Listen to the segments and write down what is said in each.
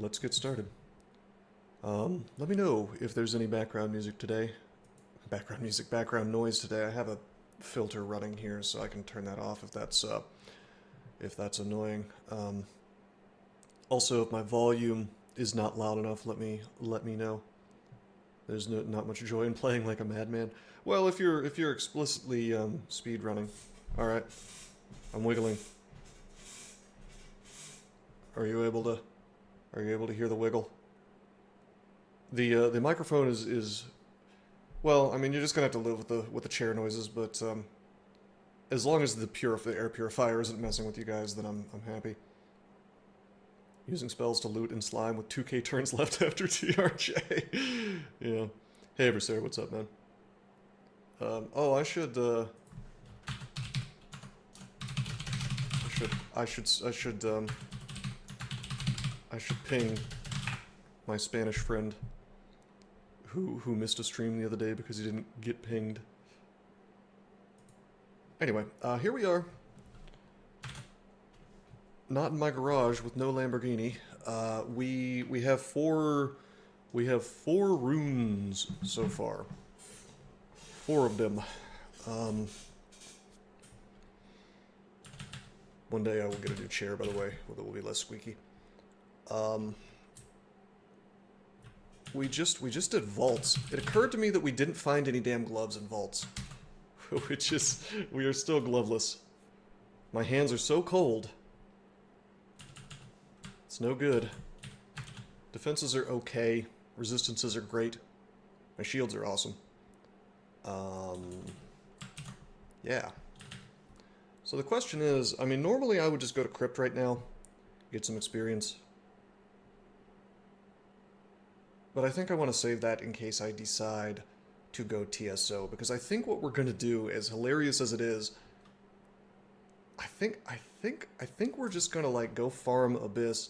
let's get started. Let me know if there's any background music today. Background noise today. I have a filter running here, so I can turn that off if that's annoying. Also, if my volume is not loud enough, let me know. There's not much joy in playing like a madman. Well, if you're explicitly speed running, all right. I'm wiggling. Are you able to hear the wiggle? The microphone is well, I mean, you're just gonna have to live with the chair noises, but as long as the air purifier isn't messing with you guys, then I'm happy. Using spells to loot and slime with 2k turns left after TRJ. Yeah. Hey, Adversary, what's up, man? Oh, I should ping my Spanish friend who missed a stream the other day because he didn't get pinged. Anyway, here we are. Not in my garage with no Lamborghini. We have four runes so far. 4 of them. One day I will get a new chair, by the way, that will be less squeaky. We just did vaults. It occurred to me that we didn't find any damn gloves in vaults. We are still gloveless. My hands are so cold. It's no good. Defenses are okay. Resistances are great. My shields are awesome. Yeah. So the question is, I mean, normally I would just go to Crypt right now, get some experience. But I think I want to save that in case I decide to go TSO, because I think what we're going to do, as hilarious as it is, I think we're just going to, like, go farm Abyss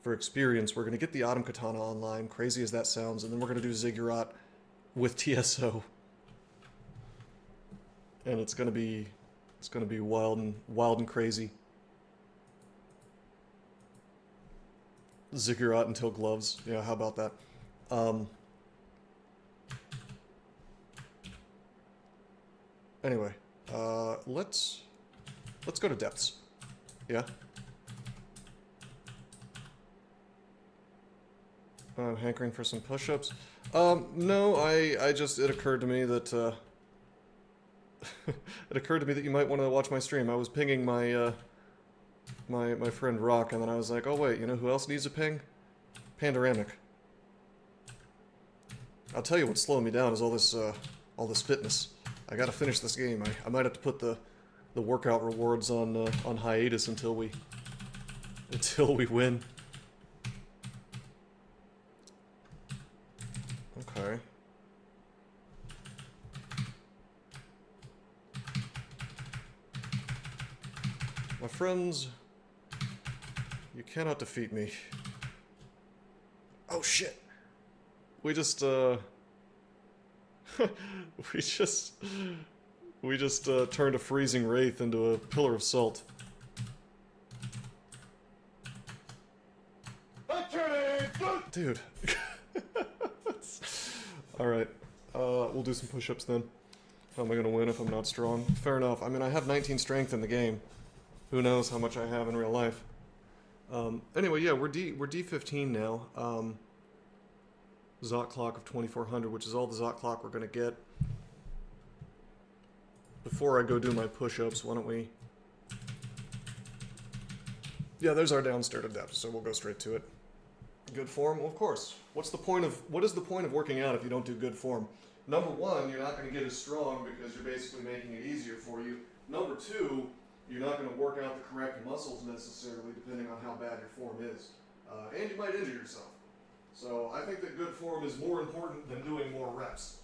for experience. We're going to get the Autumn Katana online, crazy as that sounds, and then we're going to do Ziggurat with TSO. And it's going to be wild and crazy. Ziggurat until gloves. Yeah, how about that? Anyway, let's go to depths. Yeah. I'm hankering for some push-ups. No, it occurred to me that, you might want to watch my stream. I was pinging my friend Rock, and then I was like, oh wait, you know who else needs a ping? Pandoramic. I'll tell you what's slowing me down is all this fitness. I gotta finish this game. I might have to put the workout rewards on hiatus until we win. Okay. My friends, you cannot defeat me. Oh shit. We just turned a freezing wraith into a pillar of salt. Dude. Alright, we'll do some push-ups then. How am I gonna win if I'm not strong? Fair enough. I mean, I have 19 strength in the game. Who knows how much I have in real life. Anyway, yeah, we're D15 now. Zot clock of 2400, which is all the Zot clock we're gonna get. Before I go do my push-ups, why don't we... Yeah, there's our downstairs to depth, so we'll go straight to it. Good form? Well, of course. What is the point of working out if you don't do good form? Number one, you're not going to get as strong because you're basically making it easier for you. Number two, you're not going to work out the correct muscles necessarily, depending on how bad your form is. And you might injure yourself. So I think that good form is more important than doing more reps.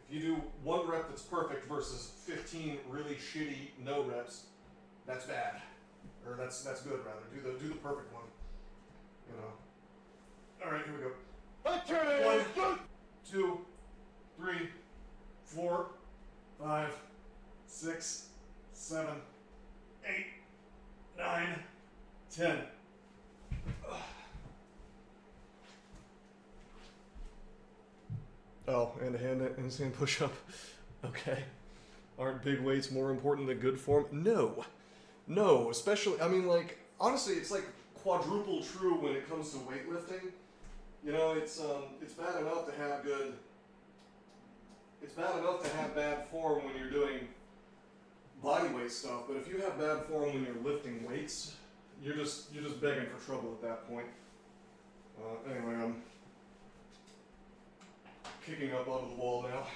If you do 1 rep that's perfect versus 15 really shitty no reps, that's bad. Or that's good rather. Do the perfect one. You know. Alright, here we go. 1, 2, 3, 4, 5, 6, 7, 8, 9, 10. Oh, and a handstand push-up. Okay. Aren't big weights more important than good form? No. No, especially, I mean, like, honestly, it's like quadruple true when it comes to weightlifting. You know, it's bad enough to have good, it's bad enough to have bad form when you're doing body weight stuff, but if you have bad form when you're lifting weights, you're just begging for trouble at that point. Anyway, I'm kicking up onto the wall now.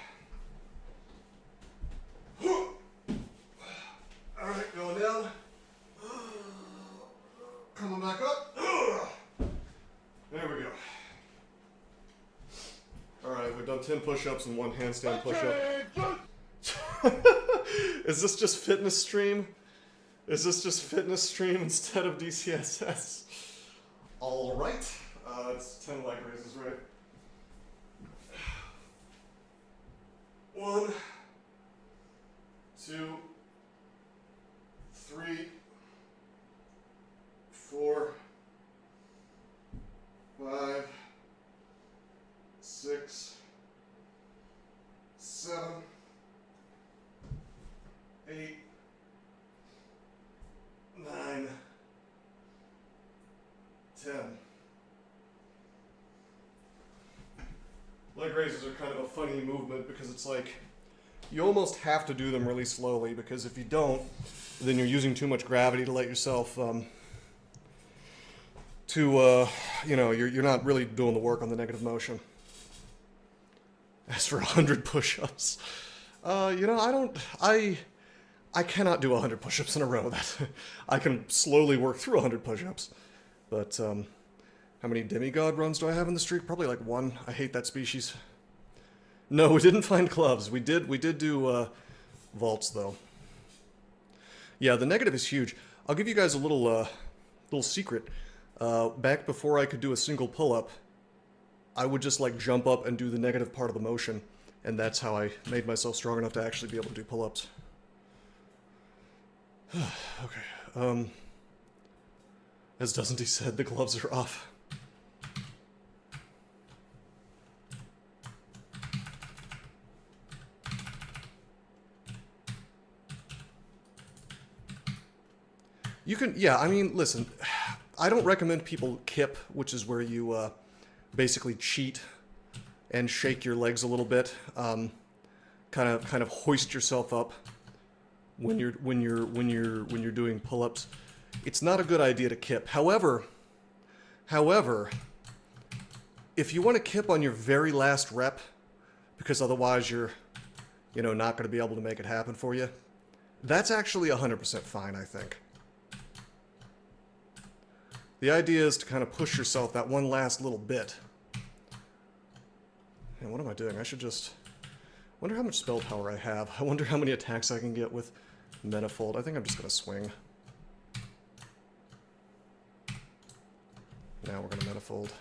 Alright, going down. Coming back up. There we go. Alright, we've done 10 push-ups and 1 handstand push-up. Is this just fitness stream? Is this just fitness stream instead of DCSS? Alright. It's 10 leg raises, right? 1, 2, 3, 4, 5, 6, 7, 8, 9, 10. Leg raises are kind of a funny movement because it's like you almost have to do them really slowly, because if you don't, then you're using too much gravity to let yourself you know, you're not really doing the work on the negative motion. As for 100 push-ups, you know, I cannot do 100 push-ups in a row. That I can slowly work through 100 push-ups, but how many demigod runs do I have in the streak? Probably like 1. I hate that species. No, we didn't find gloves. We did do vaults though. Yeah, the negative is huge. I'll give you guys a little secret. Back before I could do a single pull-up, I would just like jump up and do the negative part of the motion, and that's how I made myself strong enough to actually be able to do pull-ups. Okay. As Doesn't He said, the gloves are off. You can, yeah, I mean, listen, I don't recommend people kip, which is where you basically cheat and shake your legs a little bit, kind of hoist yourself up when you're doing pull-ups. It's not a good idea to kip. However, if you want to kip on your very last rep, because otherwise you're, you know, not going to be able to make it happen for you, that's actually 100% fine, I think. The idea is to kind of push yourself that one last little bit. And what am I doing? I should just... wonder how much spell power I have. I wonder how many attacks I can get with Manifold. I think I'm just going to swing. Now we're going to Manifold.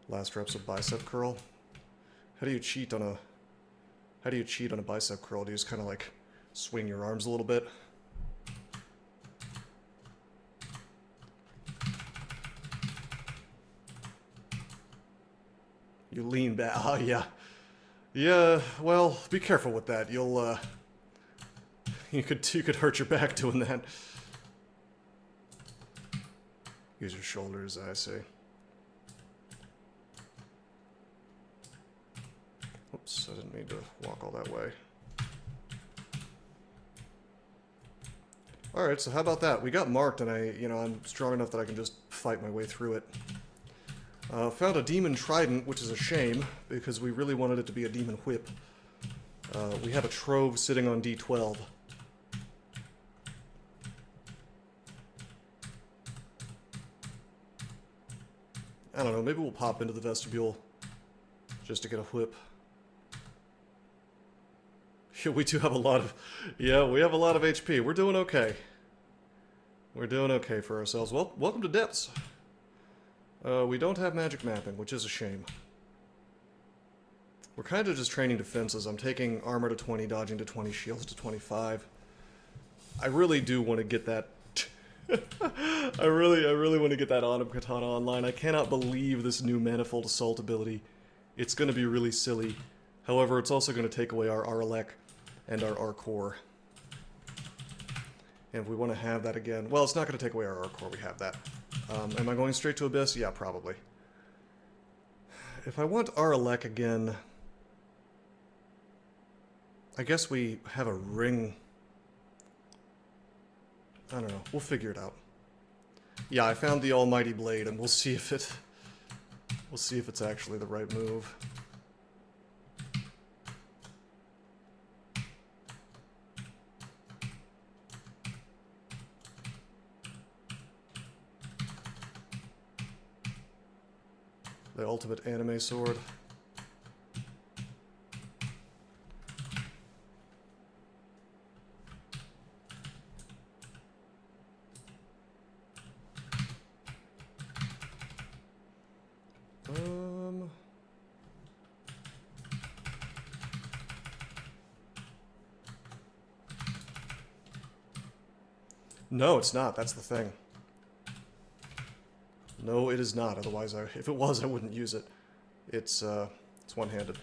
Last reps of bicep curl. How do you cheat on a bicep curl? Do you just kind of like swing your arms a little bit? You lean back. Oh, yeah. Yeah, well, be careful with that. You'll, you could hurt your back doing that. Use your shoulders, I see. Oops, I didn't mean to walk all that way. Alright, so how about that? We got marked, and I'm strong enough that I can just fight my way through it. Found a demon trident, which is a shame, because we really wanted it to be a demon whip. We have a trove sitting on D12. I don't know, maybe we'll pop into the vestibule just to get a whip. Yeah, we do have a lot of... yeah, we have a lot of HP. We're doing okay. We're doing okay for ourselves. Well, welcome to Depths. We don't have magic mapping, which is a shame. We're kind of just training defenses. I'm taking armor to 20, dodging to 20, shields to 25. I really do want to get that... I really want to get that Autumn Katana online. I cannot believe this new Manifold Assault ability It's going to be really silly. However, it's also going to take away our R-Elec and our R-Core. And if we want to have that again... Well, it's not going to take away our R-Core. We have that. Am I going straight to Abyss? Yeah, probably. If I want R-Elec again... I guess we have a ring... I don't know. We'll figure it out. Yeah, I found the Almighty Blade, and we'll see if it... We'll see if it's actually the right move. The ultimate anime sword. No, it's not. That's the thing. No, it is not. Otherwise, if it was, I wouldn't use it. It's one-handed.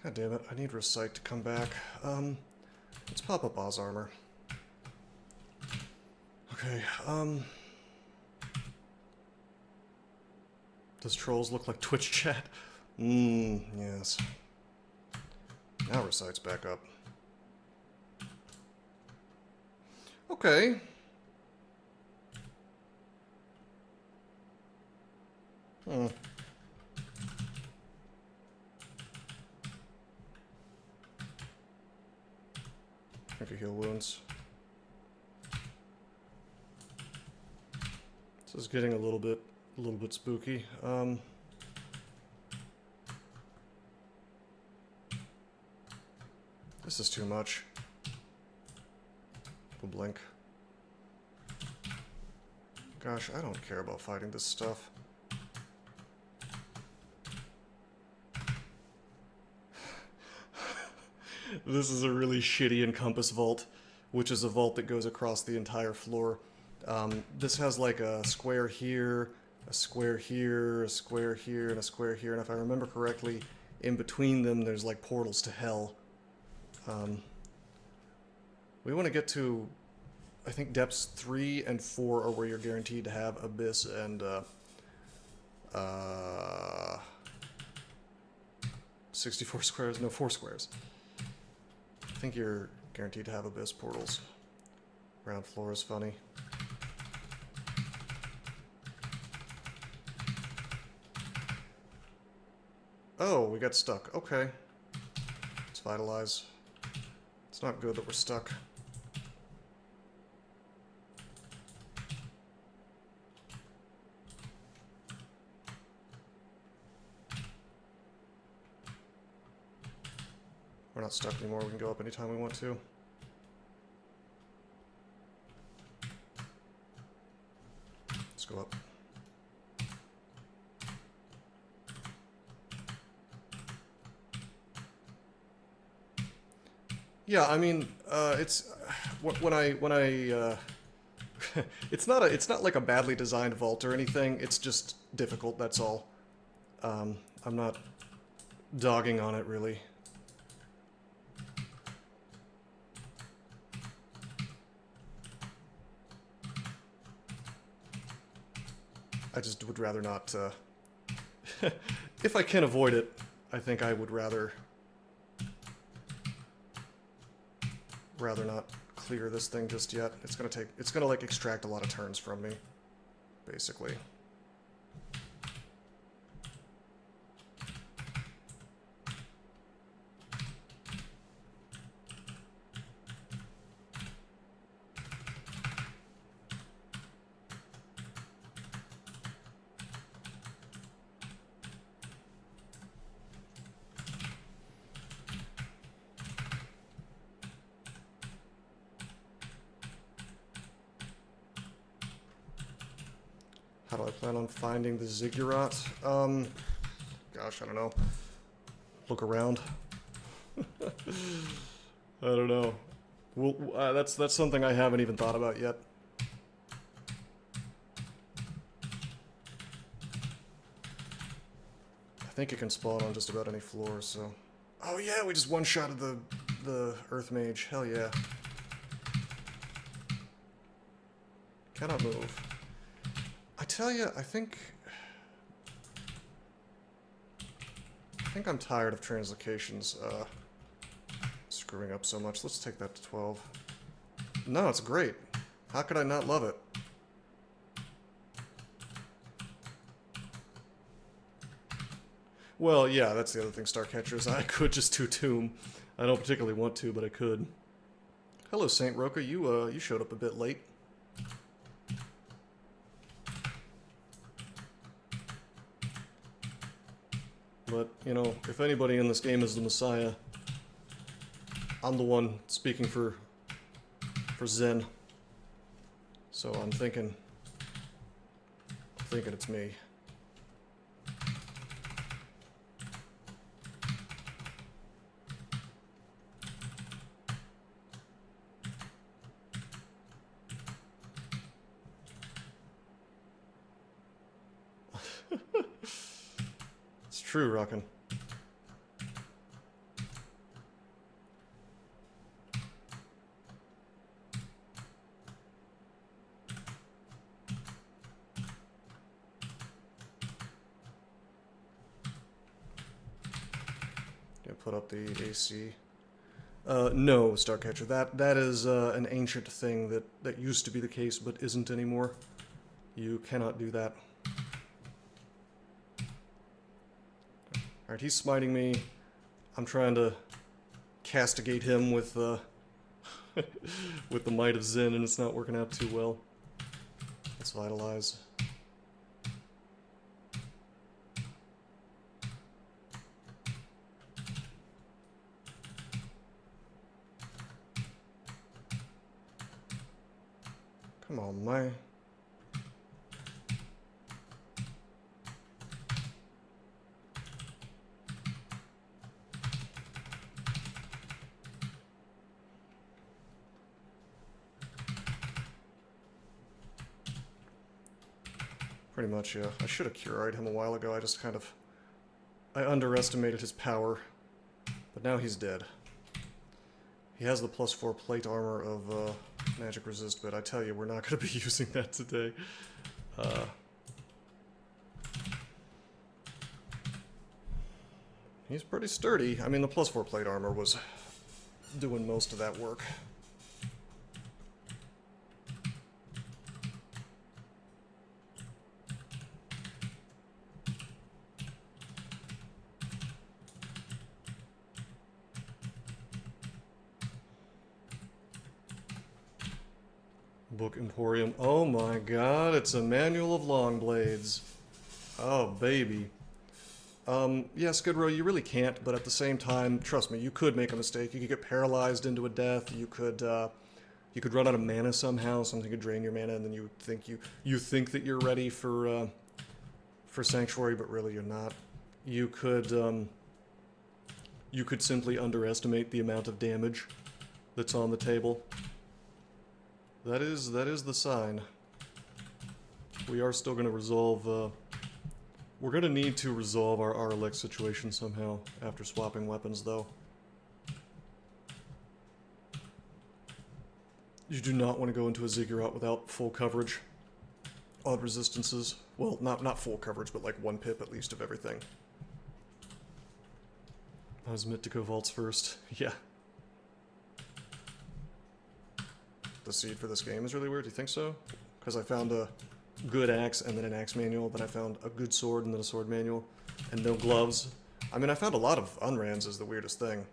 God damn it, I need Recite to come back. Let's pop up Oz Armor. Okay, Does Trolls look like Twitch chat? Yes. Now Recite's back up. Okay. I can heal wounds. This is getting a little bit spooky. This is too much. We'll blink. Gosh, I don't care about fighting this stuff. This is a really shitty Encompass vault, which is a vault that goes across the entire floor. This has like a square here, a square here, a square here, and a square here, and if I remember correctly, in between them there's like portals to hell. We want to get to, I think depths 3 and 4 are where you're guaranteed to have Abyss and 64 squares, no, 4 squares. I think you're guaranteed to have Abyss portals. Ground floor is funny. Oh, we got stuck. Okay. Let's vitalize. It's not good that we're stuck. We're not stuck anymore. We can go up anytime we want to. Let's go up. Yeah, I mean, it's when I it's not like a badly designed vault or anything. It's just difficult. That's all. I'm not dogging on it really. I just would rather not, if I can avoid it, I think I would rather not clear this thing just yet. It's gonna like extract a lot of turns from me, basically. How do I plan on finding the ziggurat? Gosh, I don't know. Look around. I don't know. Well, that's something I haven't even thought about yet. I think it can spawn on just about any floor, so... Oh yeah, we just one-shotted the Earth Mage. Hell yeah. Cannot move. I tell you, I think I'm tired of translocations screwing up so much. Let's take that to 12. No, it's great. How could I not love it? Well, yeah, that's the other thing, Starcatchers. I could just do Tomb. I don't particularly want to, but I could. Hello, Saint Roka. You showed up a bit late. But, you know, if anybody in this game is the Messiah, I'm the one speaking for Zin. So I'm thinking it's me. It's true, Rockin'. Put up the AC. No, Starcatcher. That is an ancient thing that used to be the case, but isn't anymore. You cannot do that. Alright, he's smiting me. I'm trying to castigate him with with the might of Zin, and it's not working out too well. Let's vitalize. Come on, man. Pretty much, yeah. I should have Cure-Eyed him a while ago. I just kind of... I underestimated his power. But now he's dead. He has the +4 plate armor of magic resist, but I tell you, we're not going to be using that today. He's pretty sturdy. I mean, the +4 plate armor was doing most of that work. Book Emporium. Oh my god, it's a manual of long blades. Oh, baby. Yeah, Skid Row, you really can't, but at the same time, trust me, you could make a mistake. You could get paralyzed into a death. You could run out of mana somehow. Something could drain your mana, and then you think that you're ready for Sanctuary, but really you're not. You could simply underestimate the amount of damage that's on the table. That is the sign. We are still going to resolve, we're going to need to resolve our RLX situation somehow after swapping weapons, though. You do not want to go into a Ziggurat without full coverage on resistances. Well, not full coverage, but like 1 pip at least of everything. I was meant to go vaults first. Yeah. The seed for this game is really weird. Do you think so? Because I found a good axe and then an axe manual, then I found a good sword and then a sword manual, and no gloves. I mean, I found a lot of unrans is the weirdest thing.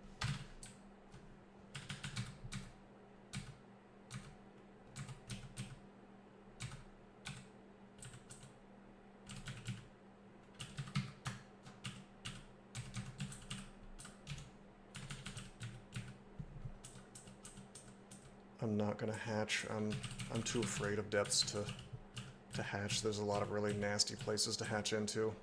I'm not gonna hatch. I'm too afraid of depths to hatch. There's a lot of really nasty places to hatch into.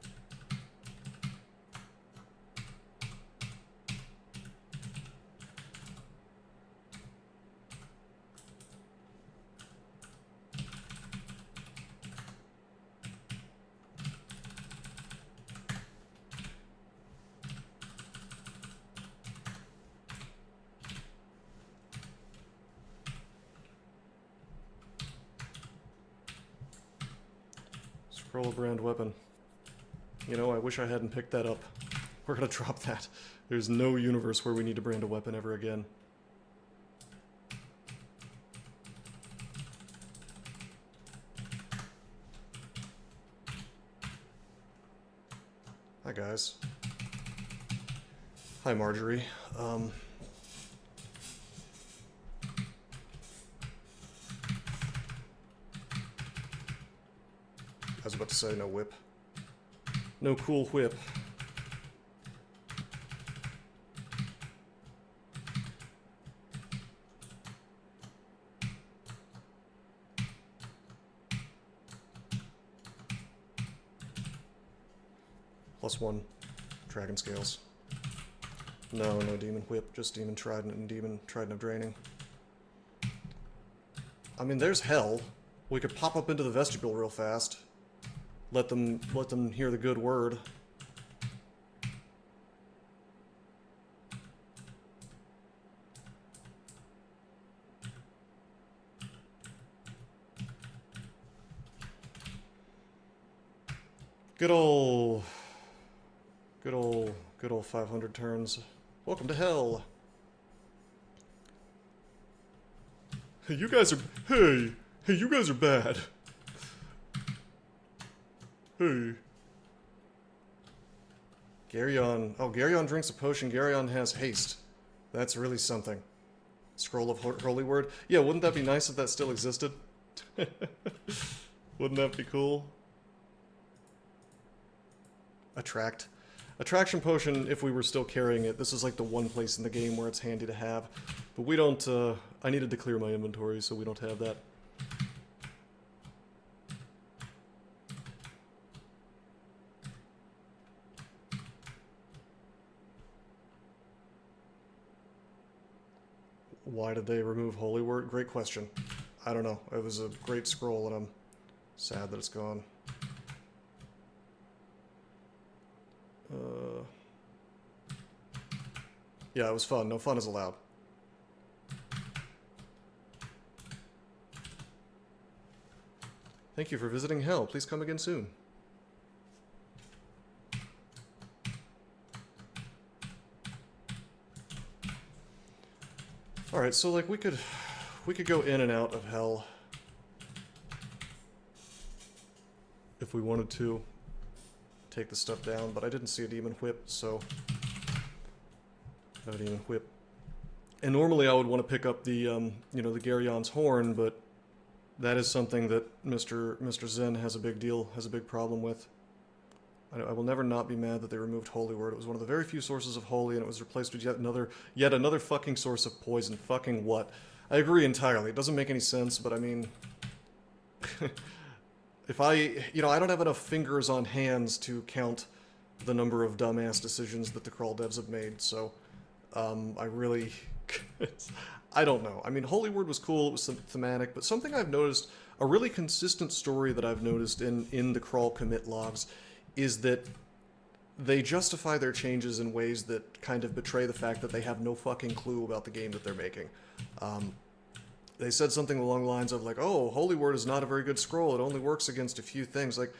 Scroll brand weapon. You know, I wish I hadn't picked that up. We're gonna drop that. There's no universe where we need to brand a weapon ever again. Hi guys. Hi Marjorie. I was about to say no whip. No cool whip. +1 dragon scales. No demon whip, just demon trident and demon trident of draining. I mean, there's hell. We could pop up into the vestibule real fast. Let them hear the good word. Good old 500 turns. Welcome to hell. Hey, you guys are you guys are bad. Hey. Garyon. Oh, Garyon drinks a potion. Garyon has haste. That's really something. Scroll of Holy Word. Yeah, wouldn't that be nice if that still existed? Wouldn't that be cool? Attraction potion, if we were still carrying it. This is like the one place in the game where it's handy to have. But we don't, I needed to clear my inventory, so we don't have that. Why did they remove Holy Word? Great question. I don't know. It was a great scroll, and I'm sad that it's gone. Yeah, it was fun. No fun is allowed. Thank you for visiting Hell. Please come again soon. Alright, so like we could go in and out of Hell if we wanted to take the stuff down, but I didn't see a demon whip, so no demon whip. And normally I would want to pick up the you know, the Garyon's horn, but that is something that Mr. Zin has a big problem with. I will never not be mad that they removed Holy Word. It was one of the very few sources of holy, and it was replaced with yet another fucking source of poison. Fucking what? I agree entirely. It doesn't make any sense, but I mean, if I don't have enough fingers on hands to count the number of dumbass decisions that the crawl devs have made, so I really, I don't know. I mean, Holy Word was cool. It was thematic, but something I've noticed, a really consistent story that I've noticed in the crawl commit logs, is that they justify their changes in ways that kind of betray the fact that they have no fucking clue about the game that they're making. They said something along the lines of like, oh, Holy Word is not a very good scroll, it only works against a few things. Like,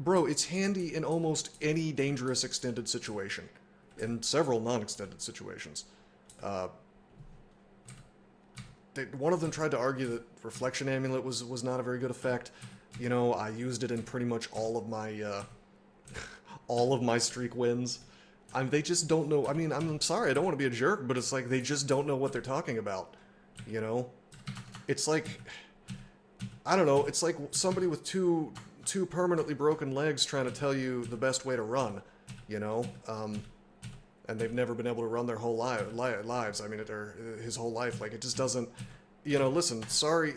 bro, it's handy in almost any dangerous extended situation. In several non-extended situations. One of them tried to argue that Reflection Amulet was not a very good effect. You know, I used it in pretty much all of my streak wins. They just don't know. I mean, I'm sorry, I don't want to be a jerk, but it's like they just don't know what they're talking about. You know? It's like, I don't know, it's like somebody with two permanently broken legs trying to tell you the best way to run, you know? And they've never been able to run their whole lives. I mean, or his whole life. Like, it just doesn't, you know, listen, sorry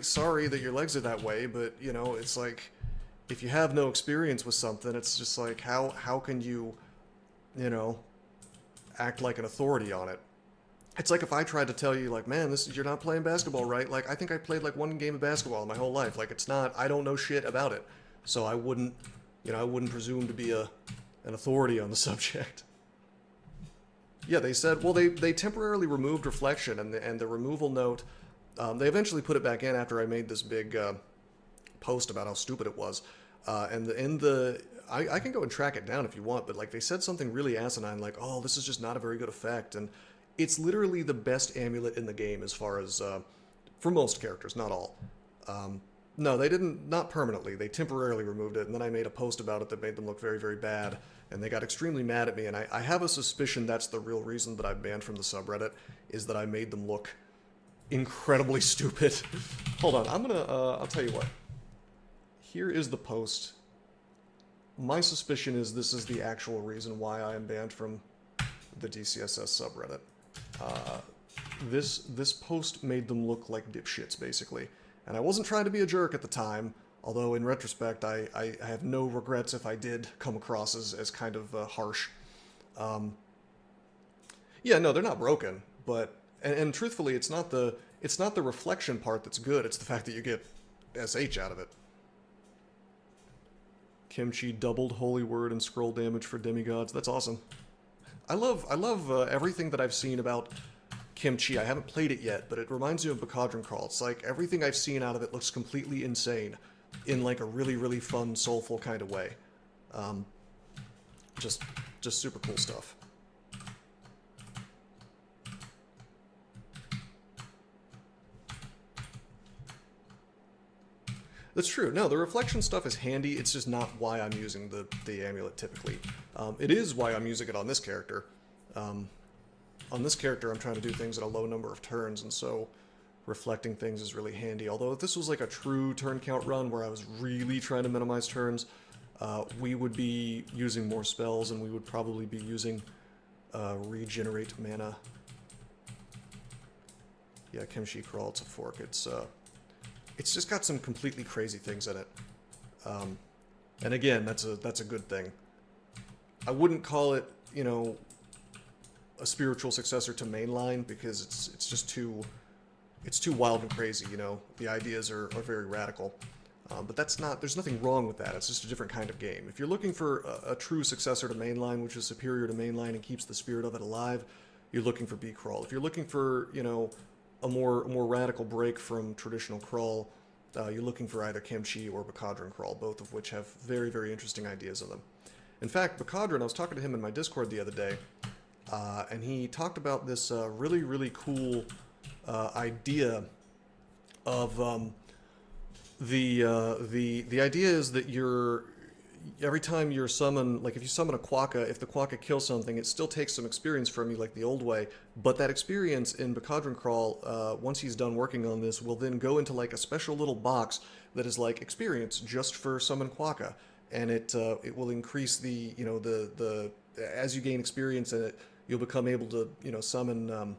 that your legs are that way, but, you know, it's like, if you have no experience with something, it's just like, how can you, you know, act like an authority on it? It's like if I tried to tell you, like, man, you're not playing basketball right. Like, I think I played like one game of basketball in my whole life. Like, it's not, I don't know shit about it. So I wouldn't, I wouldn't presume to be an authority on the subject. Yeah, they said, well, they temporarily removed reflection, and the removal note, they eventually put it back in after I made this big post about how stupid it was. I can go and track it down if you want, but like they said something really asinine, like, oh, this is just not a very good effect, and it's literally the best amulet in the game as far as, for most characters, not all. No, they didn't, not permanently. They temporarily removed it, and then I made a post about it that made them look very, very bad, and they got extremely mad at me, and I have a suspicion that's the real reason that I banned from the subreddit, is that I made them look incredibly stupid. Hold on, I'll tell you what. Here is the post. My suspicion is this is the actual reason why I am banned from the DCSS subreddit. This post made them look like dipshits, basically. And I wasn't trying to be a jerk at the time, although in retrospect I have no regrets if I did come across as kind of harsh. Yeah, no, they're not broken, but and truthfully, it's not the reflection part that's good. It's the fact that you get SH out of it. Kimchi doubled holy word and scroll damage for demigods. That's awesome. I love everything that I've seen about Kimchi. I haven't played it yet, but it reminds me of Bacadron Crawl. It's like everything I've seen out of it looks completely insane in like a really, really fun, soulful kind of way. Just super cool stuff. That's true. No, the reflection stuff is handy. It's just not why I'm using the amulet typically. It is why I'm using it on this character. On this character, I'm trying to do things at a low number of turns, and so reflecting things is really handy. Although if this was like a true turn count run where I was really trying to minimize turns, we would be using more spells, and we would probably be using regenerate mana. Yeah, Kimchi Crawl, it's a fork. It's just got some completely crazy things in it. And again, that's a good thing. I wouldn't call it, a spiritual successor to mainline because it's just too wild and crazy, The ideas are very radical. But there's nothing wrong with that. It's just a different kind of game. If you're looking for a true successor to mainline, which is superior to mainline and keeps the spirit of it alive, you're looking for B-Crawl. If you're looking for, a more radical break from traditional crawl, you're looking for either Kimchi or Bacadron Crawl, both of which have very, very interesting ideas in them. In fact, Bacadron, I was talking to him in my Discord the other day, and he talked about this really, really cool idea of the idea is that every time you summon, like if you summon a Quokka, if the Quokka kills something, it still takes some experience from you like the old way, but that experience in Bacadron Crawl, once he's done working on this, will then go into like a special little box that is like experience just for summon Quokka, and it will increase the as you gain experience in it, you'll become able to summon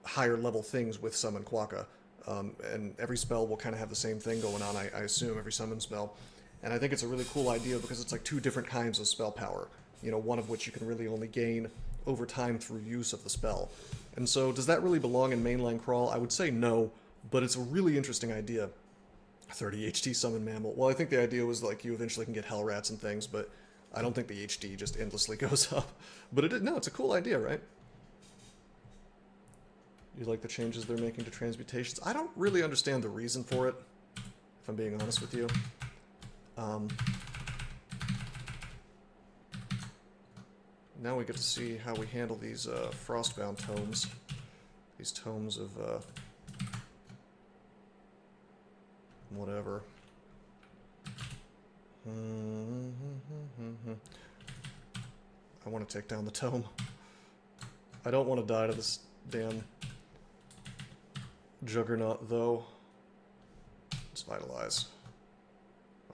higher level things with summon Quokka, and every spell will kind of have the same thing going on. I assume every summon spell. And I think it's a really cool idea because it's like two different kinds of spell power, one of which you can really only gain over time through use of the spell. And so does that really belong in mainline crawl? I would say no, but it's a really interesting idea. 30 HT summon mammal. Well, I think the idea was like you eventually can get hell rats and things, but I don't think the HD just endlessly goes up. But it's a cool idea, right? You like the changes they're making to transmutations? I don't really understand the reason for it, if I'm being honest with you. Now we get to see how we handle these frostbound tomes. These tomes of whatever. I want to take down the tome. I don't want to die to this damn juggernaut, though. Let's vitalize.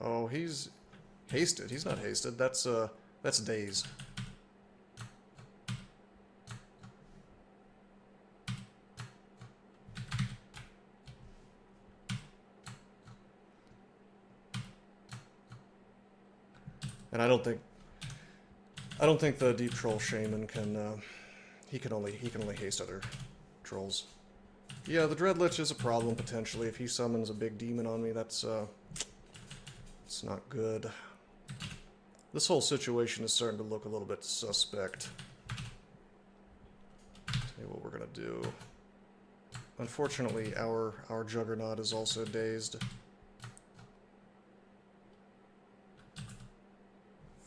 Oh, he's hasted. He's not hasted. That's daze. And I don't think the Deep Troll Shaman can, he can only haste other trolls. Yeah, the Dreadlich is a problem, potentially. If he summons a big demon on me, that's, it's not good. This whole situation is starting to look a little bit suspect. Tell you what we're gonna do. Unfortunately, our Juggernaut is also dazed.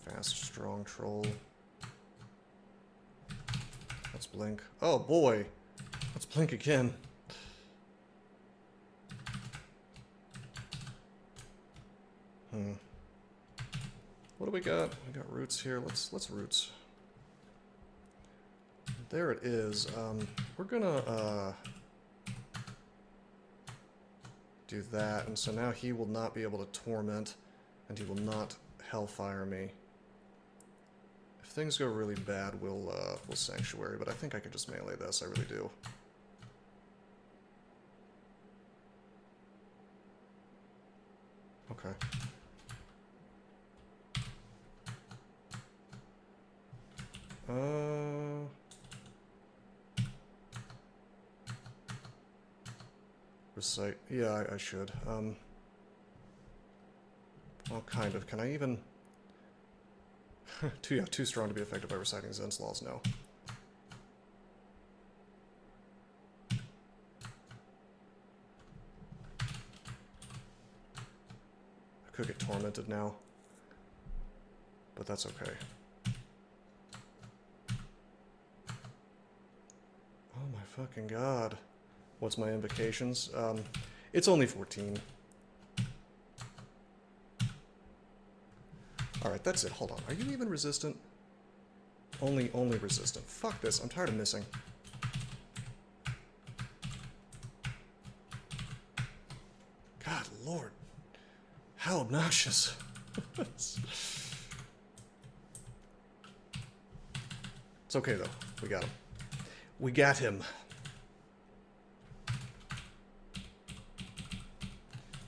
Fast, strong troll. Let's blink. Oh boy! Let's blink again. What do we got? We got roots here. Let's roots. There it is. We're gonna do that, and so now he will not be able to torment, and he will not hellfire me. If things go really bad, we'll sanctuary, but I think I could just melee this. I really do. Okay. Recite. Yeah, I should. Well, kind of. Can I even... too strong to be affected by reciting Zen's laws? No. I could get tormented now, but that's okay. Oh my fucking god. What's my invocations? It's only 14. Alright, that's it. Hold on. Are you even resistant? Only resistant. Fuck this. I'm tired of missing. God lord. How obnoxious. It's okay though. We got him. We got him.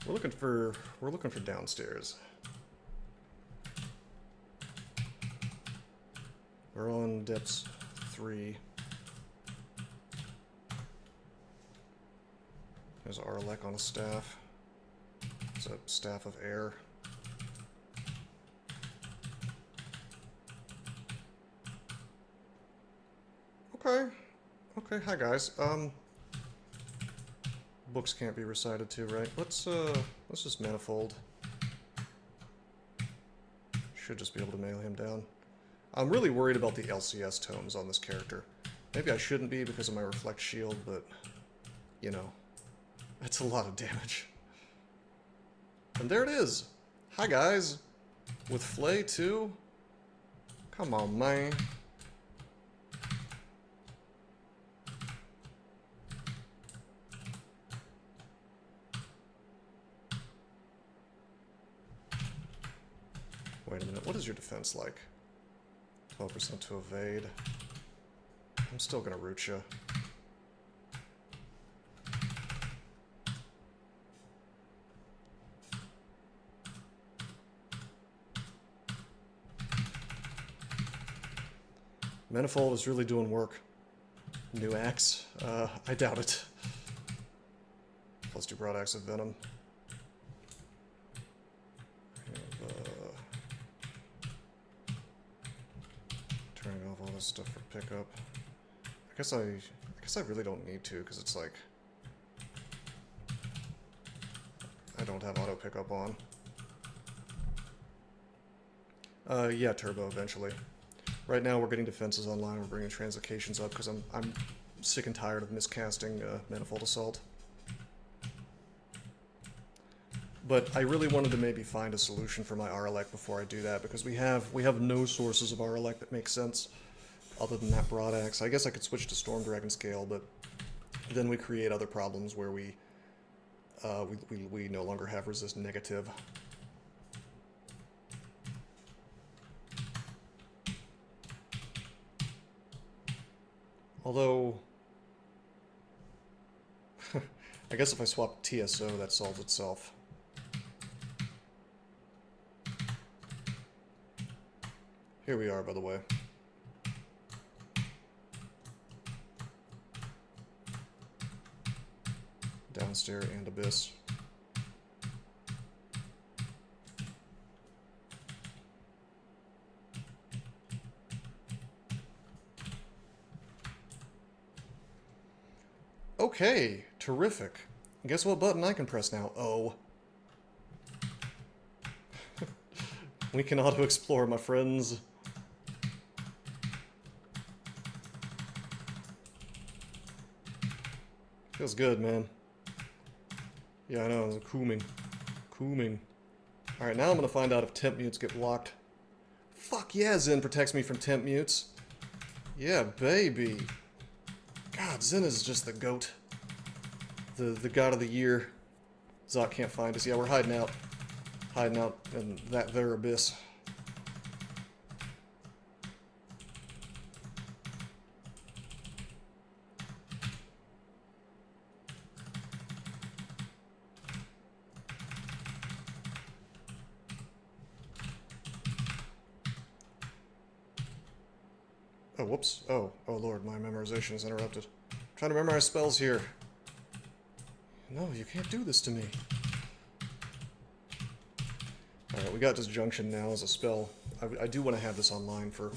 We're looking for downstairs. We're on depths 3. There's Arlek on a staff. It's a staff of air. Okay. Okay, hi guys. Books can't be recited too, right? Let's just manifold. Should just be able to mail him down. I'm really worried about the LCS tomes on this character. Maybe I shouldn't be because of my reflect shield, but you know, that's a lot of damage. And there it is. Hi guys, with Flay too. Come on, man. Wait a minute, what is your defense like? 12% to evade. I'm still gonna root you. Manifold is really doing work. New axe? I doubt it. Plus 2 broadaxe of venom. Turning off all this stuff for pickup. I guess I really don't need to, because it's like I don't have auto pickup on. Yeah, turbo eventually. Right now we're getting defenses online. We're bringing translocations up because I'm sick and tired of miscasting Manifold Assault. But I really wanted to maybe find a solution for my Arlek before I do that, because we have no sources of Arlek that make sense other than that broadaxe. I guess I could switch to Storm Dragon Scale, but then we create other problems where we no longer have resist negative. Although, I guess if I swap TSO, that solves itself. Here we are, by the way. Downstairs and Abyss. Okay, terrific. Guess what button I can press now? Oh. We can auto-explore, my friends. Feels good, man. Yeah, I know, it's cooming. Cooming. Alright, now I'm gonna find out if temp mutes get blocked. Fuck yeah, Zin protects me from temp mutes. Yeah, baby. God, Zin is just the goat. The god of the year. Zot can't find us. Yeah, we're hiding out. Hiding out in that there abyss. Oh, whoops. Oh lord, my memorization is interrupted. I'm trying to memorize spells here. No, you can't do this to me. Alright, we got Disjunction now as a spell. I do want to have this online for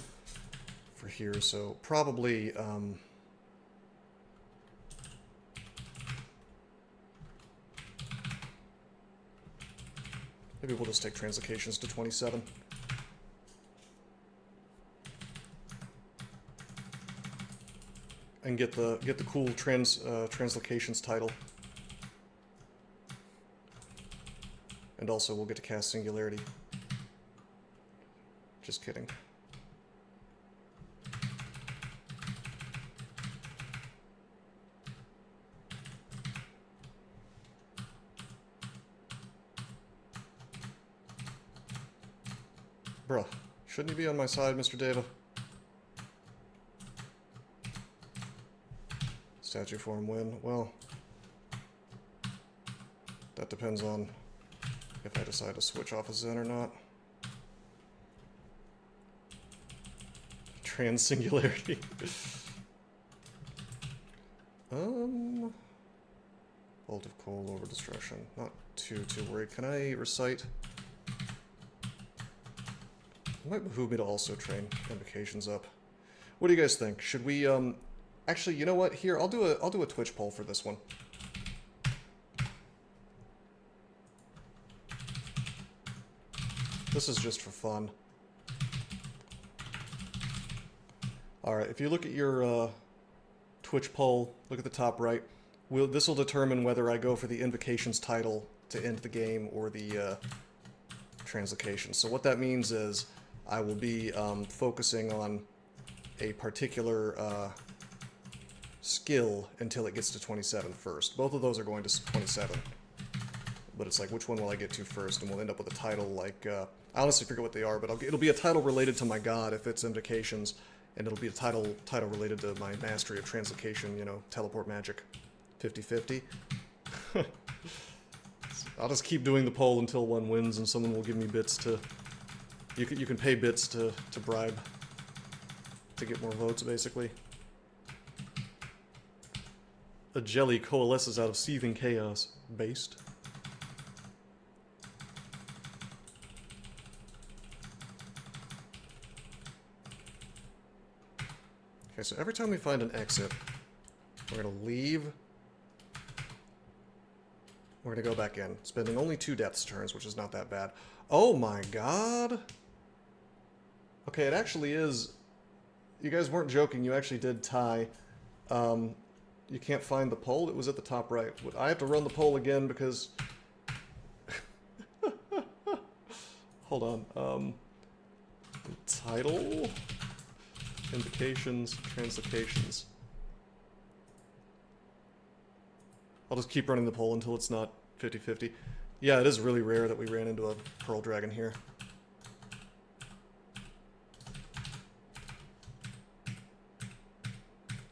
here, so probably, maybe we'll just take translocations to 27. And get the cool translocations title. And also we'll get to cast Singularity. Just kidding. Bruh, shouldn't you be on my side, Mr. Deva? Statue form win. Well, that depends on if I decide to switch off a Zen or not. Trans Singularity. Bolt of Coal over Destruction. Not too worried. Can I recite? It might behoove me to also train invocations up. What do you guys think? Should we, actually, you know what? Here, I'll do a Twitch poll for this one. This is just for fun. Alright, if you look at your Twitch poll, look at the top right, this will determine whether I go for the Invocations title to end the game or the translocation. So what that means is I will be focusing on a particular skill until it gets to 27 first. Both of those are going to 27. But it's like, which one will I get to first? And we'll end up with a title like, I honestly forget what they are, but it'll be a title related to my god if it's Invocations, and it'll be a title related to my mastery of translocation, you know, teleport magic. 50-50. I'll just keep doing the poll until one wins, and someone will give me bits to... You can pay bits to bribe, to get more votes, basically. A jelly coalesces out of seething chaos. Based. Okay, so every time we find an exit, we're going to leave. We're going to go back in, spending only 2 deaths turns, which is not that bad. Oh my god! Okay, it actually is... You guys weren't joking, you actually did tie. You can't find the poll? It was at the top right. I have to run the poll again because... Hold on. Title... Invocations, translocations. I'll just keep running the poll until it's not 50-50. Yeah, it is really rare that we ran into a Pearl Dragon here.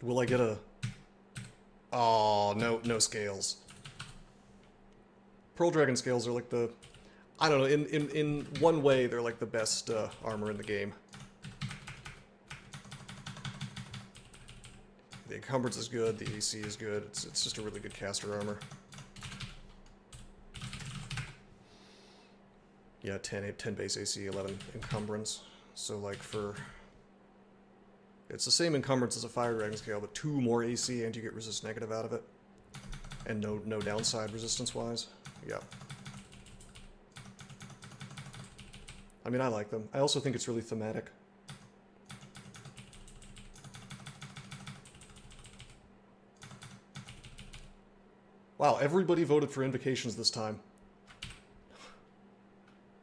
Will I get a... Oh, no scales. Pearl Dragon scales are like the... I don't know, in one way, they're like the best armor in the game. encumbrance is good, the AC is good, it's just a really good caster armor. Yeah, 10 base AC, 11 encumbrance. So like for... It's the same encumbrance as a Fire Dragon scale, but 2 more AC and you get resist negative out of it. And no downside resistance-wise. Yeah. I mean, I like them. I also think it's really thematic. Wow, everybody voted for Invocations this time.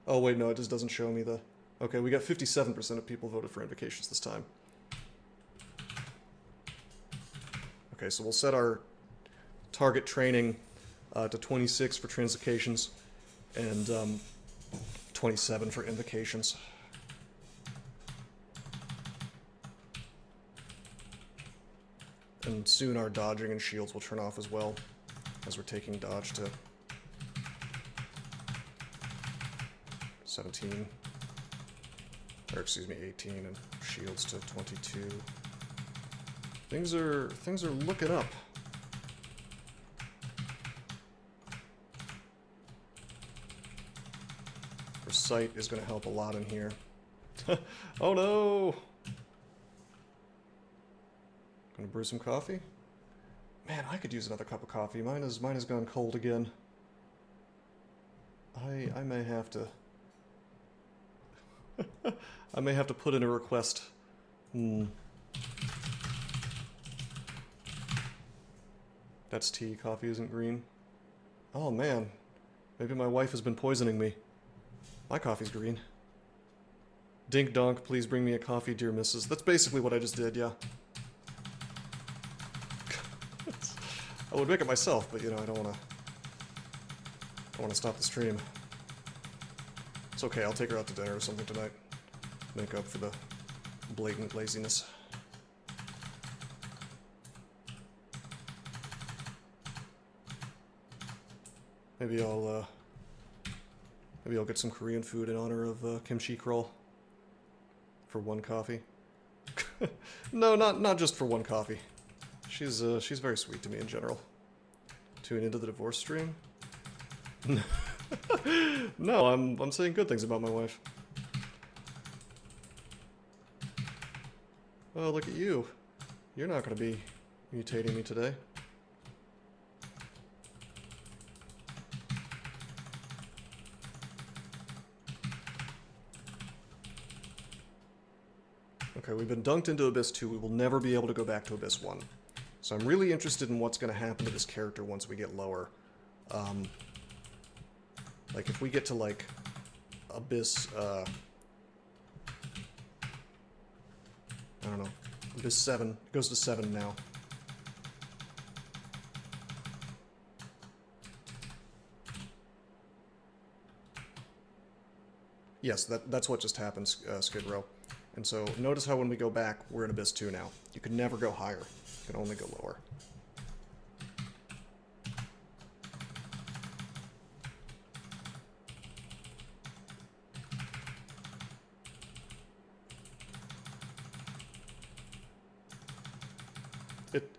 Oh wait, no, it just doesn't show me the... Okay, we got 57% of people voted for Invocations this time. Okay, so we'll set our target training to 26 for Translocations and 27 for Invocations. And soon our dodging and shields will turn off as well, as we're taking dodge to 17, or excuse me, 18, and shields to 22. Things are looking up. Recite is going to help a lot in here. Oh no! Gonna brew some coffee? Man, I could use another cup of coffee. Mine has gone cold again. I may have to... I may have to put in a request. That's tea. Coffee isn't green. Oh man. Maybe my wife has been poisoning me. My coffee's green. Dink donk, please bring me a coffee, dear missus. That's basically what I just did, yeah. I would make it myself, but you know, I don't wanna stop the stream. It's okay, I'll take her out to dinner or something tonight. Make up for the blatant laziness. Maybe I'll get some Korean food in honor of kimchi crawl. For one coffee. No, not just for one coffee. She's very sweet to me in general. Tune into the divorce stream? No, I'm saying good things about my wife. Oh, look at you. You're not gonna be mutating me today. Okay, we've been dunked into Abyss 2. We will never be able to go back to Abyss 1. So I'm really interested in what's going to happen to this character once we get lower. Like, if we get to, like, Abyss, I don't know, Abyss 7. It goes to 7 now. Yes, that's what just happened, Skid Row. And so, notice how when we go back, we're in Abyss 2 now. You can never go higher. You can only go lower.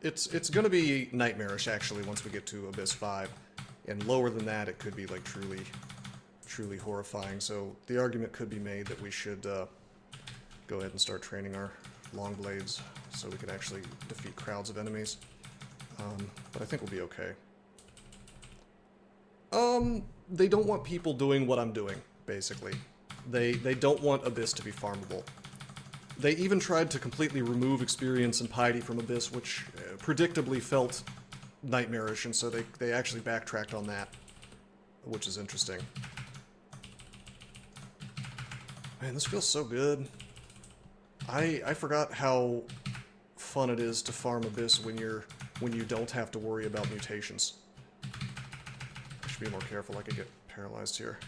It's going to be nightmarish, actually, once we get to Abyss 5. And lower than that, it could be, like, truly horrifying. So, the argument could be made that we should, go ahead and start training our long blades so we can actually defeat crowds of enemies. But I think we'll be okay. They don't want people doing what I'm doing, basically. They don't want Abyss to be farmable. They even tried to completely remove experience and piety from Abyss, which predictably felt nightmarish, and so they actually backtracked on that, which is interesting. Man, this feels so good. I forgot how fun it is to farm Abyss when you don't have to worry about mutations. I should be more careful, I could get paralyzed here.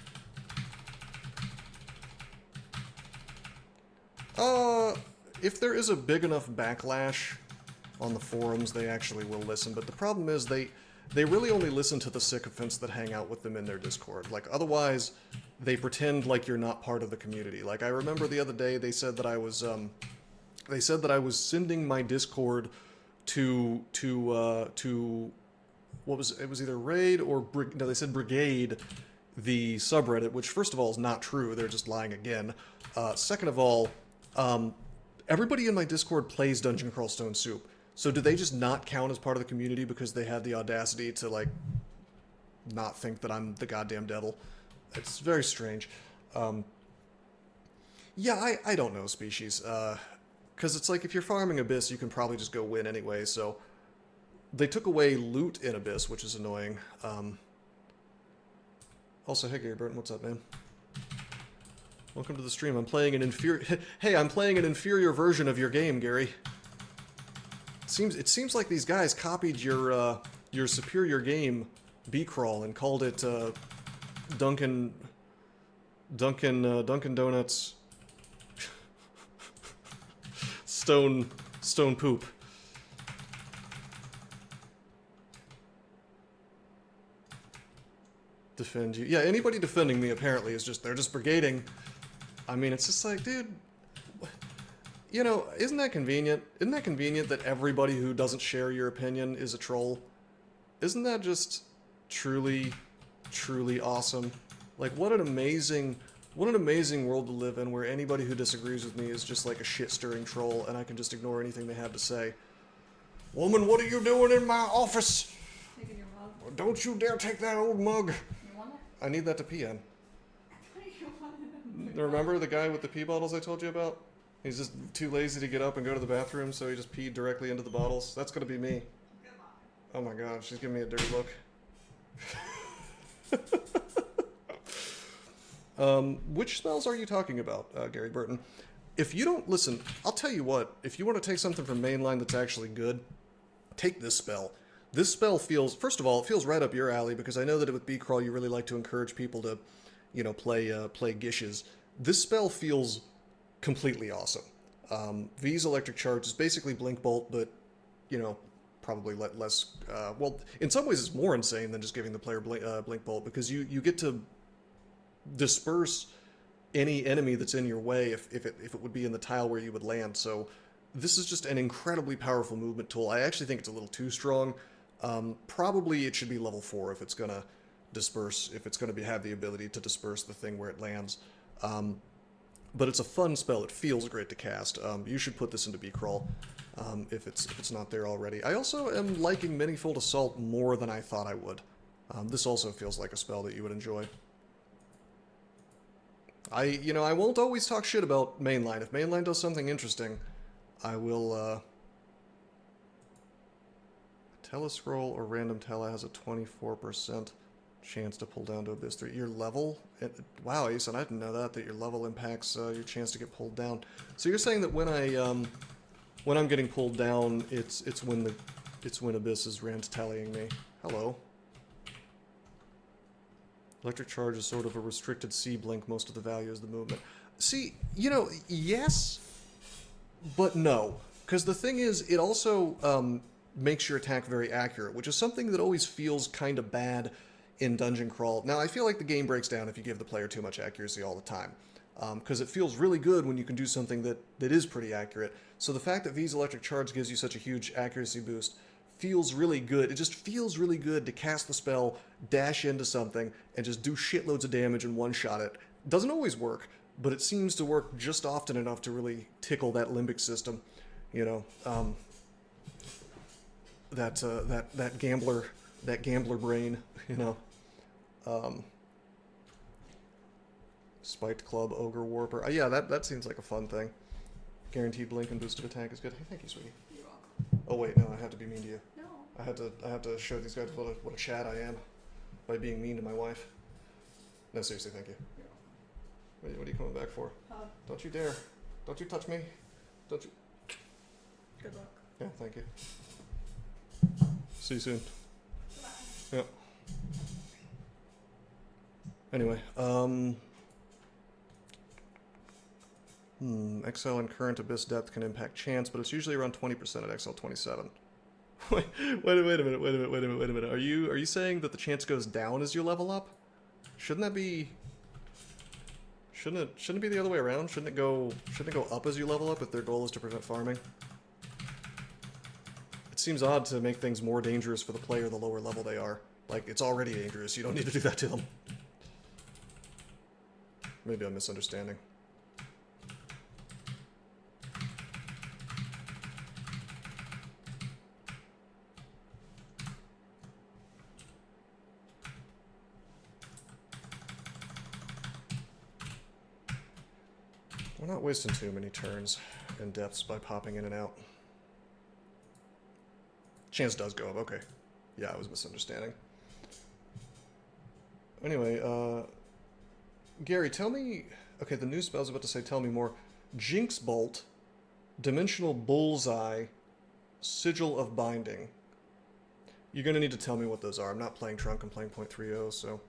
If there is a big enough backlash on the forums, they actually will listen, but the problem is they really only listen to the sycophants that hang out with them in their Discord. Like, otherwise, they pretend like you're not part of the community. Like, I remember the other day they said that I was sending my Discord to what was it was either raid or no, they said brigade the subreddit, which first of all is not true. They're just lying again. Second of all, everybody in my Discord plays Dungeon Crawl Stone Soup. So do they just not count as part of the community because they had the audacity to, like, not think that I'm the goddamn devil? It's very strange. Yeah, I don't know, Species. Because it's like, if you're farming Abyss, you can probably just go win anyway, so... They took away loot in Abyss, which is annoying. Also, hey Gary Burton, what's up, man? Welcome to the stream. I'm playing an inferior... Hey, I'm playing an inferior version of your game, Gary. It seems like these guys copied your superior game, B-Crawl, and called it Dunkin' Donuts Stone Poop. Defend you. Yeah, anybody defending me apparently is they're just brigading. I mean, it's just like, dude, you know, isn't that convenient? Isn't that convenient that everybody who doesn't share your opinion is a troll? Isn't that just truly, truly awesome? Like, what an amazing world to live in, where anybody who disagrees with me is just like a shit-stirring troll, and I can just ignore anything they have to say. Woman, what are you doing in my office? Taking your mug. Well, don't you dare take that old mug. You want it? I need that to pee in. You want it? Remember the guy with the pee bottles I told you about? He's just too lazy to get up and go to the bathroom, so he just peed directly into the bottles. That's gonna be me. Oh my god, she's giving me a dirty look. Which spells are you talking about, Gary Burton? If you don't... Listen, I'll tell you what. If you want to take something from mainline that's actually good, take this spell. This spell feels... First of all, it feels right up your alley, because I know that with B-Crawl you really like to encourage people to, you know, play gishes. This spell feels completely awesome. V's Electric Charge is basically Blink Bolt, but, you know, probably less... well, in some ways it's more insane than just giving the player Blink Bolt, because you get to disperse any enemy that's in your way if it would be in the tile where you would land. So this is just an incredibly powerful movement tool. I actually think it's a little too strong. Probably it should be level 4 if it's gonna disperse, if it's gonna have the ability to disperse the thing where it lands. But it's a fun spell. It feels great to cast. You should put this into B-Crawl if it's not there already. I also am liking Manifold Assault more than I thought I would. This also feels like a spell that you would enjoy. I won't always talk shit about mainline. If mainline does something interesting, I will, Telescroll or Random Tele has a 24% chance to pull down to Abyss 3. Your level? Wow, Aeson, I didn't know that your level impacts your chance to get pulled down. So you're saying that when I'm getting pulled down, it's when Abyss is Rand Tallying me. Hello. Electric Charge is sort of a restricted C-blink. Most of the value is the movement. See, you know, yes, but no. Because the thing is, it also makes your attack very accurate, which is something that always feels kind of bad in Dungeon Crawl. Now, I feel like the game breaks down if you give the player too much accuracy all the time. Because it feels really good when you can do something that is pretty accurate. So the fact that V's Electric Charge gives you such a huge accuracy boost feels really good. It just feels really good to cast the spell, dash into something, and just do shitloads of damage and one-shot it. Doesn't always work, but it seems to work just often enough to really tickle that limbic system, you know. That gambler brain, you know. Spiked Club, Ogre Warper. Yeah, that seems like a fun thing. Guaranteed blink and boosted attack is good. Hey, thank you, sweetie. You're welcome. Oh wait, no, I have to be mean to you. No. I have to show these guys what a Chad I am by being mean to my wife. No, seriously, thank you. You're welcome. What are you coming back for? Don't you dare. Don't you touch me. Don't you. Good luck. Yeah, thank you. See you soon. Bye. Yeah. Anyway, XL and current Abyss depth can impact chance, but it's usually around 20% at XL 27. wait a minute. Are you saying that the chance goes down as you level up? Shouldn't that be... Shouldn't it be the other way around? Shouldn't it go up as you level up if their goal is to prevent farming? seems odd to make things more dangerous for the player the lower level they are. Like, it's already dangerous. You don't need to do that to them. Maybe I'm misunderstanding. We're not wasting too many turns and depths by popping in and out. Chance does go up, okay. Yeah, I was misunderstanding. Anyway, Gary, tell me... Okay, the new spell's about to say tell me more. Jinx Bolt, Dimensional Bullseye, Sigil of Binding. You're going to need to tell me what those are. I'm not playing Trunk, I'm playing .30, so...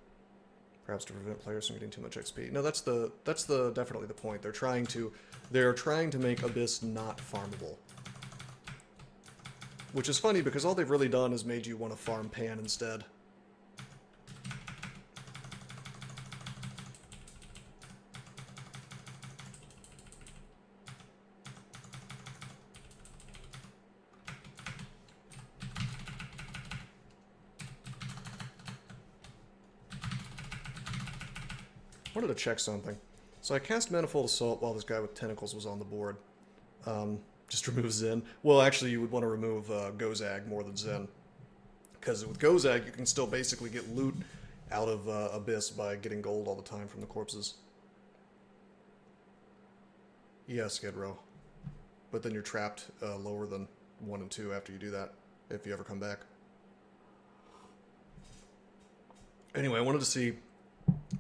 Perhaps to prevent players from getting too much XP. No, that's definitely the point. They're trying to make Abyss not farmable. Which is funny because all they've really done is made you want to farm Pan instead. I wanted to check something. So I cast Manifold Assault while this guy with tentacles was on the board. Just remove Zin. Well, actually, you would want to remove Gozag more than Zin. Because with Gozag, you can still basically get loot out of Abyss by getting gold all the time from the corpses. Yeah, Skid Row. But then you're trapped lower than 1 and 2 after you do that, if you ever come back. Anyway, I wanted to see...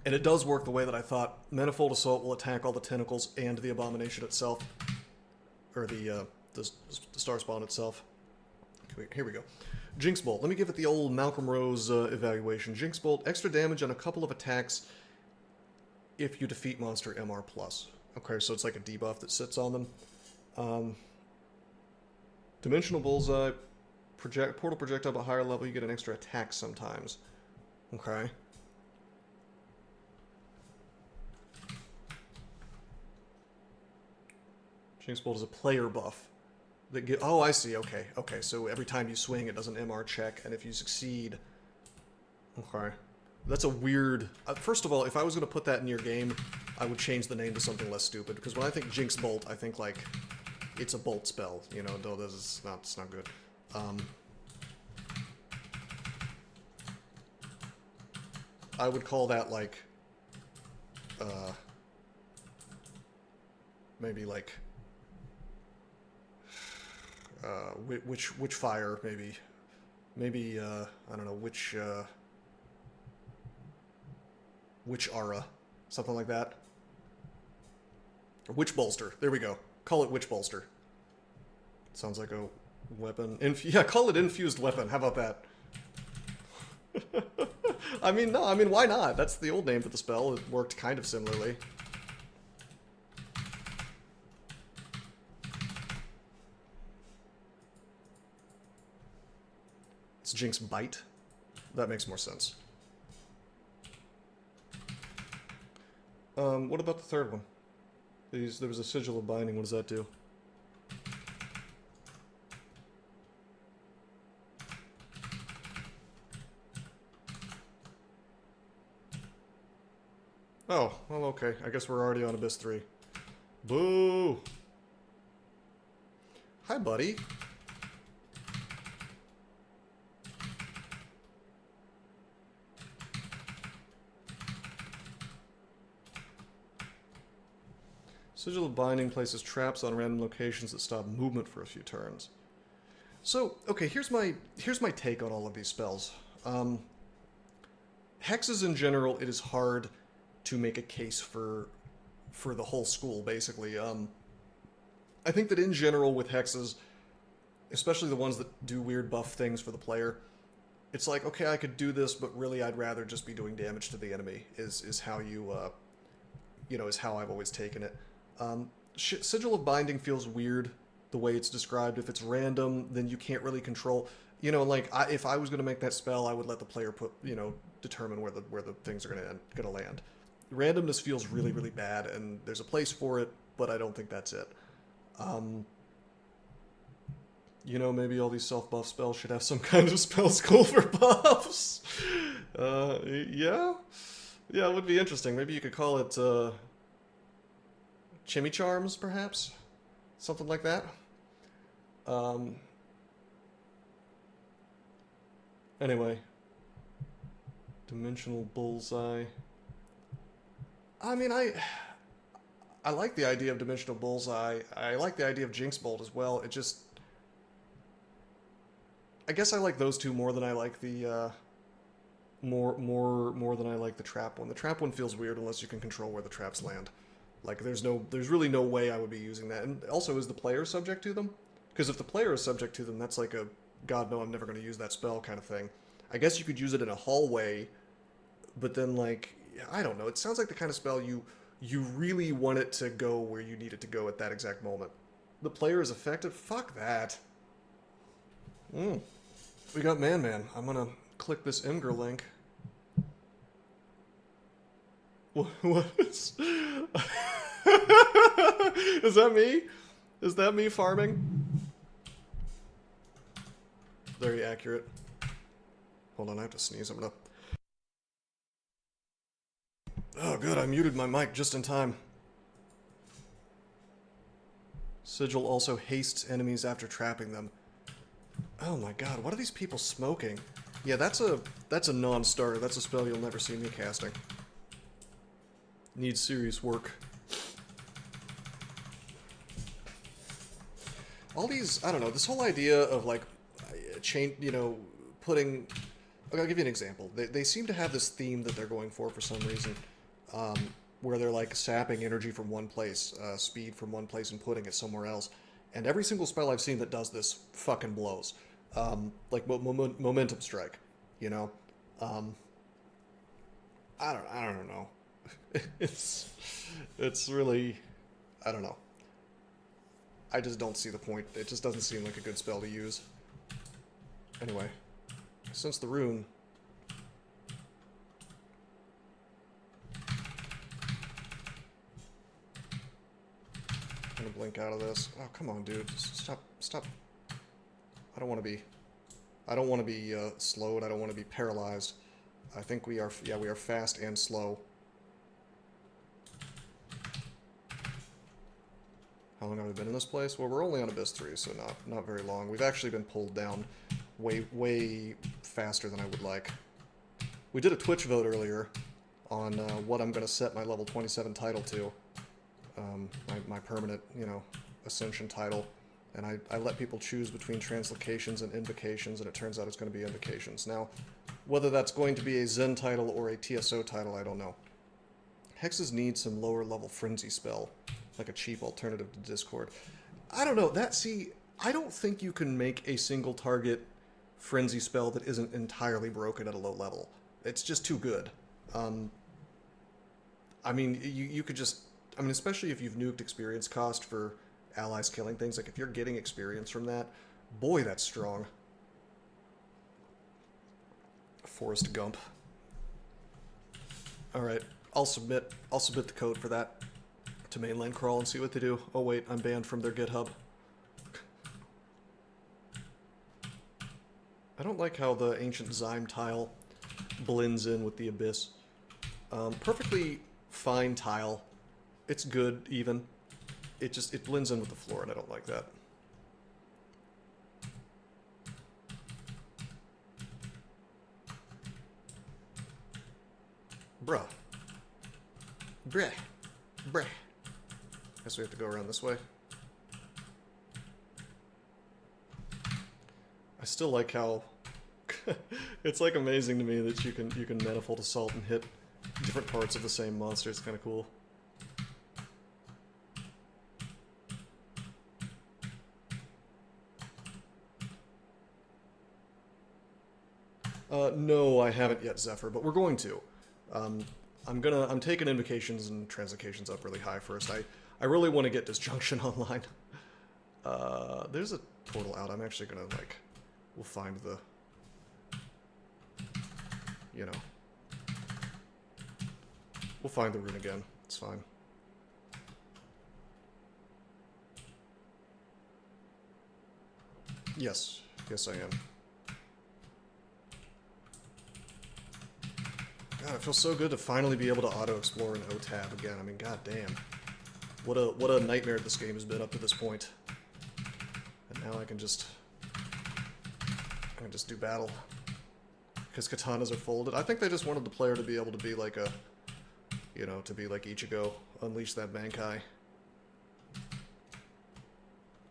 And it does work the way that I thought. Manifold Assault will attack all the tentacles and the Abomination itself. Or the Star Spawn itself. Okay, here we go. Jinx Bolt. Let me give it the old Malcolm Rose evaluation. Jinx Bolt, extra damage on a couple of attacks if you defeat monster MR+. Okay, so it's like a debuff that sits on them. Dimensional Bullseye. Portal Projectile at a higher level, you get an extra attack sometimes. Okay. Jinx Bolt is a player buff. That oh, I see. Okay. Okay, so every time you swing, it does an MR check, and if you succeed... Okay. That's a weird... first of all, if I was going to put that in your game, I would change the name to something less stupid, because when I think Jinx Bolt, I think, like, it's a bolt spell, you know, no, it's not good. I would call that, like, maybe, like... which fire, maybe, I don't know, which aura, something like that. Or witch bolster, there we go. Call it witch bolster. Sounds like a weapon. Yeah, call it infused weapon, how about that? I mean, no, I mean, why not? That's the old name for the spell, it worked kind of similarly. Jinx Bite. That makes more sense. What about the third one? There was a Sigil of Binding. What does that do? Oh, well, okay. I guess we're already on Abyss 3. Boo! Hi, buddy. Sigil of Binding places traps on random locations that stop movement for a few turns. So, okay, here's my take on all of these spells. Hexes in general, it is hard to make a case for the whole school, basically. I think that in general with hexes, especially the ones that do weird buff things for the player, it's like, okay, I could do this, but really I'd rather just be doing damage to the enemy, is how you, is how I've always taken it. Sigil of Binding feels weird the way it's described. If it's random, then you can't really control. You know, like if I was going to make that spell, I would let the player determine where the things are going to land. Randomness feels really, really bad, and there's a place for it, but I don't think that's it. You know, maybe all these self-buff spells should have some kind of spell school for buffs. Yeah? Yeah, it would be interesting. Maybe you could call it, Chimicharms, perhaps? Something like that? Anyway. Dimensional Bullseye. I mean, I like the idea of Dimensional Bullseye. I like the idea of Jinx Bolt as well. It just... I guess I like those two more than I like the, more than I like the trap one. The trap one feels weird unless you can control where the traps land. Like, there's really no way I would be using that. And also, is the player subject to them? Because if the player is subject to them, that's like a, God, no, I'm never going to use that spell kind of thing. I guess you could use it in a hallway, but then, like, I don't know. It sounds like the kind of spell you really want it to go where you need it to go at that exact moment. The player is effective? Fuck that. We got Man. I'm gonna click this MeWr link. What is... Is that me? Is that me farming? Very accurate. Hold on, I have to sneeze. I'm gonna... Oh, good, I muted my mic just in time. Sigil also hastes enemies after trapping them. Oh my god, what are these people smoking? Yeah, that's a non-starter. That's a spell you'll never see me casting. Needs serious work. All these, I don't know, this whole idea of, like, putting... I'll give you an example. They seem to have this theme that they're going for some reason, where they're, like, sapping energy from one place, speed from one place, and putting it somewhere else. And every single spell I've seen that does this fucking blows. Like, Momentum Strike, you know? I don't know. It's really... I don't know. I just don't see the point. It just doesn't seem like a good spell to use. Anyway, since the rune... I'm gonna blink out of this. Oh, come on, dude. Just stop. I don't want to be slowed. I don't want to be paralyzed. I think we are fast and slow. How long have I been in this place? Well, we're only on Abyss 3, so not very long. We've actually been pulled down way faster than I would like. We did a Twitch vote earlier on what I'm going to set my level 27 title to. My permanent, Ascension title. And I let people choose between translocations and invocations, and it turns out it's going to be invocations. Now, whether that's going to be a Zen title or a TSO title, I don't know. Hexes need some lower level frenzy spell, like a cheap alternative to Discord. I don't know, I don't think you can make a single target frenzy spell that isn't entirely broken at a low level. It's just too good. I mean, you could just... I mean, especially if you've nuked experience cost for allies killing things, like if you're getting experience from that, boy, that's strong. Forrest Gump. Alright, I'll submit the code for that to mainland crawl and see what they do. Oh wait, I'm banned from their GitHub. I don't like how the ancient Zyme tile blends in with the Abyss. Perfectly fine tile. It's good, even. It blends in with the floor, and I don't like that. Bruh. Guess we have to go around this way. I still like how... it's, like, amazing to me that you can manifold assault and hit different parts of the same monster. It's kind of cool. No, I haven't yet, Zephyr, but we're going to. I'm taking invocations and translocations up really high first. I really want to get Disjunction online. There's a portal out. I'm actually gonna, we'll find the, we'll find the rune again. It's fine. Yes. Yes, I am. God, it feels so good to finally be able to auto-explore in O-Tab again. I mean, goddamn. What a nightmare this game has been up to this point. And now I can just do battle. Because katanas are folded. I think they just wanted the player to be able to be like a, you know, to be like Ichigo, unleash that Bankai.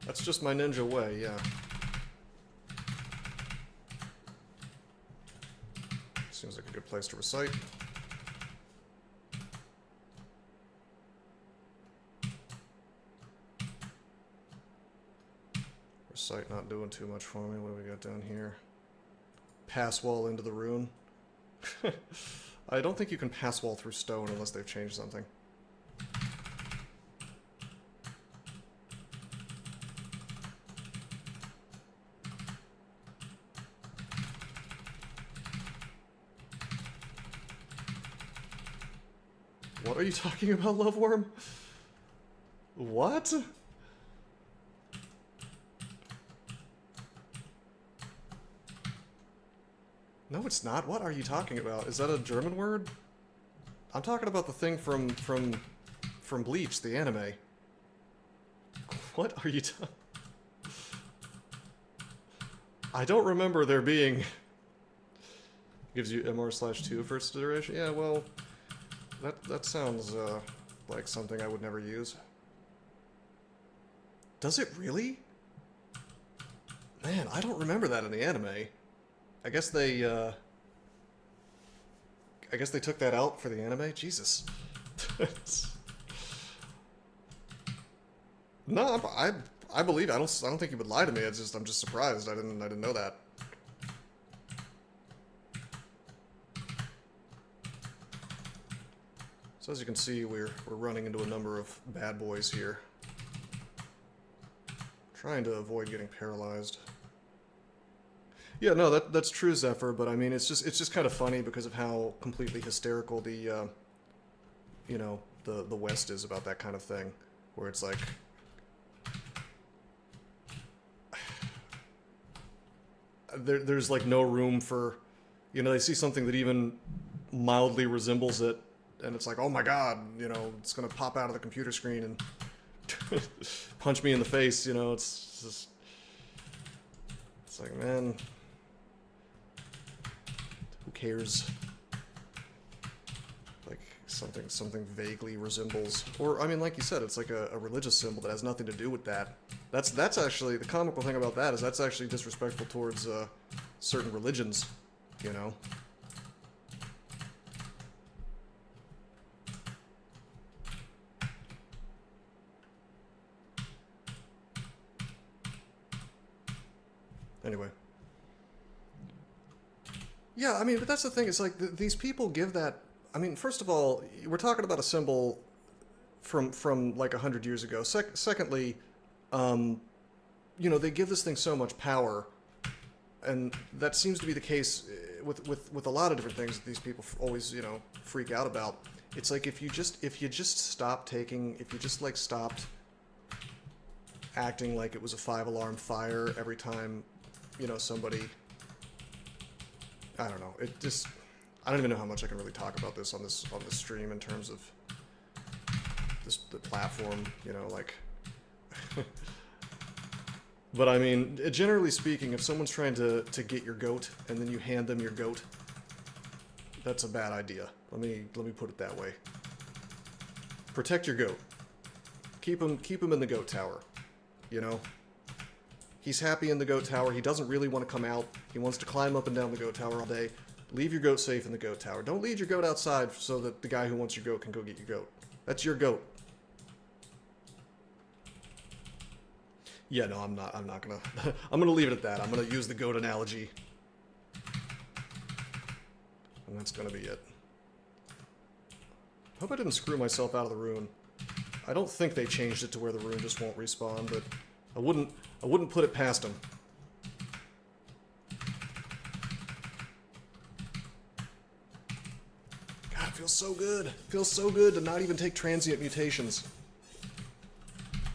That's just my ninja way, yeah. Seems like a good place to recite. Recite not doing too much for me. What do we got down here? Pass wall into the rune. I don't think you can pass wall through stone unless they've changed something. What are you talking about, Loveworm? What? No, it's not. What are you talking about? Is that a German word? I'm talking about the thing from Bleach, the anime. What are you talking? I don't remember there being... Gives you MR/2 first iteration? Yeah, well... That sounds like something I would never use. Does it really? Man, I don't remember that in the anime. I guess they took that out for the anime. Jesus. No, I believe it. I don't think you would lie to me. I'm just surprised. I didn't know that. So as you can see, we're running into a number of bad boys here. Trying to avoid getting paralyzed. Yeah, no, that's true, Zephyr, but I mean, it's just kind of funny because of how completely hysterical the, you know, the West is about that kind of thing, where it's like, there's like no room for, you know, they see something that even mildly resembles it, and it's like, oh my god, you know, it's gonna pop out of the computer screen and punch me in the face, you know, it's just, it's like, man, who cares? Like, something vaguely resembles, or, I mean, like you said, it's like a religious symbol that has nothing to do with that. That's actually, the comical thing about that is that's actually disrespectful towards certain religions, you know? Anyway. Yeah, I mean, but that's the thing. It's like these people give that... I mean, first of all, we're talking about a symbol from like 100 years ago. Secondly, you know, they give this thing so much power, and that seems to be the case with a lot of different things that these people always, you know, freak out about. It's like if you just stopped acting like it was a 5-alarm fire every time, you know, somebody, I don't know, it just, I don't even know how much I can really talk about this on this stream in terms of the platform, you know, like, but I mean, generally speaking, if someone's trying to get your goat and then you hand them your goat, that's a bad idea. Let me put it that way. Protect your goat. Keep him in the goat tower, you know? He's happy in the goat tower. He doesn't really want to come out. He wants to climb up and down the goat tower all day. Leave your goat safe in the goat tower. Don't leave your goat outside so that the guy who wants your goat can go get your goat. That's your goat. Yeah, no, I'm not gonna... I'm gonna leave it at that. I'm gonna use the goat analogy. And that's gonna be it. Hope I didn't screw myself out of the rune. I don't think they changed it to where the rune just won't respawn, but I wouldn't put it past them. God, it feels so good. It feels so good to not even take transient mutations.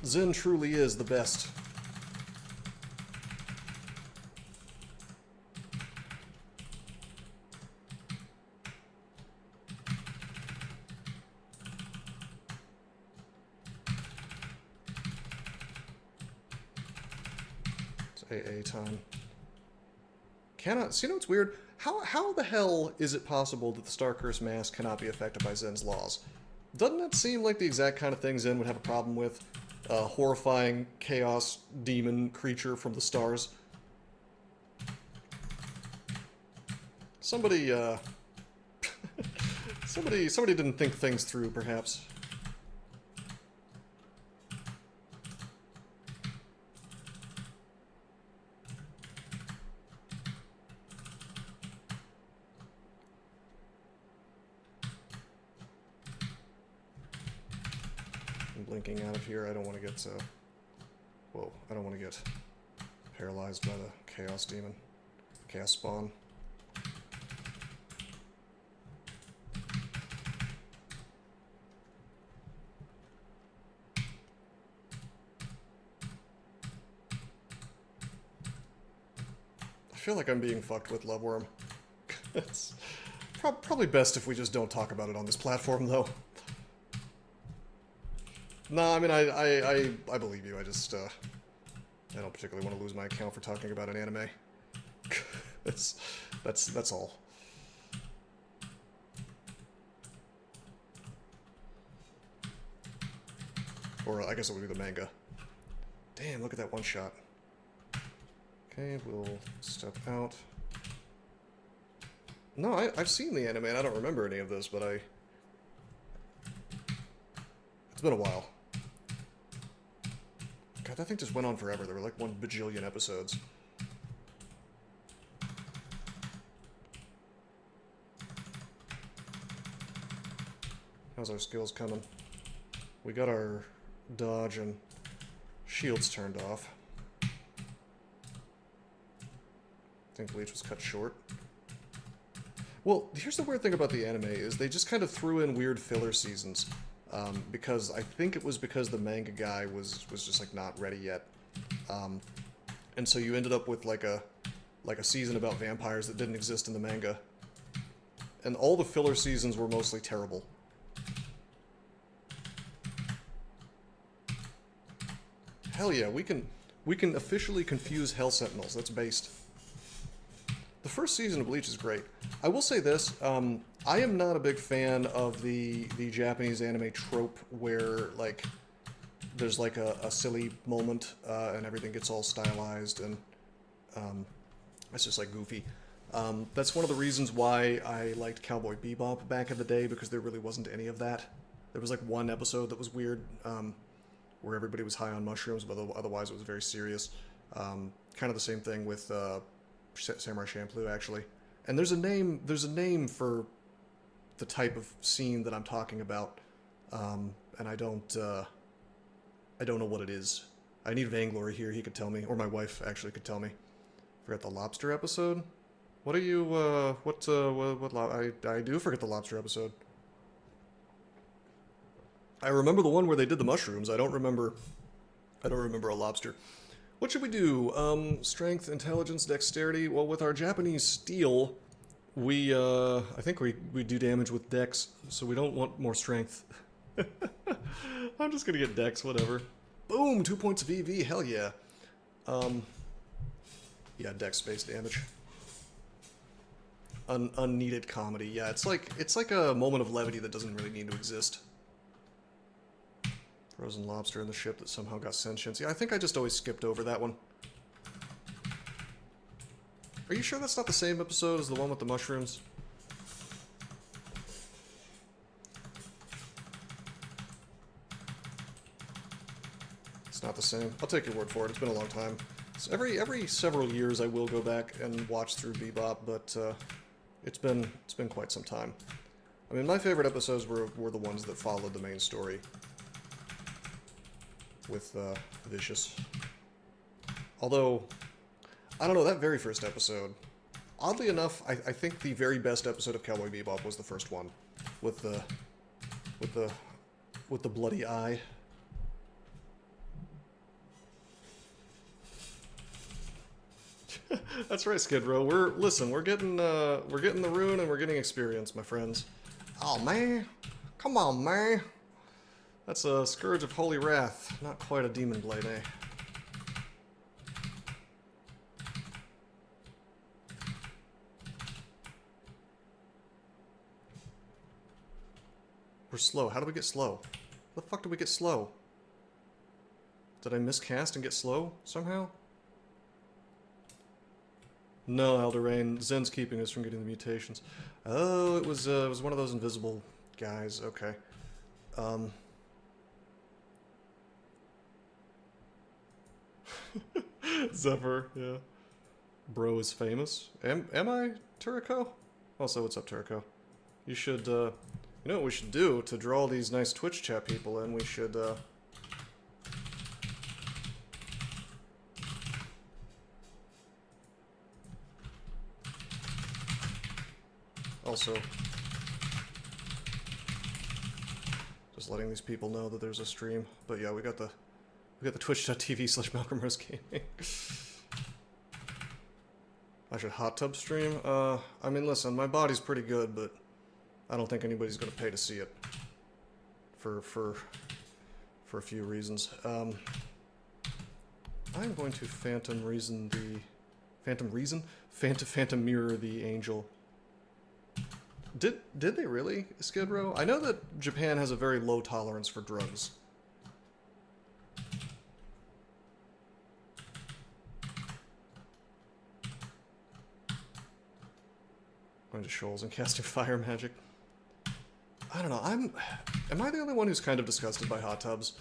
Zin truly is the best. It's AA time. Cannot... See, you know what's weird? How the hell is it possible that the Star Curse Mask cannot be affected by Zin's laws? Doesn't that seem like the exact kind of thing Zin would have a problem with? A horrifying chaos demon creature from the stars. Somebody didn't think things through, perhaps. I'm blinking out of here. I don't want to get, whoa, I don't want to get paralyzed by the chaos demon. Chaos spawn. I feel like I'm being fucked with, Loveworm. It's probably best if we just don't talk about it on this platform, though. No, I mean, I believe you. I just, I don't particularly want to lose my account for talking about an anime. That's all. Or I guess it would be the manga. Damn, look at that one shot. Okay, we'll step out. No, I've seen the anime and I don't remember any of this, but it's been a while. God, that thing just went on forever. There were like 1 bajillion episodes. How's our skills coming? We got our dodge and shields turned off. I think Bleach was cut short. Well, here's the weird thing about the anime, is they just kind of threw in weird filler seasons. Because I think it was because the manga guy was just like not ready yet. And so you ended up with like a season about vampires that didn't exist in the manga. And all the filler seasons were mostly terrible. Hell yeah, we can officially confuse Hell Sentinels. That's based. The first season of Bleach is great. I will say this, I am not a big fan of the Japanese anime trope where, like, there's like a silly moment and everything gets all stylized and it's just like goofy. That's one of the reasons why I liked Cowboy Bebop back in the day, because there really wasn't any of that. There was like one episode that was weird, where everybody was high on mushrooms, but otherwise it was very serious. Kind of the same thing with Samurai Champloo, actually. And there's a name for the type of scene that I'm talking about, and I don't know what it is. I need Vainglory here. He could tell me, or my wife actually could tell me. Forgot the lobster episode. What are you? I do forget the lobster episode. I remember the one where they did the mushrooms. I don't remember a lobster. What should we do? Strength, intelligence, dexterity. Well, with our Japanese steel, we I think we do damage with dex, so we don't want more strength. I'm just gonna get dex, whatever. Boom! 2 points of EV. Hell yeah. Yeah, dex-based damage. Unneeded comedy. Yeah, it's like a moment of levity that doesn't really need to exist. Frozen lobster in the ship that somehow got sentience. Yeah, I think I just always skipped over that one. Are you sure that's not the same episode as the one with the mushrooms? It's not the same. I'll take your word for it. It's been a long time. So every several years I will go back and watch through Bebop, but it's been quite some time. I mean, my favorite episodes were the ones that followed the main story. With Vicious. Although, I don't know, that very first episode, oddly enough, I think the very best episode of Cowboy Bebop was the first one, with the bloody eye. That's right, Skid Row. We're getting the rune and we're getting experience, my friends. Oh man, come on, man. That's a Scourge of Holy Wrath, not quite a Demon Blade, eh? We're slow. How do we get slow? How the fuck do we get slow? Did I miscast and get slow somehow? No, Eldorain. Zen's keeping us from getting the mutations. Oh, it was one of those invisible guys. Okay. Zephyr, yeah. Bro is famous. Am I, Turiko? Also, what's up, Turiko? You should, you know what we should do to draw all these nice Twitch chat people in? We should, also, just letting these people know that there's a stream. But yeah, we got the twitch.tv/MalcolmRoseGaming. I should hot tub stream. I mean, listen, my body's pretty good, but I don't think anybody's gonna pay to see it. For a few reasons. I'm going to Phantom Mirror the Angel. Did they really, Skid Row? I know that Japan has a very low tolerance for drugs. Going to shoals and casting fire magic. I don't know. Am I the only one who's kind of disgusted by hot tubs?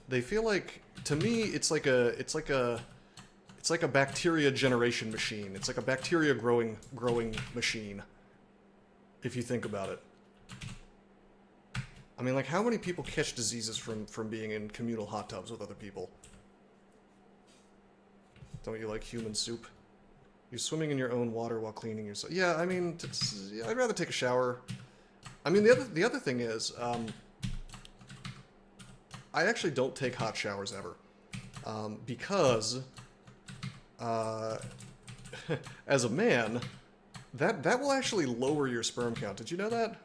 They feel like, to me, it's like a bacteria generation machine. It's like a bacteria growing machine. If you think about it. I mean, like, how many people catch diseases from being in communal hot tubs with other people? Don't you like human soup? You're swimming in your own water while cleaning yourself. Yeah, I mean, I'd rather take a shower. I mean, the other thing is, I actually don't take hot showers ever, because as a man, that will actually lower your sperm count. Did you know that?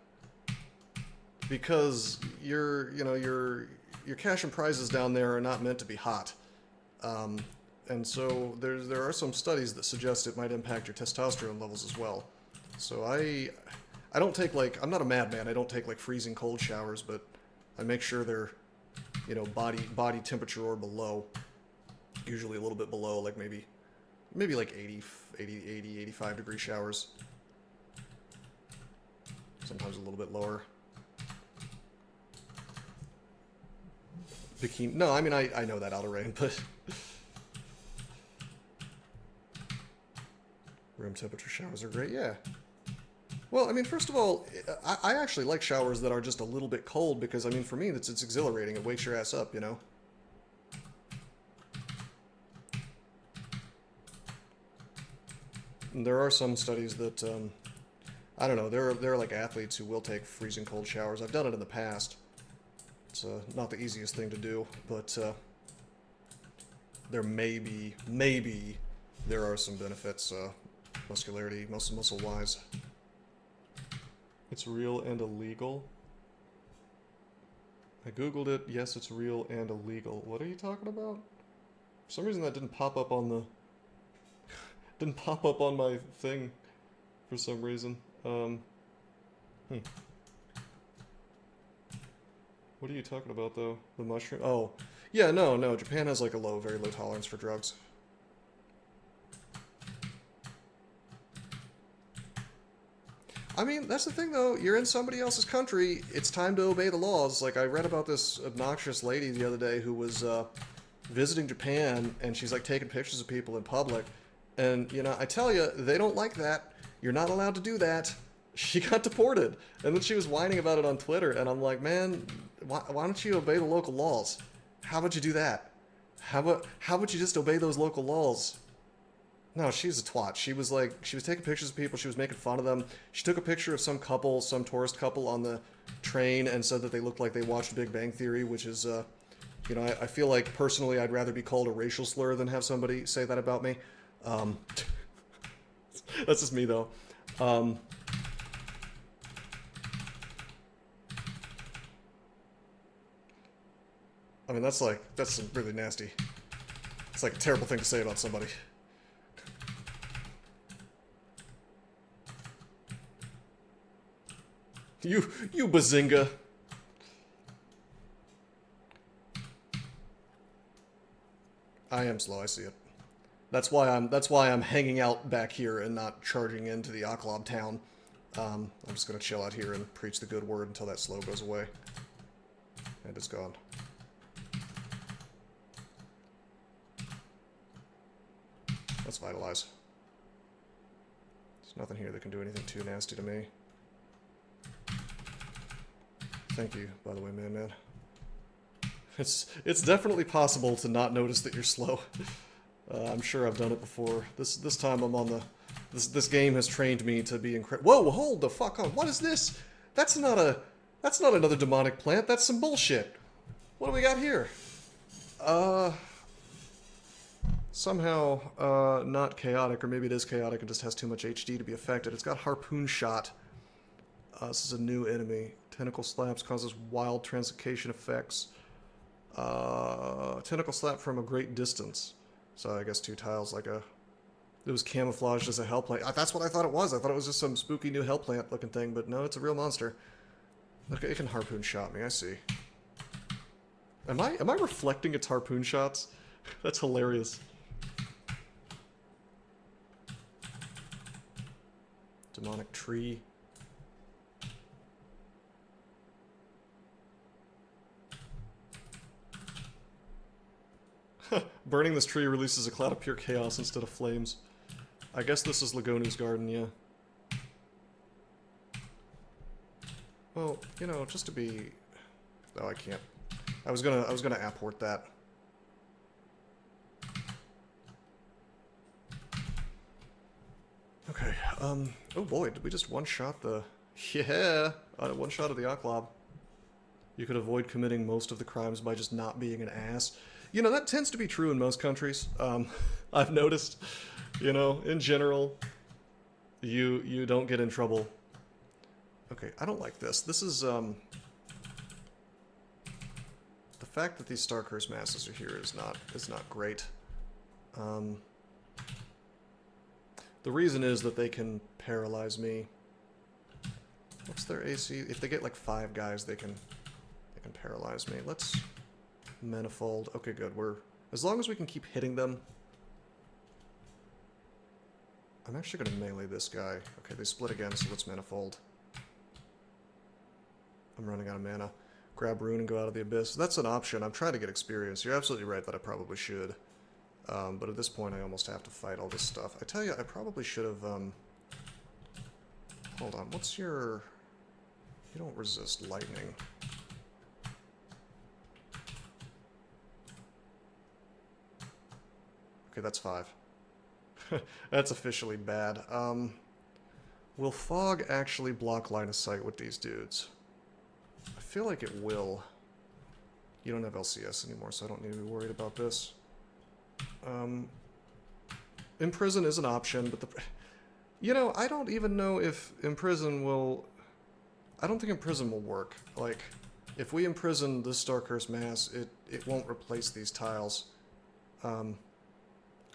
Because your cash and prizes down there are not meant to be hot. And so there are some studies that suggest it might impact your testosterone levels as well. So I don't take, like, I'm not a madman. I don't take, like, freezing cold showers, but I make sure they're, you know, body temperature or below. Usually a little bit below, like maybe like 85 degree showers. Sometimes a little bit lower. Bikini. No, I mean, I know that, Eldorain, but room temperature showers are great, yeah. Well, I mean, first of all, I actually like showers that are just a little bit cold because, I mean, for me, it's exhilarating. It wakes your ass up, you know? And there are some studies that, I don't know, there are like athletes who will take freezing cold showers. I've done it in the past. It's not the easiest thing to do, but there maybe there are some benefits, muscularity, muscle-wise. It's real and illegal. I googled it. Yes, it's real and illegal. What are you talking about? For some reason that didn't pop up on the... didn't pop up on my thing for some reason. What are you talking about, though? The mushroom? Oh. Yeah, no. Japan has, like, a very low tolerance for drugs. I mean, that's the thing, though. You're in somebody else's country. It's time to obey the laws. Like, I read about this obnoxious lady the other day who was visiting Japan, and she's, like, taking pictures of people in public. And, you know, I tell you, they don't like that. You're not allowed to do that. She got deported. And then she was whining about it on Twitter, and I'm like, man, why don't you obey the local laws? How about you do that? How about you just obey those local laws? No, she's a twat. She was taking pictures of people. She was making fun of them. She took a picture of some tourist couple on the train and said that they looked like they watched Big Bang Theory, which is, you know, I feel like personally I'd rather be called a racial slur than have somebody say that about me. That's just me, though. I mean, that's really nasty. It's like a terrible thing to say about somebody. You bazinga. I am slow, I see it. That's why I'm hanging out back here and not charging into the Aklob town. I'm just gonna chill out here and preach the good word until that slow goes away. And it's gone. Let's vitalize. There's nothing here that can do anything too nasty to me. Thank you, by the way, man. It's definitely possible to not notice that you're slow. I'm sure I've done it before. This time I'm on the... This game has trained me to be incredible. Whoa, hold the fuck on. What is this? That's not another demonic plant. That's some bullshit. What do we got here? Somehow, not chaotic, or maybe it is chaotic and just has too much HD to be affected. It's got Harpoon Shot. This is a new enemy. Tentacle Slaps causes wild translocation effects. Tentacle Slap from a great distance. So I guess 2 tiles like a... It was camouflaged as a hell plant. That's what I thought it was. I thought it was just some spooky new hell plant looking thing, but no, it's a real monster. Look, it can Harpoon Shot me, I see. Am I reflecting its Harpoon Shots? That's hilarious. Demonic Tree. Burning this tree releases a cloud of pure chaos instead of flames. I guess this is Lagonu's garden, yeah. Well, you know, just to be... Oh, I can't. I was gonna apport that. Okay, oh boy, did we just one-shot the... Yeah! One-shot of the Aklob. You could avoid committing most of the crimes by just not being an ass. You know, that tends to be true in most countries. I've noticed, you know, in general, you don't get in trouble. Okay, I don't like this. This is, the fact that these Star Curse masses are here is not great. The reason is that they can paralyze me. What's their AC? If they get like 5 guys, they can paralyze me. Let's manifold. Okay, good. As long as we can keep hitting them. I'm actually gonna melee this guy. Okay, they split again, so let's manifold. I'm running out of mana. Grab rune and go out of the abyss. That's an option. I'm trying to get experience. You're absolutely right that I probably should. But at this point, I almost have to fight all this stuff. I tell you, I probably should have, hold on, what's your... You don't resist lightning. Okay, that's 5. That's officially bad. Will fog actually block line of sight with these dudes? I feel like it will. You don't have LCS anymore, so I don't need to be worried about this. Imprison is an option, but you know, I don't even know if Imprison will... I don't think Imprison will work. Like, if we imprison this Star Curse mass, it won't replace these tiles.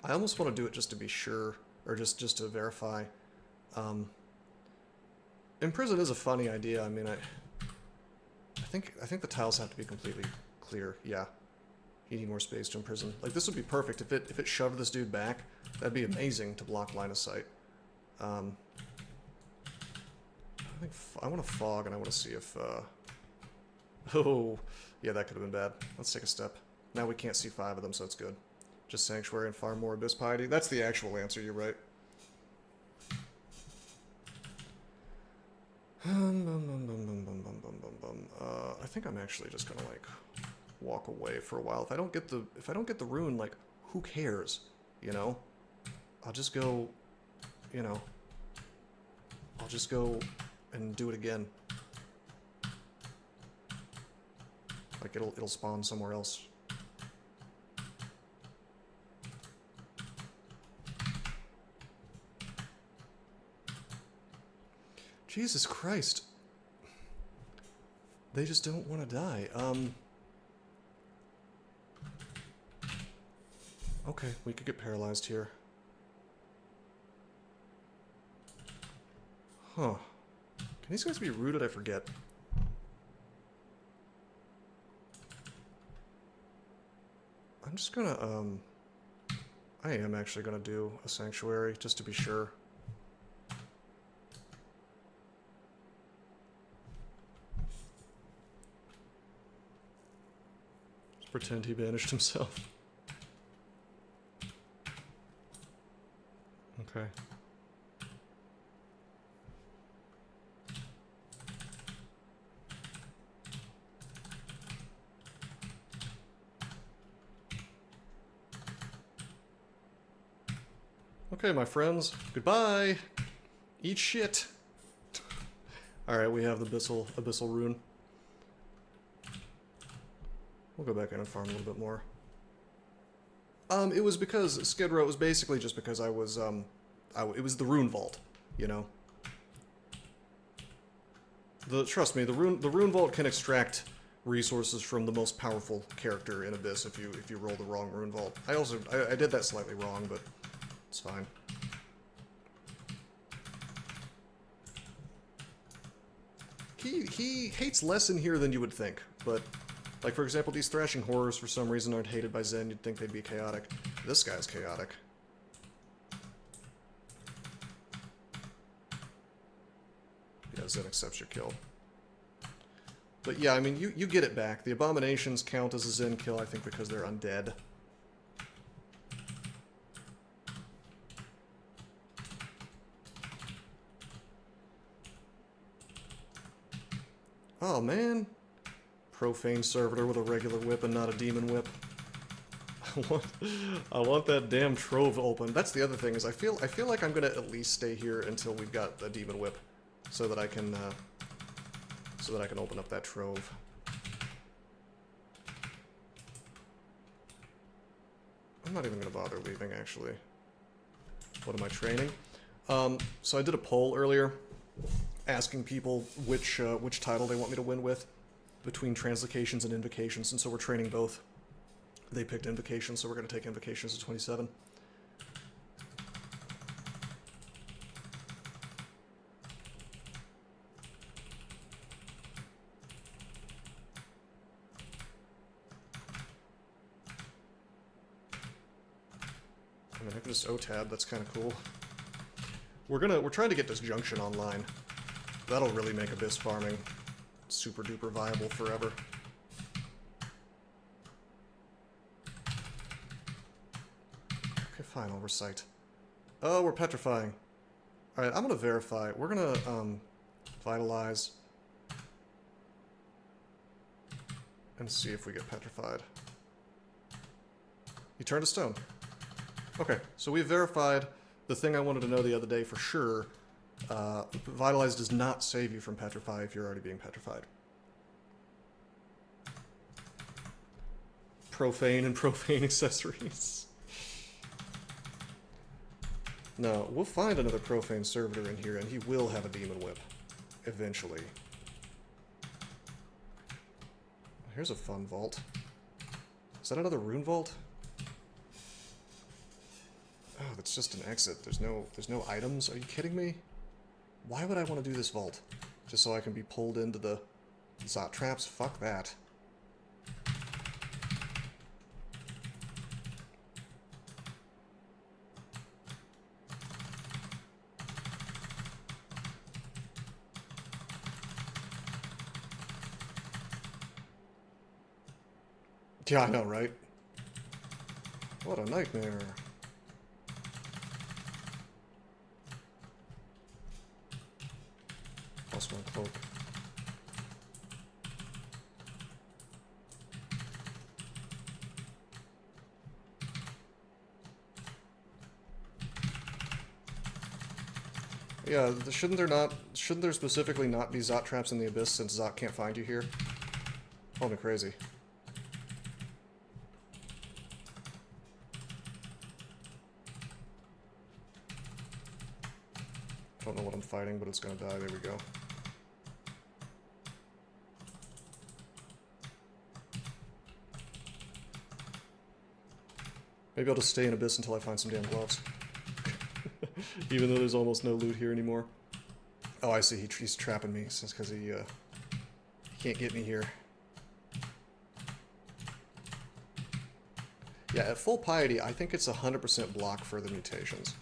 I almost want to do it just to be sure, or just to verify. Imprison is a funny idea. I mean, I think the tiles have to be completely clear. Yeah, you need more space to imprison. Like, this would be perfect if it shoved this dude back. That'd be amazing to block line of sight. I want to fog, and I want to see if. Oh, yeah, that could have been bad. Let's take a step. Now we can't see 5 of them, so it's good. Just Sanctuary and far more Abyss Piety. That's the actual answer, you're right. I think I'm actually just gonna, like, walk away for a while. If I don't get the rune, like, who cares? You know? I'll just go, you know, I'll just go and do it again. Like, it'll spawn somewhere else. Jesus Christ. They just don't want to die. Okay, we could get paralyzed here. Huh. Can these guys be rooted? I forget. I'm just gonna, I am actually going to do a sanctuary, just to be sure. Just pretend he banished himself. Okay. Okay, my friends. Goodbye. Eat shit. Alright, we have the Abyssal rune. We'll go back in and farm a little bit more. It was because Skid Row, it was basically just because I was, it was the rune vault, you know? Trust me, the rune vault can extract resources from the most powerful character in Abyss if you roll the wrong rune vault. I did that slightly wrong, but it's fine. He hates less in here than you would think, but like for example, these thrashing horrors for some reason aren't hated by Zen. You'd think they'd be chaotic. This guy's chaotic. Yeah, Zen accepts your kill. But yeah, I mean, you get it back. The abominations count as a Zen kill, I think, because they're undead. Oh, man. Profane servitor with a regular whip and not a demon whip. I want that damn trove open. That's the other thing, is I feel like I'm gonna at least stay here until we've got a demon whip, so that I can open up that trove. I'm not even gonna bother leaving, actually. What am I training? So I did a poll earlier, asking people which title they want me to win with between translocations and invocations, and so we're training both. They picked invocations, so we're going to take invocations to 27. I mean, I can just O-tab, that's kind of cool. We're trying to get Disjunction online. That'll really make Abyss farming super duper viable forever. Okay, fine, I'll recite. Oh, we're petrifying. Alright, I'm gonna verify. We're gonna, vitalize. And see if we get petrified. You turned to stone. Okay, so we've verified the thing I wanted to know the other day for sure. Vitalize does not save you from petrify if you're already being petrified. Profane and profane accessories. No, we'll find another profane servitor in here, and he will have a demon whip. Eventually. Here's a fun vault. Is that another rune vault? Oh, that's just an exit. There's no items. Are you kidding me? Why would I want to do this vault? Just so I can be pulled into the Zot traps? Fuck that. Yeah, I know, right? What a nightmare. Plus one cloak. Yeah, shouldn't there specifically not be Zot traps in the Abyss since Zot can't find you here? Call me crazy. Don't know what I'm fighting, but it's gonna die. There we go. Maybe I'll just stay in Abyss until I find some damn gloves. Even though there's almost no loot here anymore. Oh, I see. He's trapping me since because he can't get me here. Yeah, at full piety, I think it's 100% block for the mutations.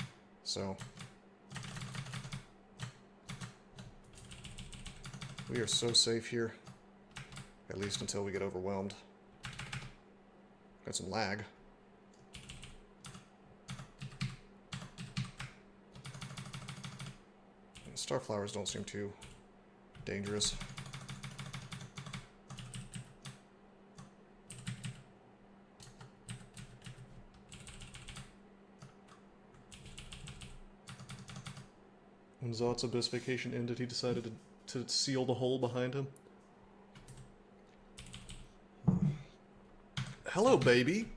So... we are so safe here. At least until we get overwhelmed. Got some lag. And starflowers don't seem too dangerous. When Zot's Abyss vacation ended, he decided to seal the hole behind him. Hello, baby.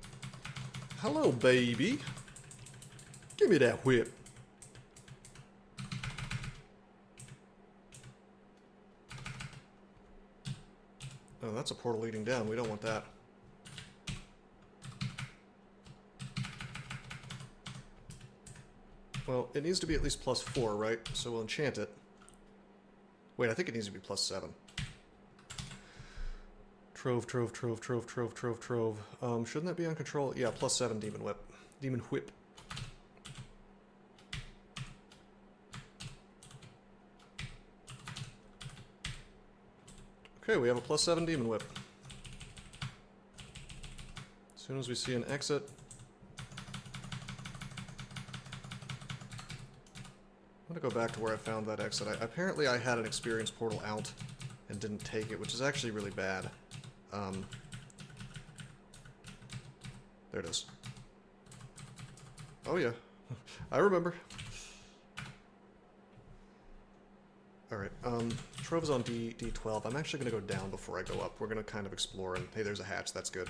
Hello, baby. Give me that whip. Oh, that's a portal leading down. We don't want that. Well, it needs to be at least +4, right? So we'll enchant it. Wait, I think it needs to be +7. Trove. Shouldn't that be on control? Yeah, +7 Demon Whip. Demon Whip. Okay, we have a +7 Demon Whip. As soon as we see an exit... I'm gonna go back to where I found that exit. Apparently I had an experience portal out and didn't take it, which is actually really bad. There it is. Oh yeah, I remember. Alright, Trove's on D12. I'm actually gonna go down before I go up. We're gonna kind of explore, and hey, there's a hatch, that's good.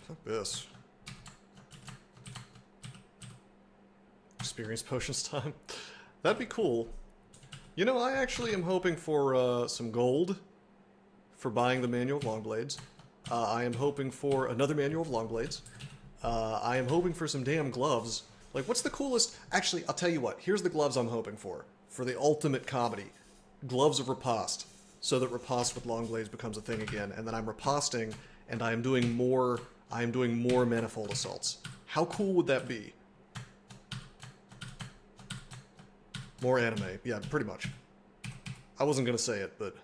Fuck this. Experience potions time. That'd be cool. You know, I actually am hoping for some gold for buying the Manual of Longblades. I am hoping for another Manual of Longblades. I am hoping for some damn gloves. Like, what's the coolest... Actually, I'll tell you what. Here's the gloves I'm hoping for. For the ultimate comedy. Gloves of Riposte. So that Riposte with Longblades becomes a thing again. And then I'm riposting, and I am doing more manifold assaults. How cool would that be? More anime. Yeah, pretty much. I wasn't gonna say it, but...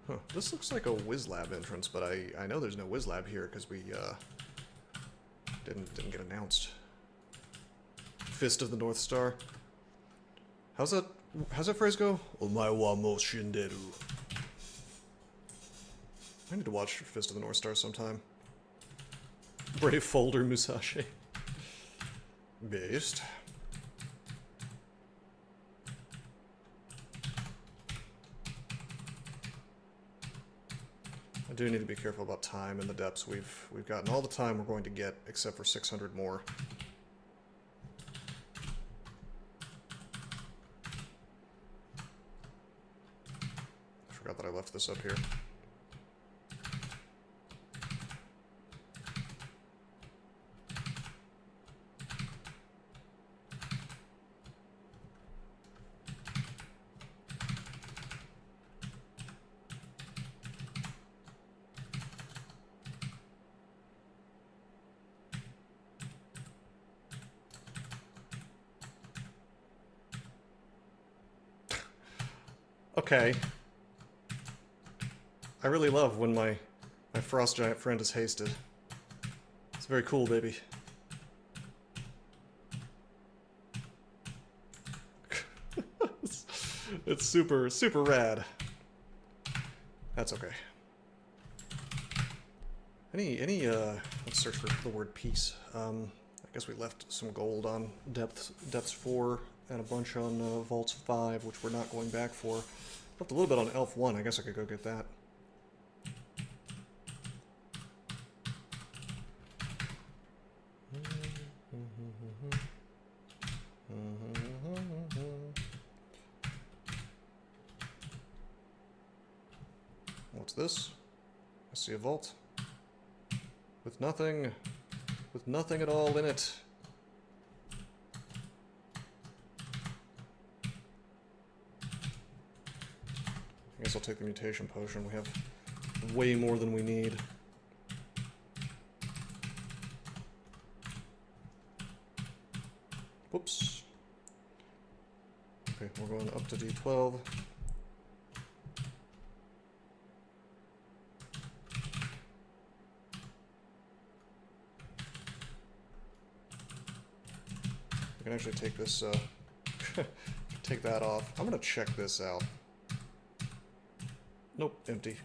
Huh. This looks like a WizLab entrance, but I know there's no WizLab here because we didn't get announced. Fist of the North Star. How's that phrase go? Omae wa mo shinderu. I need to watch Fist of the North Star sometime. Brave Folder Musashi. Based. I do need to be careful about time in the depths. We've gotten all the time we're going to get, except for 600 more. I forgot that I left this up here. Okay. I really love when my frost giant friend is hasted. It's very cool, baby. It's super, super rad. That's okay. Let's search for the word peace. I guess we left some gold on depths 4 and a bunch on vaults 5, which we're not going back for. Left a little bit on elf 1. I guess I could go get that. What's this? I see a vault. With nothing at all in it. guess I'll take the mutation potion. We have way more than we need. Whoops. Okay, we're going up to D12. We can actually take this, take that off. I'm gonna check this out. Nope, empty.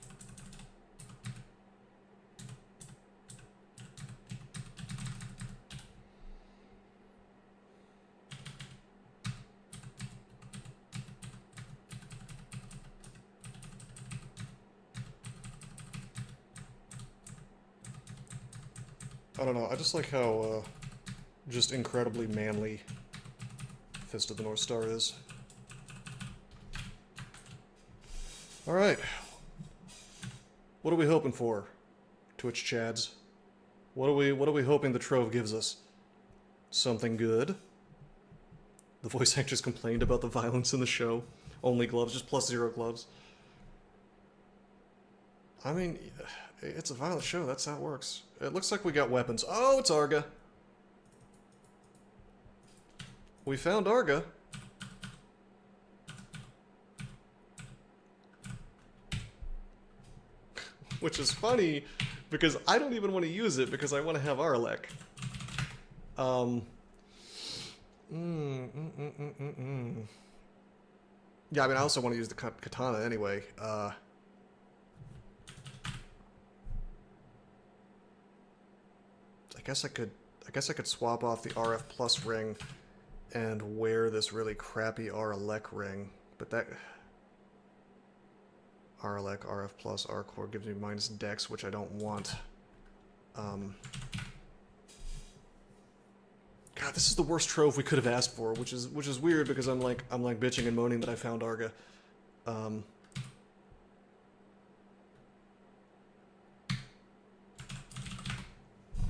I don't know, I just like how, just incredibly manly Fist of the North Star is. Alright. What are we hoping for, Twitch Chads? What are we hoping the Trove gives us? Something good? The voice actors complained about the violence in the show. Only gloves, just +0 gloves. I mean, it's a violent show, that's how it works. It looks like we got weapons. Oh, it's Arga! We found Arga. Which is funny, because I don't even want to use it, because I want to have Arlek. Yeah, I mean, I also want to use the katana anyway. I guess I could swap off the RF plus ring and wear this really crappy Arlek ring, but that Arlek, RF plus, R core gives me minus dex, which I don't want. God, this is the worst trove we could have asked for, which is weird because I'm like bitching and moaning that I found Arga.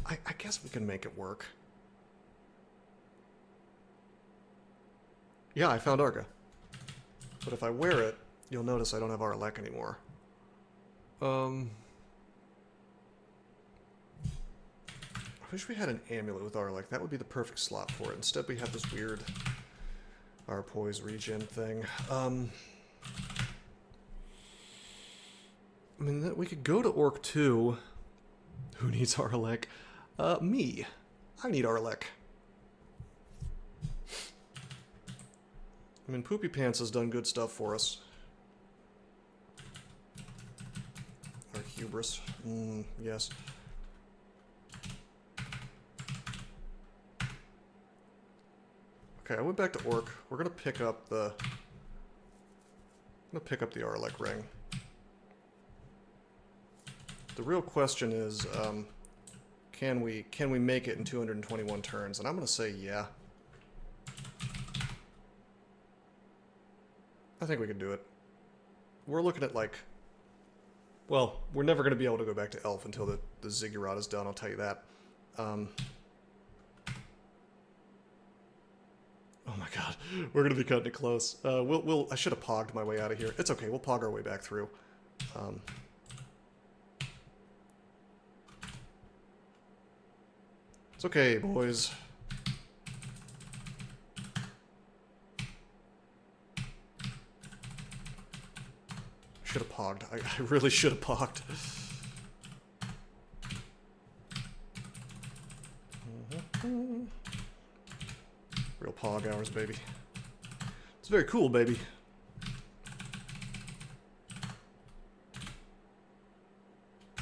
I guess we can make it work. Yeah, I found Arga. But if I wear it, you'll notice I don't have Arlek anymore. I wish we had an amulet with Arlek. That would be the perfect slot for it. Instead, we have this weird Poise regen thing. I mean, we could go to Orc 2. Who needs Arlek? Me. I need Arlek. I mean, Poopy Pants has done good stuff for us. Or Hubris. Yes. Okay, I went back to Orc. We're gonna pick up the... Arlek ring. The real question is, can we make it in 221 turns? And I'm gonna say yeah. I think we can do it. We're looking at like... Well, we're never going to be able to go back to Elf until the Ziggurat is done, I'll tell you that. Oh my god, we're going to be cutting it close. I should have pogged my way out of here. It's okay, we'll pog our way back through. It's okay, boys. Should have pogged. I really should have pogged. Real pog hours, baby. It's very cool, baby.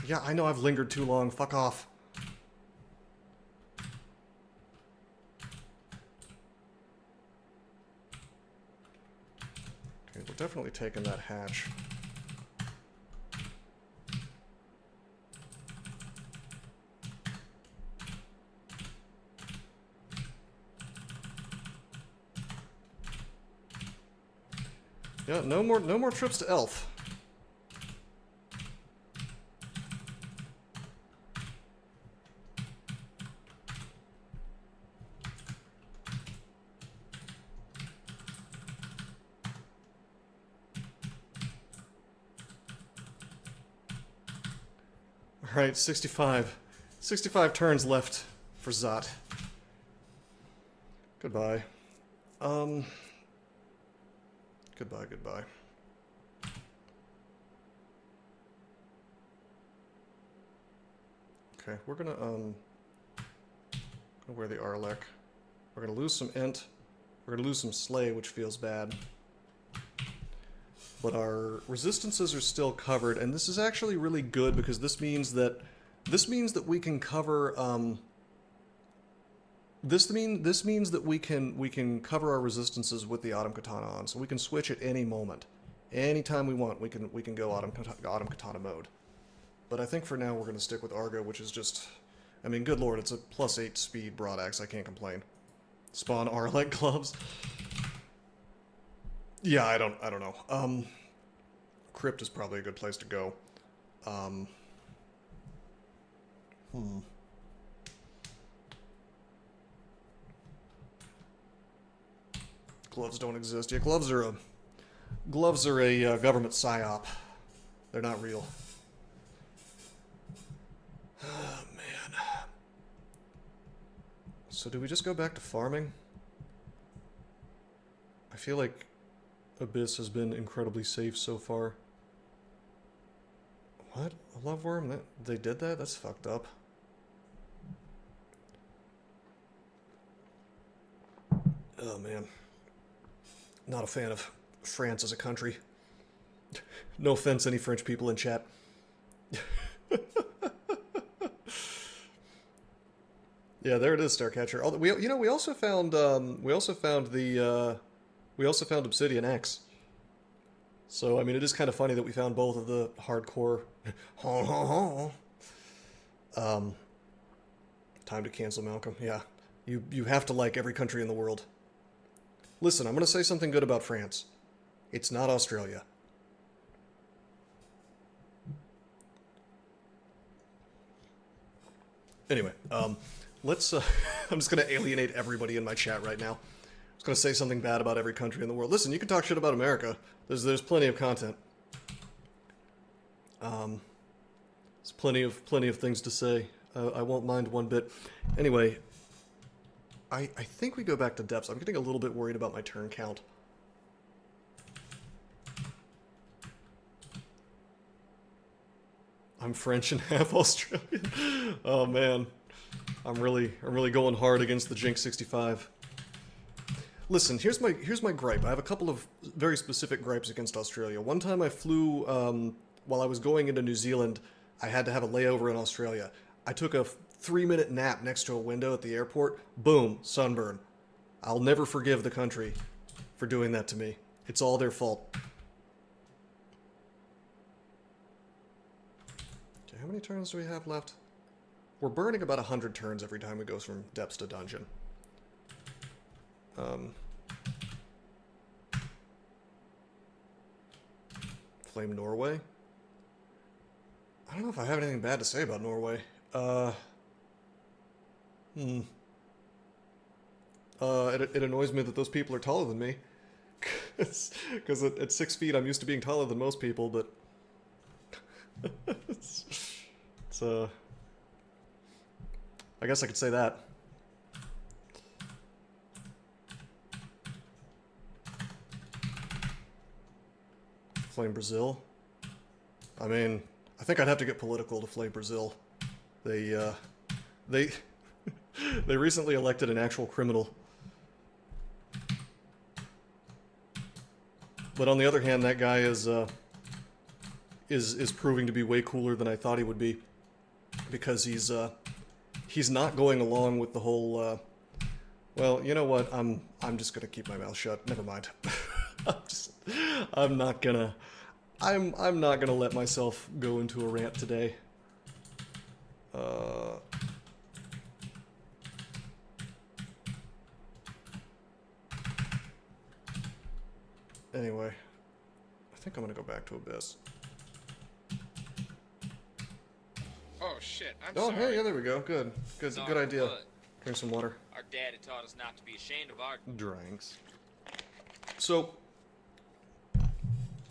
Yeah, I know I've lingered too long. Fuck off. Okay, we're definitely taking that hatch. Yeah, no more trips to Elf. Alright, 65. 65 turns left for Zot. Goodbye. Goodbye. Okay, we're gonna wear the Arlek. We're gonna lose some Ent. We're gonna lose some Slay, which feels bad. But our resistances are still covered, and this is actually really good because this means that we can cover this means that we can cover our resistances with the Autumn Katana on, so we can switch at any moment, anytime we want. We can go Autumn Katana mode. But I think for now we're going to stick with Argo, which is just, I mean, good lord, it's a +8 speed broadaxe. I can't complain. Spawn Arlek gloves. Yeah, I don't know. Crypt is probably a good place to go. Gloves don't exist. Yeah, gloves are a government psyop. They're not real. Oh, man. So do we just go back to farming? I feel like Abyss has been incredibly safe so far. What? A love worm? They did that? That's fucked up. Oh, man. Not a fan of France as a country. No offense, any French people in chat. Yeah, there it is, Starcatcher. We also found Obsidian X. So I mean, it is kind of funny that we found both of the hardcore. Time to cancel Malcolm. Yeah, you have to like every country in the world. Listen, I'm going to say something good about France. It's not Australia. Anyway, let's. I'm just going to alienate everybody in my chat right now. I'm just going to say something bad about every country in the world. Listen, you can talk shit about America. There's plenty of content. There's plenty of things to say. I won't mind one bit. Anyway, I think we go back to depths. I'm getting a little bit worried about my turn count. I'm French and half Australian. Oh man, I'm really going hard against the Jinx 65. Listen, here's my gripe. I have a couple of very specific gripes against Australia. One time I flew while I was going into New Zealand. I had to have a layover in Australia. I took a 3-minute nap next to a window at the airport. Boom, sunburn. I'll never forgive the country for doing that to me. It's all their fault. Okay, how many turns do we have left? We're burning about 100 turns every time we go from depths to dungeon. Flame Norway? I don't know if I have anything bad to say about Norway. It annoys me that those people are taller than me. Because at 6 feet I'm used to being taller than most people, but... I guess I could say that. Flame Brazil. I mean, I think I'd have to get political to flame Brazil. They recently elected an actual criminal. But on the other hand, that guy is proving to be way cooler than I thought he would be, because he's not going along with the whole. Well, you know what? I'm just gonna keep my mouth shut. Never mind. I'm not gonna let myself go into a rant today. Anyway, I think I'm gonna go back to Abyss. Oh shit, I'm sorry. sorry. Hey, yeah, there we go. Good idea. What? Drink some water. Our daddy taught us not to be ashamed of our Drinks. So,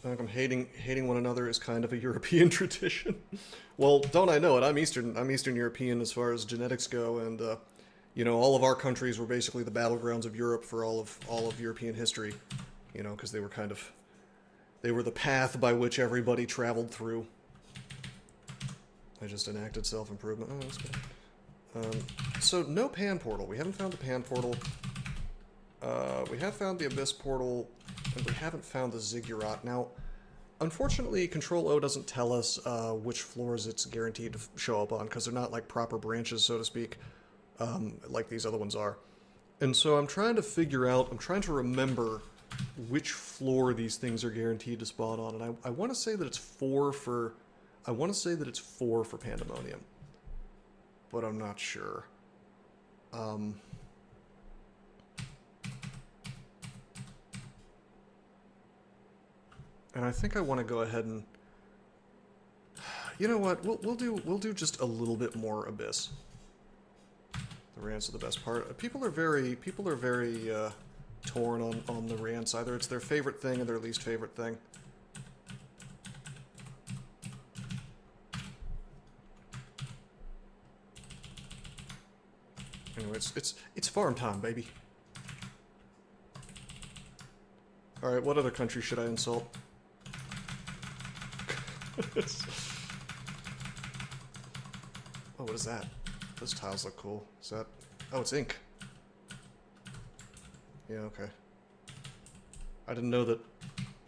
Malcolm, hating one another is kind of a European tradition. Well, don't I know it? I'm Eastern European as far as genetics go, and you know, all of our countries were basically the battlegrounds of Europe for all of European history. You know, because they were the path by which everybody traveled through. I just enacted self-improvement. Oh, that's good. So no pan portal. We haven't found the pan portal. We have found the Abyss portal, and we haven't found the Ziggurat. Now, unfortunately, Control O doesn't tell us which floors it's guaranteed to show up on, because they're not like proper branches, so to speak, like these other ones are. And so I'm trying to remember which floor these things are guaranteed to spawn on, and I want to say that it's 4 for Pandemonium, but I'm not sure. And I think I want to go ahead and, you know what? We'll do just a little bit more Abyss. The rants are the best part. People are very torn on the rants. Either it's their favorite thing or their least favorite thing. Anyway, it's farm time, baby. All right, what other country should I insult? Oh, what is that? Those tiles look cool. Is that... Oh, it's ink. Yeah, okay. I didn't know that...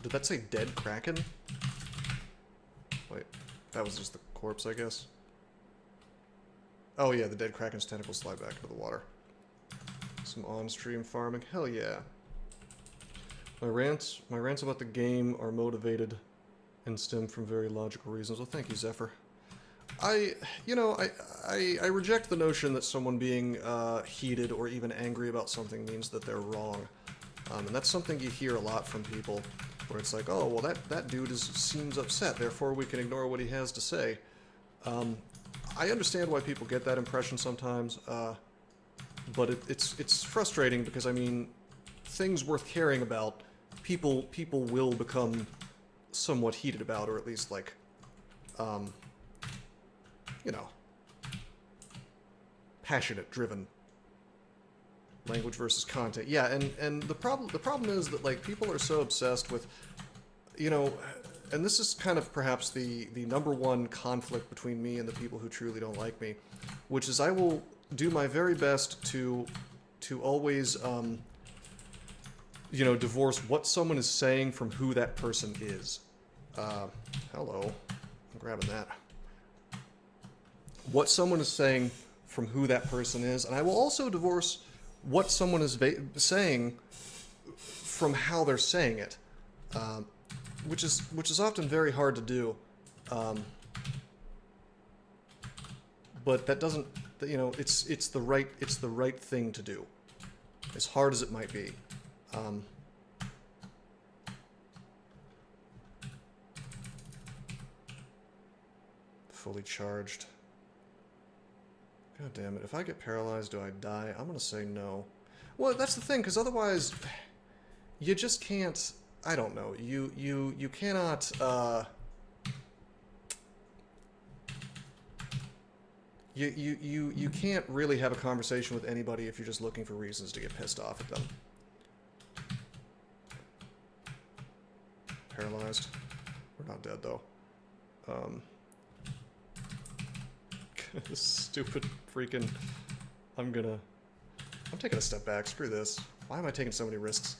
Did that say dead Kraken? Wait, that was just the corpse, I guess. Oh yeah, the dead Kraken's tentacles slide back into the water. Some on-stream farming. Hell yeah. My rants about the game are motivated and stem from very logical reasons. Well, thank you, Zephyr. I reject the notion that someone being heated or even angry about something means that they're wrong. And that's something you hear a lot from people, where it's like, oh, well, that dude seems upset, therefore we can ignore what he has to say. I understand why people get that impression sometimes, but it's frustrating because, I mean, things worth caring about, people will become somewhat heated about, or at least, like, you know, passionate, driven. Language versus content. Yeah, and the problem is that, like, people are so obsessed with, you know, and this is kind of perhaps the number one conflict between me and the people who truly don't like me, which is I will do my very best to always, you know, divorce what someone is saying from who that person is. Hello. I'm grabbing that. What someone is saying from who that person is, and I will also divorce what someone is saying from how they're saying it, which is often very hard to do. But that doesn't, you know, it's the right thing to do, as hard as it might be. Fully charged. God damn it, if I get paralyzed, do I die? I'm gonna say no. Well, that's the thing, because otherwise, you just can't, I don't know, you cannot, you can't really have a conversation with anybody if you're just looking for reasons to get pissed off at them. Paralyzed. We're not dead, though. This stupid freaking... I'm taking a step back. Screw this. Why am I taking so many risks?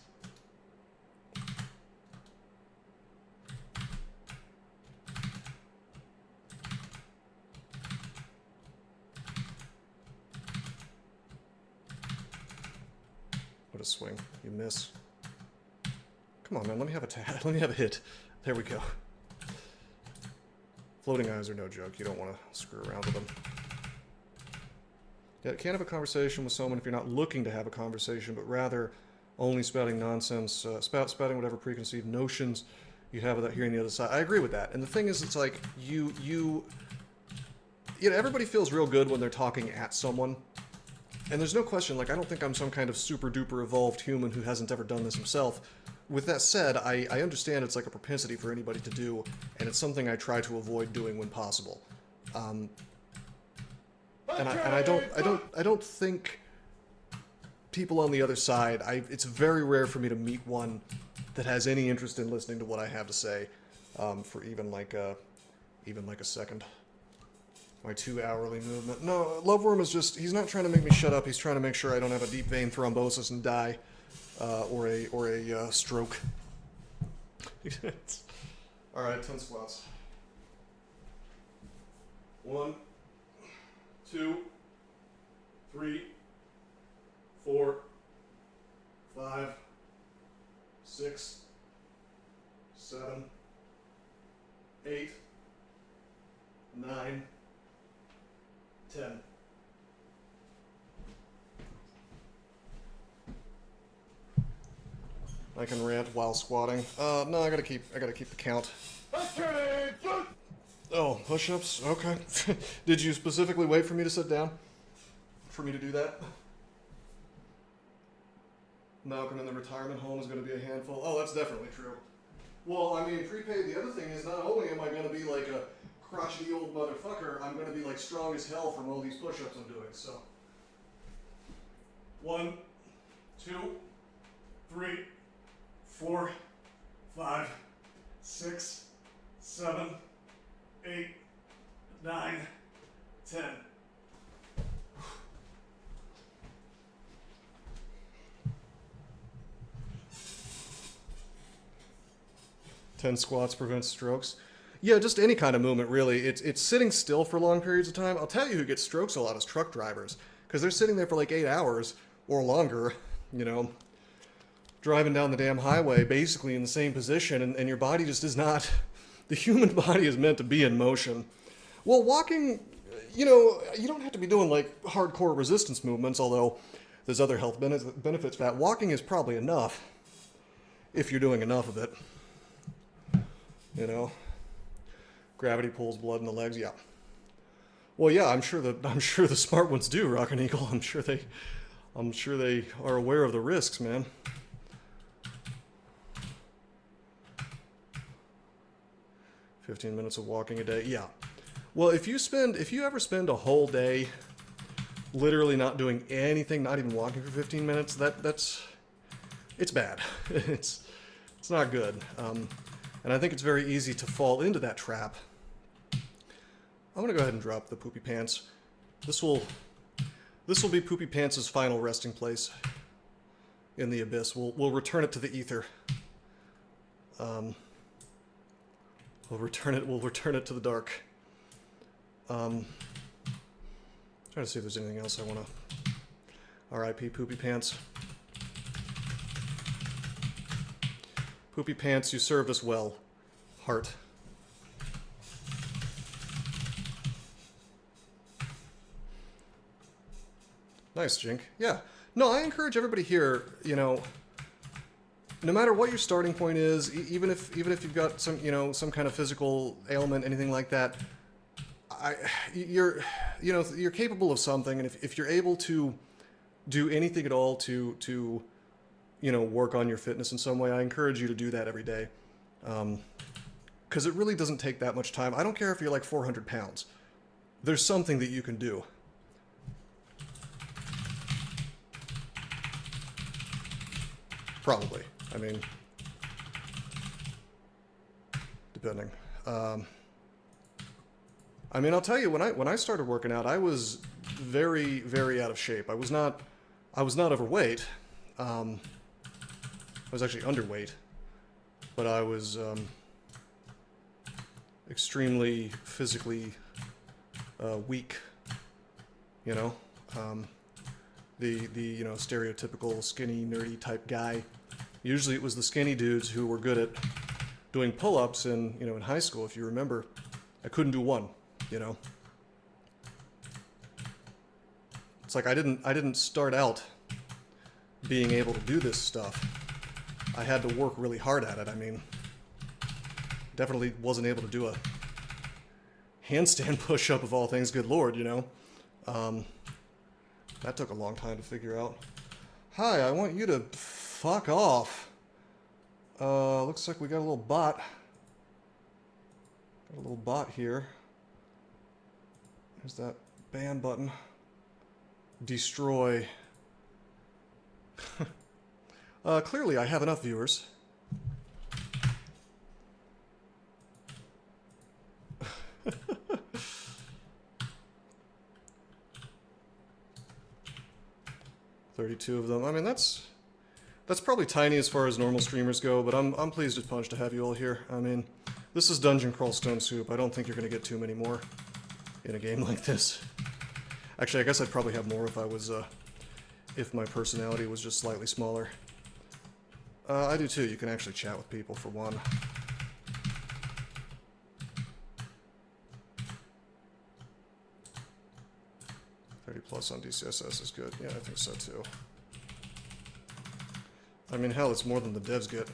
What a swing. You miss. Come on, man. Let me have a hit. There we go. Floating eyes are no joke. You don't want to screw around with them. Yeah, can't have a conversation with someone if you're not looking to have a conversation, but rather only spouting nonsense, spouting whatever preconceived notions you have without hearing the other side. I agree with that. And the thing is, it's like, you know, everybody feels real good when they're talking at someone. And there's no question, like, I don't think I'm some kind of super duper evolved human who hasn't ever done this himself. with that said, I understand it's like a propensity for anybody to do, and it's something I try to avoid doing when possible. And I don't think people on the other side, it's very rare for me to meet one that has any interest in listening to what I have to say, for even like a second. My 2-hourly movement. No, Loveworm is just, he's not trying to make me shut up, he's trying to make sure I don't have a deep vein thrombosis and die, or a stroke. Alright, 10 squats. 1, 2, 3, 4, 5, 6, 7, 8, 9, 10. I can rant while squatting. No, I gotta keep the count. Oh, push-ups? Okay. Did you specifically wait for me to sit down? For me to do that? Malcolm in the retirement home is gonna be a handful. Oh, that's definitely true. Well, I mean, prepaid, the other thing is not only am I gonna be like a crotchety old motherfucker, I'm gonna be like strong as hell from all these push-ups I'm doing, so. 1, 2, 3, 4, 5, 6, 7, 8, 9, 10. Ten squats prevents strokes. Yeah, just any kind of movement, really. It's sitting still for long periods of time. I'll tell you who gets strokes a lot is truck drivers, because they're sitting there for like 8 hours or longer, you know, driving down the damn highway basically in the same position, and your body just is not, the human body is meant to be in motion. Well, walking, you know, you don't have to be doing like hardcore resistance movements, although there's other health benefits to that. Walking is probably enough if you're doing enough of it. You know, gravity pulls blood in the legs. Yeah. Well, yeah, I'm sure the smart ones do, Rockin' Eagle. I'm sure they are aware of the risks, man. "15 minutes of walking a day." Yeah. Well, if you ever spend a whole day literally not doing anything, not even walking for 15 minutes, it's bad. It's not good. And I think it's very easy to fall into that trap. I'm gonna go ahead and drop the poopy pants. This will be Poopy Pants' final resting place in the abyss. We'll return it to the ether. We'll return it to the dark. Trying to see if there's anything else I wanna. R.I.P. Poopy Pants. Poopy Pants, you served us well. Heart. Nice, Jink. Yeah. No, I encourage everybody here, you know, no matter what your starting point is, even if you've got some, you know, some kind of physical ailment, anything like that, you're capable of something, and if you're able to do anything at all to you know, work on your fitness in some way, I encourage you to do that every day. Because it really doesn't take that much time. I don't care if you're like 400 pounds. There's something that you can do. Probably. I mean, depending. I mean, I'll tell you, when I started working out, I was very, very out of shape. I was not overweight. I was actually underweight, but I was extremely physically weak. You know, the you know, stereotypical skinny nerdy type guy. Usually it was the skinny dudes who were good at doing pull-ups in, you know, in high school. If you remember, I couldn't do one. You know, it's like I didn't start out being able to do this stuff. I had to work really hard at it. I mean, definitely wasn't able to do a handstand push-up of all things. Good Lord, you know. That took a long time to figure out. Hi, I want you to fuck off. Looks like we got a little bot. Got a little bot here. There's that ban button. Destroy. Clearly I have enough viewers. $32 of them. I mean, that's probably tiny as far as normal streamers go, but I'm pleased as punch to have you all here. I mean, this is Dungeon Crawl Stone Soup. I don't think you're going to get too many more in a game like this. Actually, I guess I'd probably have more if I was, if my personality was just slightly smaller. I do too. You can actually chat with people for one. +30 on DCSS is good. Yeah, I think so too. I mean, hell, it's more than the devs get.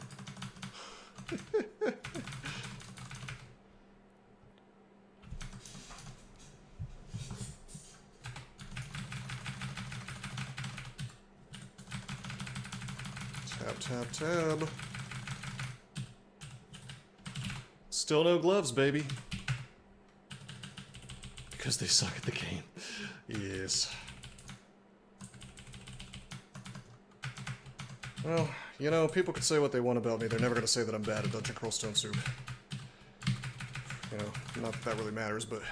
Tab. Still no gloves, baby. Because they suck at the game. Yes. Well, you know, people could say what they want about me. They're never going to say that I'm bad at Dungeon Crawl Stone Soup. You know, not that that really matters, but...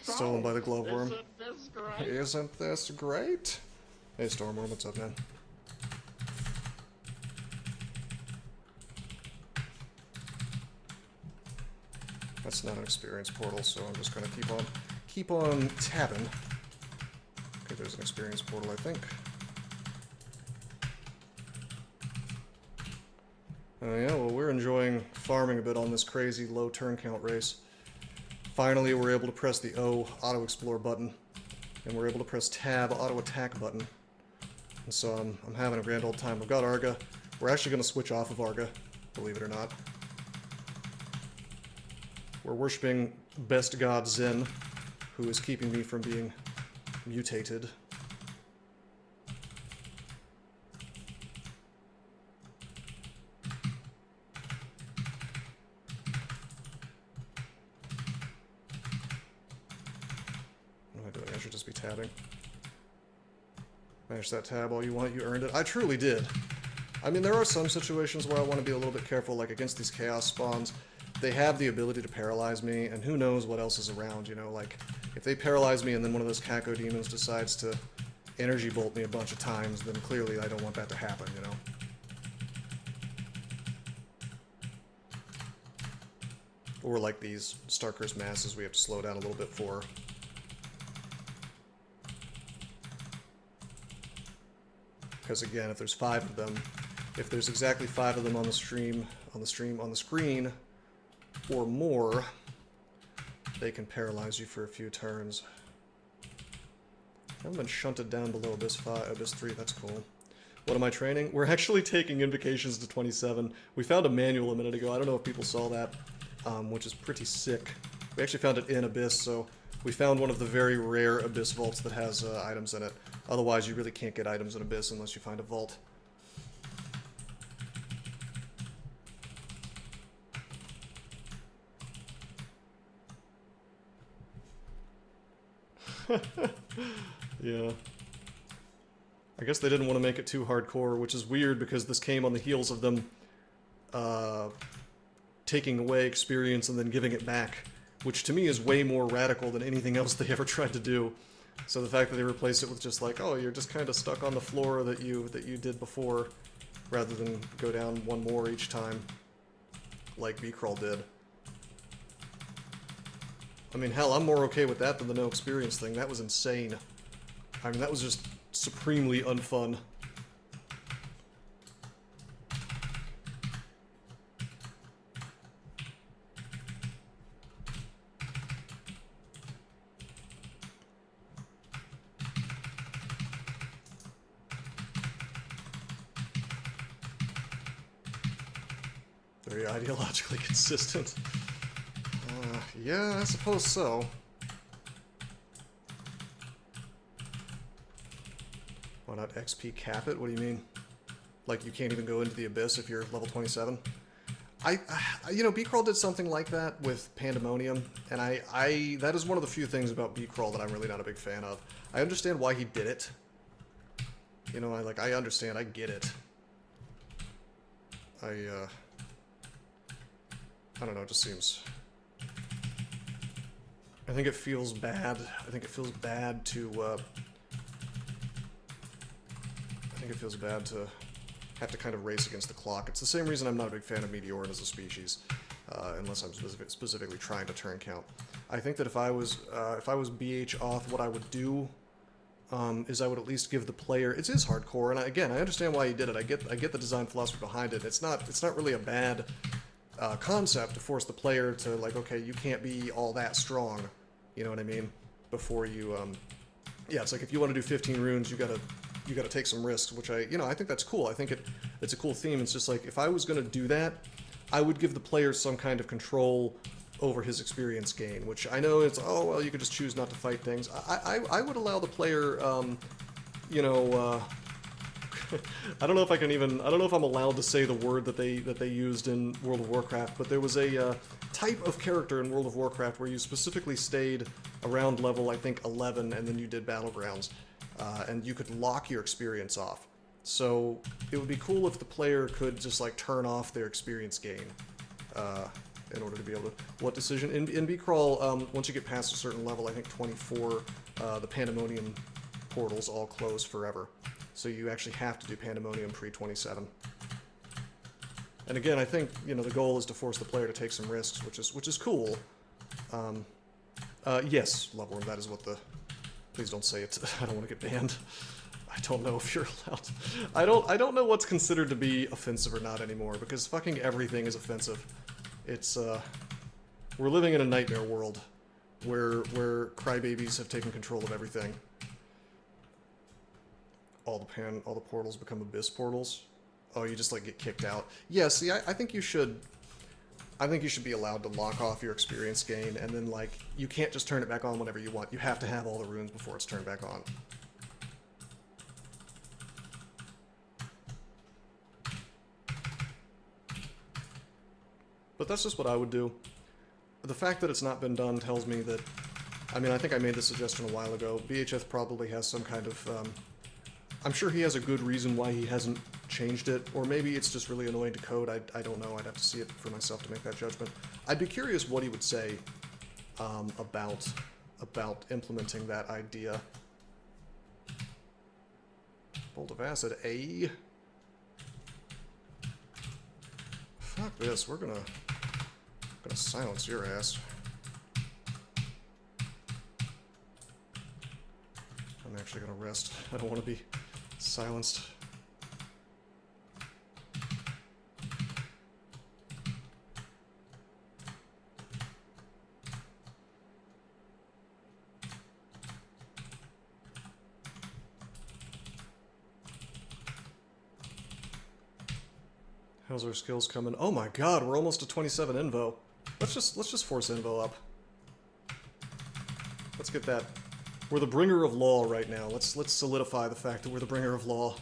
Stolen by the Gloveworm. Isn't this great? Hey, Stormworm, what's up, man? That's not an experience portal, so I'm just gonna keep on tabbing. Okay, there's an experience portal, I think. Oh yeah, well, we're enjoying farming a bit on this crazy low turn count race. Finally, we're able to press the O auto explore button, and we're able to press tab auto attack button. And so I'm having a grand old time. We've got Arga. We're actually gonna switch off of Arga, believe it or not. We're worshipping best god Zin, who is keeping me from being mutated. What am I doing? I should just be tabbing. Finish that tab all you want, you earned it. I truly did. I mean, there are some situations where I want to be a little bit careful, like against these chaos spawns. They have the ability to paralyze me, and who knows what else is around, you know, like, if they paralyze me and then one of those Kako demons decides to energy bolt me a bunch of times, then clearly I don't want that to happen, you know. Or like these Starker's masses we have to slow down a little bit for. Because again, if there's 5 of them, if there's exactly 5 of them on the screen, or more, they can paralyze you for a few turns. I haven't been shunted down below Abyss 3, that's cool. What am I training? We're actually taking invocations to 27. We found a manual a minute ago, I don't know if people saw that, which is pretty sick. We actually found it in Abyss, so we found one of the very rare Abyss vaults that has items in it. Otherwise, you really can't get items in Abyss unless you find a vault. Yeah. I guess they didn't want to make it too hardcore, which is weird because this came on the heels of them taking away experience and then giving it back, which to me is way more radical than anything else they ever tried to do. So the fact that they replaced it with just like, oh, you're just kind of stuck on the floor that you did before, rather than go down one more each time, like B-Crawl did. I mean, hell, I'm more okay with that than the no experience thing. That was insane. I mean, that was just supremely unfun. Very ideologically consistent. Yeah, I suppose so. Why not XP cap it? What do you mean? Like, you can't even go into the Abyss if you're level 27. B-Crawl did something like that with Pandemonium, and that is one of the few things about B-Crawl that I'm really not a big fan of. I understand why he did it. You know, I understand, I get it. I don't know, it just seems... I think it feels bad. I think it feels bad to have to kind of race against the clock. It's the same reason I'm not a big fan of Meteoran as a species, unless I'm specifically trying to turn count. I think that if I was BH Auth, what I would do is I would at least give the player... It is hardcore, and I understand why he did it. I get the design philosophy behind it. It's not really a bad concept to force the player to, like, okay, you can't be all that strong, you know what I mean? Before you, yeah, it's like if you want to do 15 runes, you gotta take some risks, which I think that's cool. I think it's a cool theme. It's just like, if I was gonna do that, I would give the player some kind of control over his experience gain, which I know it's, oh, well, you could just choose not to fight things. I would allow the player, I don't know if I'm allowed to say the word that they used in World of Warcraft, but there was a type of character in World of Warcraft where you specifically stayed around level, I think, 11, and then you did Battlegrounds, and you could lock your experience off. So it would be cool if the player could just, like, turn off their experience gain in order to be able to... What decision? In B-Crawl, once you get past a certain level, I think 24, the Pandemonium portals all close forever. So you actually have to do Pandemonium pre-27. And again, I think, the goal is to force the player to take some risks, which is cool. Yes, Loveworm, that is what the... Please don't say it. I don't want to get banned. I don't know if you're allowed. I don't know what's considered to be offensive or not anymore, because fucking everything is offensive. It's, we're living in a nightmare world where crybabies have taken control of everything. All the portals become Abyss portals. Oh, you just, like, get kicked out. Yeah, see, I think you should... I think you should be allowed to lock off your experience gain, and then, like, you can't just turn it back on whenever you want. You have to have all the runes before it's turned back on. But that's just what I would do. The fact that it's not been done tells me that... I mean, I think I made this suggestion a while ago. BHF probably has some kind of... I'm sure he has a good reason why he hasn't changed it, or maybe it's just really annoying to code. I don't know. I'd have to see it for myself to make that judgment. I'd be curious what he would say about implementing that idea. Bolt of Acid, A. Fuck this. We're gonna silence your ass. I'm actually gonna rest. I don't want to be silenced. How's our skills coming? Oh my god, we're almost to 27 invo. Let's just force invo up. Let's get that. We're the bringer of law right now. Let's solidify the fact that we're the bringer of law.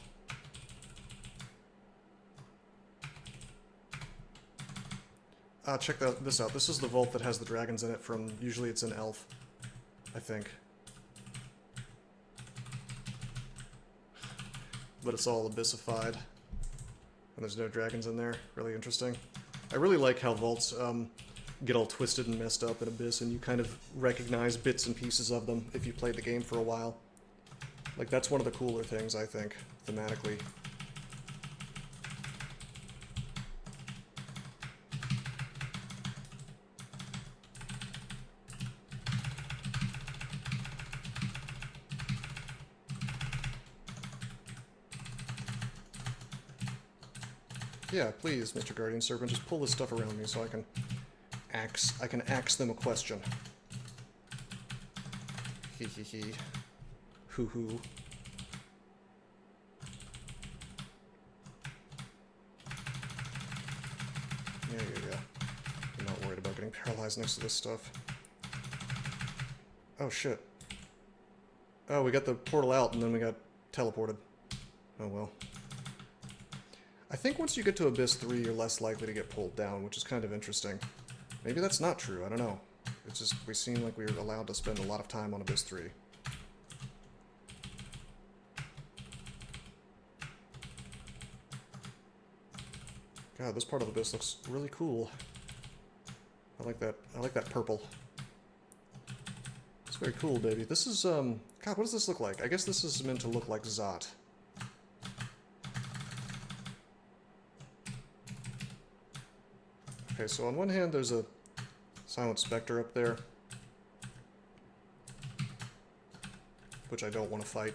Check this out. This is the vault that has the dragons in it from... Usually it's an elf, I think. But it's all abyssified. And there's no dragons in there. Really interesting. I really like how vaults get all twisted and messed up in Abyss, and you kind of recognize bits and pieces of them if you played the game for a while. Like, that's one of the cooler things, I think, thematically. Yeah, please, Mr. Guardian Serpent, just pull this stuff around me so I can ask them a question. Hee hee hee. Hoo hoo. Yeah. I'm not worried about getting paralyzed next to this stuff. Oh shit. Oh, we got the portal out and then we got teleported. Oh well. I think once you get to Abyss 3, you're less likely to get pulled down, which is kind of interesting. Maybe that's not true, I don't know. It's just, we seem like we were allowed to spend a lot of time on Abyss 3. God, this part of Abyss looks really cool. I like that purple. It's very cool, baby. This is, God, what does this look like? I guess this is meant to look like Zot. Okay, so on one hand, there's a Silent Spectre up there, which I don't want to fight.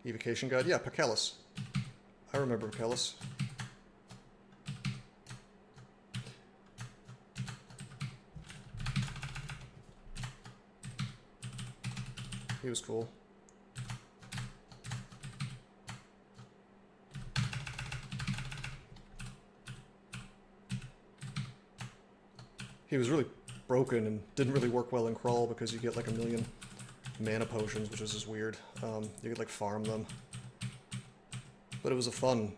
Evocation God? Yeah, Pakelis. I remember Pakelis. He was cool. He was really broken and didn't really work well in Crawl because you get like 1,000,000 mana potions, which is just weird. You could like farm them. But it was a fun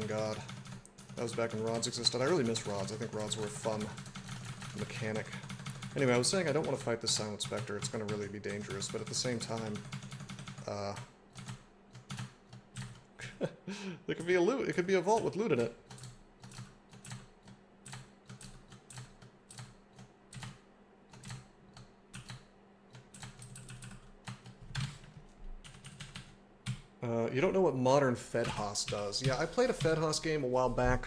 god. That was back when rods existed. I really miss rods. I think rods were a fun mechanic. Anyway, I was saying I don't want to fight this Silent Spectre. It's going to really be dangerous, but at the same time, there could be a loot. It could be a vault with loot in it. You don't know what modern Fedhas does. Yeah, I played a Fedhas game a while back.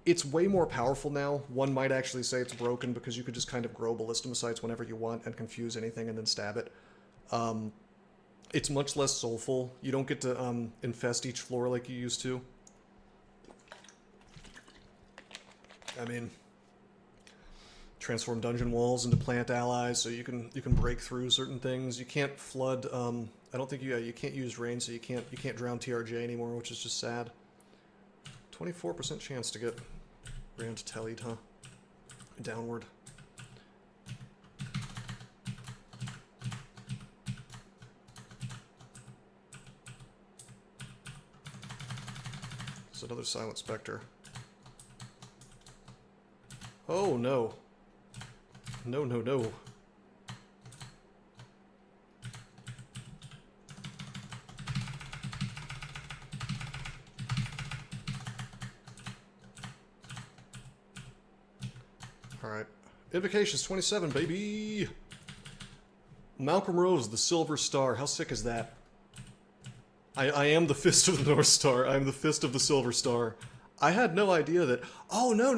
It's way more powerful now. One might actually say it's broken because you could just kind of grow ballistomocytes whenever you want and confuse anything and then stab it. It's much less soulful. You don't get to infest each floor like you used to. I mean, transform dungeon walls into plant allies so you can break through certain things. You can't flood. I don't think you can't use rain, so you can't drown TRJ anymore, which is just sad. 24% chance to get Grand Tellied, huh? Downward. There's another Silent Spectre. Oh no. No, no, no. Alright. Invocations 27, baby! Malcolm Rose, the Silver Star. How sick is that? I am the Fist of the North Star. I am the Fist of the Silver Star. I had no idea that... Oh, no.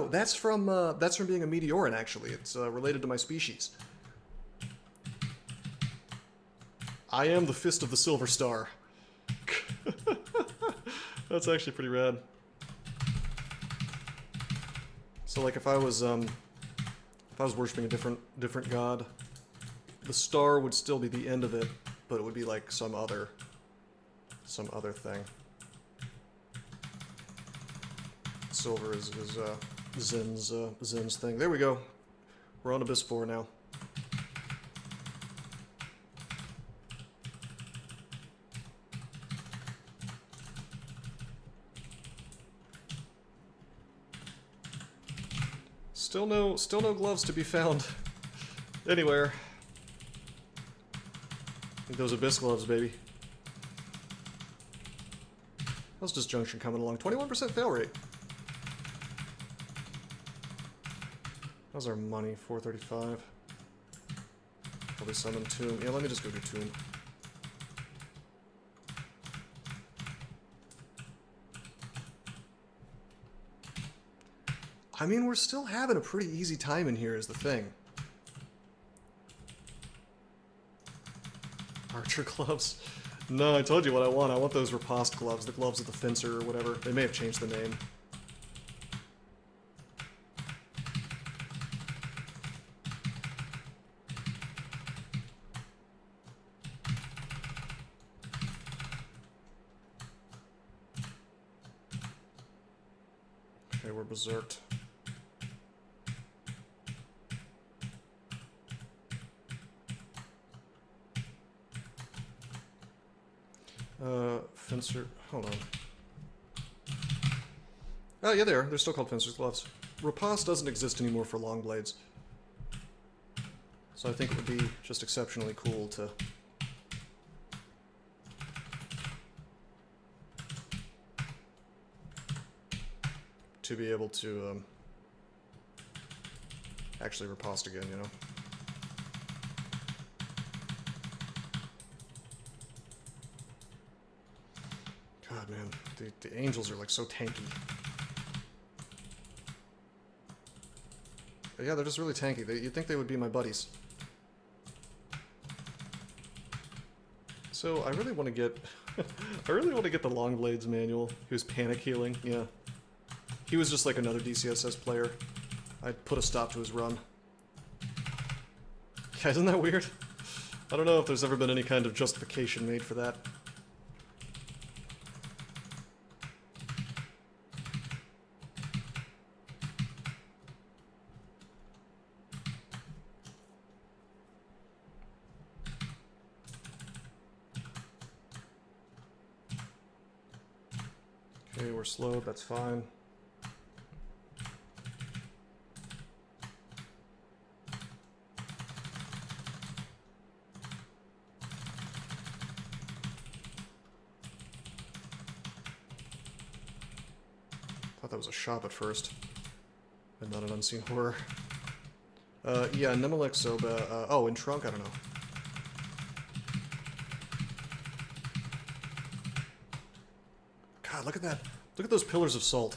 That's from being a Meteoran, actually. It's related to my species. I am the Fist of the Silver Star. That's actually pretty rad. So, like, if I was worshiping a different god, the star would still be the end of it, but it would be like some other thing. Silver is Zin's thing. There we go. We're on Abyss 4 now. Still no gloves to be found anywhere. I think those Abyss gloves, baby. How's Disjunction coming along? 21% fail rate. How's our money? 435. Probably summon Tomb. Yeah, let me just go do Tomb. I mean, we're still having a pretty easy time in here is the thing. Archer gloves. No, I told you what I want. I want those riposte gloves, the gloves of the fencer or whatever. They may have changed the name. Okay, we're berserked. Fencer. Hold on. Oh, yeah, they are. They're still called Fencer's Gloves. Riposte doesn't exist anymore for long blades. So I think it would be just exceptionally cool to be able to actually riposte again, you know? God, man, the angels are like so tanky. But yeah, they're just really tanky. You'd think they would be my buddies. So I really want to get, I really want to get the Longblades manual. He was panic healing. Yeah, he was just like another DCSS player. I put a stop to his run. Yeah, isn't that weird? I don't know if there's ever been any kind of justification made for that. Okay, we're slowed, that's fine. Thought that was a shop at first, and not an unseen horror. Yeah, Nemelec Soba, oh, in trunk, I don't know. God, look at that. Look at those pillars of salt.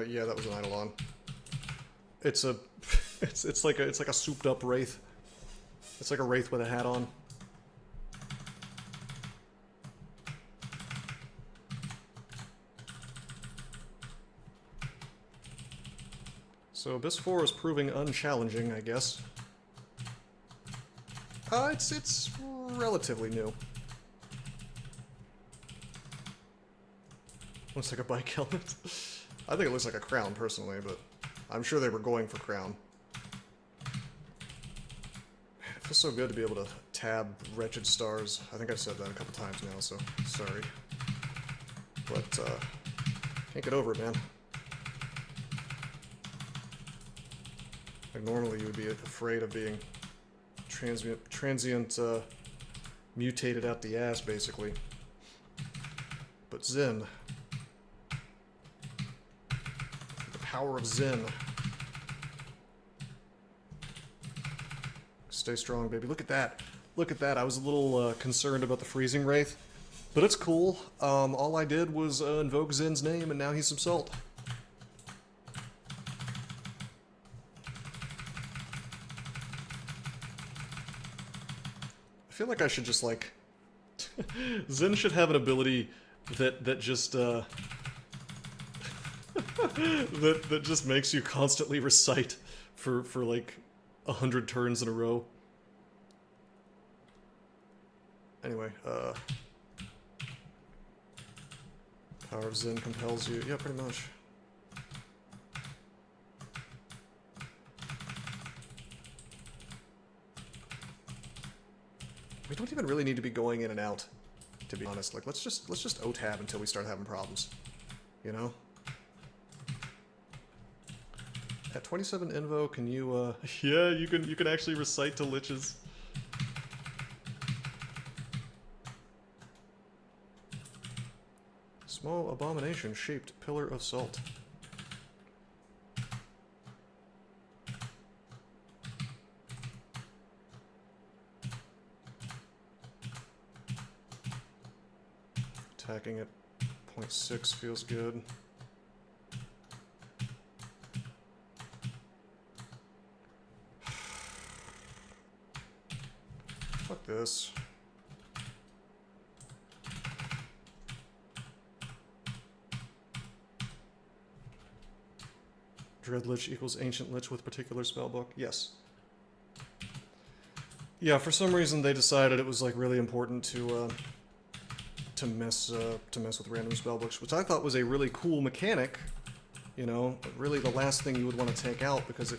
Yeah, that was an Eidolon. It's a, it's like a souped up wraith. It's like a wraith with a hat on. So Abyss 4 is proving unchallenging, I guess. It's relatively new. Looks like a bike helmet. I think it looks like a crown, personally, but I'm sure they were going for crown. Man, it feels so good to be able to tab Wretched Stars. I think I've said that a couple times now, so sorry. But, can't get over it, man. Like, normally you would be afraid of being transient mutated out the ass, basically. But Zin... the power of Zin. Stay strong, baby. Look at that. Look at that. I was a little concerned about the freezing wraith. But it's cool. All I did was invoke Zin's name, and now he's some salt. I feel like I should just, like... Zin should have an ability that just, that just makes you constantly recite for like 100 turns in a row. Anyway, Power of Zin compels you. Yeah, pretty much. We don't even really need to be going in and out, to be honest. Like, let's just O-tab until we start having problems, you know? At 27 Invo, can you, yeah, you can actually recite to liches. Small abomination-shaped pillar of salt. Attacking at 0.6 feels good. Fuck this. Dread Lich equals Ancient Lich with particular spellbook. Yes. Yeah, for some reason they decided it was like really important to mess with random spellbooks, which I thought was a really cool mechanic You know, really the last thing you would want to take out, because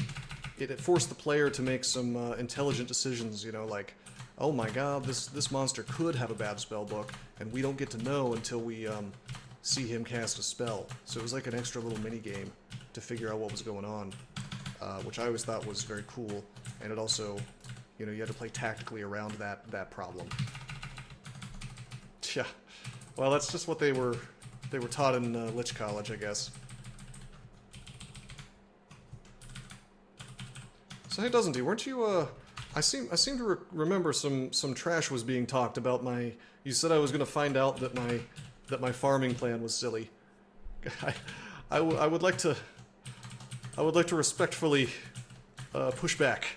it forced the player to make some intelligent decisions, you know, like, oh my god, this monster could have a bad spell book, and we don't get to know until we see him cast a spell. So it was like an extra little mini game to figure out what was going on, which I always thought was very cool, and it also, you know, you had to play tactically around that problem. Yeah, well, that's just what they were taught in Lich College, I guess. So hey, Doesn't he? Weren't you? I seem to remember some trash was being talked about my. You said I was gonna find out that my farming plan was silly. I would like to respectfully push back.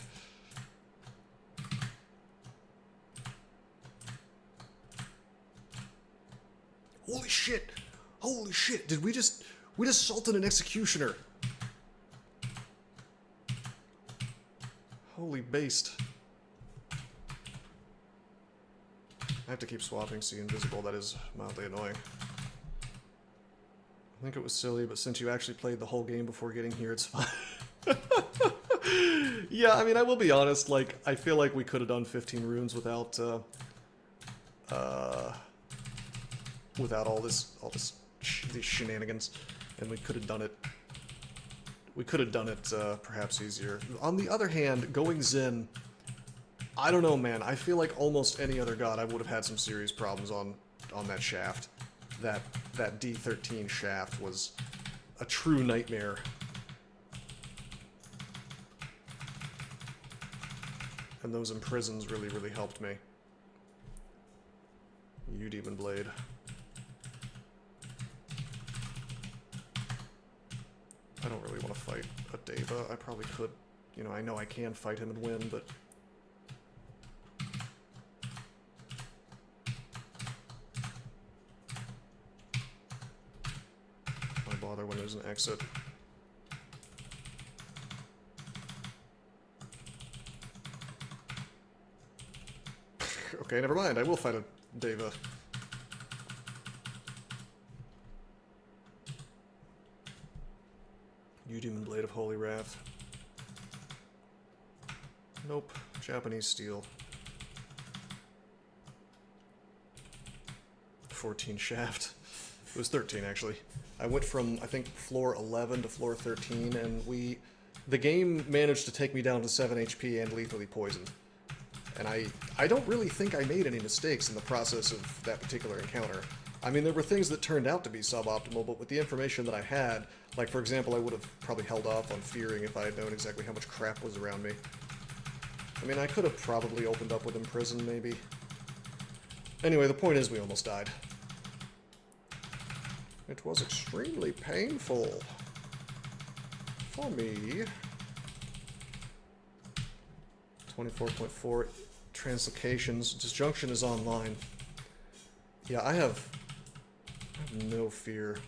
Holy shit! Holy shit! Did we just salted an executioner? Holy based. I have to keep swapping See Invisible, that is mildly annoying. I think it was silly, but since you actually played the whole game before getting here, it's fine. Yeah, I mean, I will be honest, like, I feel like we could have done 15 runes without these shenanigans, and we could have done it. We could have done it perhaps easier. On the other hand, going Zin, I don't know, man. I feel like almost any other god, I would have had some serious problems on that shaft. That D13 shaft was a true nightmare. And those imprisons really, really helped me. You Demon Blade. I don't really want to fight a Deva. I probably could, you know, I know I can fight him and win, but... why bother when there's an exit? Okay, never mind. I will fight a Deva. You Demon Blade of Holy Wrath. Nope. Japanese Steel. 14 Shaft. It was 13, actually. I went from, I think, floor 11 to floor 13, and the game managed to take me down to 7 HP and lethally poisoned. And I don't really think I made any mistakes in the process of that particular encounter. I mean, there were things that turned out to be suboptimal, but with the information that I had, like, for example, I would have probably held off on fearing if I had known exactly how much crap was around me. I mean, I could have probably opened up with Imprison, maybe. Anyway, the point is we almost died. It was extremely painful. For me. 24.4 translocations. Disjunction is online. Yeah, I have no fear.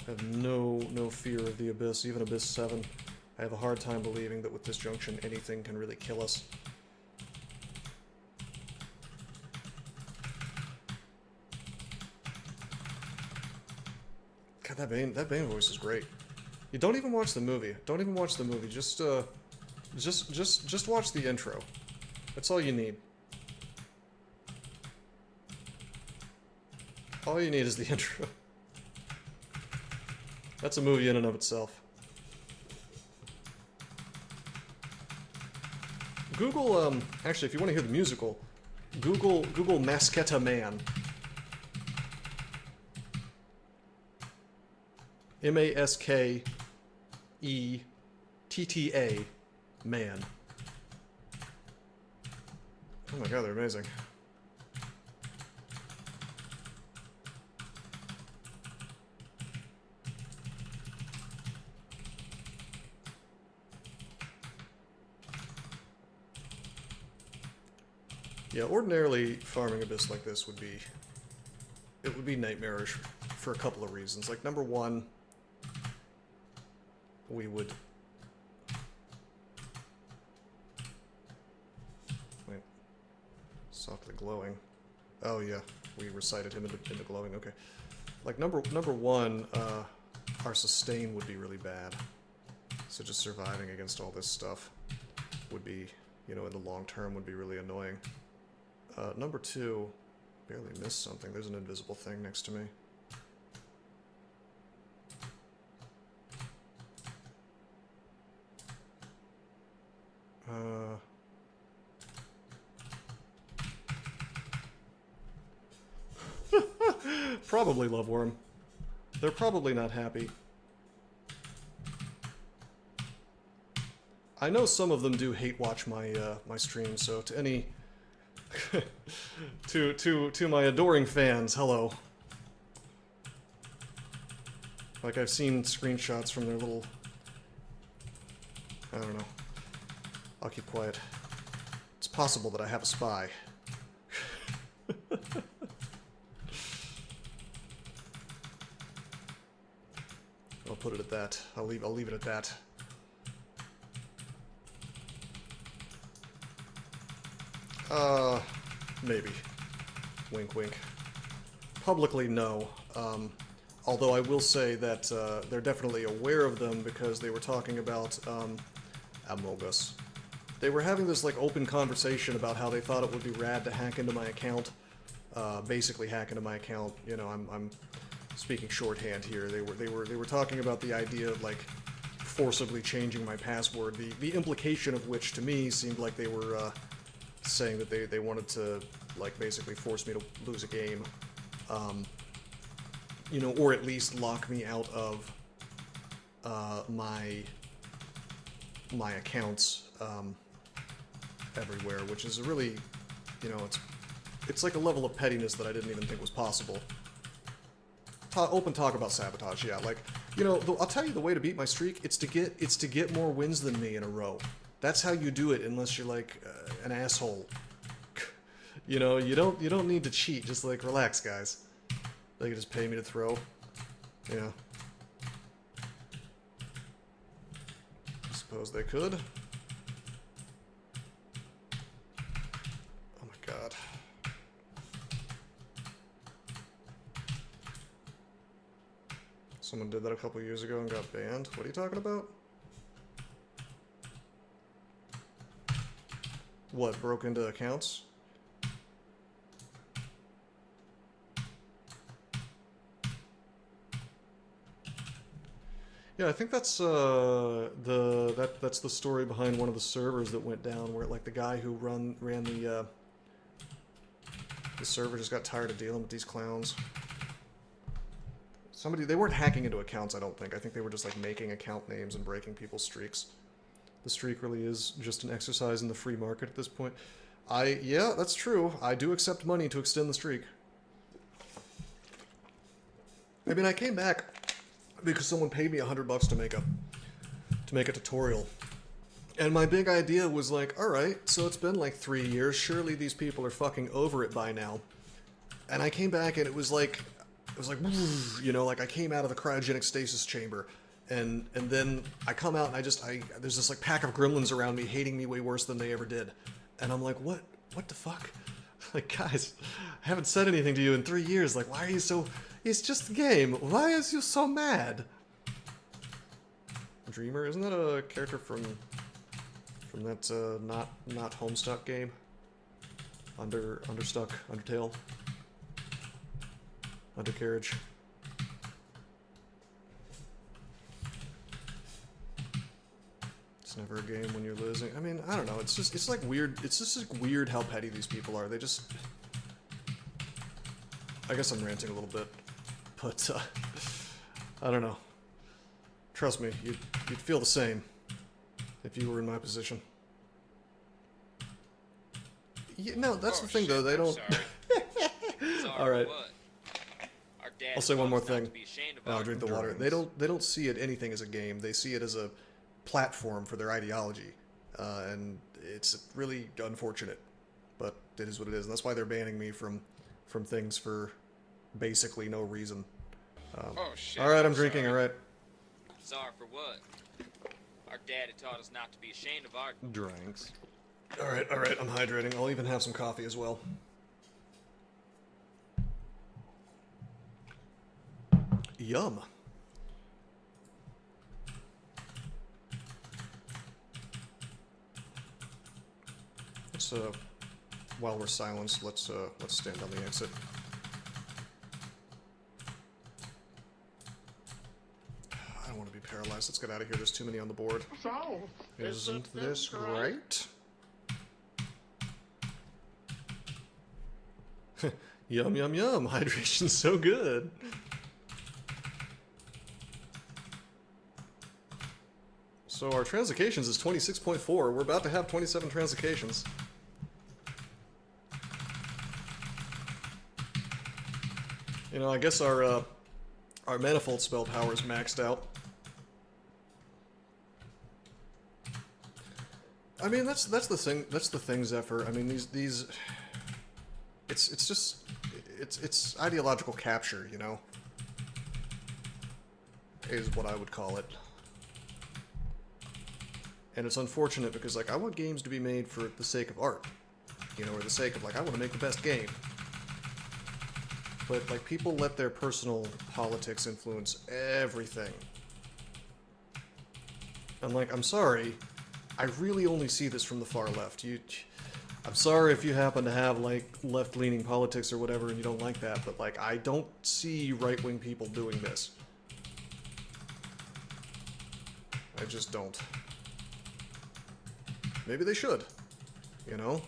I have no fear of the Abyss, even Abyss 7. I have a hard time believing that with Disjunction anything can really kill us. God, that Bane voice is great. You don't even watch the movie. Don't even watch the movie. Just watch the intro. That's all you need. All you need is the intro. That's a movie in and of itself. Google, actually, if you want to hear the musical, Google Masketta Man. M-A-S-K-E-T-T-A Man. Oh my god, they're amazing. Yeah, ordinarily farming Abyss like this would be... it would be nightmarish for a couple of reasons. Like, number one, we would... wait. Softly glowing. Oh yeah, we recited him into glowing, okay. Like, number one, our sustain would be really bad. So just surviving against all this stuff would be, you know, in the long term would be really annoying. Number 2, barely missed something. There's an invisible thing next to me. Probably Loveworm. They're probably not happy. I know some of them do hate watch my my stream, so to any to my adoring fans, hello. Like I've seen screenshots from their little, I don't know. I'll keep quiet. It's possible that I have a spy. I'll put it at that. I'll leave it at that. Maybe. Wink, wink. Publicly, no. Although I will say that they're definitely aware of them because they were talking about Among Us. They were having this like open conversation about how they thought it would be rad to hack into my account. Basically, hack into my account. You know, I'm speaking shorthand here. They were talking about the idea of like forcibly changing my password. The implication of which to me seemed like they were saying that they wanted to like basically force me to lose a game. You know, or at least lock me out of my accounts everywhere, which is a really, you know, it's like a level of pettiness that I didn't even think was possible. Open talk about sabotage, yeah. Like, you know, I'll tell you the way to beat my streak. It's to get more wins than me in a row. That's how you do it, unless you're like an asshole. You know, you don't need to cheat. Just like relax, guys. They can just pay me to throw. Yeah. I suppose they could. Oh my god. Someone did that a couple years ago and got banned. What are you talking about? What, broke into accounts? Yeah, I think that's that's the story behind one of the servers that went down, where like the guy who ran the server just got tired of dealing with these clowns. They weren't hacking into accounts, I don't think. I think they were just like making account names and breaking people's streaks. The streak really is just an exercise in the free market at this point. Yeah, that's true. I do accept money to extend the streak. I mean, I came back because someone paid me $100 to make a tutorial. And my big idea was like, alright, so it's been like 3 years, surely these people are fucking over it by now. And I came back and it was like, you know, like I came out of the cryogenic stasis chamber. And then I come out and there's this like pack of gremlins around me hating me way worse than they ever did. And I'm like, what the fuck? Like, guys, I haven't said anything to you in 3 years. Like, why are you so... It's just a game. Why is you so mad? Dreamer, isn't that a character from that not Homestuck game? Understuck, Undertale, Undercarriage. It's never a game when you're losing. I mean, I don't know. It's like weird. It's just like weird how petty these people are. They just. I guess I'm ranting a little bit, but I don't know. Trust me, you'd feel the same if you were in my position. Yeah, no, that's the thing, though. They don't. All right. I'll say one more thing. I'll drink the water. They don't see anything as a game. They see it as a platform for their ideology, and it's really unfortunate. But it is what it is, and that's why they're banning me from things for basically no reason. Oh shit! All right, I'm drinking. All right. Sorry for what? Our daddy taught us not to be ashamed of our drinks. All right. I'm hydrating. I'll even have some coffee as well. Yum. let's while we're silenced, let's stand on the exit. I don't want to be paralyzed. Let's get out of here. There's too many on the board. So, Isn't this great? Yum, yum, yum. Hydration's so good. So our translocations is 26.4. We're about to have 27 translocations. You know, I guess our manifold spell power is maxed out. I mean, that's the thing. That's the thing, Zephyr. I mean, these. It's just it's ideological capture, you know, is what I would call it. And it's unfortunate because, like, I want games to be made for the sake of art, you know, or the sake of, like, I want to make the best game. But, like, people let their personal politics influence everything. And, like, I'm sorry, I really only see this from the far left. I'm sorry if you happen to have, like, left-leaning politics or whatever and you don't like that, but, like, I don't see right-wing people doing this. I just don't. Maybe they should, you know?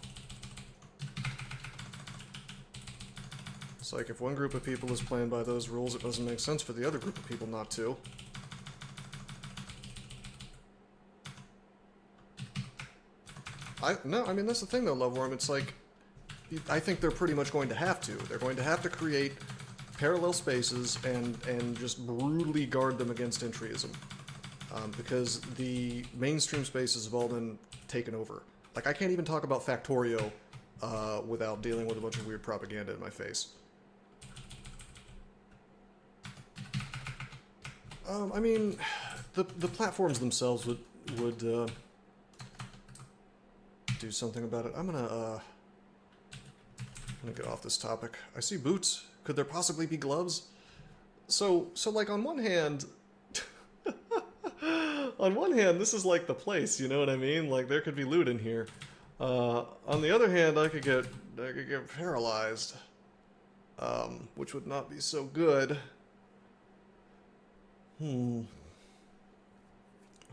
It's like, if one group of people is playing by those rules, it doesn't make sense for the other group of people not to. No, I mean, that's the thing though, Loveworm, it's like, I think they're pretty much going to have to. They're going to have to create parallel spaces and just brutally guard them against entryism. Because the mainstream spaces have all been taken over. Like, I can't even talk about Factorio without dealing with a bunch of weird propaganda in my face. I mean, the platforms themselves would do something about it. I'm gonna get off this topic. I see boots. Could there possibly be gloves? So like, on one hand, on one hand, this is like the place, you know what I mean? Like, there could be loot in here. On the other hand, I could get paralyzed, which would not be so good.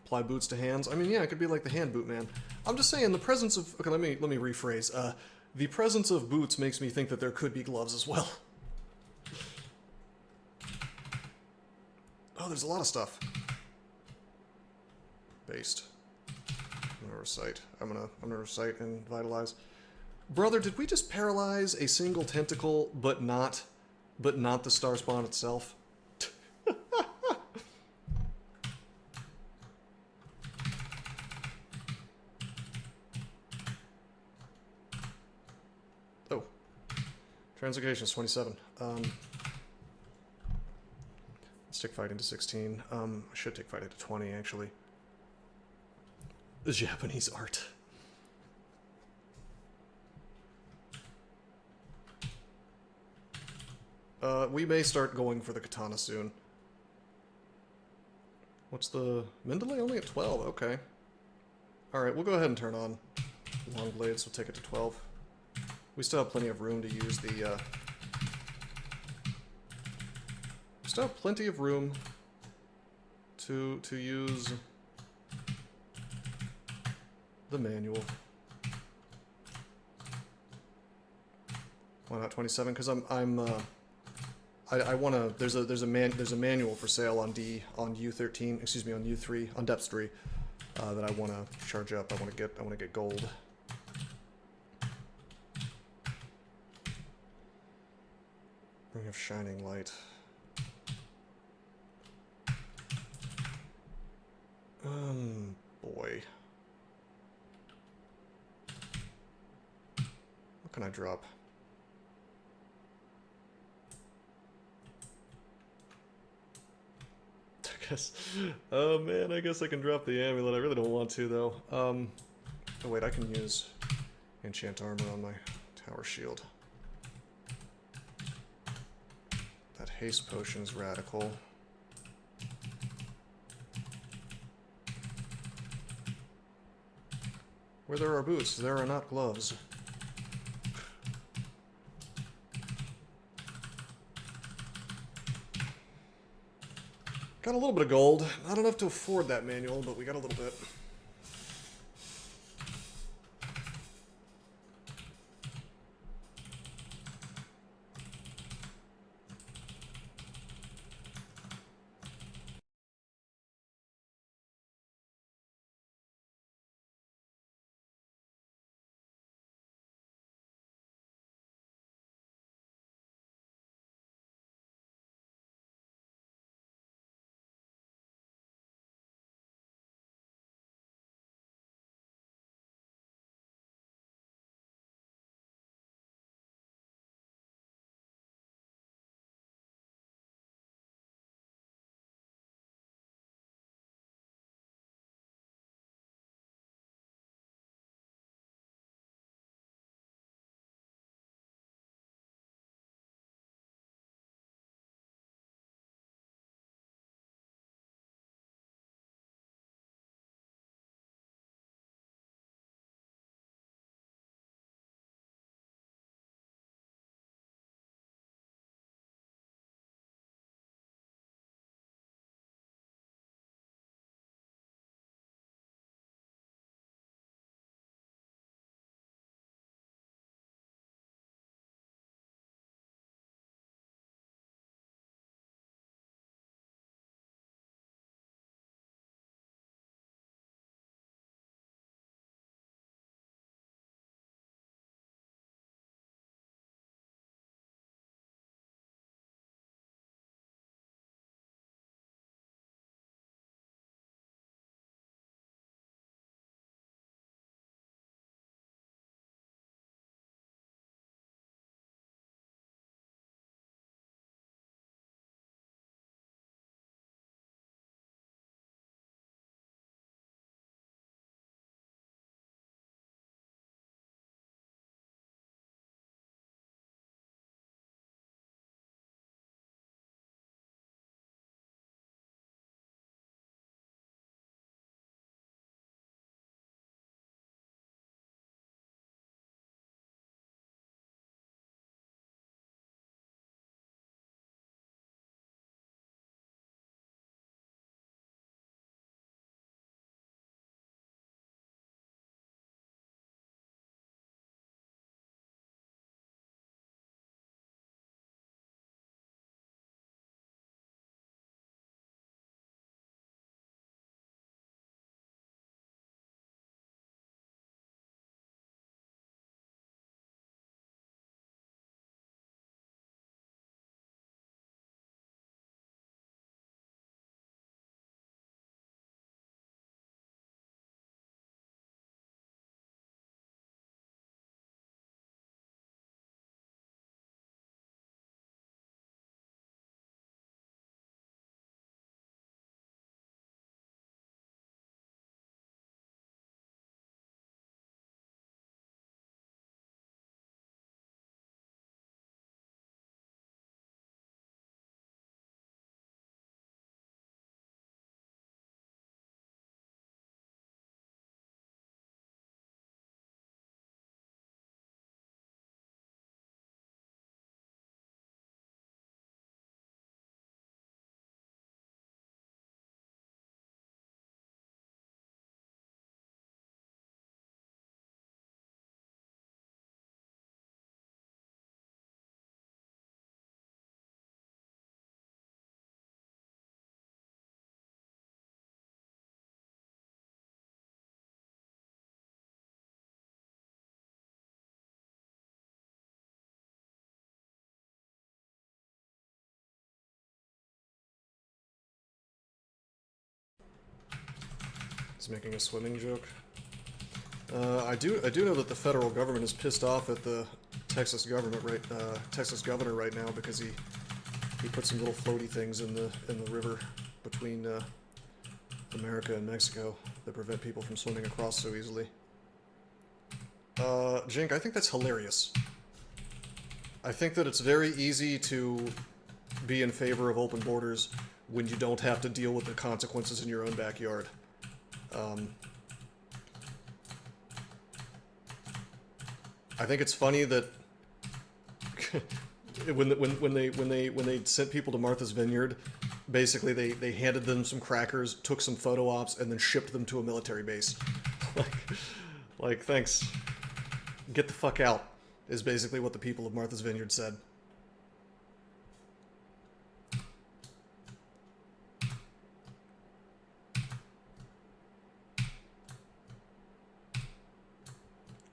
Apply boots to hands. I mean, yeah, it could be like the hand boot man. I'm just saying, the presence of... Okay, let me rephrase. The presence of boots makes me think that there could be gloves as well. Oh, there's a lot of stuff. Based. I'm gonna recite. I'm gonna recite and vitalize. Brother, did we just paralyze a single tentacle, but not the star spawn itself? Oh. Translocation is 27. Let's take fighting to 16. I should take fighting to 20, actually. The Japanese art. We may start going for the katana soon. What's the... Mendeley only at 12, okay. Alright, we'll go ahead and turn on long blades, we'll take it to 12. We still have plenty of room to use the, we still have plenty of room to use the manual. Why not 27? Because I want to. There's a manual for sale on U13. Excuse me, on U3 on Depths 3 that I want to charge up. I want to get gold. Ring of Shining Light. Boy. What can I drop? I guess. Oh man, I guess I can drop the amulet. I really don't want to though. Oh wait, I can use enchant armor on my tower shield. That haste potion's radical. Where there are boots, there are not gloves. Got a little bit of gold. Not enough to afford that manual, but we got a little bit. He's making a swimming joke. I do know that the federal government is pissed off at the Texas government Texas governor right now because he put some little floaty things in the river between America and Mexico that prevent people from swimming across so easily. Jink, I think that's hilarious. I think that it's very easy to be in favor of open borders when you don't have to deal with the consequences in your own backyard. I think it's funny that when they sent people to Martha's Vineyard, basically they handed them some crackers, took some photo ops, and then shipped them to a military base. like thanks. Get the fuck out, is basically what the people of Martha's Vineyard said.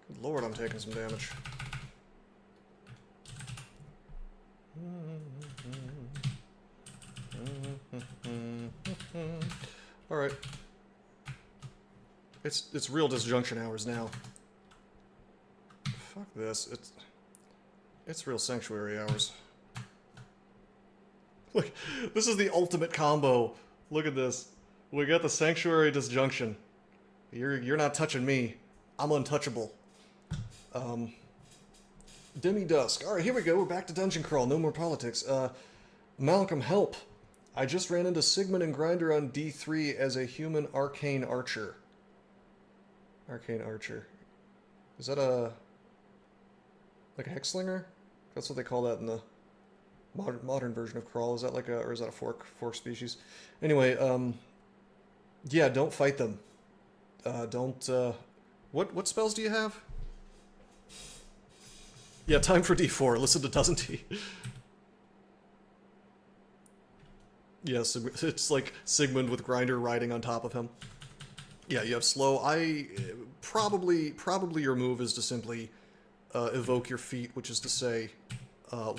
Good Lord, I'm taking some damage. Alright. It's real disjunction hours now. Fuck this. It's real sanctuary hours. Look, this is the ultimate combo. Look at this. We got the sanctuary disjunction. You're not touching me. I'm untouchable. Demi Dusk. Alright, here we go. We're back to Dungeon Crawl. No more politics. Malcolm, help. I just ran into Sigmund and Grinder on D3 as a human arcane archer. Arcane archer. Is that like a hexslinger? That's what they call that in the modern version of Crawl. Is that like or is that a fork species? Anyway, yeah, don't fight them. What spells do you have? Yeah, time for D4. Listen to Doesn't He? Yes, it's like Sigmund with Grinder riding on top of him. Yeah, you have slow. Probably your move is to simply evoke your feet, which is to say,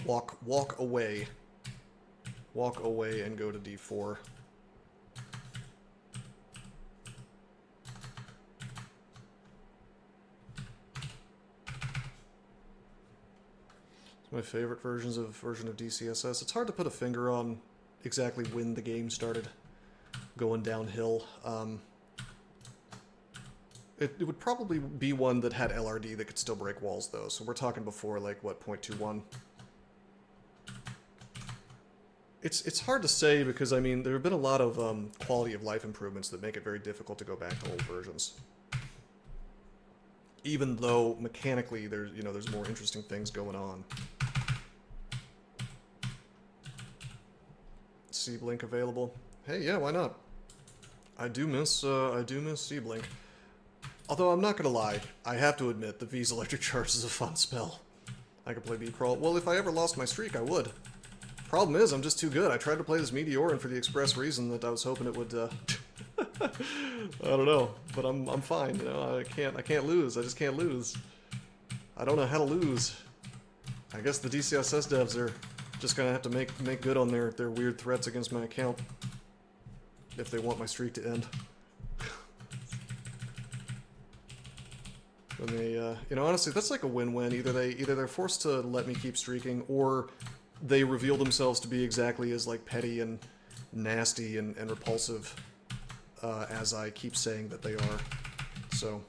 walk away and go to D4. It's my favorite version of DCSS. It's hard to put a finger on exactly when the game started going downhill. It would probably be one that had LRD that could still break walls, though. So we're talking before, like, what, 0.21? It's hard to say because, I mean, there have been a lot of quality of life improvements that make it very difficult to go back to old versions. Even though, mechanically, there's more interesting things going on. C-Blink available? Hey, yeah, why not? I do miss C-Blink. Although, I'm not gonna lie, I have to admit, the V's Electric Charge is a fun spell. I could play B-Crawl. Well, if I ever lost my streak, I would. Problem is, I'm just too good. I tried to play this Meteoran for the express reason that I was hoping it would, I don't know, but I'm fine, you know, I can't lose. I just can't lose. I don't know how to lose. I guess the DCSS devs are just gonna have to make good on their weird threats against my account if they want my streak to end. When they, you know, honestly, that's like a win-win. Either they're forced to let me keep streaking, or they reveal themselves to be exactly as like petty and nasty and repulsive as I keep saying that they are. So,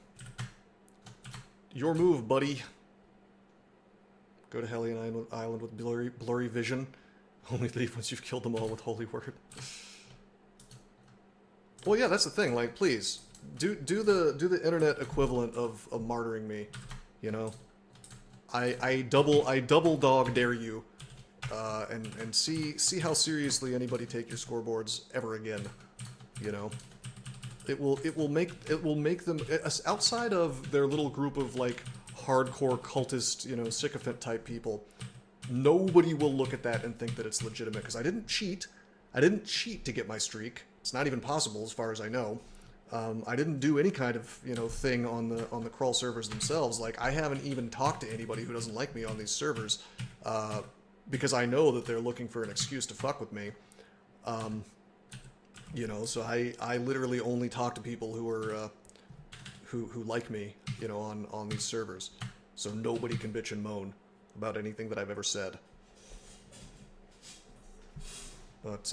your move, buddy. Go to Hellion Island with blurry vision. Only leave once you've killed them all with Holy Word. Well, yeah, that's the thing. Like, please do the internet equivalent of martyring me. You know, I double dog dare you, and see how seriously anybody take your scoreboards ever again. You know, it will make them, outside of their little group of like hardcore cultist, you know, sycophant type people, nobody will look at that and think that it's legitimate, because I didn't cheat. I didn't cheat to get my streak. It's not even possible as far as I know. I didn't do any kind of, you know, thing on the crawl servers themselves. Like, I haven't even talked to anybody who doesn't like me on these servers, because I know that they're looking for an excuse to fuck with me. You know, so I literally only talk to people who are who like me, you know, on these servers. So nobody can bitch and moan about anything that I've ever said. But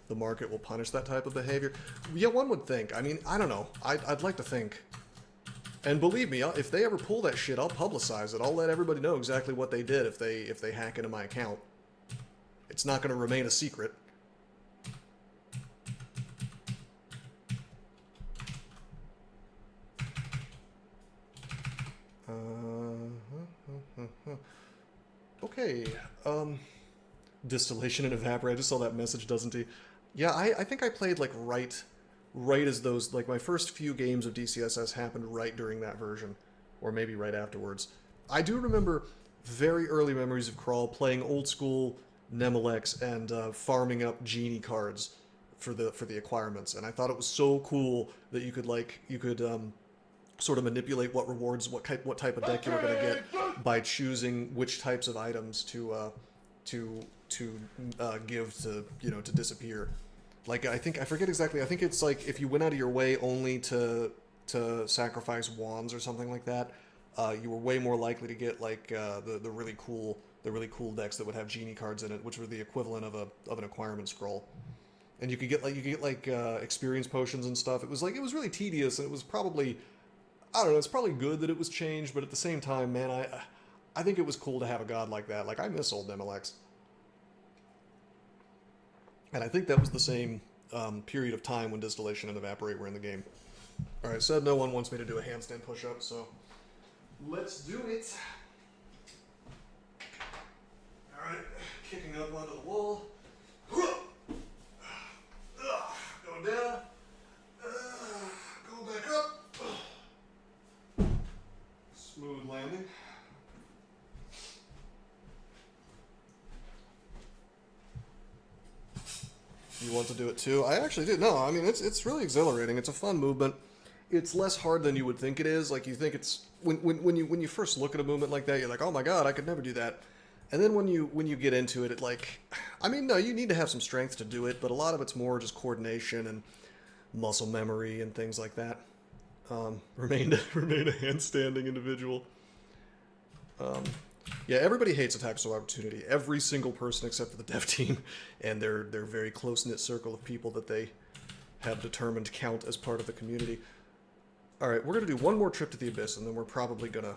the market will punish that type of behavior. Yeah, one would think. I mean, I don't know. I'd like to think. And believe me, if they ever pull that shit, I'll publicize it. I'll let everybody know exactly what they did if they hack into my account. It's not going to remain a secret. Okay. Distillation and evaporate. I just saw that message, doesn't he? Yeah, I think I played like right as those, like my first few games of DCSS happened right during that version, or maybe right afterwards. I do remember very early memories of Crawl playing old school Nemelex and farming up genie cards for the acquirements, and I thought it was so cool that you could sort of manipulate what rewards, what type of deck you were going to get by choosing which types of items to give to, to disappear. Like, I forget exactly. I think it's like if you went out of your way only to sacrifice wands or something like that, you were way more likely to get like the really cool decks that would have genie cards in it, which were the equivalent of an acquirement scroll. And you could get experience potions and stuff. It was really tedious, and it was probably, I don't know, it's probably good that it was changed, but at the same time, man, I think it was cool to have a god like that. Like, I miss old Nemelex. And I think that was the same period of time when Distillation and Evaporate were in the game. Alright, said no one wants me to do a handstand push-up, so let's do it. Alright, kicking up onto the wall. Going down. Go back up. Smooth landing. You want to do it too? I actually do. No, I mean, it's really exhilarating. It's a fun movement. It's less hard than you would think it is. Like, you think it's when you first look at a movement like that, you're like, oh my god, I could never do that. And then when you get into it, I mean, no, you need to have some strength to do it, but a lot of it's more just coordination and muscle memory and things like that. Remain a handstanding individual. Yeah, everybody hates attacks of opportunity. Every single person except for the dev team and their very close-knit circle of people that they have determined count as part of the community. Alright, we're going to do one more trip to the Abyss, and then we're probably going to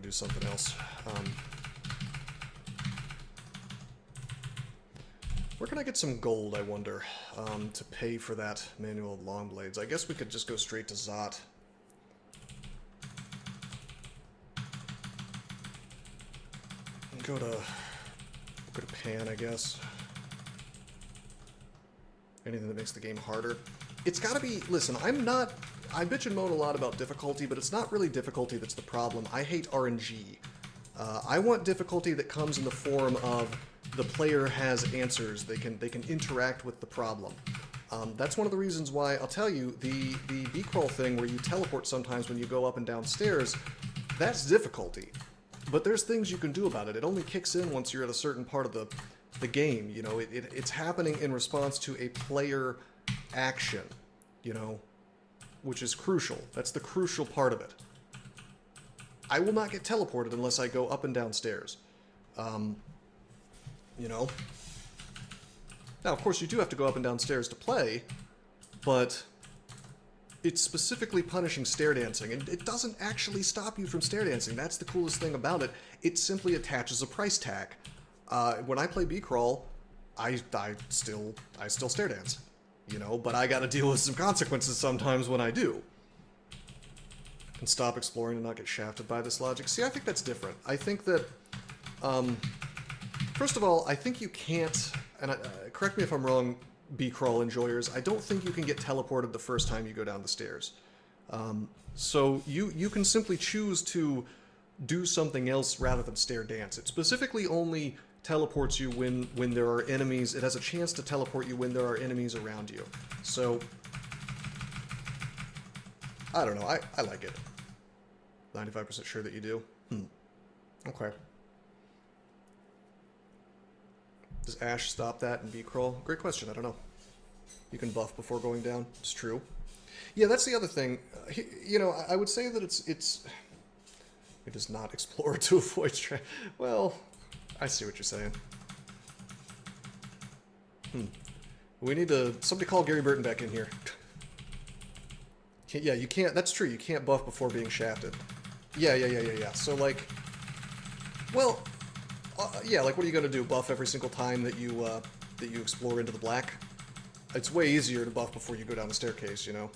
do something else. Where can I get some gold, I wonder, to pay for that manual of long blades? I guess we could just go straight to Zot. Go to Pan, I guess. Anything that makes the game harder. It's gotta be, listen, I bitch and moan a lot about difficulty, but it's not really difficulty that's the problem. I hate RNG. I want difficulty that comes in the form of the player has answers. They can interact with the problem. That's one of the reasons why, I'll tell you, the B-crawl thing where you teleport sometimes when you go up and down stairs, that's difficulty. But there's things you can do about it. It only kicks in once you're at a certain part of the game. You know, it's happening in response to a player action, you know, which is crucial. That's the crucial part of it. I will not get teleported unless I go up and down stairs. You know? Now, of course, you do have to go up and down stairs to play, but it's specifically punishing stair dancing, and it doesn't actually stop you from stair dancing. That's the coolest thing about it. It simply attaches a price tag. When I play B-Crawl, I still stair dance, you know, but I gotta deal with some consequences sometimes when I do. And stop exploring and not get shafted by this logic. See, I think that's different. I think that, first of all, I think you can't, and correct me if I'm wrong, B-Crawl enjoyers, I don't think you can get teleported the first time you go down the stairs. So you can simply choose to do something else rather than stair dance. It specifically only teleports you when there are enemies. It has a chance to teleport you when there are enemies around you. So, I don't know, I like it. 95% sure that you do. Okay. Does Ash stop that in B-Crawl? Great question, I don't know. You can buff before going down, it's true. Yeah, that's the other thing. You know, I would say that it does not explore to avoid well, I see what you're saying. We need somebody call Gary Burton back in here. Yeah, you can't, that's true, you can't buff before being shafted. Yeah. So, like, well, yeah, like, what are you gonna do? Buff every single time that you explore into the black? It's way easier to buff before you go down the staircase, you know?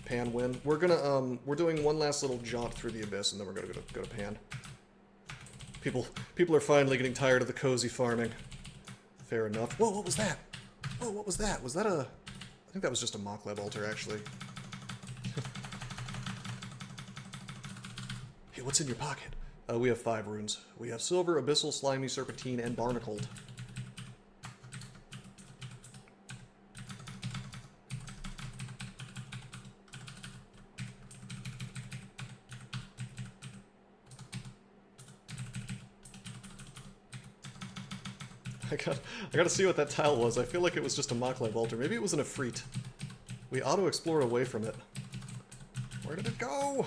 Pan win. We're doing one last little jaunt through the Abyss, and then we're gonna go to Pan. People are finally getting tired of the cozy farming. Fair enough. Whoa, what was that? Whoa, what was that? Was that a... I think that was just a mock lab altar, actually. Hey, what's in your pocket? We have 5 runes. We have Silver, Abyssal, Slimy, Serpentine, and Barnacled. I gotta see what that tile was. I feel like it was just a mock lab altar. Maybe it was an Efreet. We auto-explore away from it. Where did it go?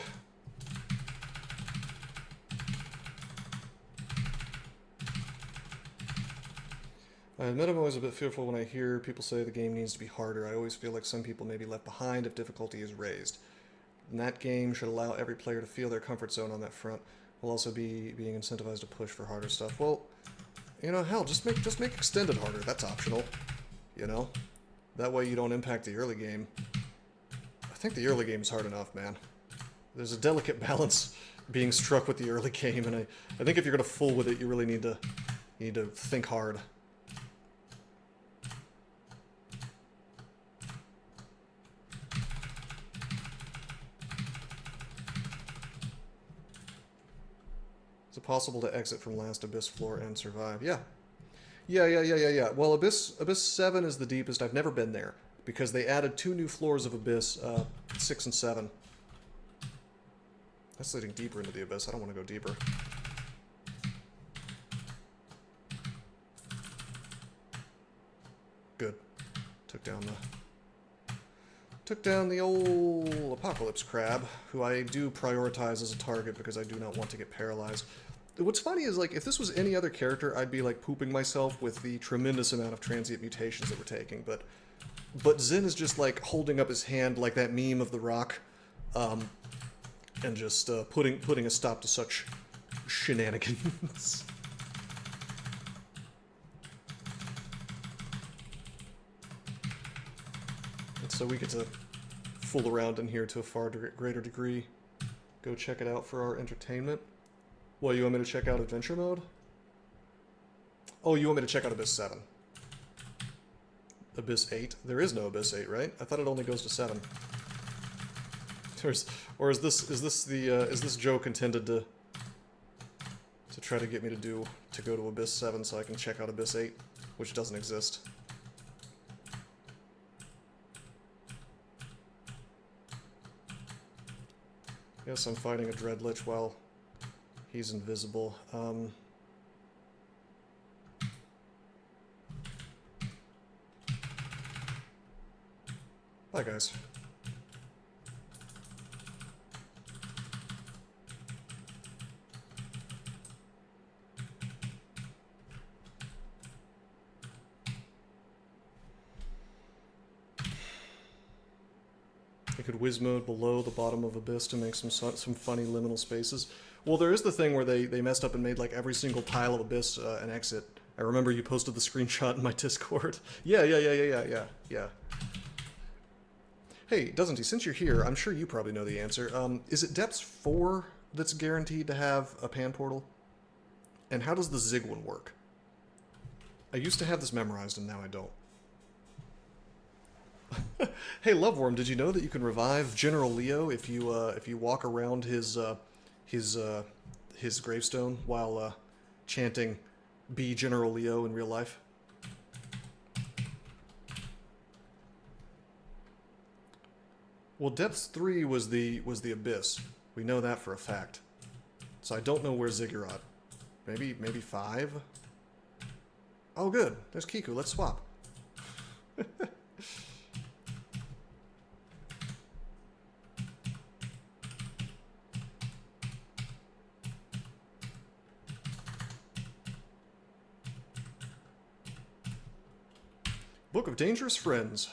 I admit I'm always a bit fearful when I hear people say the game needs to be harder. I always feel like some people may be left behind if difficulty is raised. And that game should allow every player to feel their comfort zone on that front, while also being incentivized to push for harder stuff. Well, you know, hell, just make extended harder. That's optional. You know? That way you don't impact the early game. I think the early game is hard enough, man. There's a delicate balance being struck with the early game, and I think if you're gonna fool with it, you really need to think hard. Is it possible to exit from last Abyss floor and survive? Yeah. Yeah. Well, Abyss 7 is the deepest. I've never been there, because they added 2 new floors of Abyss, 6 and 7. That's leading deeper into the Abyss. I don't want to go deeper. Good. Took down the old Apocalypse Crab, who I do prioritize as a target because I do not want to get paralyzed. What's funny is, like, if this was any other character, I'd be, like, pooping myself with the tremendous amount of transient mutations that we're taking, but Zin is just, like, holding up his hand like that meme of the rock, and just putting a stop to such shenanigans. And so we get to fool around in here to a far greater degree. Go check it out for our entertainment. Well, you want me to check out Adventure Mode? Oh, you want me to check out Abyss 7. Abyss 8? There is no Abyss 8, right? I thought it only goes to 7. Or is this joke intended to try to get me to go to Abyss 7 so I can check out Abyss 8, which doesn't exist? Yes, I'm fighting a Dreadlich while he's invisible. Bye, guys. I could whiz mode below the bottom of Abyss to make some funny liminal spaces. Well, there is the thing where they messed up and made like every single tile of Abyss an exit. I remember you posted the screenshot in my Discord. Yeah. Hey, Doesn't he? Since you're here, I'm sure you probably know the answer. Is it Depths 4 that's guaranteed to have a pan portal? And how does the Zig one work? I used to have this memorized, and now I don't. Hey, Loveworm, did you know that you can revive General Leo if you walk around his gravestone while chanting "Be General Leo" in real life? Well, Depths 3 was the Abyss. We know that for a fact. So I don't know where Ziggurat. Maybe 5? Oh, good. There's Kiku. Let's swap. Book of Dangerous Friends.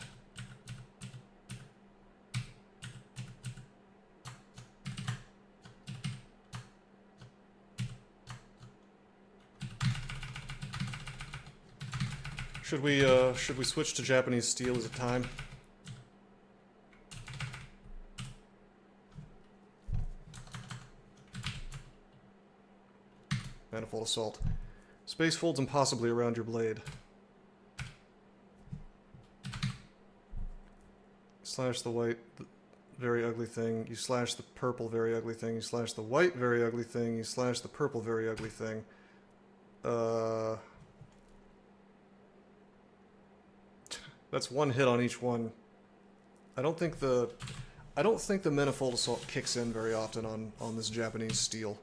Should we switch to Japanese steel? Is it time? Manifold Assault. Space folds impossibly around your blade. Slash the white, very ugly thing. You slash the purple, very ugly thing. You slash the white, very ugly thing. You slash the purple, very ugly thing. That's one hit on each one. I don't think the Manifold Assault kicks in very often on this Japanese steel.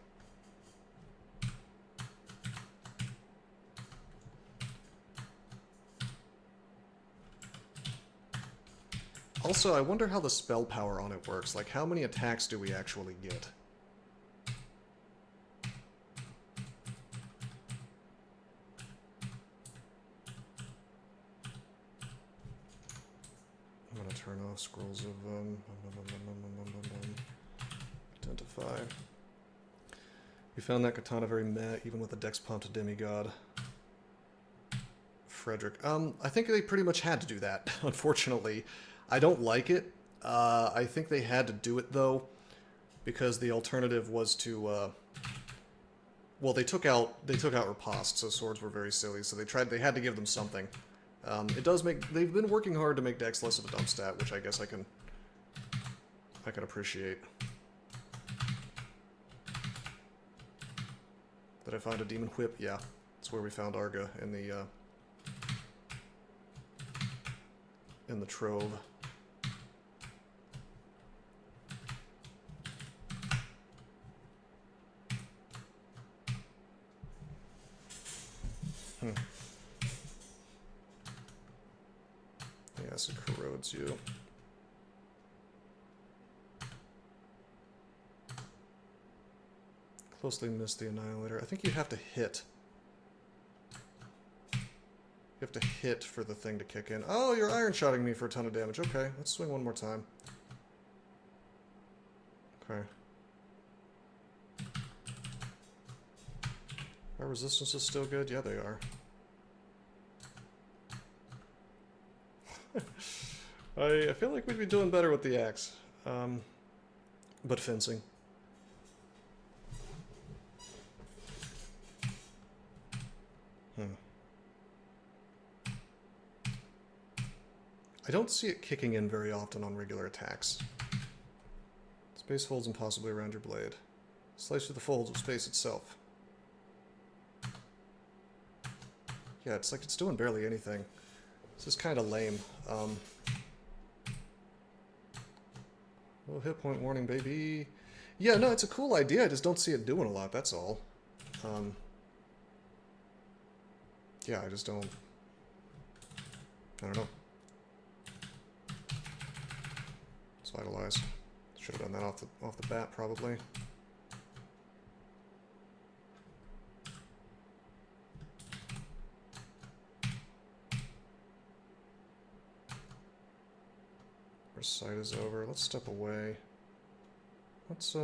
Also, I wonder how the spell power on it works. Like, how many attacks do we actually get? I'm gonna turn off scrolls of identify. You found that katana very meh, even with a dex pump to demigod. Frederick. I think they pretty much had to do that, unfortunately. I don't like it. I think they had to do it, though, because the alternative was to, well, they took out riposte, so swords were very silly, so they had to give them something. It does make, they've been working hard to make dex less of a dump stat, which I guess I can appreciate. Did I find a demon whip? Yeah. That's where we found Arga in the trove. Yes, it corrodes you. Closely missed the Annihilator. I think you have to hit. You have to hit for the thing to kick in. Oh, you're iron-shotting me for a ton of damage. Okay, let's swing one more time. Okay. Our resistance is still good? Yeah, they are. I feel like we'd be doing better with the axe. But fencing. I don't see it kicking in very often on regular attacks. Space folds impossibly around your blade. Slice through the folds of space itself. Yeah, it's like it's doing barely anything. This is kind of lame. Oh, hit point warning, baby. Yeah, no, it's a cool idea. I just don't see it doing a lot, that's all. Yeah, I just don't... I don't know. Let's vitalize. Should have done that off the bat, probably. Our sight is over. Let's step away. Let's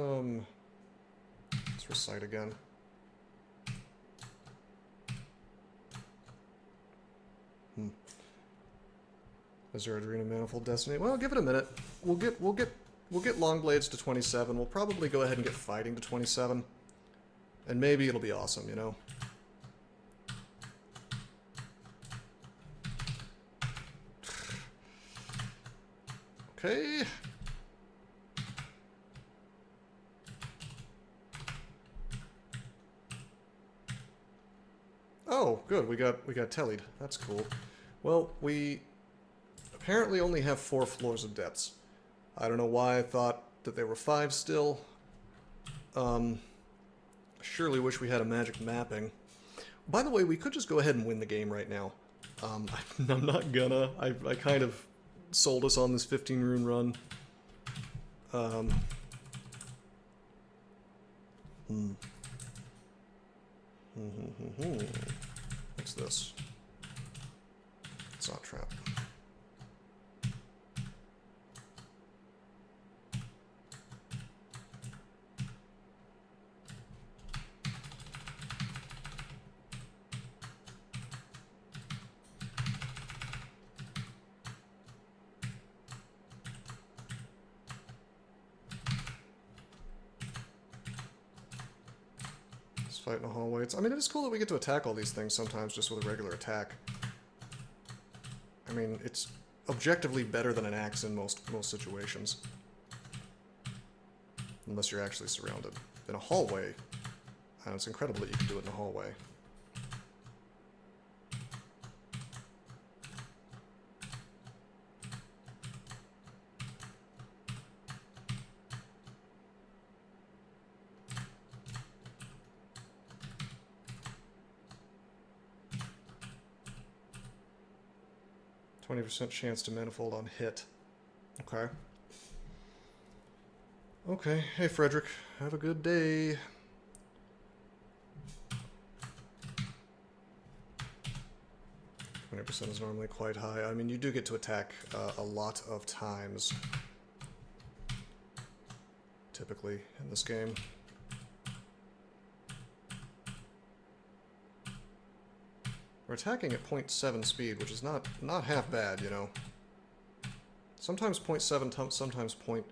recite again. Is there a Dream of Manifold Destiny? Well, give it a minute. We'll get long blades to 27. We'll probably go ahead and get fighting to 27. And maybe it'll be awesome, you know? Okay. Oh, good. We got tellied. That's cool. Well, we apparently only have 4 floors of depths. I don't know why I thought that there were 5 still. Surely wish we had a magic mapping. By the way, we could just go ahead and win the game right now. I'm not gonna. I kind of sold us on this 15 rune run. What's this? It's not trap. fight in a hallway. I mean, it is cool that we get to attack all these things sometimes just with a regular attack. I mean, it's objectively better than an axe in most situations. Unless you're actually surrounded. In a hallway, it's incredible that you can do it in a hallway. %, chance to manifold on hit. Okay. Okay. Hey, Frederick. Have a good day. %, is normally quite high. I mean, you do get to attack a lot of times. Typically, in this game. We're attacking at 0.7 speed, which is not half bad, you know. Sometimes 0.7, sometimes point.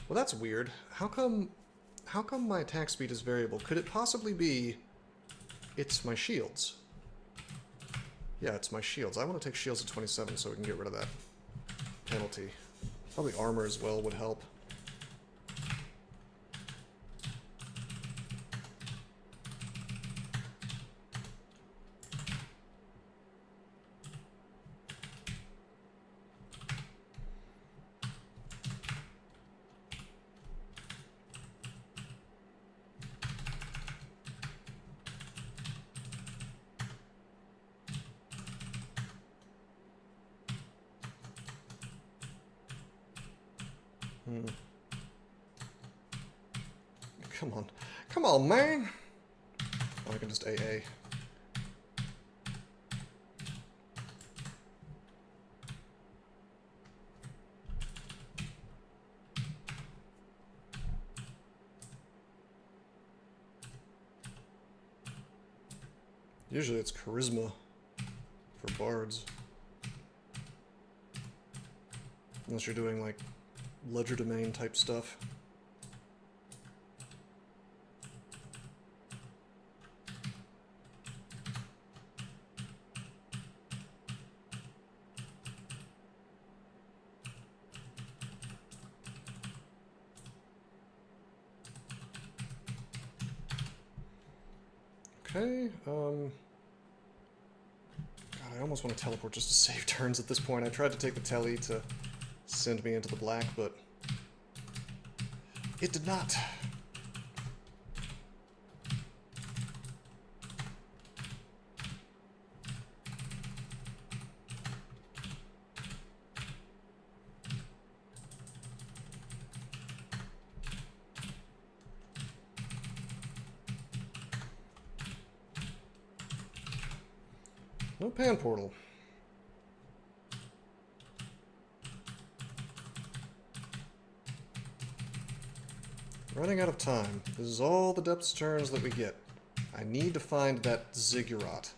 Well, that's weird. How come my attack speed is variable? Could it possibly be it's my shields? Yeah, it's my shields. I want to take shields at 27 so we can get rid of that penalty. Probably armor as well would help. Come on. Come on, man! Oh, I can just AA. Usually it's charisma for bards. Unless you're doing, like, ledger domain type stuff. Okay, God, I almost want to teleport just to save turns at this point. I tried to take the telly to send me into the black, but it did not. No pan portal. Running out of time. This is all the depths turns that we get. I need to find that ziggurat.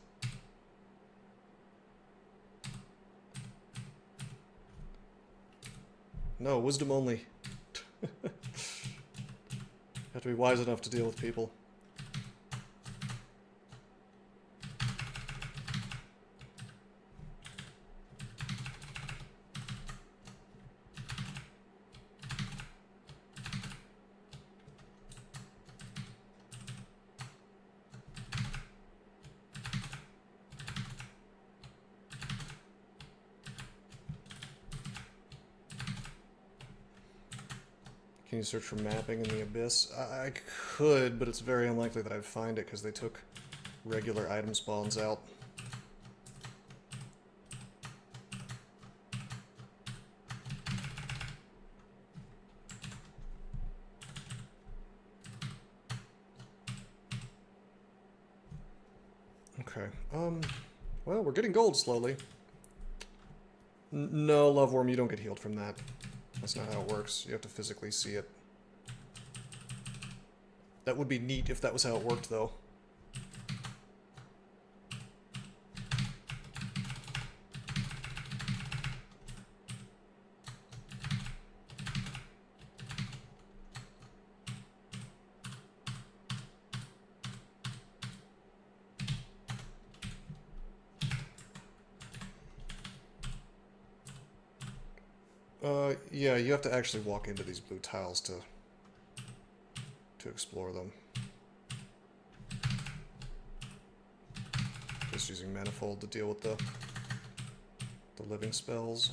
No, wisdom only. Have to be wise enough to deal with people. Can you search for mapping in the Abyss? I could, but it's very unlikely that I'd find it because they took regular item spawns out. Okay, well, we're getting gold slowly. No, Loveworm, you don't get healed from that. That's not how it works. You have to physically see it. That would be neat if that was how it worked, though. Yeah, you have to actually walk into these blue tiles to explore them. Just using Manifold to deal with the living spells.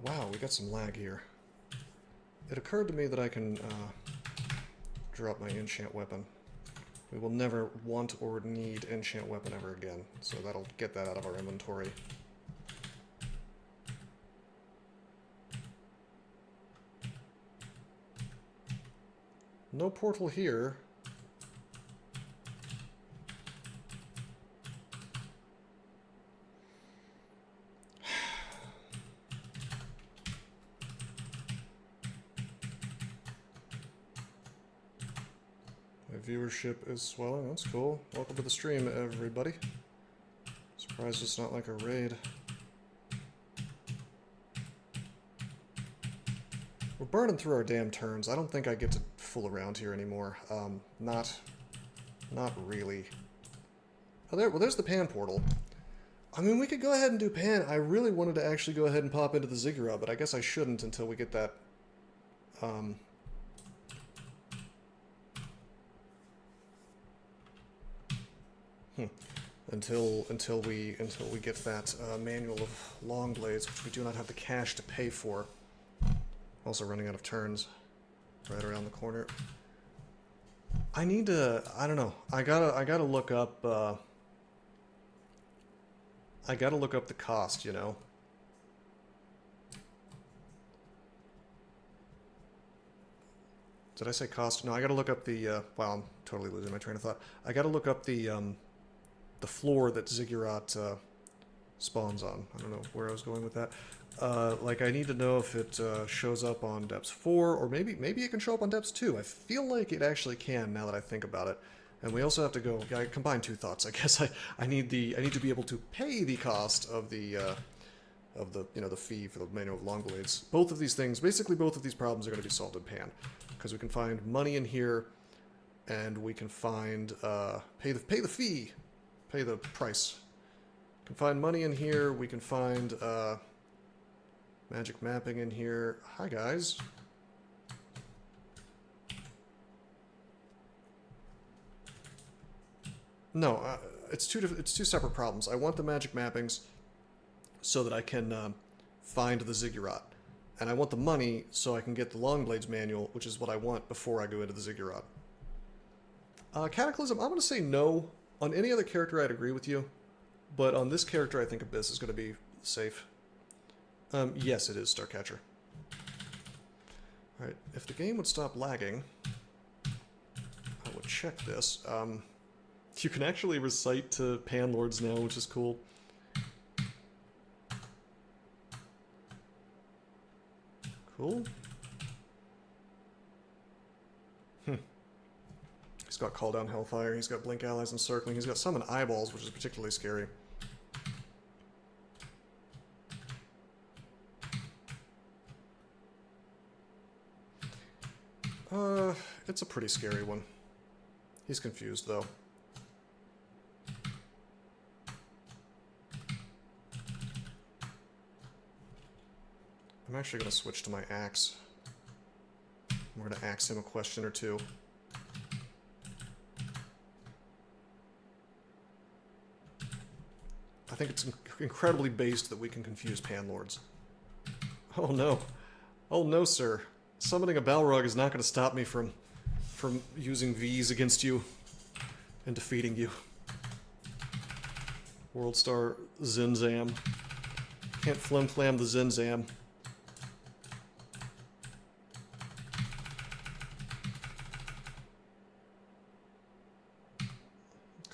Wow, we got some lag here. It occurred to me that I can drop my enchant weapon. We will never want or need enchant weapon ever again, so that'll get that out of our inventory. No portal here. Viewership is swelling. That's cool. Welcome to the stream, everybody. Surprised it's not like a raid. We're burning through our damn turns. I don't think I get to fool around here anymore. Not really. Oh, well, there's the Pan portal. I mean, we could go ahead and do Pan. I really wanted to actually go ahead and pop into the ziggurat, but I guess I shouldn't until we get that, Until we get that manual of long blades, which we do not have the cash to pay for. Also running out of turns, right around the corner. I need to. I don't know. I gotta look up. I gotta look up the cost. You know. Did I say cost? No, I gotta look up the. Wow, I'm totally losing my train of thought. I gotta look up the floor that Ziggurat spawns on. I don't know where I was going with that. Like, I need to know if it shows up on depths 4, or maybe it can show up on depths 2. I feel like it actually can now that I think about it. And we also have to go. I combine two thoughts. I guess I need to be able to pay the cost of the the fee for the manual of long blades. Both of these things, basically both of these problems are going to be solved in Pan, because we can find money in here, and we can find pay the fee. Pay the price. We can find money in here. We can find magic mapping in here. Hi guys. No, it's two separate problems. I want the magic mappings so that I can find the ziggurat, and I want the money so I can get the Longblades manual, which is what I want before I go into the ziggurat. Cataclysm, I'm going to say no. On any other character, I'd agree with you, but on this character, I think Abyss is going to be safe. Yes, it is, Starcatcher. Alright, if the game would stop lagging, I would check this. You can actually recite to Panlords now, which is cool. Cool. He's got Call Down Hellfire, he's got Blink Allies Encircling, he's got Summon Eyeballs, which is particularly scary. It's a pretty scary one. He's confused, though. I'm actually going to switch to my axe. We're going to axe him a question or two. I think it's incredibly based that we can confuse Panlords. Oh no. Oh no, sir. Summoning a Balrog is not going to stop me from using Vs against you and defeating you. Worldstar Zinzam. Can't flim-flam the Zinzam.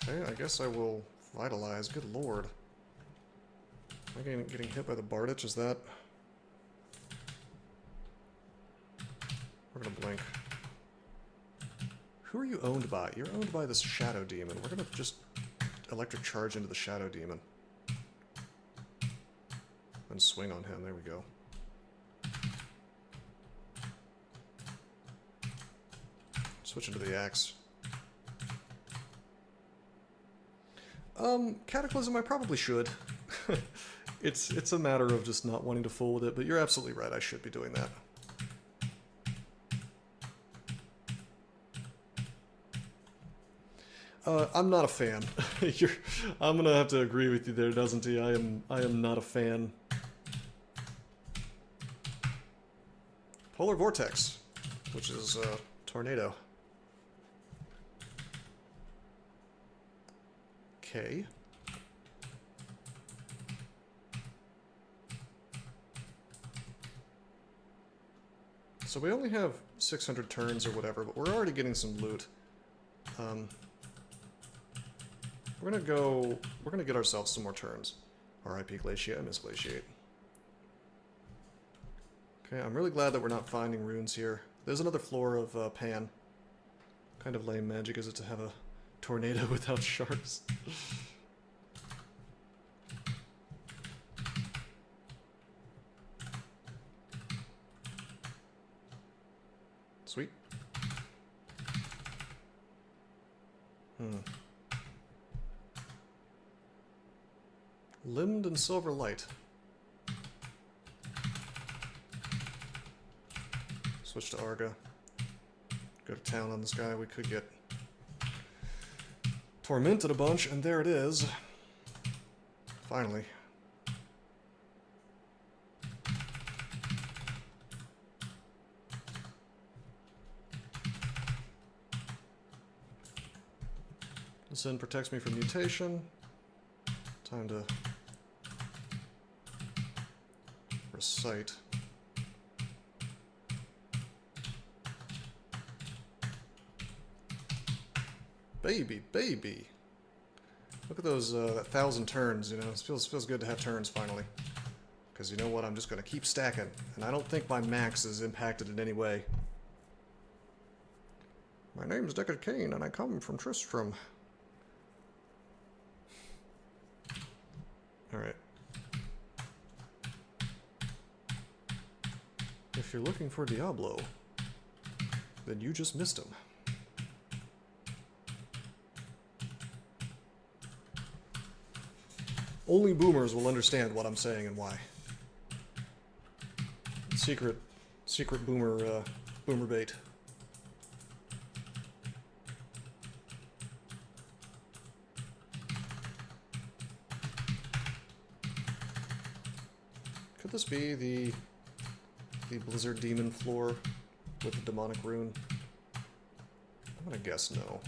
Okay, I guess I will vitalize. Good lord. Am I getting hit by the Bardich? Is that... We're gonna blink. Who are you owned by? You're owned by this Shadow Demon. We're gonna just electric charge into the Shadow Demon. And swing on him. There we go. Switching to the axe. Cataclysm, I probably should. It's a matter of just not wanting to fool with it, but you're absolutely right, I should be doing that. I'm not a fan. I'm gonna have to agree with you there, doesn't he? I am not a fan. Polar Vortex, which is tornado. Okay. So we only have 600 turns or whatever, but we're already getting some loot. We're gonna get ourselves some more turns. R.I.P. Glaciate, I miss Glaciate. Okay, I'm really glad that we're not finding runes here. There's another floor of Pan. Kind of lame magic is it to have a tornado without sharks? Sweet. Limbed and silver light. Switch to Arga. Go to town on this guy. We could get tormented a bunch, and there it is. Finally. This then protects me from mutation. Time to recite. Baby, baby. Look at those, that 1,000 turns, you know. It feels good to have turns finally. Because you know what, I'm just going to keep stacking. And I don't think my max is impacted in any way. My name's Deckard Cain, and I come from Tristram. Alright. If you're looking for Diablo, then you just missed him. Only boomers will understand what I'm saying and why. Secret boomer, boomer bait. Could this be the Blizzard Demon floor with the demonic rune? I'm gonna guess no.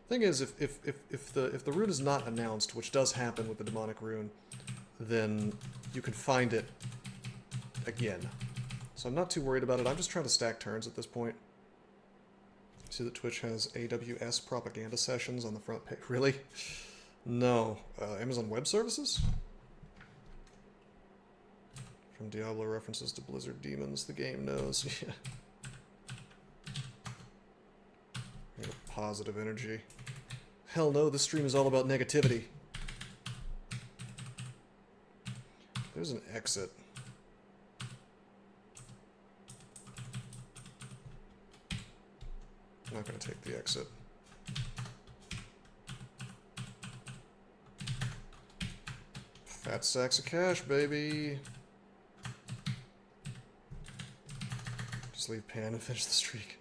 Thing is, if the rune is not announced, which does happen with the demonic rune, then you can find it again. So I'm not too worried about it. I'm just trying to stack turns at this point. See that Twitch has AWS propaganda sessions on the front page. Really? No. Amazon Web Services? From Diablo references to Blizzard Demons, the game knows. Yeah. Positive energy. Hell no, this stream is all about negativity. There's an exit. I'm not going to take the exit. Fat sacks of cash, baby. Just leave Pan and finish the streak.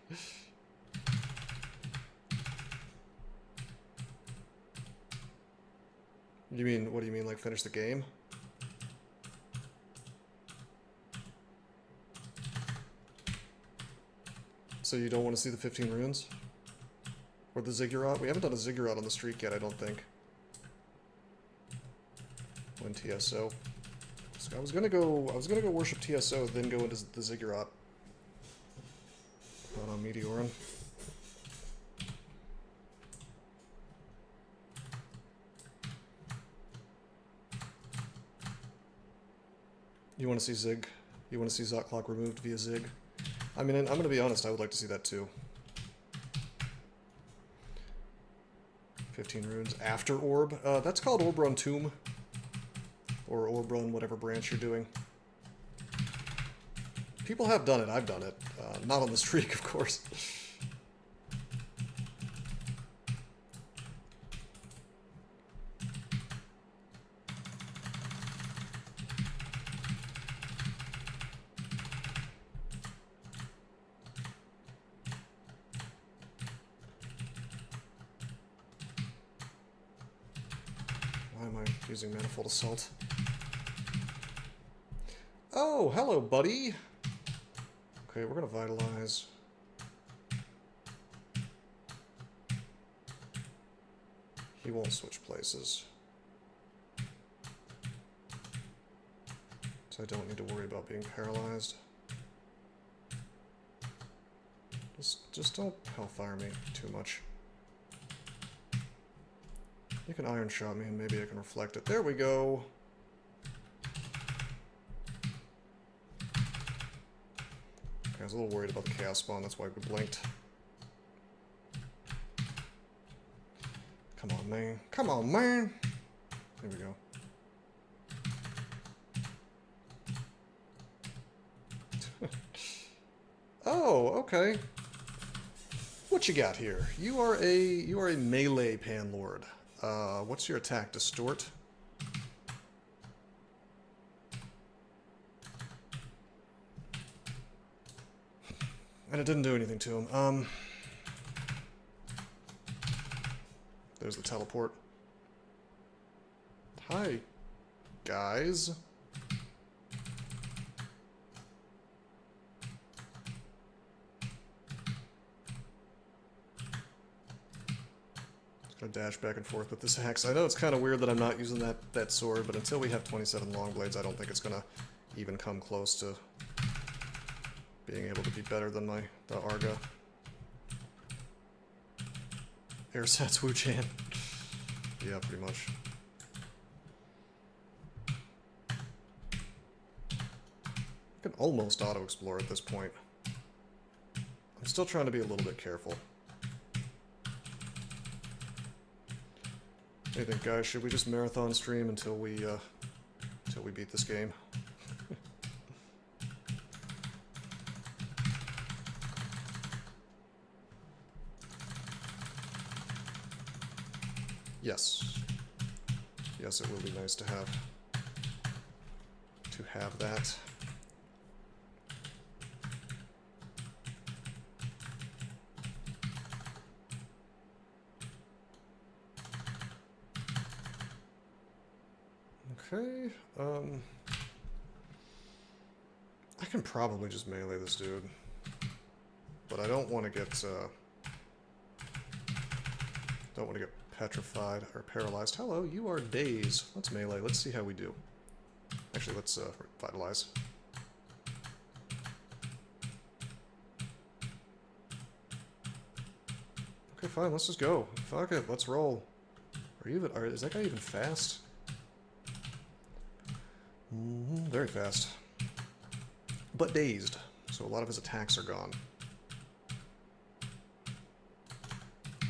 You mean, what do you mean, like finish the game? So you don't want to see the 15 runes? Or the ziggurat? We haven't done a ziggurat on the streak yet, I don't think. When TSO. So I was gonna go worship TSO, then go into the ziggurat. Not on Meteoran. You want to see Zig? You want to see Zot Clock removed via Zig? I mean, I'm going to be honest, I would like to see that too. 15 runes after Orb. That's called Orb Run Tomb. Or Orb Run whatever branch you're doing. People have done it. I've done it. Not on the streak, of course. Why am I using Manifold Assault? Oh, hello, buddy. Okay, we're gonna vitalize. He won't switch places. So I don't need to worry about being paralyzed. Just don't Hellfire me too much. You can Iron Shot me and maybe I can reflect it. There we go. Okay, I was a little worried about the Chaos Spawn, that's why we blinked. Come on, man. Come on, man! There we go. Oh, okay. What you got here? You are a melee Panlord. What's your attack? Distort? And it didn't do anything to him. There's the teleport. Hi, guys. Just gonna dash back and forth with this axe. I know it's kind of weird that I'm not using that sword, but until we have 27 long blades, I don't think it's gonna even come close to being able to be better than the Arga. Airsats Wu-Chan. Yeah, pretty much. I can almost auto-explore at this point. I'm still trying to be a little bit careful. What do you think, guys? Should we just marathon stream until we beat this game? Yes. Yes, it will be nice to have that. Okay, I can probably just melee this dude, but I don't want to get petrified or paralyzed. Hello, you are dazed. Let's melee. Let's see how we do. Actually, let's vitalize. Okay, fine. Let's just go. Fuck it. Let's roll. Is that guy even fast? Very fast. But dazed, so a lot of his attacks are gone.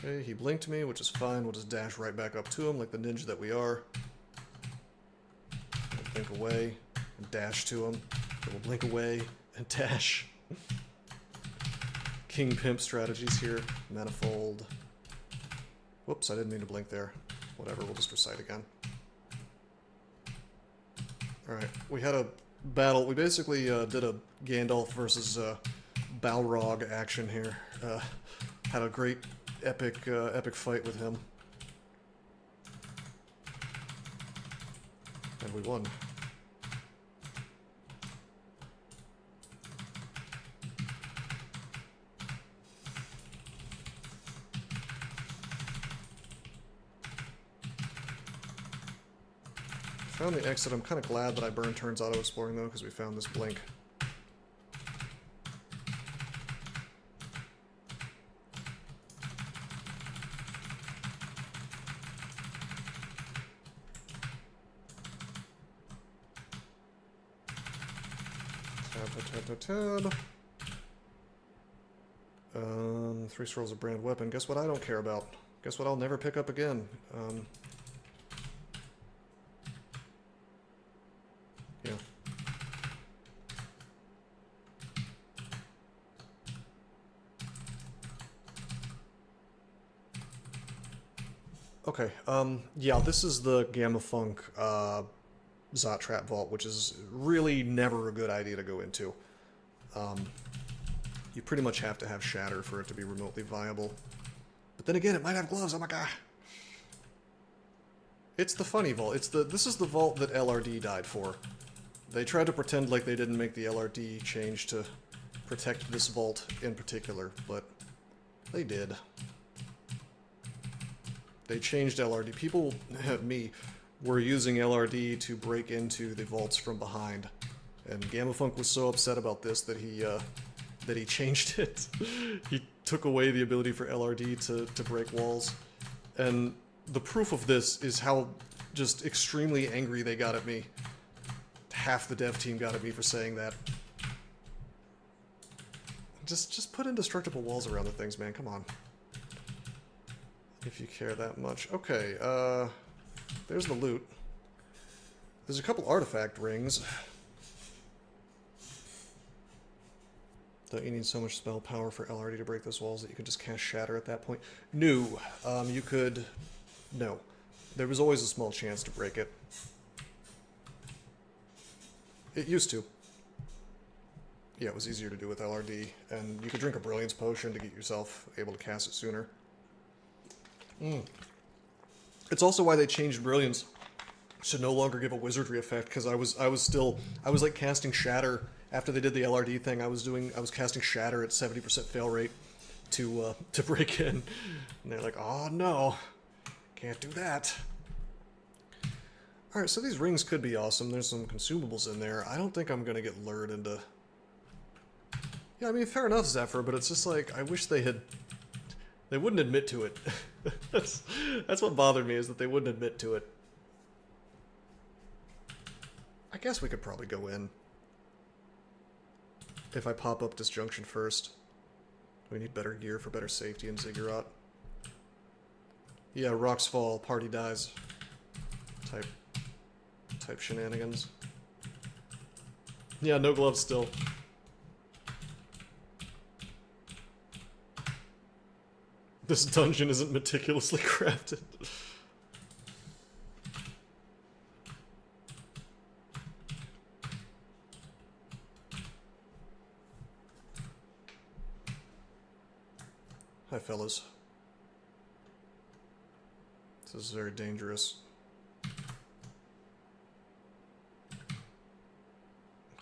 Okay, he blinked me, which is fine. We'll just dash right back up to him like the ninja that we are. We'll blink away and dash to him. Then we'll blink away and dash. King Pimp strategies here. Manifold. Whoops, I didn't mean to blink there. Whatever, we'll just recite again. Alright, we had a battle. We basically did a Gandalf versus Balrog action here. Had a great epic fight with him. And we won. Found the exit. I'm kind of glad that I burned turns auto-exploring, though, because we found this blink. Tab. 3 scrolls of brand weapon. Guess what I don't care about? Guess what I'll never pick up again? Yeah. Okay, yeah, this is the Gamma Funk, Zot Trap Vault, which is really never a good idea to go into. You pretty much have to have Shatter for it to be remotely viable. But then again, it might have gloves, oh my god! It's the funny vault. This is the vault that LRD died for. They tried to pretend like they didn't make the LRD change to protect this vault in particular, but they did. They changed LRD. People, me, were using LRD to break into the vaults from behind. And Gamma Funk was so upset about this that he changed it. He took away the ability for LRD to break walls. And the proof of this is how just extremely angry they got at me. Half the dev team got at me for saying that. Just put indestructible walls around the things, man. Come on. If you care that much. Okay, there's the loot. There's a couple artifact rings. Don't you need so much spell power for LRD to break those walls that you can just cast Shatter at that point? No. You could... No. There was always a small chance to break it. It used to. Yeah, it was easier to do with LRD, and you could drink a Brilliance Potion to get yourself able to cast it sooner. It's also why they changed Brilliance to no longer give a wizardry effect, because I was like casting Shatter after they did the LRD thing. I was casting Shatter at 70% fail rate to break in, and they're like, oh no, can't do that. All right, so these rings could be awesome. There's some consumables in there. I don't think I'm gonna get lured into. Yeah, I mean, fair enough, Zephyr, but it's just like I wish they wouldn't admit to it. That's what bothered me, is that they wouldn't admit to it. I guess we could probably go in. If I pop up Disjunction first. We need better gear for better safety in Ziggurat. Yeah, rocks fall, party dies. Type shenanigans. Yeah, no gloves still. This dungeon isn't meticulously crafted. Hi, fellas. This is very dangerous.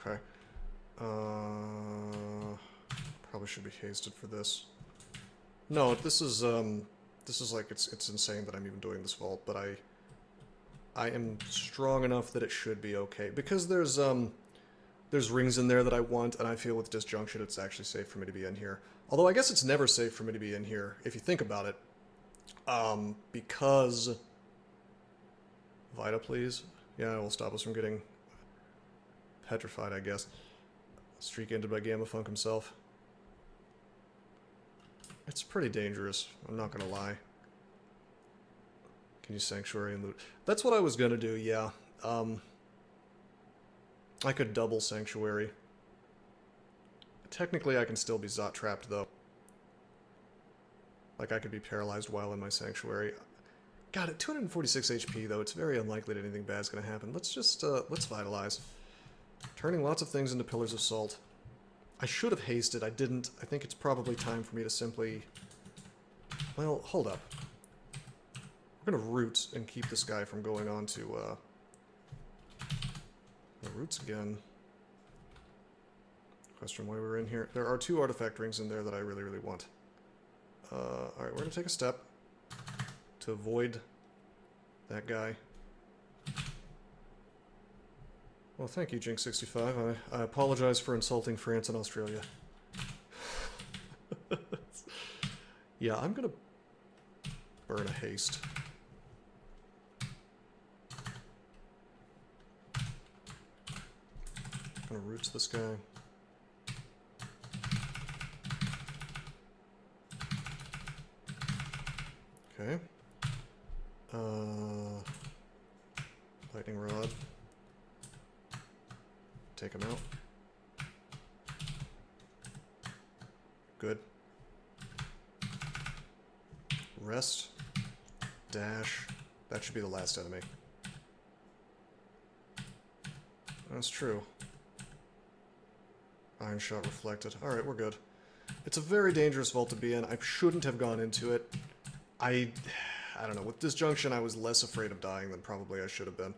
Okay. Probably should be hasted for this. No, this is like, it's insane that I'm even doing this vault, but I am strong enough that it should be okay. Because there's rings in there that I want, and I feel with Disjunction it's actually safe for me to be in here. Although I guess it's never safe for me to be in here, if you think about it. Because... Vita, please? Yeah, it will stop us from getting petrified, I guess. Streak ended by Gamma Funk himself. It's pretty dangerous, I'm not gonna lie. Can you Sanctuary and loot? That's what I was gonna do, yeah. I could double Sanctuary. Technically I can still be Zot trapped though. Like I could be paralyzed while in my Sanctuary. God, at 246 HP though, it's very unlikely that anything bad's gonna happen. Let's just, let's Vitalize. Turning lots of things into Pillars of Salt. I should have hasted, I didn't. I think it's probably time for me to simply... Well, hold up. We're gonna root and keep this guy from going on to, roots again. Question why we're in here. There are 2 artifact rings in there that I really, really want. Alright, we're gonna take a step to avoid that guy. Well, thank you, Jinx65. I apologize for insulting France and Australia. Yeah, I'm gonna burn a haste. I'm gonna roots this guy. Okay. Lightning Rod. Take him out. Good. Rest. dash. That should be the last enemy. That's true. Iron shot reflected. Alright, we're good. It's a very dangerous vault to be in. I shouldn't have gone into it. I don't know. With disjunction, I was less afraid of dying than probably I should have been.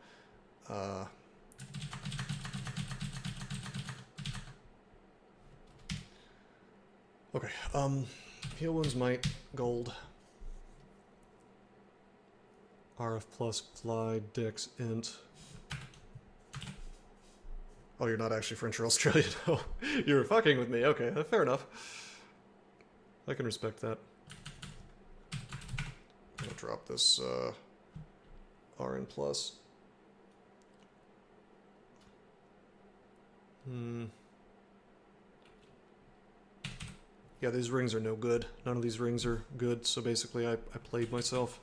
Okay, heal wounds, might, gold. RF plus, fly, dex, int. Oh, you're not actually French or Australian. Oh, you were fucking with me. Okay, fair enough. I can respect that. I'm gonna drop this RN plus. Yeah, these rings are no good. None of these rings are good, so basically I played myself.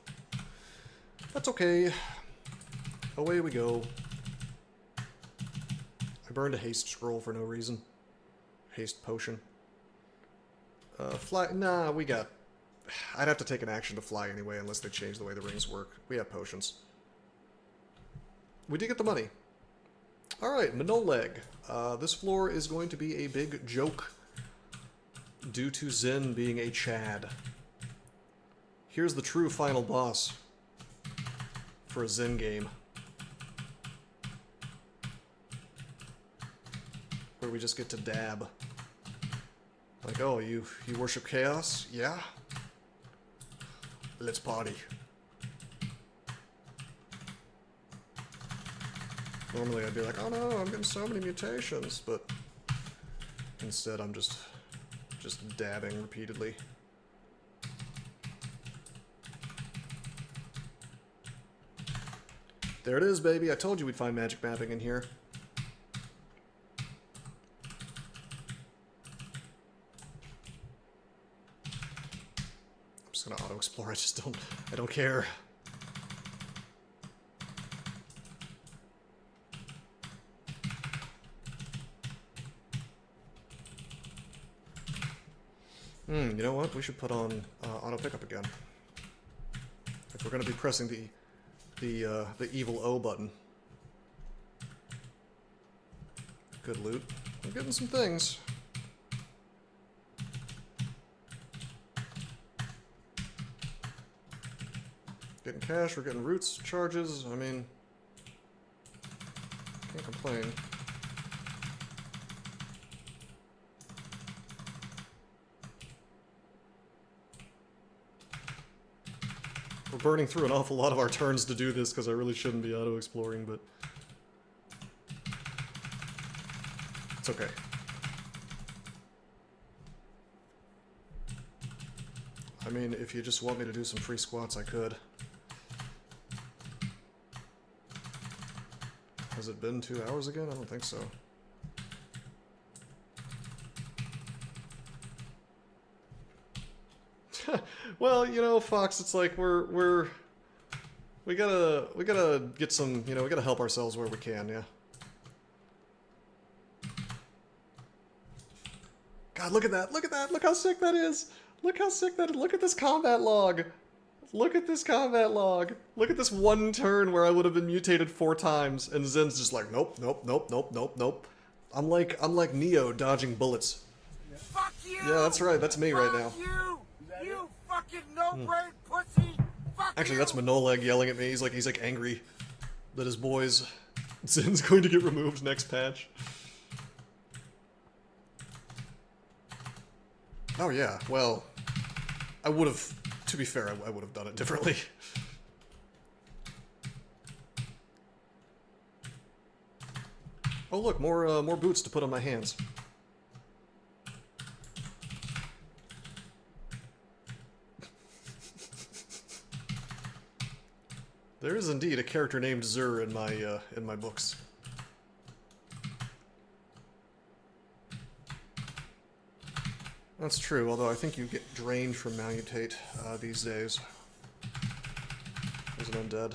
That's okay. Away we go. I burned a haste scroll for no reason. Haste potion. Fly. Nah, we got. I'd have to take an action to fly anyway, unless they change the way the rings work. We have potions. We did get the money. Alright, Minoleg. This floor is going to be a big joke due to Zin being a Chad. Here's the true final boss for a Zin game. Where we just get to dab. Like, oh, you worship chaos? Yeah? Let's party. Normally I'd be like, oh no, I'm getting so many mutations, but instead I'm just dabbing repeatedly. There it is, baby. I told you we'd find magic mapping in here. I'm just gonna auto-explore. I don't care. You know what? We should put on auto pickup again. If we're gonna be pressing the evil O button. Good loot. We're getting some things. Getting cash, we're getting roots, charges, I mean... Can't complain. We're burning through an awful lot of our turns to do this because I really shouldn't be auto-exploring, but... It's okay. I mean, if you just want me to do some free squats, I could. Has it been 2 hours again? I don't think so. Well, you know, Fox, it's like we gotta get some, you know, we gotta help ourselves where we can, yeah. God, look at that, look how sick that is! Look how sick that is, look at this combat log! Look at this combat log! Look at this one turn where I would have been mutated 4 times, and Zen's just like, nope, nope, nope, nope, nope, nope. I'm like Neo dodging bullets. Yeah. Fuck you! Yeah, that's right, that's me right now. Fuck you! You fucking no-brain pussy! Fuck Actually, you! that's Minoleg yelling at me. He's like angry that his boys Zin's going to get removed next patch. Oh yeah, well, I would have. To be fair, I would have done it differently. Oh look, more boots to put on my hands. There is indeed a character named Zur in my books. That's true, although I think you get drained from Malmutate these days. As an undead.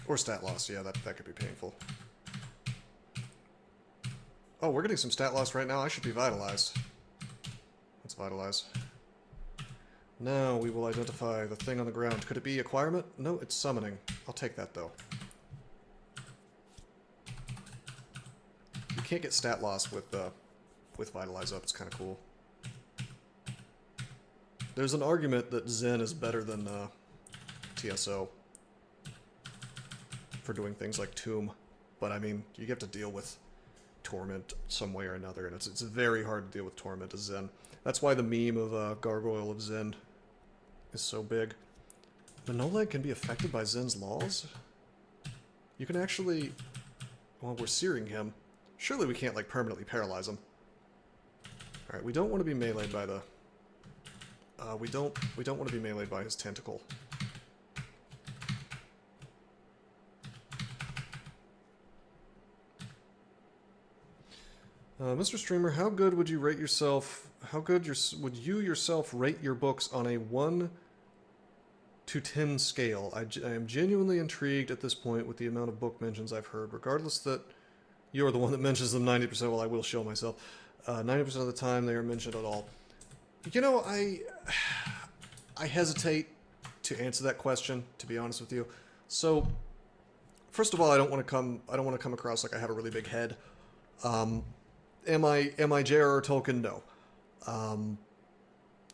Or stat loss, yeah, that could be painful. Oh, we're getting some stat loss right now. I should be vitalized. Let's vitalize. Now we will identify the thing on the ground. Could it be acquirement? No, it's summoning. I'll take that, though. You can't get stat loss with vitalize up. It's kind of cool. There's an argument that Zin is better than TSO for doing things like Tomb, but I mean, you have to deal with Torment some way or another, and it's very hard to deal with Torment as Zin. That's why the meme of Gargoyle of Zin is so big. Manolag can be affected by Zin's laws? You can actually... Well, we're searing him. Surely we can't, like, permanently paralyze him. Alright, we don't want to be meleeed by the... we don't want to be meleeed by his tentacle. Mr. Streamer, how good would you rate yourself? How good would you yourself rate your books on a 1 to 10 scale? I am genuinely intrigued at this point with the amount of book mentions I've heard, regardless that you're the one that mentions them 90%. Well, I will show myself. 90% of the time they are mentioned at all. You know, I hesitate to answer that question, to be honest with you. So, first of all, I don't want to come across like I have a really big head. Am I J.R.R. Tolkien? No.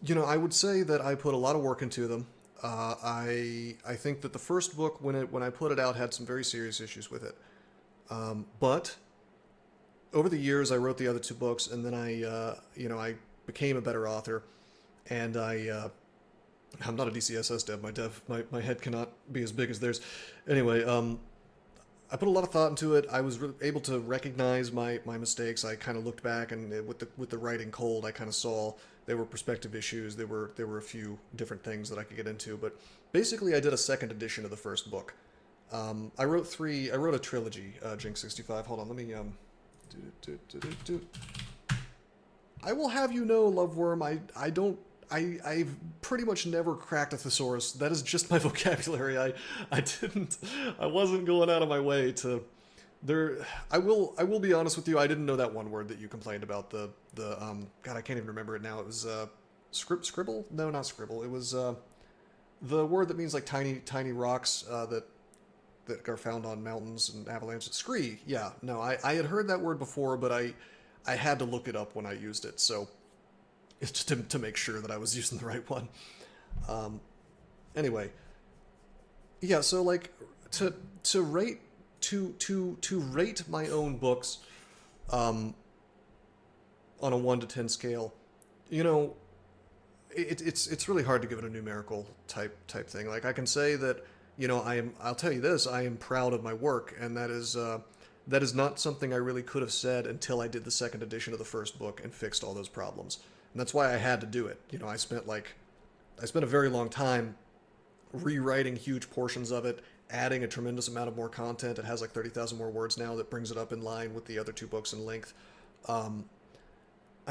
You know, I would say that I put a lot of work into them. I think that the first book, when I put it out, had some very serious issues with it. But over the years, I wrote the other 2 books, and then I became a better author, and I'm not a DCSS dev. My head cannot be as big as theirs. Anyway, I put a lot of thought into it. I was able to recognize my mistakes. I kind of looked back, and with the writing cold, I kind of saw there were perspective issues. There were a few different things that I could get into, but basically, I did a second edition of the first book. I wrote a trilogy. Jinx 65. Hold on, let me I will have you know, Loveworm, I've pretty much never cracked a thesaurus. That is just my vocabulary. I wasn't going out of my way to... I will be honest with you, I didn't know that one word that you complained about, the God, I can't even remember it now. It was, scribble? No, not scribble. It was, the word that means, like, tiny rocks, that are found on mountains and avalanches. Scree, yeah. No, I had heard that word before, but I had to look it up when I used it, so... It's just to make sure that I was using the right one. Anyway, yeah. So like to rate my own books, on a 1 to 10 scale, you know, it's really hard to give it a numerical type thing. Like I can say that, you know, I'll tell you this, I am proud of my work, and that is not something I really could have said until I did the second edition of the first book and fixed all those problems. And that's why I had to do it. You know, I spent a very long time rewriting huge portions of it, adding a tremendous amount of more content. It has like 30,000 more words now that brings it up in line with the other 2 books in length. I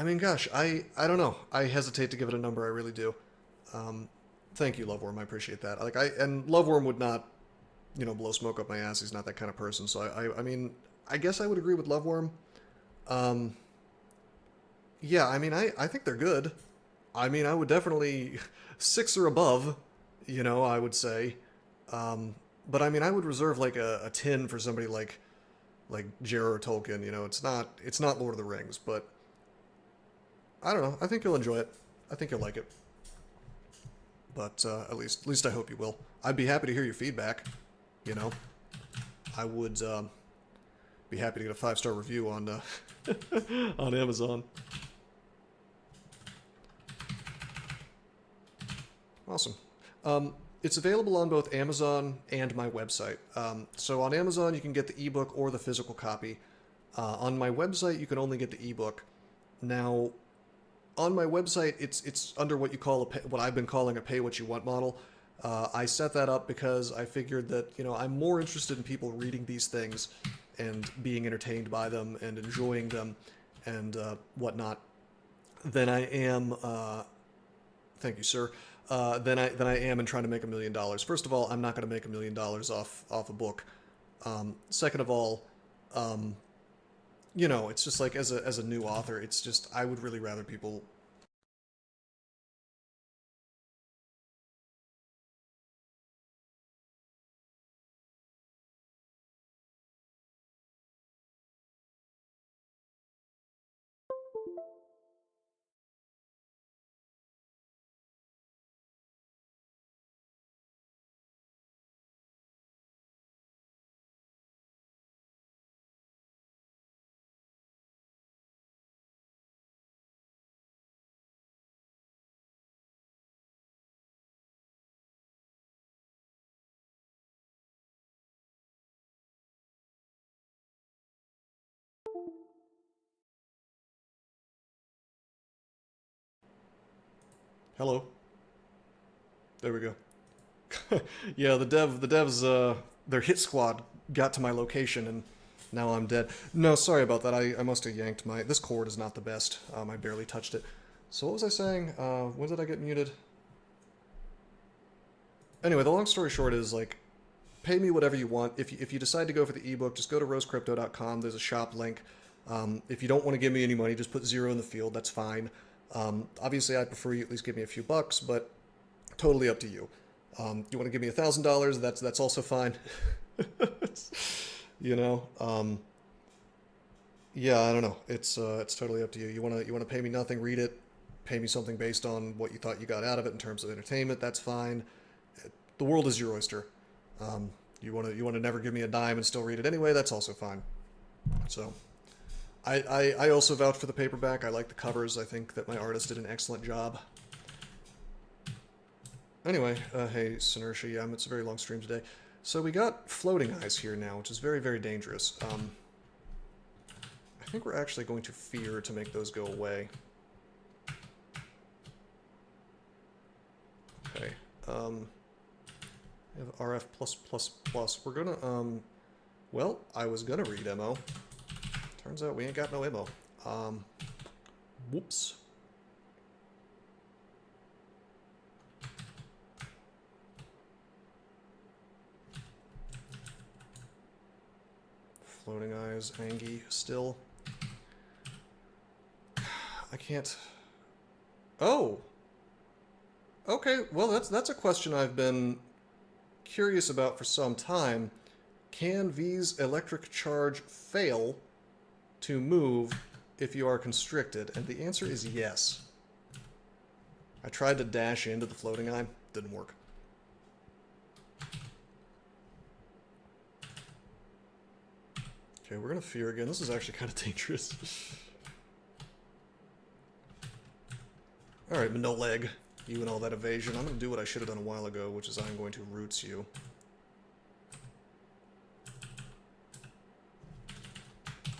mean, gosh, I don't know. I hesitate to give it a number. I really do. Thank you, Loveworm. I appreciate that. And Loveworm would not, you know, blow smoke up my ass. He's not that kind of person. So I mean, I guess I would agree with Loveworm. Yeah, I mean, I think they're good. I mean, I would definitely 6 or above, you know, I would say. But I mean, I would reserve like a 10 for somebody like J.R.R. Tolkien. You know, it's not Lord of the Rings, but I don't know. I think you'll enjoy it. I think you'll like it. But at least I hope you will. I'd be happy to hear your feedback. You know, I would be happy to get a 5-star review on on Amazon. Awesome. It's available on both Amazon and my website. So on Amazon, you can get the ebook or the physical copy. On my website, you can only get the ebook. Now, on my website, it's under what you call what I've been calling a pay-what-you-want model. I set that up because I figured that, you know, I'm more interested in people reading these things and being entertained by them and enjoying them and whatnot than I am. Thank you, sir. Than I am in trying to make $1 million. First of all, I'm not going to make $1 million off a book. Second of all, you know, it's just like as a new author, it's just I would really rather people. Hello. There we go. Yeah, the devs, their hit squad got to my location and now I'm dead. No, sorry about that. I must have yanked my... This cord is not the best. I barely touched it. So what was I saying? When did I get muted? Anyway, the long story short is, like, pay me whatever you want. If you decide to go for the ebook, just go to rosecrypto.com. There's a shop link. If you don't want to give me any money, just put 0 in the field. That's fine. Obviously, I'd prefer you at least give me a few bucks, but totally up to you. You want to give me $1,000? That's also fine. You know, yeah, I don't know. It's totally up to you. You wanna pay me nothing? Read it. Pay me something based on what you thought you got out of it in terms of entertainment. That's fine. The world is your oyster. You wanna never give me a dime and still read it anyway? That's also fine. So, I also vouch for the paperback. I like the covers. I think that my artist did an excellent job. Anyway, hey, Sinersha, yeah, it's a very long stream today. So we got floating eyes here now, which is very, very dangerous. I think we're actually going to fear to make those go away. Okay, we have RF+++. We're gonna, well, I was gonna read MO. Turns out we ain't got no MO. Whoops. Floating eyes, Angie, still. I can't... Oh! Okay, well that's a question I've been curious about for some time. Can V's electric charge fail to move if you are constricted? And the answer is yes. I tried to dash into the floating eye, didn't work. Okay, we're gonna fear again. This is actually kind of dangerous. Alright, but no leg. You and all that evasion. I'm gonna do what I should have done a while ago, which is I'm going to roots you.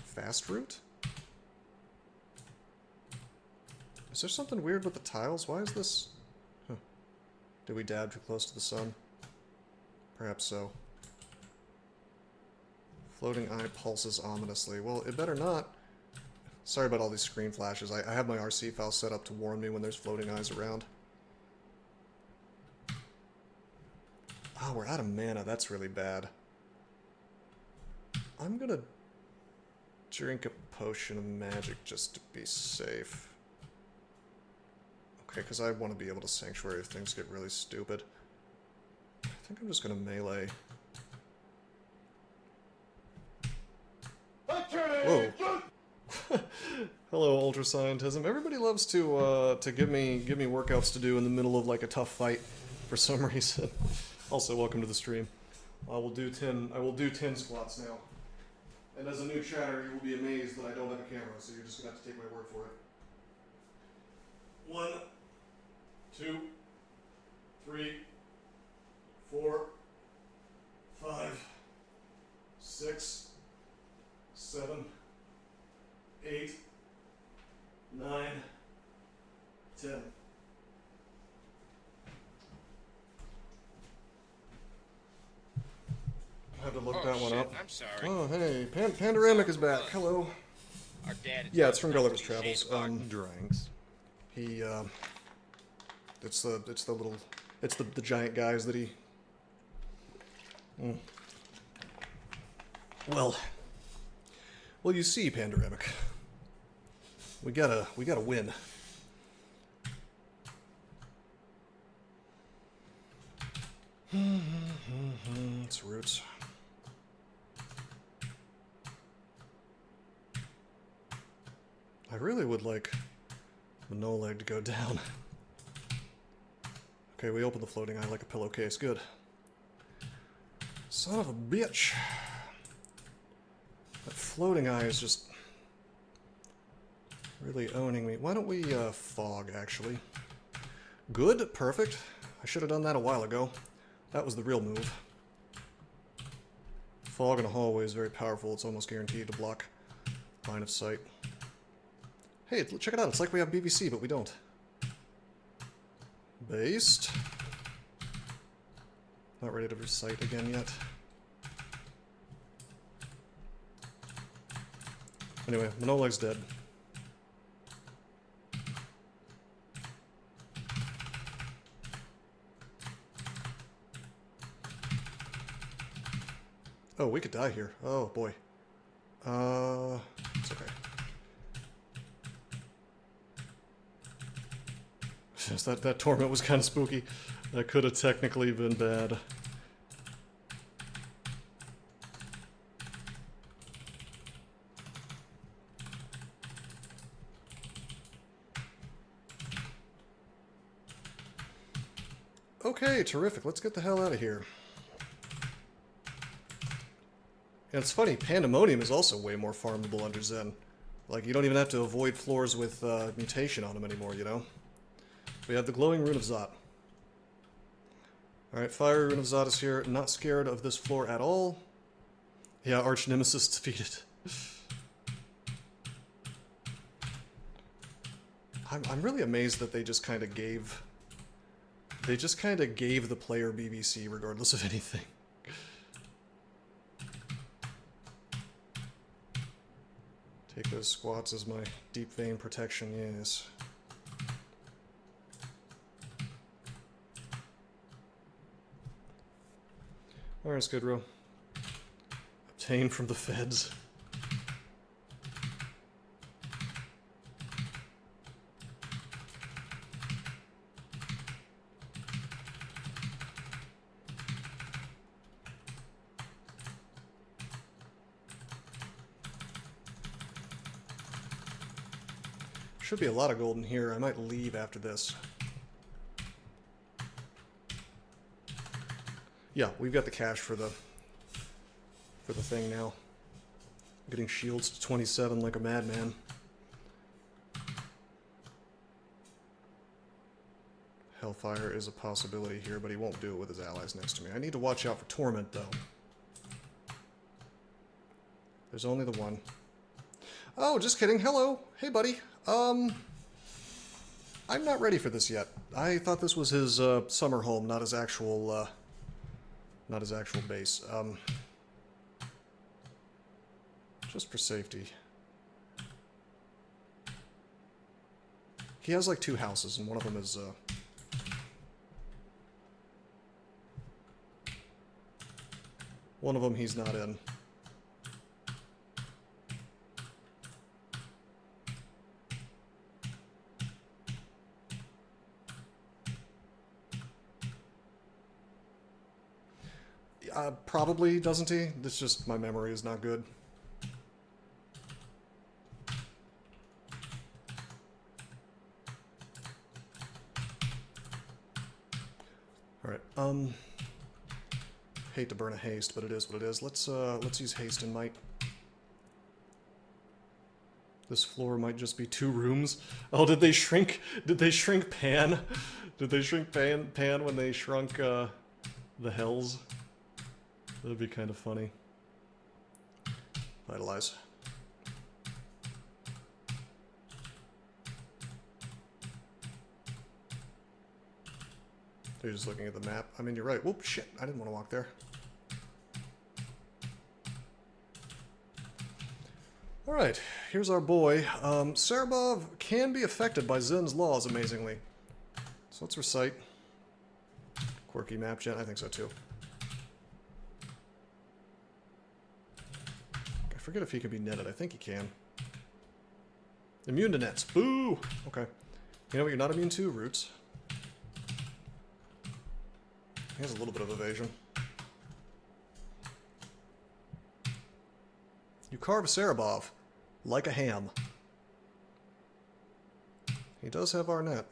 Fast root? Is there something weird with the tiles? Why is this... Huh. Did we dab too close to the sun? Perhaps so. Floating eye pulses ominously. Well, it better not. Sorry about all these screen flashes. I have my RC file set up to warn me when there's floating eyes around. Oh, we're out of mana. That's really bad. I'm gonna drink a potion of magic just to be safe. Okay, because I want to be able to sanctuary if things get really stupid. I think I'm just gonna melee. Whoa. Hello, Ultra Scientism. Everybody loves to give me workouts to do in the middle of like a tough fight for some reason. Also, welcome to the stream. I will do 10 squats now. And as a new chatter, you will be amazed that I don't have a camera, so you're just gonna have to take my word for it. 1, 2, 3, 4, 5, 6, 7, 8, 9, 10. I have to look that one up. I'm sorry. Oh, hey, Pandoramic is back. Hello. Our dad had Yeah, taught it's us from not to Gulliver's be ashamed Travels. of our- Drinks. He, it's the giant guys that he... Well, Well, you see, Pandoramic. We gotta win. It's roots. I really would like the no leg to go down. Okay, we open the floating eye like a pillowcase. Good. Son of a bitch. That floating eye is just really owning me. Why don't we fog, actually? Good. Perfect. I should have done that a while ago. That was the real move. Fog in a hallway is very powerful. It's almost guaranteed to block line of sight. Hey, check it out. It's like we have BBC, but we don't. Based. Not ready to recite again yet. Anyway, Manoleg's dead. Oh, we could die here. Oh, boy. It's okay. Just that torment was kind of spooky. That could have technically been bad. Okay, terrific. Let's get the hell out of here. And it's funny, Pandemonium is also way more farmable under Zen. Like, you don't even have to avoid floors with mutation on them anymore, you know? We have the glowing rune of Zot. Alright, fire rune of Zot is here. Not scared of this floor at all. Yeah, arch nemesis defeated. I'm really amazed that they just kind of gave... They just kind of gave the player BBC regardless of anything. Take those squats as my deep vein protection, yes. Alright, Skidrow. Obtain from the feds. Should be a lot of gold in here. I might leave after this. Yeah, we've got the cash for the thing now. Getting shields to 27 like a madman. Hellfire is a possibility here, but he won't do it with his allies next to me. I need to watch out for Torment, though. There's only the one. Oh, just kidding. Hello. Hey, buddy. I'm not ready for this yet. I thought this was his summer home, not his actual base. Just for safety. He has like 2 houses, and one of them is one of them he's not in. Probably, doesn't he? It's just my memory is not good. Alright, hate to burn a haste, but it is what it is. Let's use haste and might. This floor might just be 2 rooms. Oh, did they shrink Pan? Did they shrink Pan when they shrunk the Hells? That'd be kind of funny. Vitalize. You're just looking at the map. I mean, you're right. Whoop, shit. I didn't want to walk there. Alright, here's our boy. Serabov can be affected by Zen's laws, amazingly. So let's recite. Quirky map gen. I think so, too. I forget if he can be netted. I think he can. Immune to nets. Boo! Okay. You know what you're not immune to? Roots. He has a little bit of evasion. You carve Sarabov like a ham. He does have our net.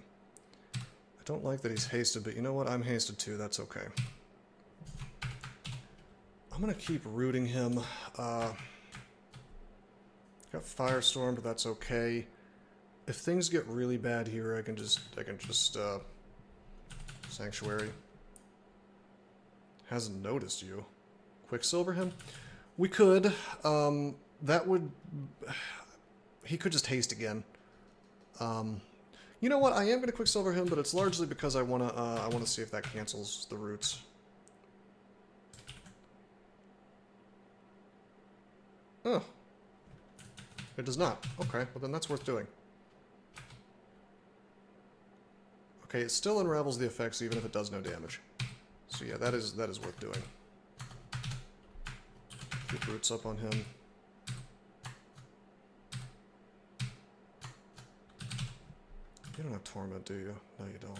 I don't like that he's hasted, but you know what? I'm hasted too. That's okay. I'm gonna keep rooting him. Got Firestorm, but that's okay. If things get really bad here, I can just Sanctuary. Hasn't noticed you. Quicksilver him? We could. That would. He could just haste again. You know what? I am going to Quicksilver him, but it's largely because I wanna see if that cancels the roots. Oh. It does not. Okay, well then that's worth doing. Okay, it still unravels the effects even if it does no damage. So yeah, that is worth doing. Keep roots up on him. You don't have Torment, do you? No, you don't.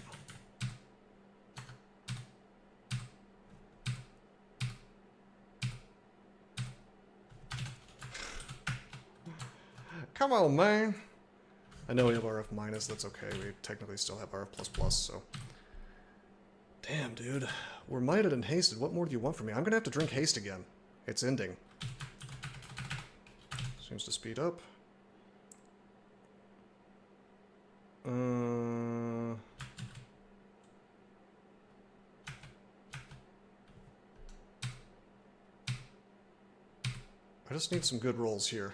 Come on, man! I know we have RF minus, that's okay. We technically still have RF plus plus, so... Damn, dude. We're mited and hasted. What more do you want from me? I'm gonna have to drink haste again. It's ending. Seems to speed up. I just need some good rolls here.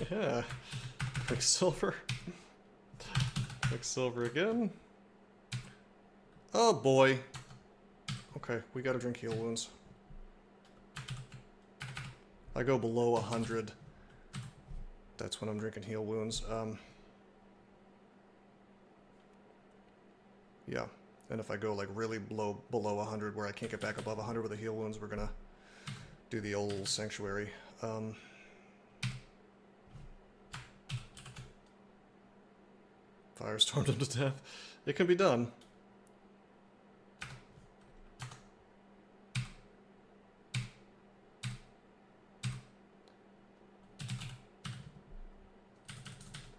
Yeah. Quicksilver. Quicksilver again. Oh boy. Okay, we gotta drink heal wounds. I go below 100. That's when I'm drinking heal wounds. Yeah. And if I go like really below 100 where I can't get back above 100 with the heal wounds, we're gonna do the old sanctuary. Firestormed him to death. It can be done.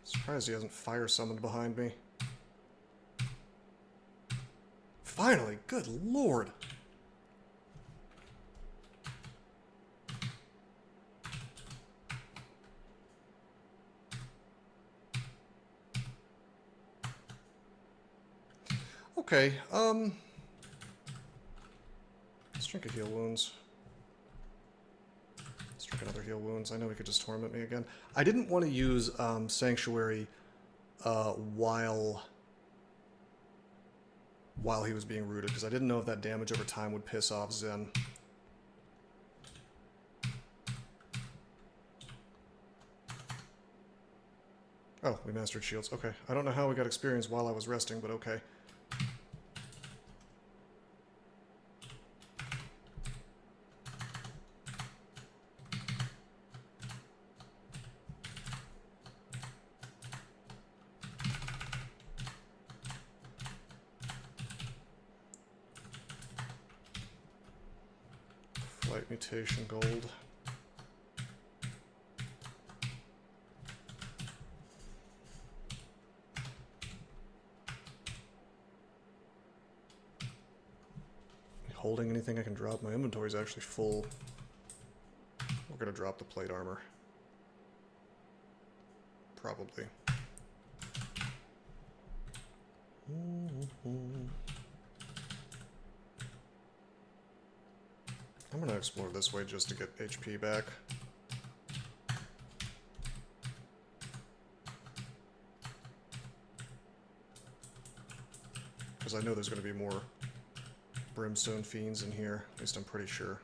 Surprised he hasn't fire summoned behind me. Finally, good lord. Okay, let's drink a heal wounds. Let's drink another heal wounds. I know he could just torment me again. I didn't want to use Sanctuary while he was being rooted, because I didn't know if that damage over time would piss off Zin. Oh, we mastered shields. Okay. I don't know how we got experience while I was resting, but okay. Flight mutation gold. Holding anything I can drop? My inventory is actually full. We're gonna drop the plate armor. Probably. I'm gonna explore this way just to get HP back. Because I know there's gonna be more Brimstone Fiends in here, at least I'm pretty sure.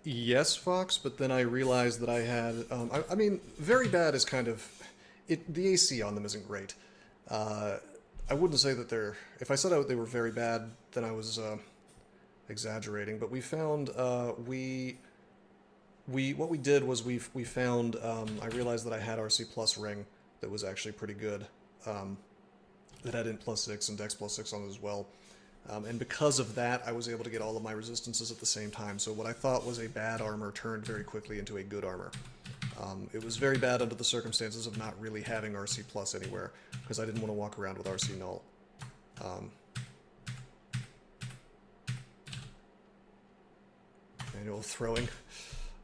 Yes, Fox, but then I realized that I had, I mean, very bad is kind of, the AC on them isn't great. I wouldn't say that they're, if I said they were very bad, then I was, exaggerating, but we found, what we did was we found, I realized that I had RC Plus ring that was actually pretty good, that had Int +6 and Dex +6 on it as well. And because of that, I was able to get all of my resistances at the same time. So what I thought was a bad armor turned very quickly into a good armor. It was very bad under the circumstances of not really having RC Plus anywhere, because I didn't want to walk around with RC Null. Manual throwing.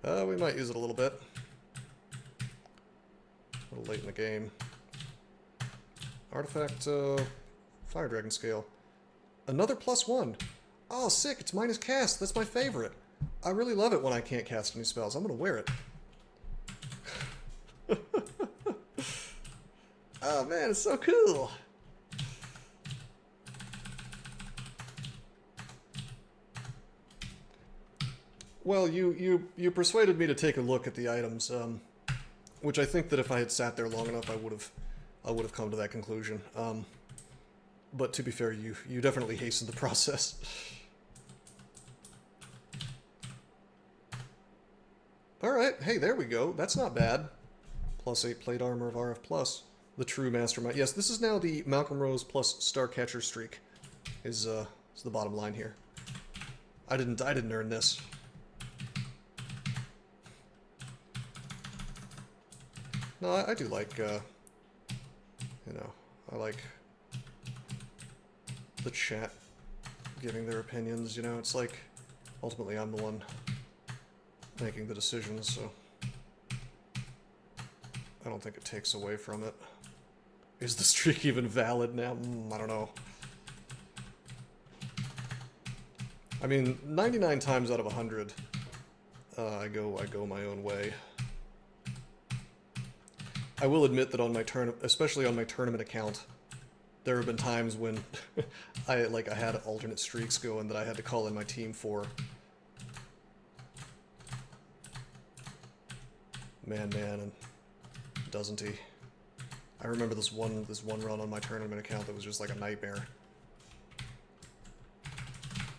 We might use it a little bit. A little late in the game. Artifact, Fire Dragon Scale. Another +1. Oh, sick. It's minus cast. That's my favorite. I really love it when I can't cast any spells. I'm going to wear it. Oh, man, it's so cool. Well, you persuaded me to take a look at the items, which I think that if I had sat there long enough, I would have come to that conclusion. But to be fair, you definitely hastened the process. Alright, hey, there we go. That's not bad. +8 plate armor of RF+. The true mastermind. Yes, this is now the Malcolm Rose plus Starcatcher streak. Is the bottom line here. I didn't earn this. No, I do like, you know, I like the chat giving their opinions, you know, it's like, ultimately I'm the one making the decisions, so I don't think it takes away from it. Is the streak even valid now? I don't know. I mean, 99 times out of 100, I go my own way. I will admit that on my especially on my tournament account, there have been times when I had alternate streaks going that I had to call in my team for. Man, and doesn't he? I remember this one run on my tournament account that was just like a nightmare.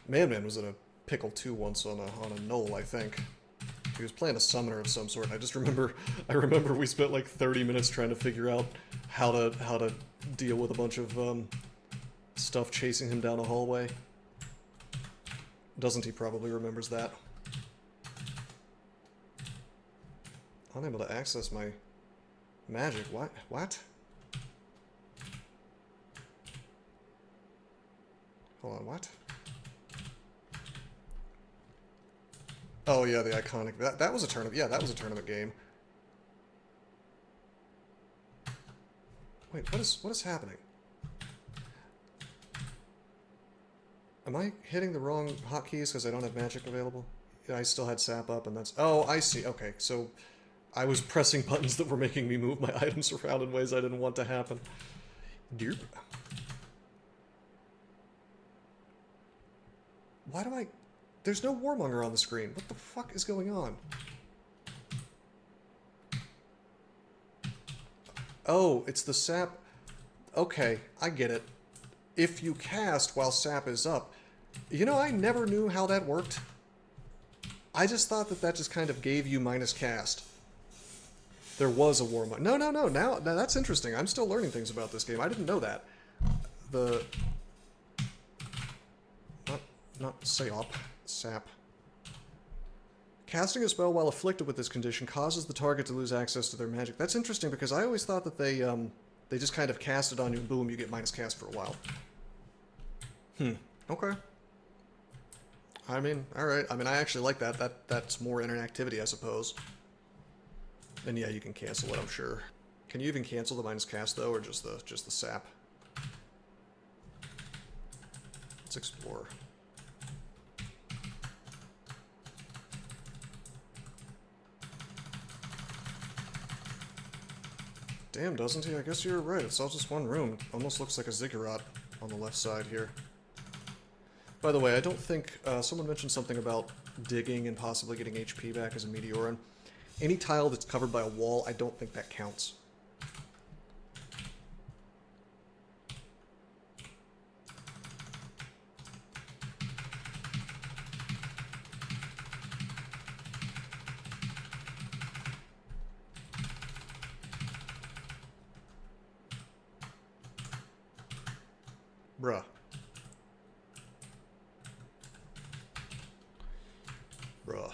Man was in a pickle too once on a null, I think. He was playing a summoner of some sort, and I remember we spent like 30 minutes trying to figure out how to deal with a bunch of stuff chasing him down a hallway. Doesn't he probably remembers that? I'm unable to access my magic. What? Hold on, what? Oh yeah, the iconic. That was a tournament. Yeah, that was a tournament game. Wait, what is happening? Am I hitting the wrong hotkeys because I don't have magic available? Yeah, I still had sap up, and that's. Oh, I see. Okay, so I was pressing buttons that were making me move my items around in ways I didn't want to happen. Derp. Why do I... There's no Warmonger on the screen. What the fuck is going on? Oh, it's the sap... Okay, I get it. If you cast while sap is up... You know, I never knew how that worked. I just thought that just kind of gave you minus cast. There was a Warmonger. No. Now that's interesting. I'm still learning things about this game. I didn't know that. The... Not Sayop. Sap. Casting a spell while afflicted with this condition causes the target to lose access to their magic. That's interesting because I always thought that they just kind of cast it on you and boom, you get minus cast for a while. Okay. I mean, alright. I mean, I actually like that. That's more interactivity, I suppose. And yeah, you can cancel it, I'm sure. Can you even cancel the minus cast though, or just the sap? Let's explore. Damn, doesn't he? I guess you're right. It's all just one room. Almost looks like a ziggurat on the left side here. By the way, I don't think... someone mentioned something about digging and possibly getting HP back as a Meteoran. Any tile that's covered by a wall, I don't think that counts. Bruh. Bruh.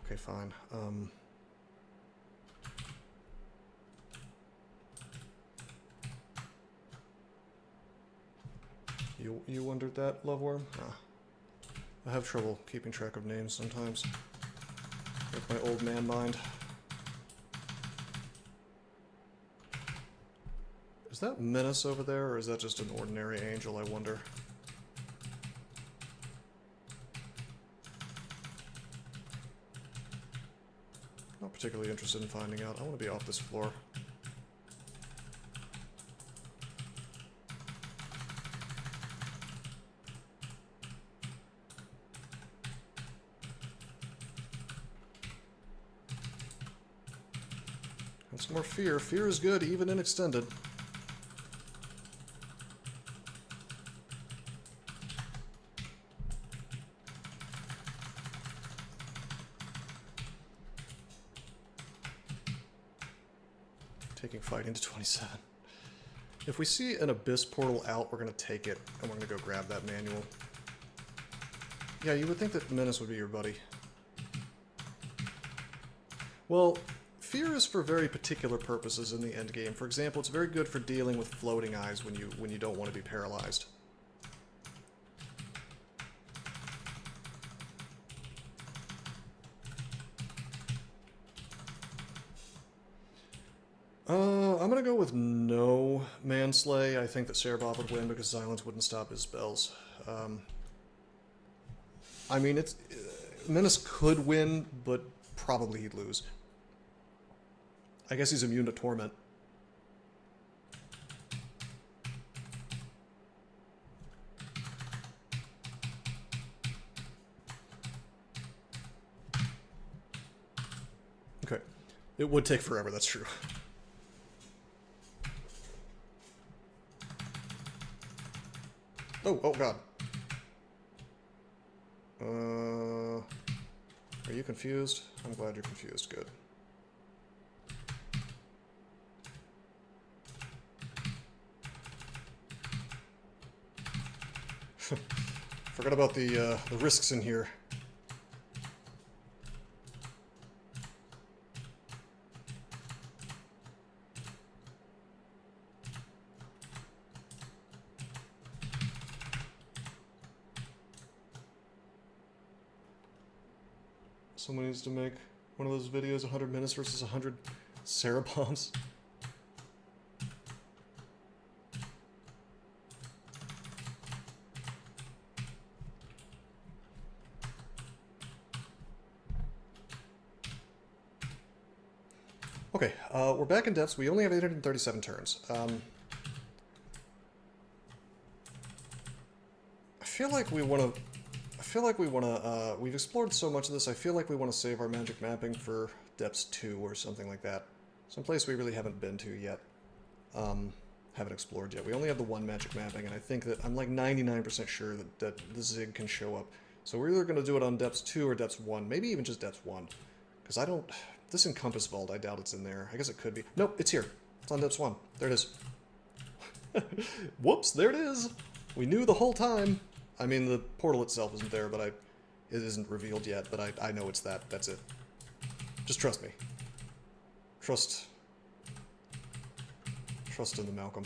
Okay, fine. You wondered that, Loveworm? Ah. I have trouble keeping track of names sometimes. With my old man mind. Is that Menace over there, or is that just an ordinary angel, I wonder? Not particularly interested in finding out. I want to be off this floor. And some more fear. Fear is good, even in extended. Taking fighting to 27. If we see an Abyss portal out, we're going to take it, and we're going to go grab that manual. Yeah, you would think that Menace would be your buddy. Well, fear is for very particular purposes in the end game. For example, it's very good for dealing with floating eyes when you don't want to be paralyzed. I'm gonna go with no Manslay. I think that Cerebov would win because Silence wouldn't stop his spells. I mean, it's Menace could win, but probably he'd lose. I guess he's immune to Torment. Okay. It would take forever, that's true. Oh god. Are you confused? I'm glad you're confused. Good. Forgot about the risks in here. Someone needs to make one of those videos, 100 minutes versus 100 Cerebom's. Okay, we're back in depths. We only have 837 turns. I feel like we want to... we've explored so much of this, I feel like we want to save our magic mapping for Depths 2 or something like that. Someplace we really haven't been to yet. Haven't explored yet. We only have the one magic mapping, and I think that I'm like 99% sure that the Zig can show up. So we're either going to do it on Depths 2 or Depths 1, maybe even just Depths 1. Because I don't... This Encompass Vault, I doubt it's in there. I guess it could be. Nope, it's here. It's on Depths 1. There it is. Whoops, there it is! We knew the whole time. I mean, the portal itself isn't there, but it isn't revealed yet, but I know it's that. That's it. Just trust me. Trust in the Malcolm.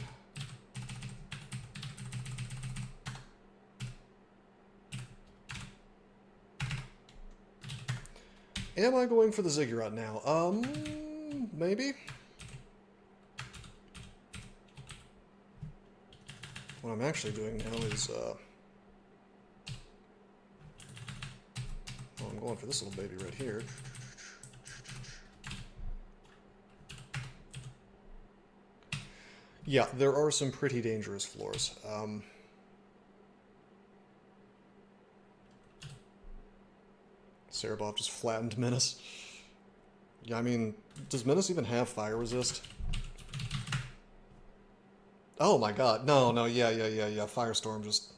Am I going for the Ziggurat now? Maybe? What I'm actually doing now is, oh, I'm going for this little baby right here. Yeah, there are some pretty dangerous floors. Cerebov just flattened Menace. Yeah, I mean, does Menace even have fire resist? Oh my god. No, no, yeah. Firestorm just...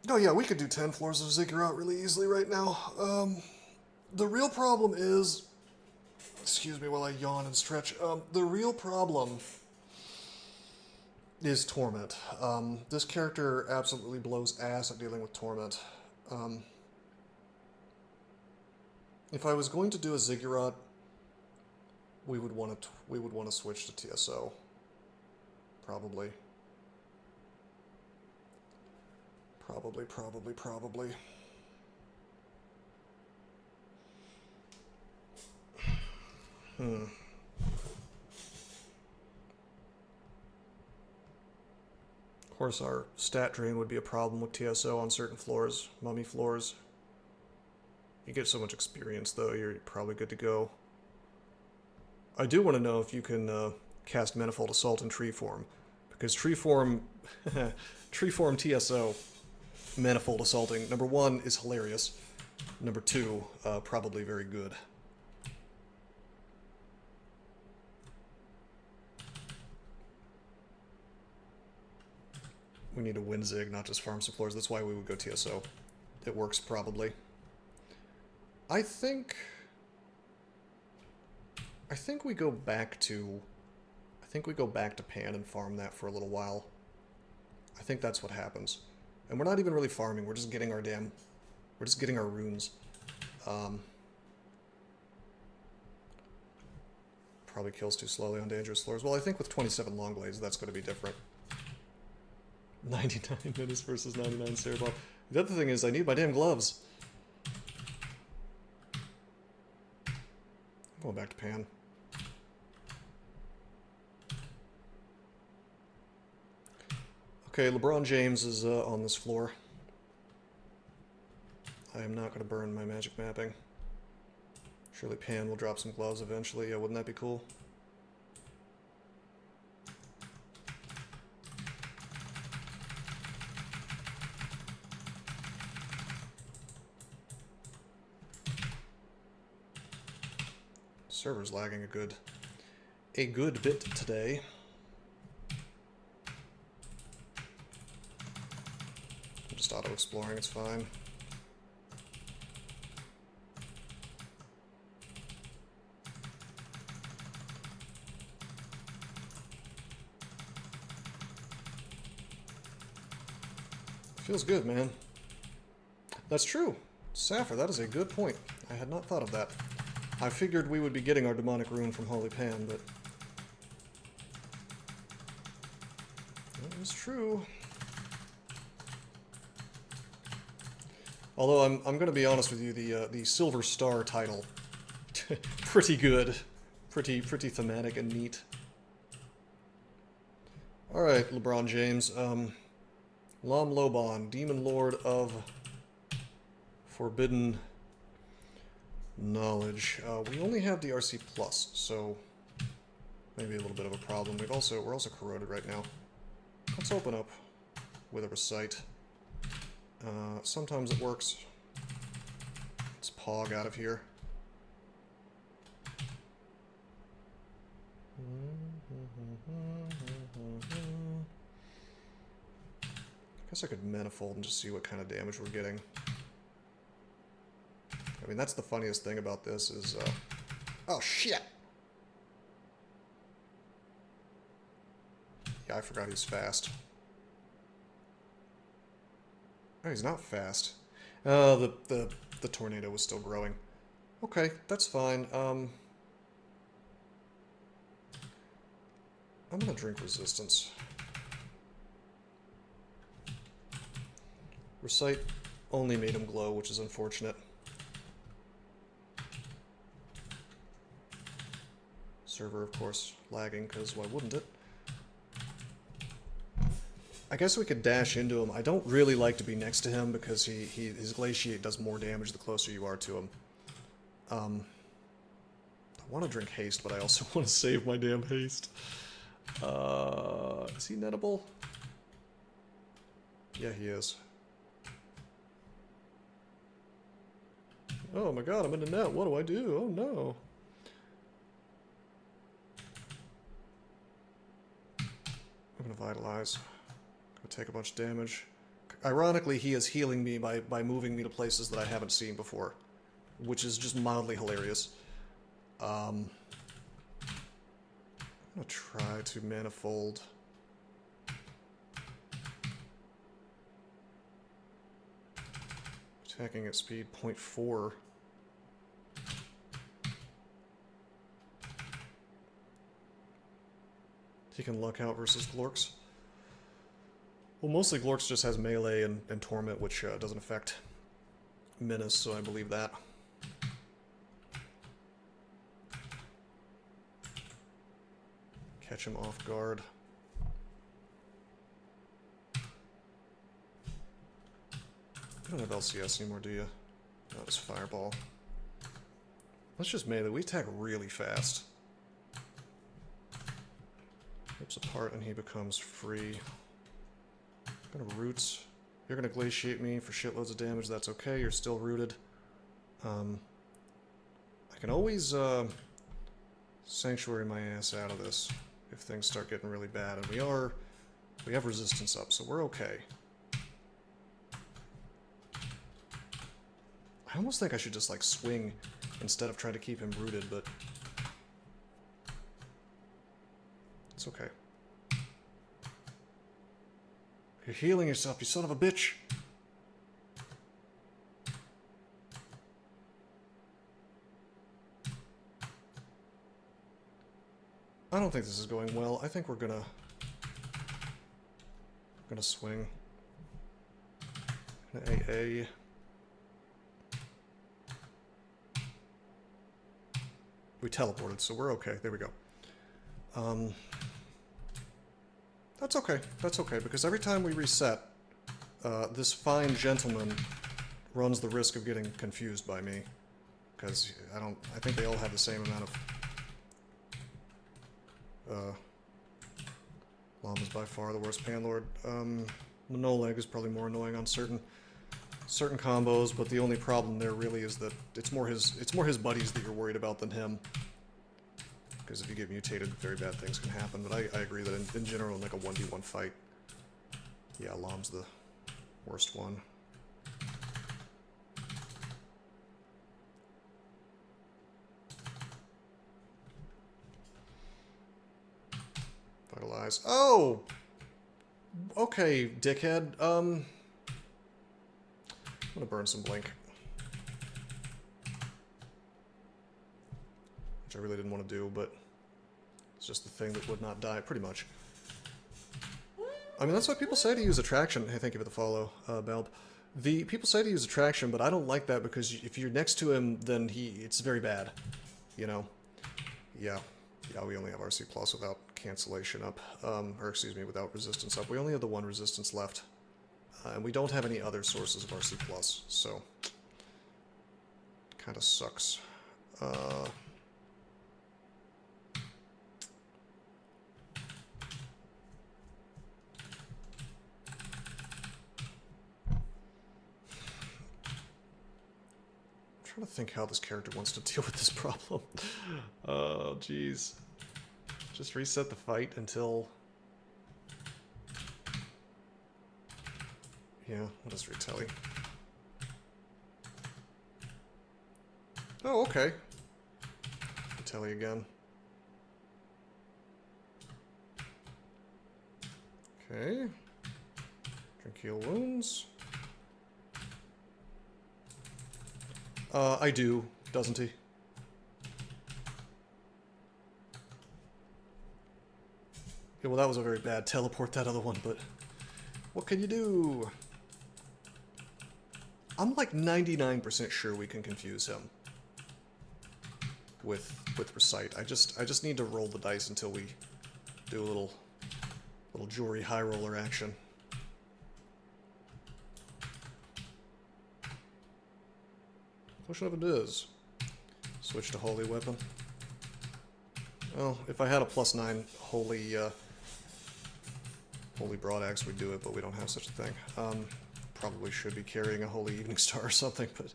Oh yeah, we could do 10 floors of Ziggurat really easily right now. The real problem is... Excuse me while I yawn and stretch. The real problem is Torment. This character absolutely blows ass at dealing with Torment. If I was going to do a Ziggurat, we would want to switch to TSO. Probably. Probably. Of course, our stat drain would be a problem with TSO on certain floors, mummy floors. You get so much experience, though, you're probably good to go. I do want to know if you can cast Manifold Assault in tree form, because tree form TSO Manifold Assaulting, number 1, is hilarious. Number 2, probably very good. We need to win Zig, not just farm some floors. That's why we would go TSO. It works, probably. I think we go back to... Pan and farm that for a little while. I think that's what happens. And we're not even really farming, we're just getting our runes. Probably kills too slowly on dangerous floors. Well, I think with 27 long blades, that's going to be different. 99 Menace versus 99 Cerebral. The other thing is, I need my damn gloves. I'm going back to Pan. Okay, LeBron James is on this floor. I am not going to burn my magic mapping. Surely Pan will drop some gloves eventually. Yeah, wouldn't that be cool? Server's lagging a good bit today. I'm just auto-exploring, it's fine. Feels good, man. That's true. Sappher, that is a good point. I had not thought of that. I figured we would be getting our demonic rune from Holy Pan, but... that is true. Although I'm going to be honest with you, the Silver Star title, pretty good. Pretty thematic and neat. Alright, LeBron James. Lam Loban, Demon Lord of Forbidden Knowledge. We only have DRC plus, so maybe a little bit of a problem. We're also corroded right now. Let's open up with a recite. Sometimes it works. Let's pog out of here. I guess I could manifold and just see what kind of damage we're getting. I mean, that's the funniest thing about this is, oh, shit! Yeah, I forgot he's fast. Oh, he's not fast. The tornado was still growing. Okay, that's fine. I'm gonna drink resistance. Recite only made him glow, which is unfortunate. Server, of course, lagging, because why wouldn't it? I guess we could dash into him. I don't really like to be next to him because his Glaciate does more damage the closer you are to him. I want to drink Haste, but I also want to save my damn Haste. Is he nettable? Yeah, he is. Oh my god, I'm in the net. What do I do? Oh no. I'm gonna vitalize. Gonna take a bunch of damage. Ironically, he is healing me by moving me to places that I haven't seen before, which is just mildly hilarious. I'm gonna try to manifold. Attacking at speed 0.4. He can luck out versus Glorks. Well, mostly Glorks just has melee and Torment, which doesn't affect Menace, so I believe that. Catch him off guard. You don't have LCS anymore, do you? No, it's Fireball. Let's just melee. We attack really fast. Rips apart and he becomes free. Gonna roots. You're gonna glaciate me for shitloads of damage. That's okay. You're still rooted. I can always sanctuary my ass out of this if things start getting really bad, and we have resistance up, so we're okay. I almost think I should just like swing instead of trying to keep him rooted, but it's okay. You're healing yourself, you son of a bitch! I don't think this is going well. I think we're gonna swing. AA. We teleported, so we're okay. There we go. That's okay. That's okay, because every time we reset, this fine gentleman runs the risk of getting confused by me. Because I think they all have the same amount of... Llama's by far the worst Panlord. Monoleg is probably more annoying on certain combos, but the only problem there really is that it's more his buddies that you're worried about than him. Because if you get mutated, very bad things can happen. But I agree that in general, in like a 1v1 fight, yeah, Lom's the worst one. Vitalize. Oh! Okay, dickhead. I'm gonna burn some blink. Which I really didn't want to do, but it's just the thing that would not die, pretty much. I mean, that's what people say to use attraction. Hey, thank you for the follow, Belb. The people say to use attraction, but I don't like that because if you're next to him, then it's very bad. You know? Yeah. Yeah, we only have RC Plus without cancellation up. Or excuse me, without resistance up. We only have the one resistance left. And we don't have any other sources of RC Plus, so... Kinda sucks. I'm trying to think how this character wants to deal with this problem. Oh, jeez. Just reset the fight until... Yeah, what is retelly? Oh, okay. Retelly again. Okay. Drink heal wounds. I do, doesn't he? Yeah, well, that was a very bad teleport, that other one, but... What can you do? I'm like 99% sure we can confuse him with Recite. I just need to roll the dice until we do a little jewelry high roller action. Potion of it is. Switch to Holy Weapon. Well, if I had a +9 Holy Holy Broadaxe would do it, but we don't have such a thing. Probably should be carrying a Holy Evening Star or something, but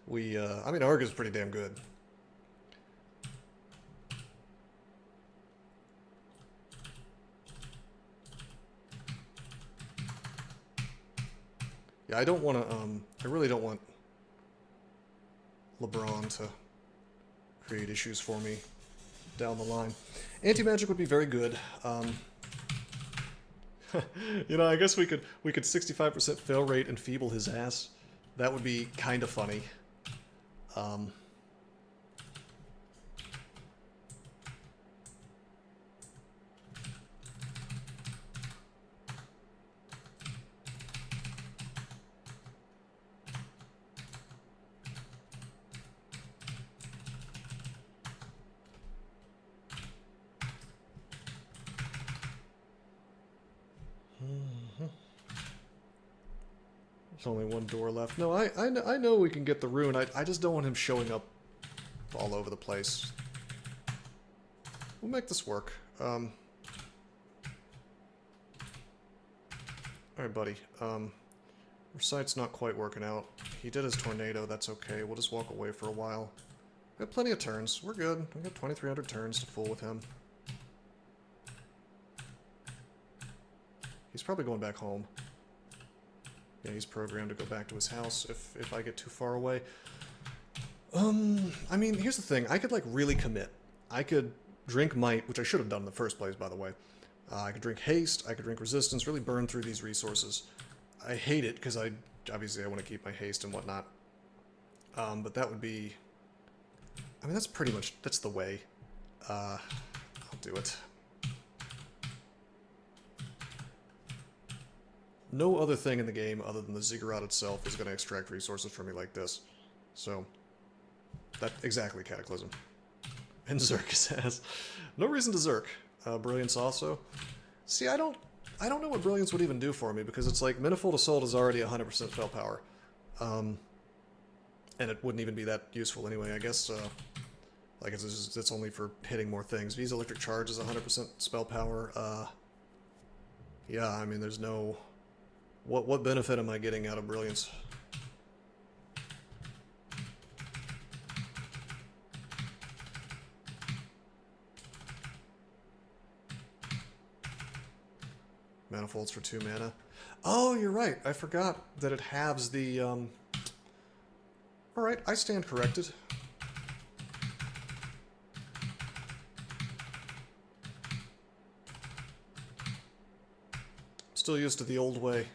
we, I mean, Arg is pretty damn good. Yeah, I don't want to, I really don't want LeBron to create issues for me down the line. Anti-magic would be very good. You know, I guess we could 65% fail rate and feeble his ass. That would be kind of funny. There's only one door left. No, I know we can get the rune. I just don't want him showing up all over the place. We'll make this work. Alright, buddy. Our site's not quite working out. He did his tornado, that's okay. We'll just walk away for a while. We have plenty of turns. We're good. We got 2,300 turns to fool with him. He's probably going back home. Yeah, he's programmed to go back to his house if I get too far away. I mean, here's the thing. I could, like, really commit. I could drink Might, which I should have done in the first place, by the way. I could drink Haste, I could drink Resistance, really burn through these resources. I hate it, because obviously I want to keep my Haste and whatnot. But that would be... I mean, that's pretty much... that's the way. I'll do it. No other thing in the game other than the Ziggurat itself is going to extract resources from me like this. So, that exactly Cataclysm. And Zerk says, no reason to Zerk. Brilliance also. See, I don't know what Brilliance would even do for me, because it's like Manifold Assault is already 100% spell power. And it wouldn't even be that useful anyway, I guess. Like, it's only for hitting more things. V's Electric Charge is 100% spell power. Yeah, I mean, there's no... What benefit am I getting out of Brilliance? Manifolds for 2 mana. Oh, you're right. I forgot that it halves the... Alright, I stand corrected. Still used to the old way.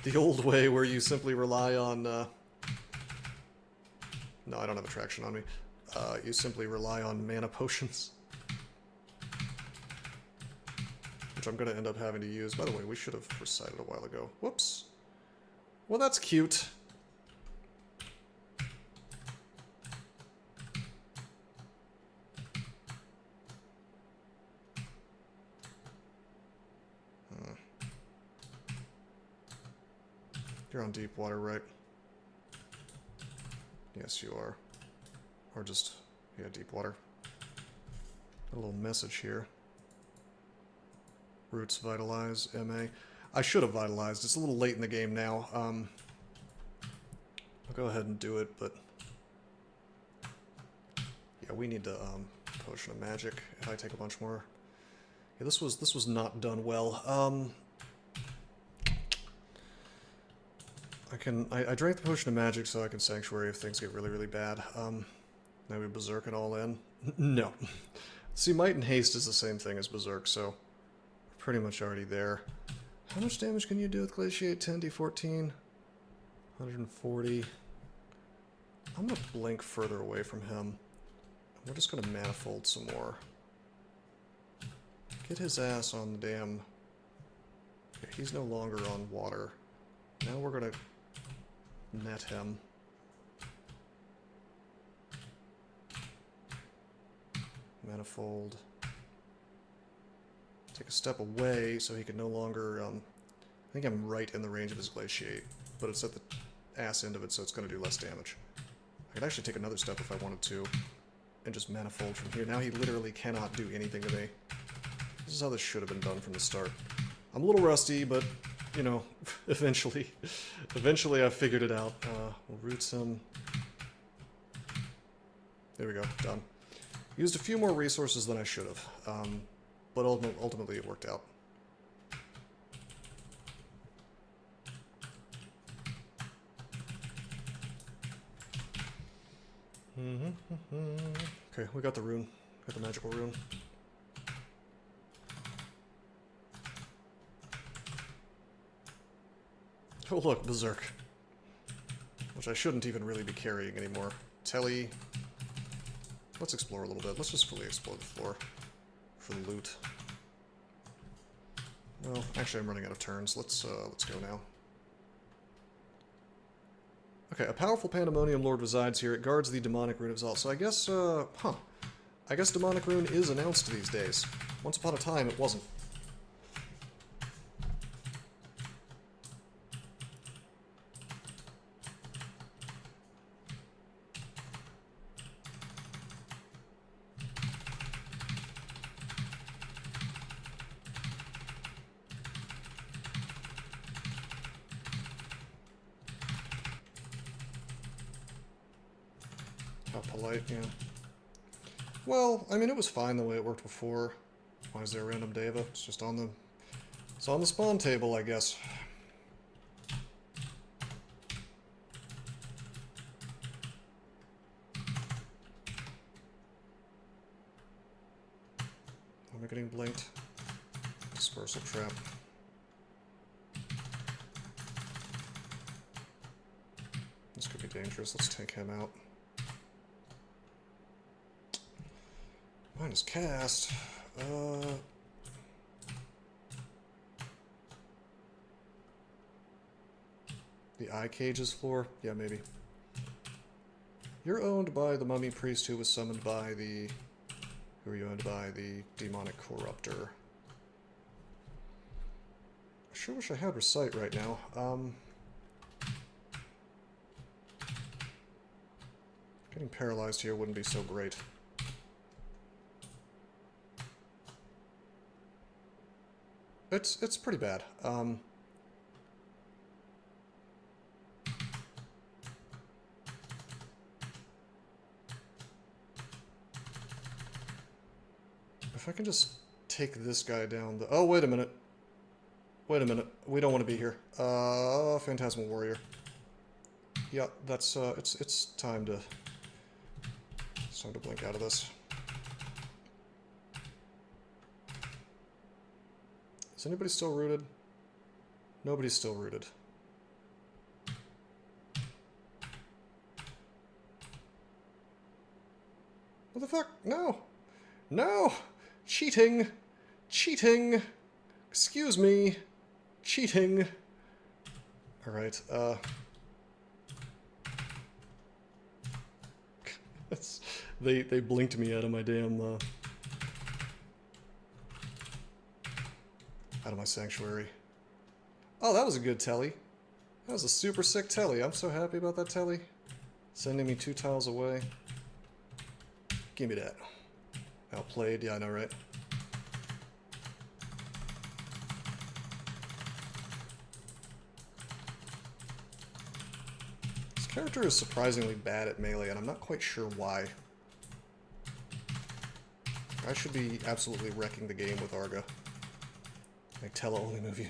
The old way where you simply rely on, no, I don't have attraction on me. You simply rely on mana potions. Which I'm going to end up having to use. By the way, we should have recited a while ago. Whoops. Well, that's cute. You're on deep water, right? Yes, you are. Or just, yeah, deep water. A little message here. Roots vitalize, MA. I should have vitalized. It's a little late in the game now. I'll go ahead and do it, but... yeah, we need to, Potion of Magic if I take a bunch more. Yeah, this was not done well. I drank the Potion of Magic so I can Sanctuary if things get really, really bad. Now we Berserk it all in. No. See, Might and Haste is the same thing as Berserk, so we're pretty much already there. How much damage can you do with Glaciate? 10d14? 140. I'm gonna blink further away from him. We're just gonna Manifold some more. Get his ass on the damn... okay, he's no longer on water. Now we're gonna net him. Manifold. Take a step away so he can no longer, I think I'm right in the range of his Glaciate, but it's at the ass end of it, so it's going to do less damage. I could actually take another step if I wanted to, and just Manifold from here. Now he literally cannot do anything to me. This is how this should have been done from the start. I'm a little rusty, but, you know, eventually I've figured it out. We'll root some... There we go, done. Used a few more resources than I should have, but ultimately it worked out. Okay, we got the rune. Got the magical rune. Oh look, Berserk. Which I shouldn't even really be carrying anymore. Telly. Let's explore a little bit. Let's just fully explore the floor for the loot. Well, actually I'm running out of turns. Let's go now. Okay, a powerful Pandemonium Lord resides here. It guards the demonic rune of Zal. So I guess, I guess demonic rune is announced these days. Once upon a time, it wasn't. How polite, yeah. Well, I mean, it was fine the way it worked before. Why is there a random Deva? It's just on the... It's on the spawn table, I guess. Am I getting blinked? Dispersal trap. This could be dangerous. Let's take him out. Mine is cast. The eye cages floor? Yeah, maybe. You're owned by the mummy priest who was summoned by the... Who are you owned by? The demonic corruptor. I sure wish I had recite right now. Getting paralyzed here wouldn't be so great. It's pretty bad. If I can just take this guy down the... Oh, wait a minute. Wait a minute. We don't want to be here. Phantasmal Warrior. Yeah, that's, it's time to... It's time to blink out of this. Is anybody still rooted? Nobody's still rooted. What the fuck? No! No! Cheating! Cheating! Excuse me! Cheating! Alright, they blinked me out of my damn, out of my sanctuary. Oh, that was a good telly. That was a super sick telly. I'm so happy about that telly. Sending me 2 tiles away. Give me that. Outplayed, yeah, I know, right? This character is surprisingly bad at melee, and I'm not quite sure why. I should be absolutely wrecking the game with Arga. Like, tele-only move you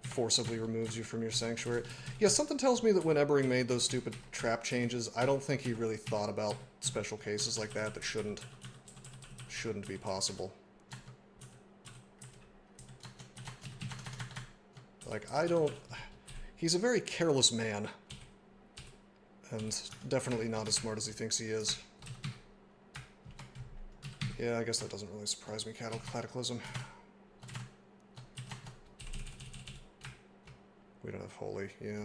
forcibly removes you from your sanctuary. Yeah, something tells me that when Ebering made those stupid trap changes, I don't think he really thought about special cases like that shouldn't be possible. Like, I don't... He's a very careless man. And definitely not as smart as he thinks he is. Yeah, I guess that doesn't really surprise me, Cataclysm. We don't have Holy, yeah.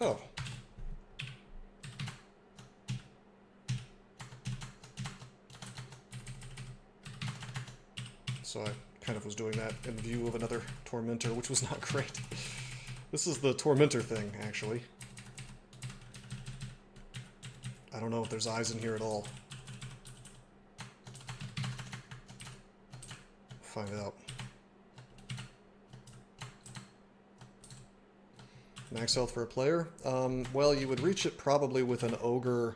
Oh. so I kind of was doing that in view of another Tormentor, which was not great. This is the Tormentor thing, actually. I don't know if there's eyes in here at all. Find out. Max health for a player? Well, you would reach it probably with an ogre.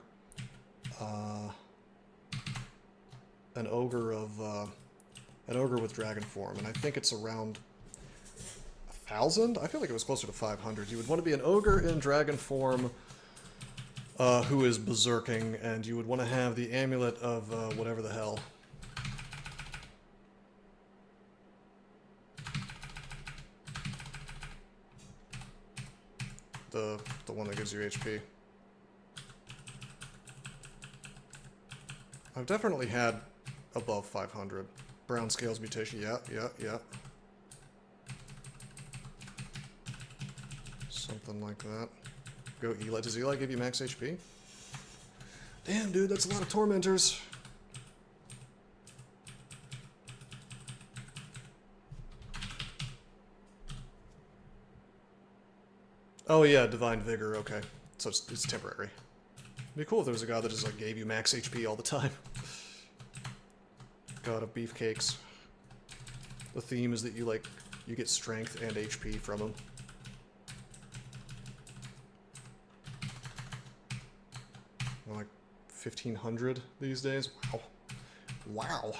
An ogre with dragon form, and I think it's around 1,000. I feel like it was closer to 500. You would want to be an ogre in dragon form, who is berserking, and you would want to have the amulet of whatever the hell. The one that gives you HP. I've definitely had above 500. Brown Scales mutation, yeah. Something like that. Go Eli. Does Eli give you max HP? Damn, dude, that's a lot of Tormentors. Oh yeah, Divine Vigor, okay. So it's temporary. It'd be cool if there was a god that just like gave you max HP all the time. God of beefcakes. The theme is that you get strength and HP from him. Like 1,500 these days. Wow. Wow.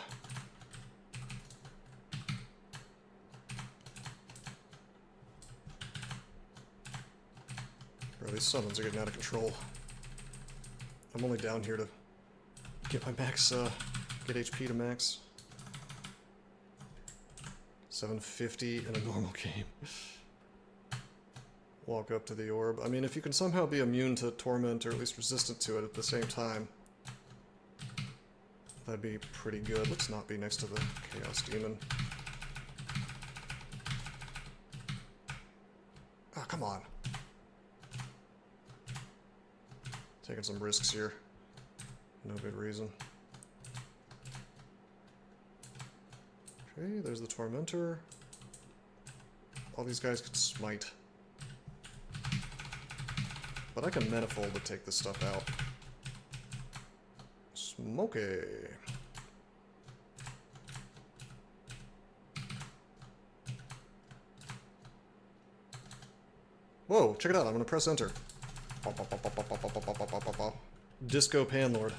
Bro, these summons are getting out of control. I'm only down here to get my max, get HP to max. 750 in a normal game. Walk up to the orb. I mean, if you can somehow be immune to torment, or at least resistant to it at the same time, that'd be pretty good. Let's not be next to the Chaos Demon. Ah, come on. Taking some risks here. No good reason. Okay, there's the Tormentor. All these guys can smite. But I can Manifold to take this stuff out. Smoky. Whoa, check it out. I'm gonna press enter. Disco Panlord.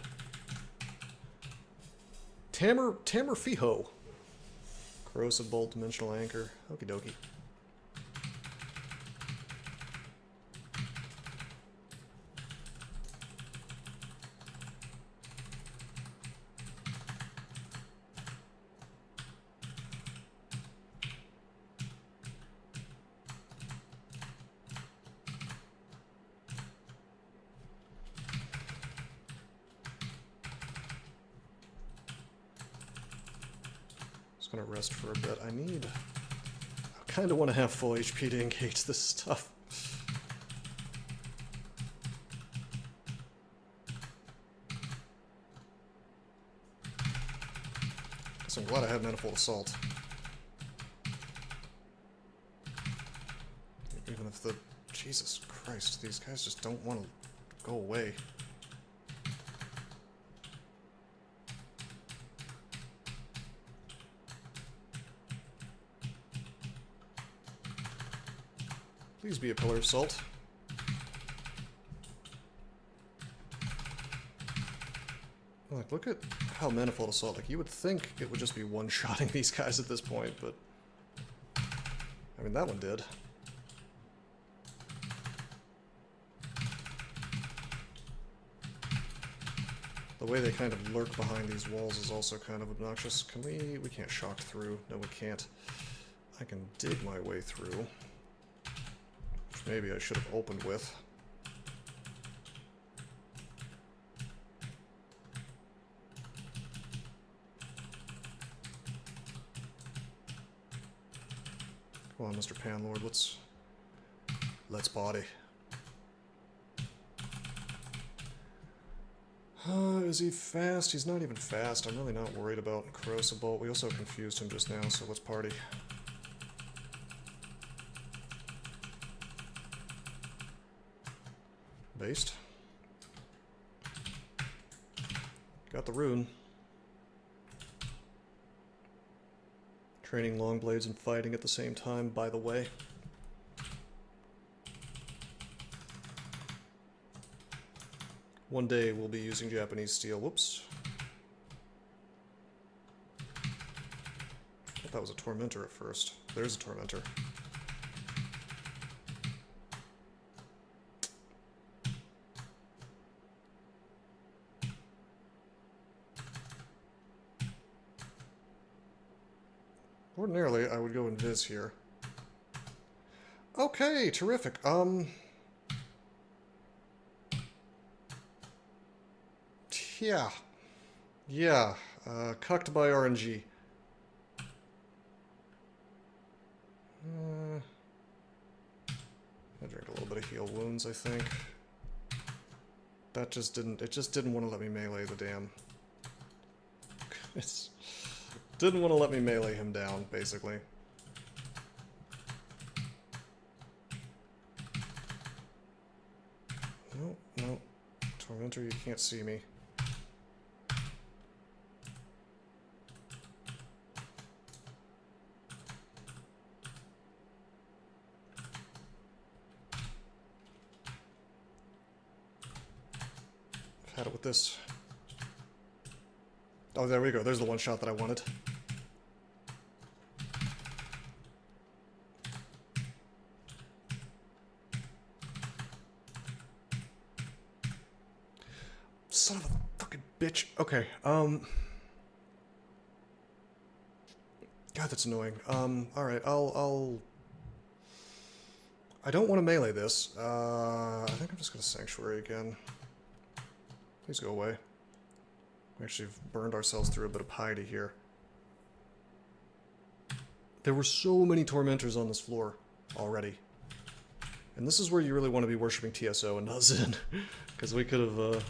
Tamer Fiho. Corrosive Bolt, Dimensional Anchor. Okie dokie. Gonna rest for a bit. I kind of want to have full HP to engage this stuff. So I'm glad I had Manifold Assault. Even if the... Jesus Christ, these guys just don't want to go away. Please be a Pillar of Salt. Like, look at how Manifold Assault, like, you would think it would just be one-shotting these guys at this point, but... I mean, that one did. The way they kind of lurk behind these walls is also kind of obnoxious. Can we... We can't shock through. No, we can't. I can dig my way through. Maybe I should have opened with. Come on, Mr. Panlord, let's body. Is he fast? He's not even fast. I'm really not worried about Corrosive Bolt. We also confused him just now, so let's party. Based. Got the rune. Training long blades and fighting at the same time, by the way. One day we'll be using Japanese steel. Whoops. I thought that was a Tormentor at first. There's a Tormentor. Ordinarily, I would go Invis here. Okay, terrific. Yeah. Yeah. Cucked by RNG. I drink a little bit of heal wounds, I think. That just didn't... It just didn't want to let me melee the damn... It's... Didn't want to let me melee him down, basically. No, no. Tormentor, you can't see me. I've had it with this. Oh, there we go. There's the one shot that I wanted. Son of a fucking bitch. Okay, God, that's annoying. Alright, I don't want to melee this. I think I'm just gonna Sanctuary again. Please go away. We actually have burned ourselves through a bit of piety here. There were so many Tormentors on this floor already. And this is where you really want to be worshipping TSO and not Zin. Because we could have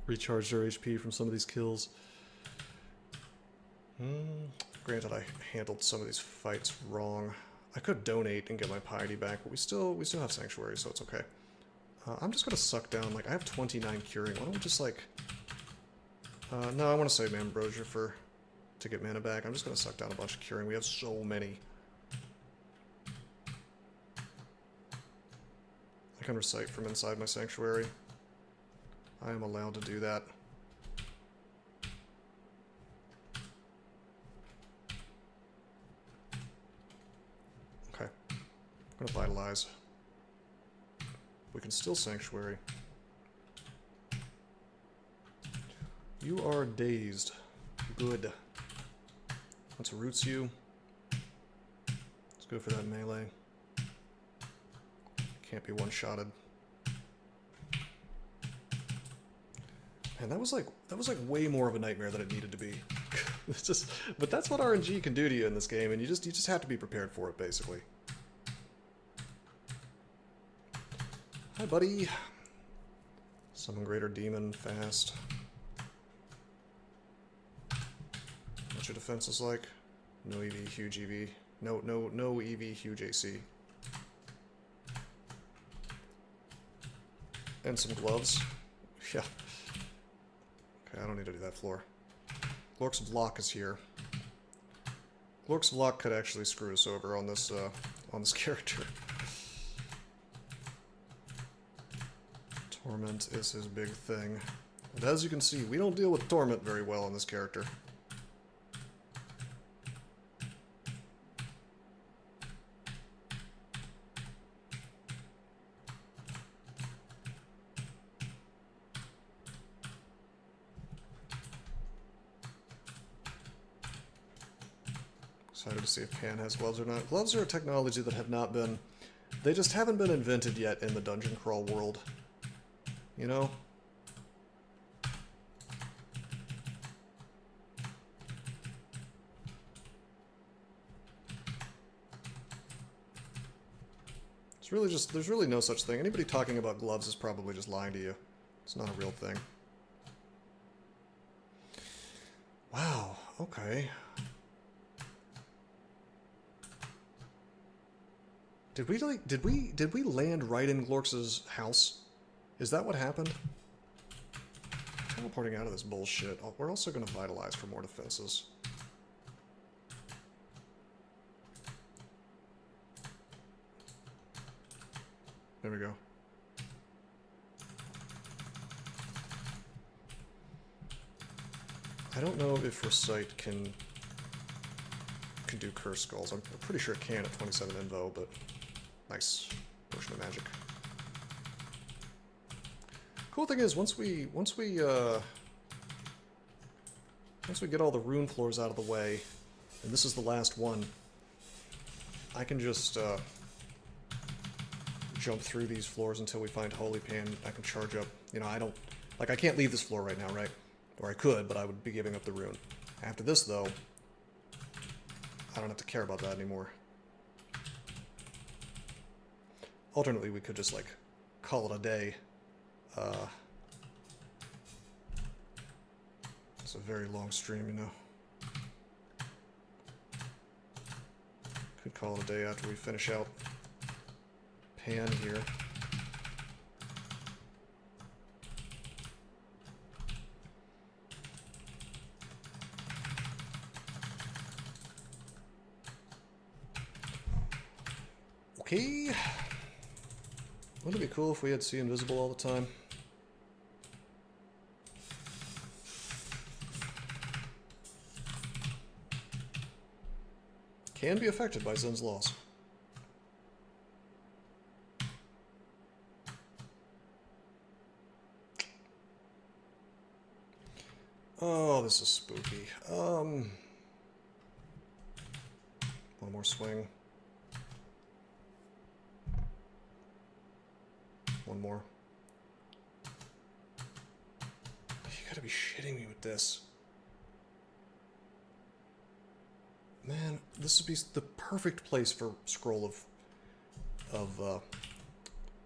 recharged our HP from some of these kills. Granted, I handled some of these fights wrong. I could donate and get my piety back, but we still have Sanctuary, so it's okay. I'm just gonna suck down, like, I have 29 curing. Why don't we just, like... no, I want to save Ambrosia to get mana back. I'm just gonna suck down a bunch of curing. We have so many. I can recite from inside my Sanctuary. I am allowed to do that. Okay. I'm gonna Vitalize. We can still Sanctuary. You are dazed. Good. Let's roots you. Let's go for that melee. Can't be one-shotted. Man, that was like way more of a nightmare than it needed to be. It's just, but that's what RNG can do to you in this game, and you just have to be prepared for it, basically. Hi, buddy. Summon Greater Demon fast. What's your defenses like? No EV, huge EV. No EV, huge AC. And some gloves. Yeah. Okay, I don't need to do that floor. Glorks of Lock is here. Glorks of Lock could actually screw us over on this character. Torment is his big thing. And as you can see, we don't deal with Torment very well on this character. Excited to see if Pan has gloves or not. Gloves are a technology that have not been... They just haven't been invented yet in the dungeon crawl world. You know? It's really just... There's really no such thing. Anybody talking about gloves is probably just lying to you. It's not a real thing. Wow, okay. Did we land right in Glorx's house? Is that what happened? Teleporting out of this bullshit. Oh, we're also gonna vitalize for more defenses. There we go. I don't know if Recite can do Curse Skulls. I'm pretty sure it can at 27 invo, but nice potion of magic. Cool thing is, once we get all the rune floors out of the way, and this is the last one, I can just jump through these floors until we find Holy Pan. I can charge up. You know, I can't leave this floor right now, right? Or I could, but I would be giving up the rune. After this, though, I don't have to care about that anymore. Alternately, we could just, like, call it a day. It's a very long stream, you know. Could call it a day after we finish out Pan here. Okay. Wouldn't it be cool if we had See Invisible all the time? Can be affected by Zen's laws. Oh, this is spooky. One more swing. One more. You gotta be shitting me with this. Man, this would be the perfect place for Scroll of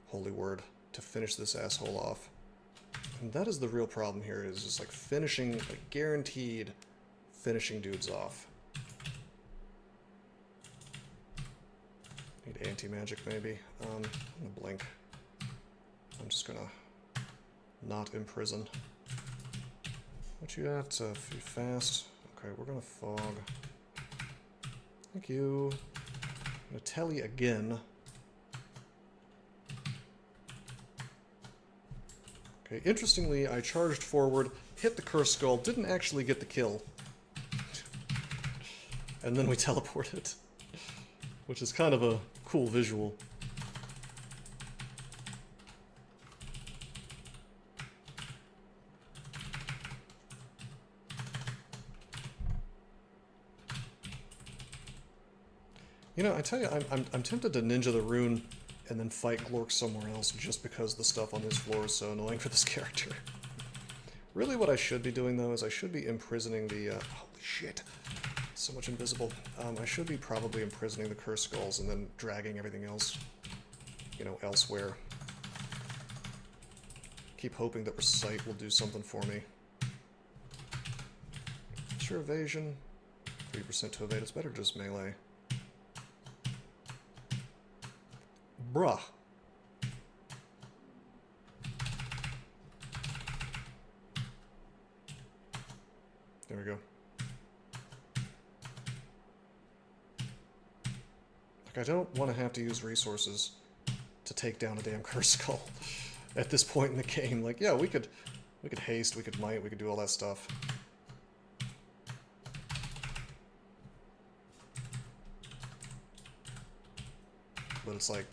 Holy Word to finish this asshole off. And that is the real problem here, is just like finishing, like guaranteed finishing dudes off. Need anti-magic maybe. I'm gonna blink. I'm just gonna not imprison. What you got? Be fast. Okay, we're gonna fog. Thank you. I'm gonna telly again. Okay, interestingly, I charged forward, hit the Curse Skull, didn't actually get the kill. And then we teleported. Which is kind of a cool visual. You know, I tell you, I'm tempted to ninja the rune and then fight Glork somewhere else just because the stuff on his floor is so annoying for this character. Really what I should be doing, though, is I should be imprisoning the... holy shit. So much invisible. I should be probably imprisoning the Curse Skulls and then dragging everything else, you know, elsewhere. Keep hoping that Recite will do something for me. Sure, evasion. 3% to evade. It's better just melee. Bruh. There we go. Like, I don't want to have to use resources to take down a damn Curse Skull at this point in the game. Like, yeah, we could haste, we could might, we could do all that stuff. But it's like,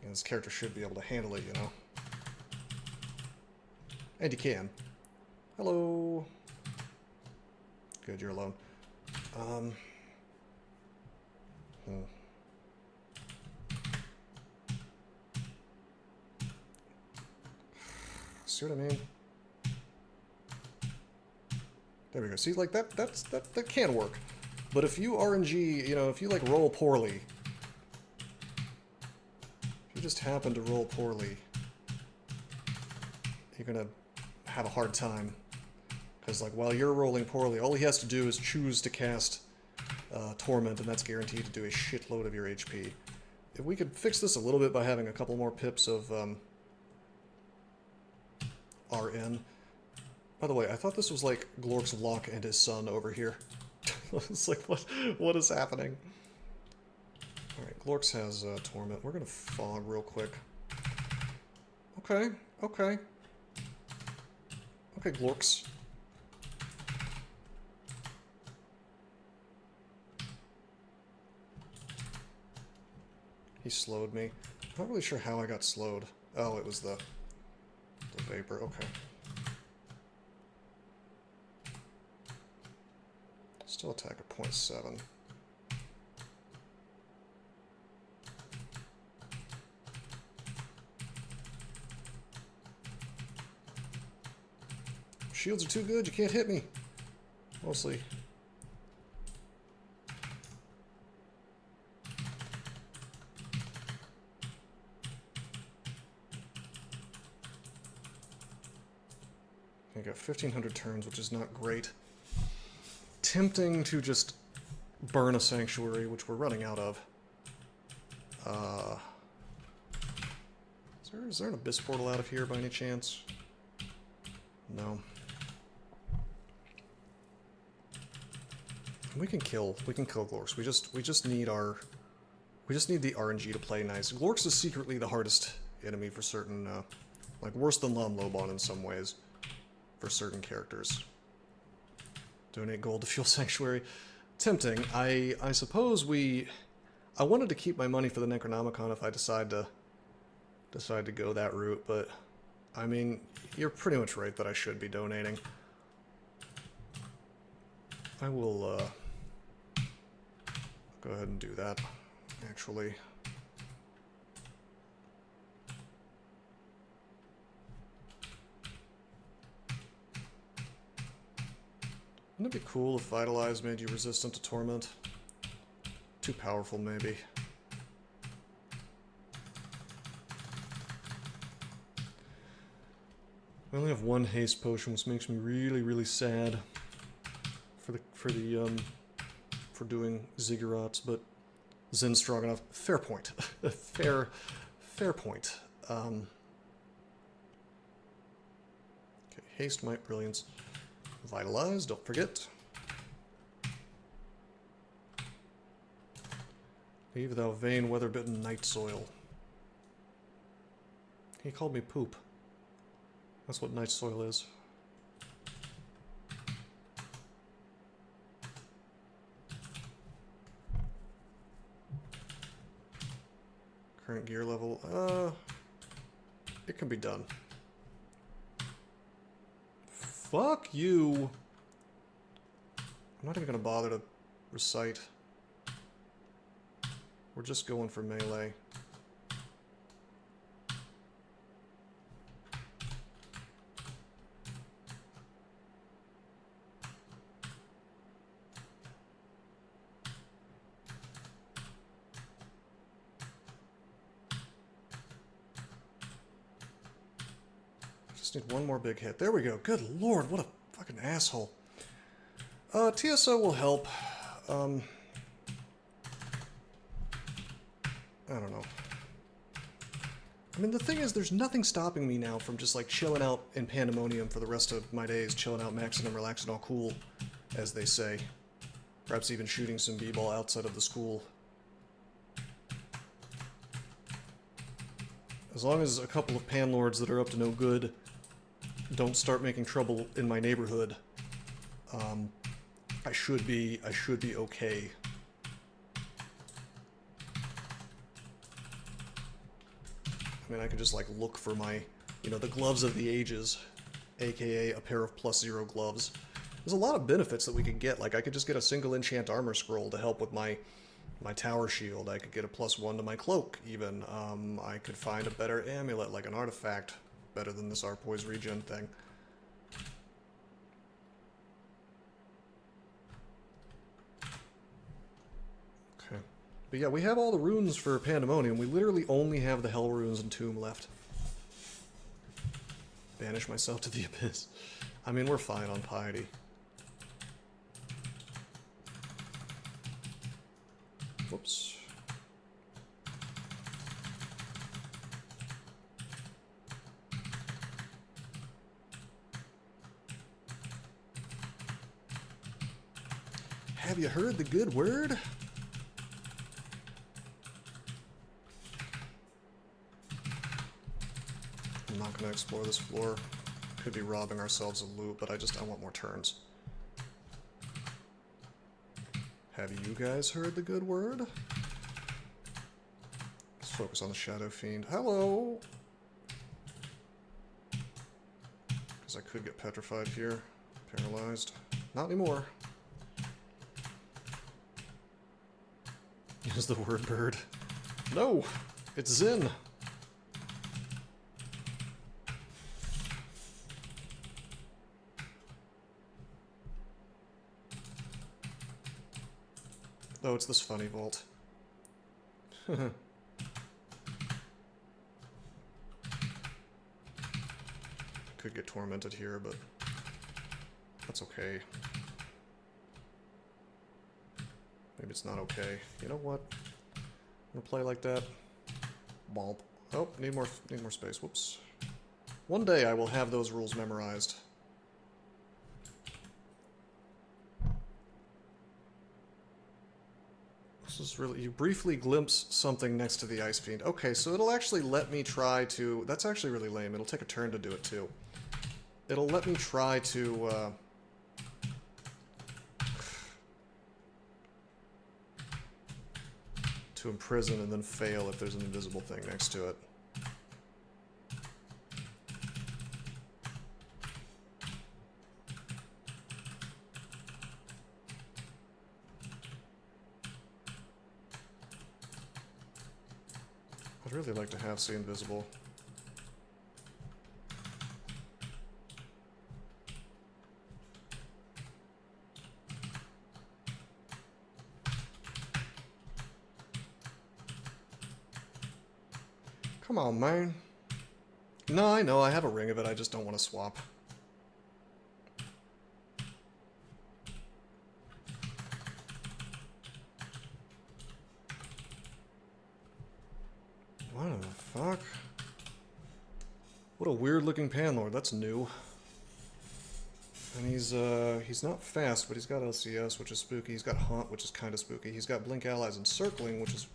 you know, this character should be able to handle it, you know? And you can. Hello. Good, you're alone. See what I mean? There we go. See, like, that can work. But if you RNG, you know, if you, like, roll poorly... If you just happen to roll poorly... You're gonna have a hard time. Because, like, while you're rolling poorly, all he has to do is choose to cast Torment, and that's guaranteed to do a shitload of your HP. If we could fix this a little bit by having a couple more pips of RN. By the way, I thought this was like Glork's Lock and his son over here. It's like, what is happening? Alright, Glork's has Torment. We're gonna Fog real quick. Okay, okay. Okay, Glorks. He slowed me. I'm not really sure how I got slowed. Oh, it was the vapor. Okay. Still attack at 0.7. Shields are too good, you can't hit me. Mostly. I got 1,500 turns, which is not great. Tempting to just burn a sanctuary, which we're running out of. Is there an abyss portal out of here by any chance? No. We can kill Glorks. We just need the RNG to play nice. Glorks is secretly the hardest enemy for certain, like worse than Lam Lobon in some ways, for certain characters. Donate gold to fuel sanctuary. Tempting. I suppose I wanted to keep my money for the Necronomicon if I decide to go that route, but I mean, you're pretty much right that I should be donating. I will go ahead and do that, actually. Wouldn't it be cool if Vitalize made you resistant to Torment? Too powerful, maybe. I only have one haste potion, which makes me really, really sad for doing ziggurats, but Zin's strong enough. Fair point. fair point. Okay, haste, might, brilliance. Vitalize, don't forget. Leave thou vain weather-bitten night soil. He called me poop. That's what night soil is. Current gear level, it can be done. Fuck you! I'm not even gonna bother to recite. We're just going for melee. Just need one more big hit. There we go. Good lord, what a fucking asshole. TSO will help. I don't know. I mean, the thing is, there's nothing stopping me now from just, like, chilling out in Pandemonium for the rest of my days. Chilling out, maxing and relaxing all cool, as they say. Perhaps even shooting some b-ball outside of the school. As long as a couple of panlords that are up to no good don't start making trouble in my neighborhood, I should be okay. I mean, I could just, like, look for my, you know, the gloves of the ages, aka a pair of +0 gloves. There's a lot of benefits that we could get. Like, I could just get a single enchant armor scroll to help with my tower shield. I could get a +1 to my cloak, even. I could find a better amulet, like an artifact, better than this Arpoise regen thing. Okay. But yeah, we have all the runes for Pandemonium. We literally only have the Hell runes and Tomb left. Banish myself to the Abyss. I mean, we're fine on piety. Whoops. Have you heard the good word? I'm not going to explore this floor. Could be robbing ourselves of loot, but I want more turns. Have you guys heard the good word? Let's focus on the Shadow Fiend. Hello! Because I could get petrified here. Paralyzed. Not anymore. Use the word bird. No! It's Zin! Oh, it's this funny vault. Could get tormented here, but that's okay. Maybe it's not okay. You know what? I'm gonna play like that. Bulb. Oh, need more space. Whoops. One day I will have those rules memorized. This is really... You briefly glimpse something next to the Ice Fiend. Okay, so it'll actually let me try to... That's actually really lame. It'll take a turn to do it, too. It'll let me try to, to imprison and then fail if there's an invisible thing next to it. I'd really like to have See Invisible. Come on, man. No, I know, I have a ring of it, I just don't want to swap. What the fuck? What a weird looking Panlord, that's new. And he's not fast, but he's got LCS, which is spooky. He's got Haunt, which is kind of spooky. He's got Blink Allies and Circling, which is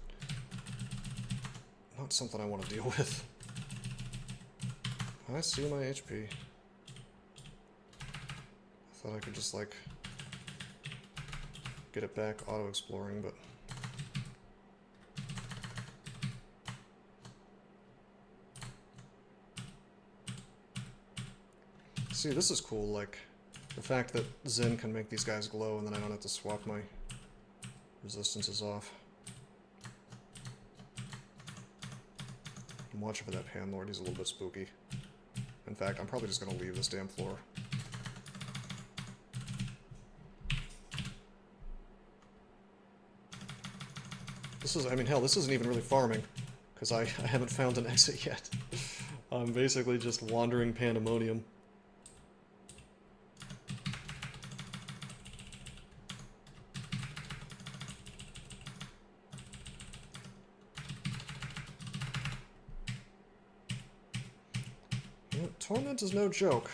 not something I want to deal with. I see my HP. I thought I could just, like, get it back auto-exploring, but... See, this is cool, like, the fact that Zin can make these guys glow and then I don't have to swap my resistances off. I'm watching for that Panlord, he's a little bit spooky. In fact, I'm probably just gonna leave this damn floor. This is, I mean, hell, this isn't even really farming, because I haven't found an exit yet. I'm basically just wandering pandemonium. Torment is no joke.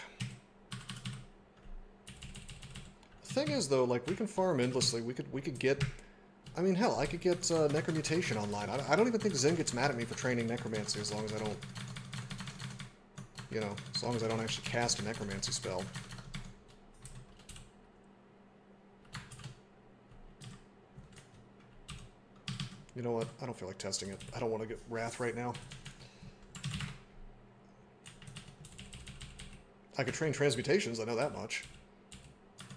The thing is, though, like, we can farm endlessly. We could get... I mean, hell, I could get Necromutation online. I don't even think Zin gets mad at me for training Necromancy as long as I don't... You know, as long as I don't actually cast a Necromancy spell. You know what? I don't feel like testing it. I don't want to get Wrath right now. I could train Transmutations, I know that much.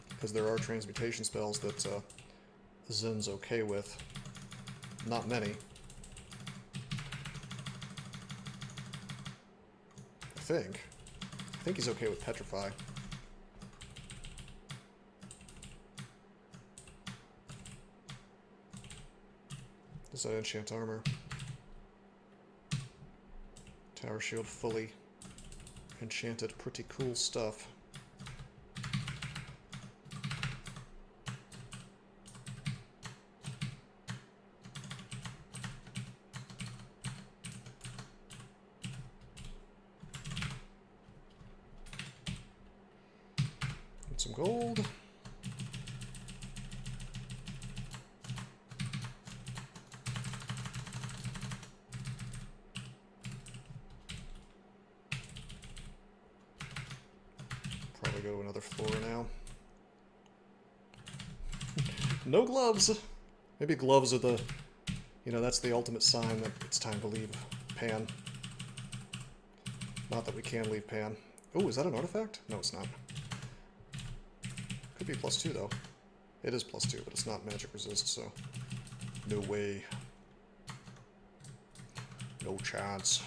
Because there are Transmutation spells that Zin's okay with. Not many. I think he's okay with Petrify. Does that enchant armor? Tower shield fully enchanted. Pretty cool stuff. Get some gold. Probably go to another floor now. No gloves! Maybe gloves are the... You know, that's the ultimate sign that it's time to leave Pan. Not that we can leave Pan. Oh, is that an artifact? No, it's not. Could be +2, though. It is +2, but it's not magic resist, so... No way. No chance.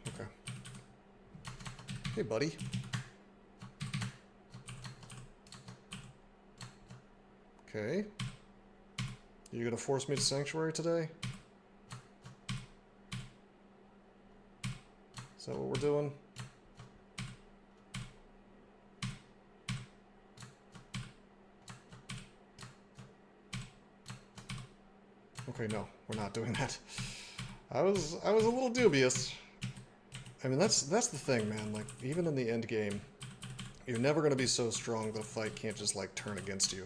Okay. Hey, buddy. Okay. You gonna force me to Sanctuary today? Is that what we're doing? Okay, no, we're not doing that. I was a little dubious. I mean, that's the thing, man. Like, even in the end game, you're never gonna be so strong that a fight can't just, like, turn against you.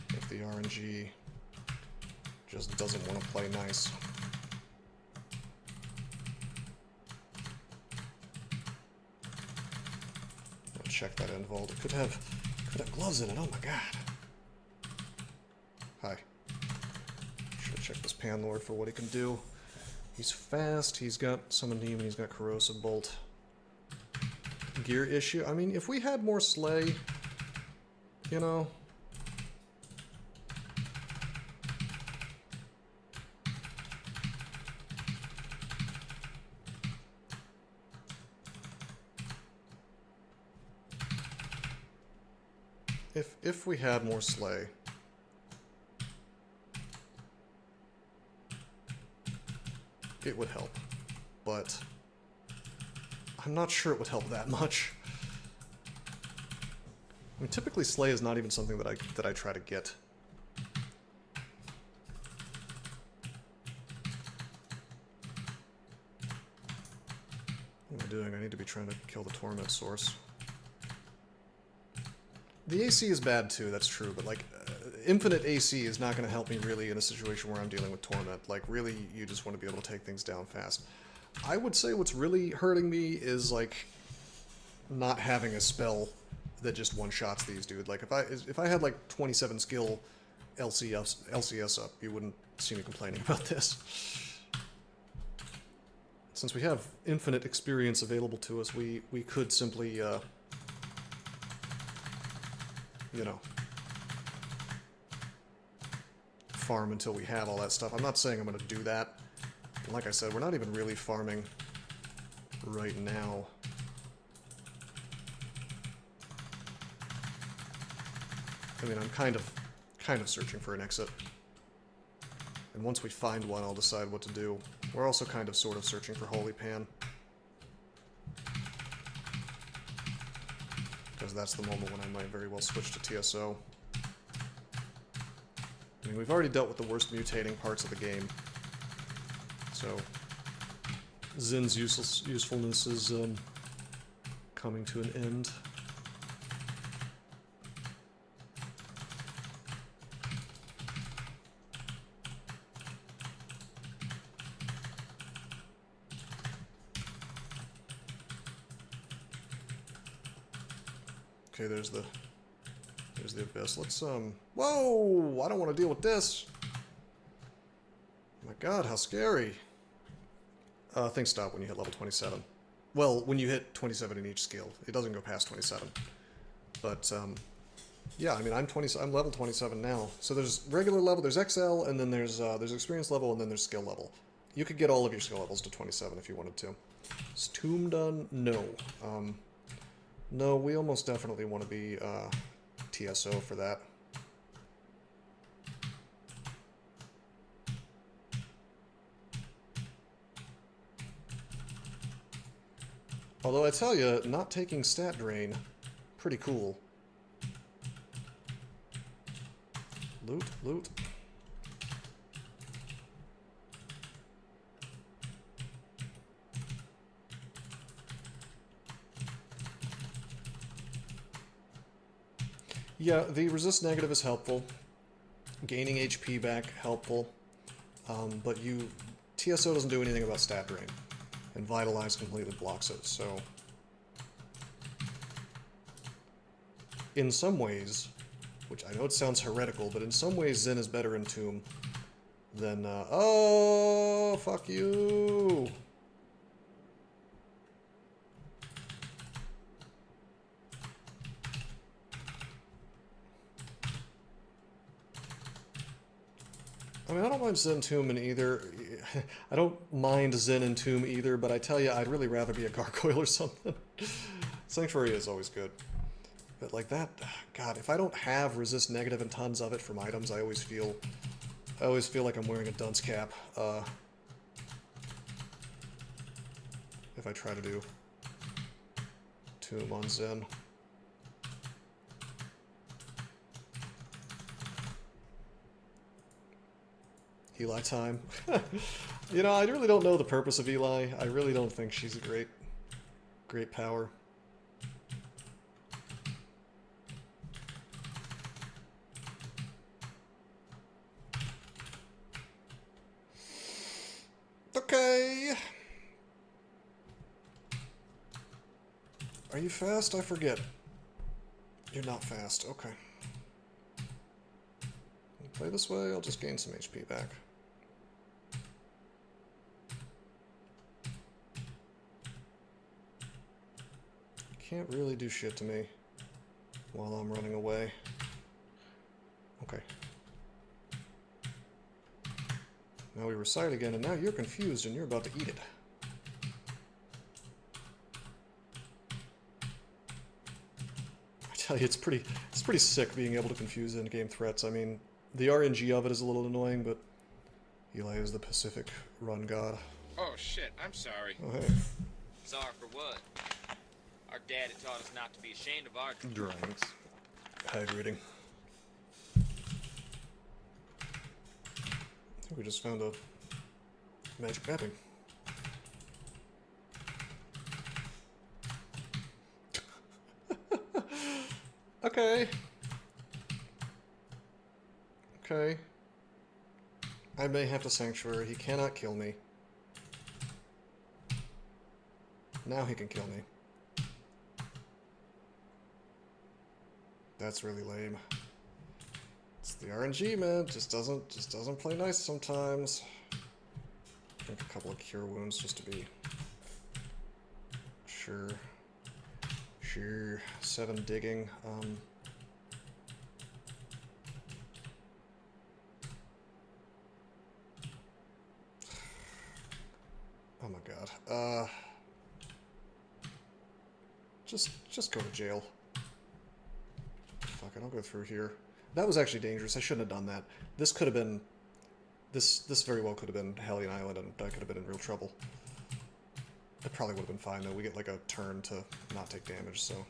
If the RNG just doesn't want to play nice. I'll check that end vault. It could have gloves in it. Oh my god. Hi. Should check this Pan Lord for what he can do. He's fast. He's got Summon Demon. He's got Corrosive Bolt. Gear issue. I mean, if we had more Slay, you know. If we had more Slay, it would help, but I'm not sure it would help that much. I mean, typically Slay is not even something that I try to get. What am I doing? I need to be trying to kill the Torment source. The AC is bad too, that's true, but like, infinite AC is not going to help me really in a situation where I'm dealing with Torment. Like, really, you just want to be able to take things down fast. I would say what's really hurting me is, like, not having a spell that just one-shots these, dude. Like, if I had, like, 27 skill LCS up, you wouldn't see me complaining about this. Since we have infinite experience available to us, we could simply, you know, farm until we have all that stuff. I'm not saying I'm going to do that. Like I said, we're not even really farming right now. I mean, I'm kind of searching for an exit. And once we find one, I'll decide what to do. We're also kind of sort of searching for Holy Pan. Because that's the moment when I might very well switch to TSO. I mean, we've already dealt with the worst mutating parts of the game. So, Zin's usefulness is coming to an end. Okay, there's the Abyss. Let's, whoa! I don't want to deal with this! Oh my god, how scary. Things stop when you hit level 27. Well, when you hit 27 in each skill. It doesn't go past 27. But, yeah, I mean, I'm level 27 now. So there's regular level, there's XL, and then there's experience level, and then there's skill level. You could get all of your skill levels to 27 if you wanted to. Is Tomb done? No. No, we almost definitely want to be TSO for that. Although I tell you, not taking stat drain, pretty cool. Loot, loot. Yeah, the resist negative is helpful. Gaining HP back, helpful. But TSO doesn't do anything about stat drain. And Vitalize completely blocks it, so... In some ways, which I know it sounds heretical, but in some ways Zin is better in Tomb than, oh, fuck you! I mean, I don't mind Zen Tomb in either. I don't mind Zen and Tomb either, but I tell you, I'd really rather be a Gargoyle or something. Sanctuary is always good. But like that, God, if I don't have resist negative and tons of it from items, I always feel like I'm wearing a dunce cap. If I try to do Tomb on Zen. Eli time. You know, I really don't know the purpose of Eli. I really don't think she's a great power. Okay. Are you fast? I forget. You're not fast. Okay. Play this way, I'll just gain some HP back. Can't really do shit to me while I'm running away. Okay. Now we recite again, and now you're confused and you're about to eat it. I tell you, it's pretty sick being able to confuse in-game threats. I mean, the RNG of it is a little annoying, but Eli is the Pacific run god. Oh shit, I'm sorry. Oh, hey. Sorry for what? Our daddy taught us not to be ashamed of our Drawings. Hydrating. I think we just found a magic mapping. Okay. Okay. I may have to Sanctuary. He cannot kill me. Now he can kill me. That's really lame. It's the RNG, man. Just doesn't play nice sometimes. Drink a couple of cure wounds just to be sure. Sure. 7 digging. Oh my god. Just go to jail. Fuck it, I'll go through here. That was actually dangerous. I shouldn't have done that. This could have been... This very well could have been Hellion Island, and I could have been in real trouble. It probably would have been fine, though. We get, like, a turn to not take damage, so...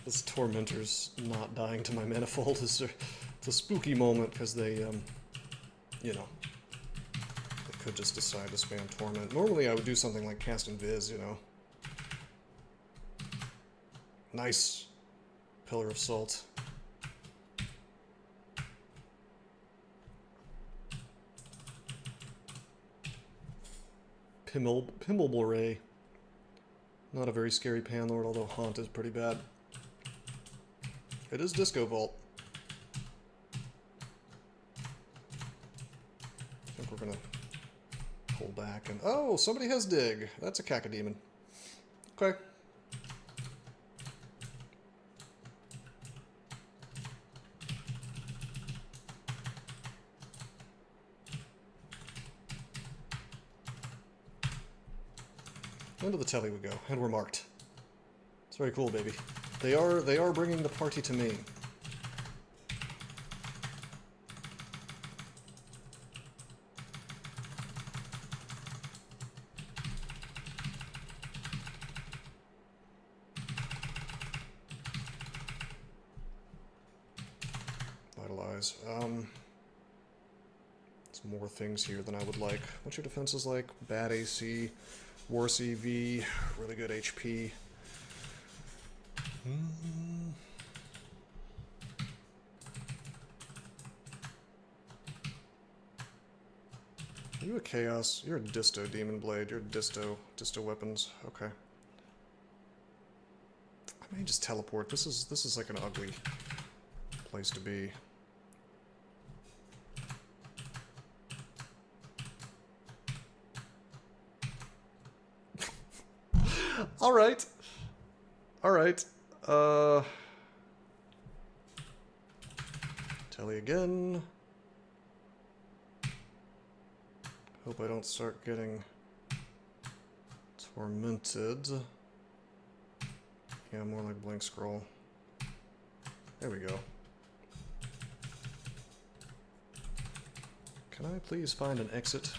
This Tormentor's not dying to my Manifold is it's a spooky moment because they, you know, they could just decide to spam Torment. Normally I would do something like Cast Invis, you know. Nice Pillar of Salt. Pimble Ray. Not a very scary Panlord, although Haunt is pretty bad. It is Disco Vault. I think we're gonna pull back and... Oh, somebody has dig. That's a cacodemon. Okay. Into the telly we go, and we're marked. It's very cool, baby. They are bringing the party to me. Vitalize. There's more things here than I would like. What's your defenses like? Bad AC. Worse EV, really good HP. Are you a Chaos? You're a Disto Demon Blade. You're Disto weapons. Okay. I may just teleport. This is like an ugly place to be. Alright. Alright. Telly again. Hope I don't start getting tormented. Yeah, more like blink scroll. There we go. Can I please find an exit?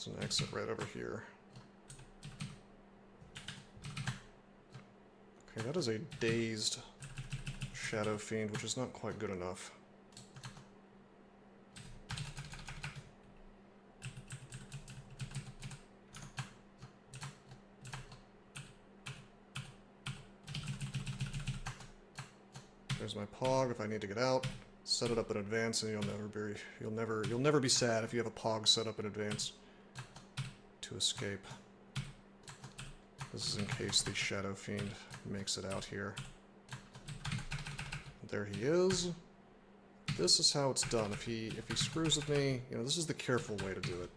There's an exit right over here. Okay, that is a dazed Shadow Fiend, which is not quite good enough. There's my Pog if I need to get out. Set it up in advance and you'll never be sad if you have a Pog set up in advance to escape. This is in case the Shadow Fiend makes it out here. There he is. This is how it's done. If he screws with me, you know, this is the careful way to do it.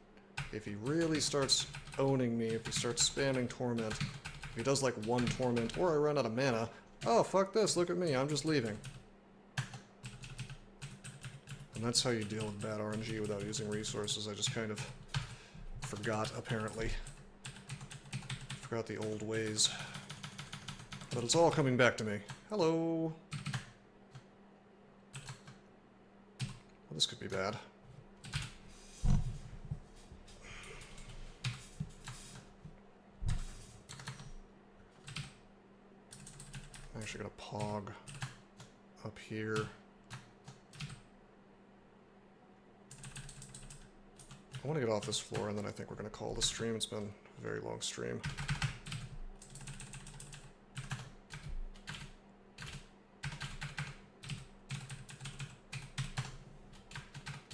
If he really starts owning me, if he starts spamming Torment, if he does like one Torment, or I run out of mana, oh, fuck this, look at me, I'm just leaving. And that's how you deal with bad RNG without using resources. I just kind of forgot, apparently. Forgot the old ways. But it's all coming back to me. Hello! Well, this could be bad. I'm actually gonna Pog up here. I want to get off this floor, and then I think we're going to call the stream. It's been a very long stream.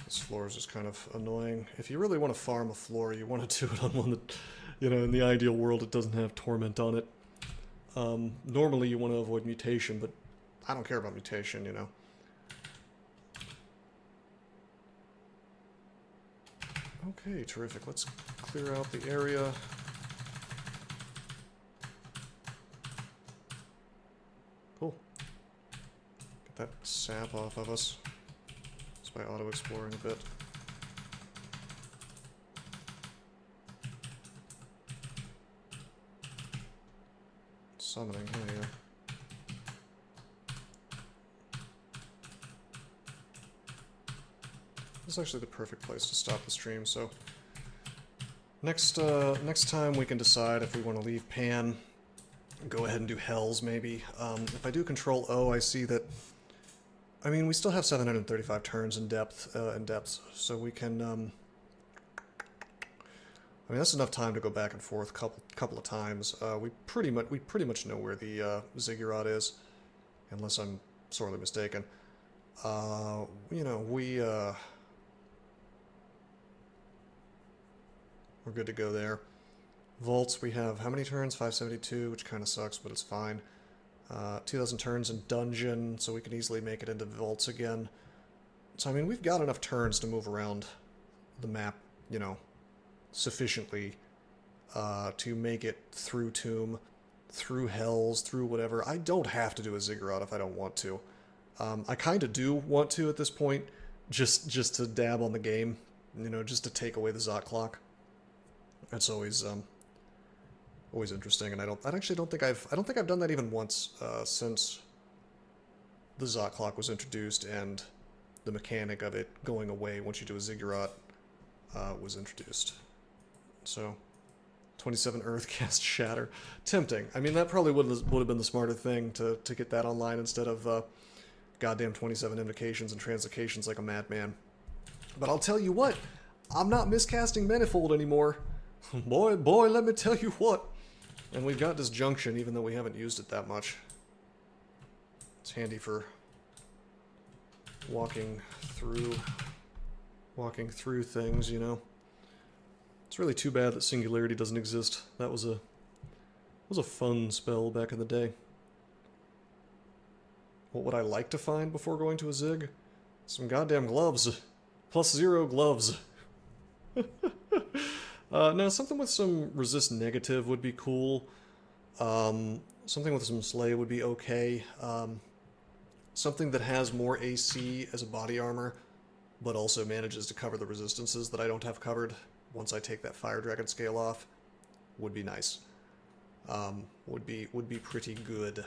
This floor is just kind of annoying. If you really want to farm a floor, you want to do it on one that, you know, in the ideal world, it doesn't have Torment on it. Normally you want to avoid mutation, but I don't care about mutation, you know. Okay, terrific. Let's clear out the area. Cool. Get that sap off of us. Just by auto-exploring a bit. Summoning, oh yeah. This is actually the perfect place to stop the stream, so next time we can decide if we want to leave Pan, go ahead and do Hells maybe. If I do Control O, I see that, I mean, we still have 735 turns in depth, so we can, I mean, that's enough time to go back and forth couple of times. We pretty much know where the Ziggurat is, unless I'm sorely mistaken. You know, We're good to go there. Vaults, we have how many turns? 572, which kind of sucks, but it's fine. 2,000 turns in dungeon, so we can easily make it into vaults again. So, I mean, we've got enough turns to move around the map, you know, sufficiently to make it through Tomb, through Hells, through whatever. I don't have to do a ziggurat if I don't want to. I kind of do want to at this point, just to dab on the game, you know, just to take away the Zot clock. That's always always interesting, and I actually don't think I've done that even once since the Zot clock was introduced and the mechanic of it going away once you do a ziggurat was introduced. So, 27 Earth cast Shatter. Tempting. I mean, that probably would have been the smarter thing to get that online instead of goddamn 27 invocations and translocations like a madman. But I'll tell you what, I'm not miscasting Manifold anymore. boy, let me tell you what. And we've got Disjunction, even though we haven't used it that much. It's handy for walking through things, you know. It's really too bad that Singularity doesn't exist. That was a fun spell back in the day. What would I like to find before going to a Zig? Some goddamn gloves. +0 gloves. No, something with some resist negative would be cool. Something with some slay would be okay. Something that has more AC as a body armor, but also manages to cover the resistances that I don't have covered once I take that Fire Dragon scale off, would be nice. Would be pretty good.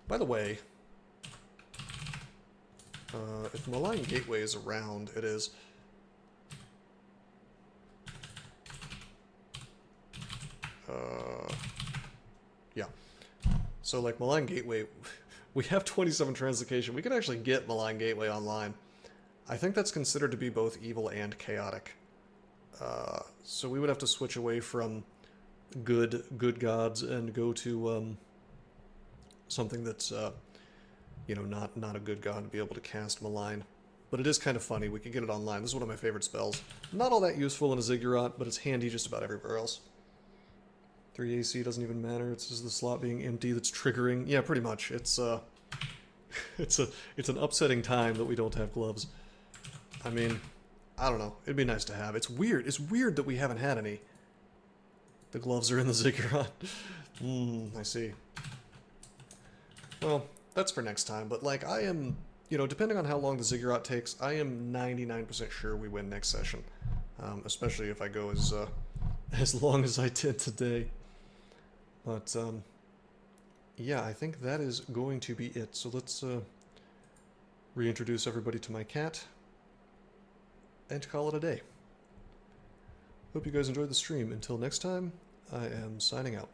By the way, if Malign Gateway is around, it is. Yeah. So, like, Malign Gateway, we have 27 translocation. We could actually get Malign Gateway online. I think that's considered to be both evil and chaotic. So we would have to switch away from good gods and go to something that's, you know, not a good god to be able to cast Malign. But it is kind of funny. We could get it online. This is one of my favorite spells. Not all that useful in a ziggurat, but it's handy just about everywhere else. 3 AC doesn't even matter. It's just the slot being empty that's triggering. Yeah, pretty much. It's it's an upsetting time that we don't have gloves. I mean, I don't know. It'd be nice to have. It's weird. It's weird that we haven't had any. The gloves are in the ziggurat. I see. Well, that's for next time. But like, I am, you know, depending on how long the ziggurat takes, I am 99% sure we win next session. Especially if I go as long as I did today. But, yeah, I think that is going to be it. So let's reintroduce everybody to my cat and call it a day. Hope you guys enjoyed the stream. Until next time, I am signing out.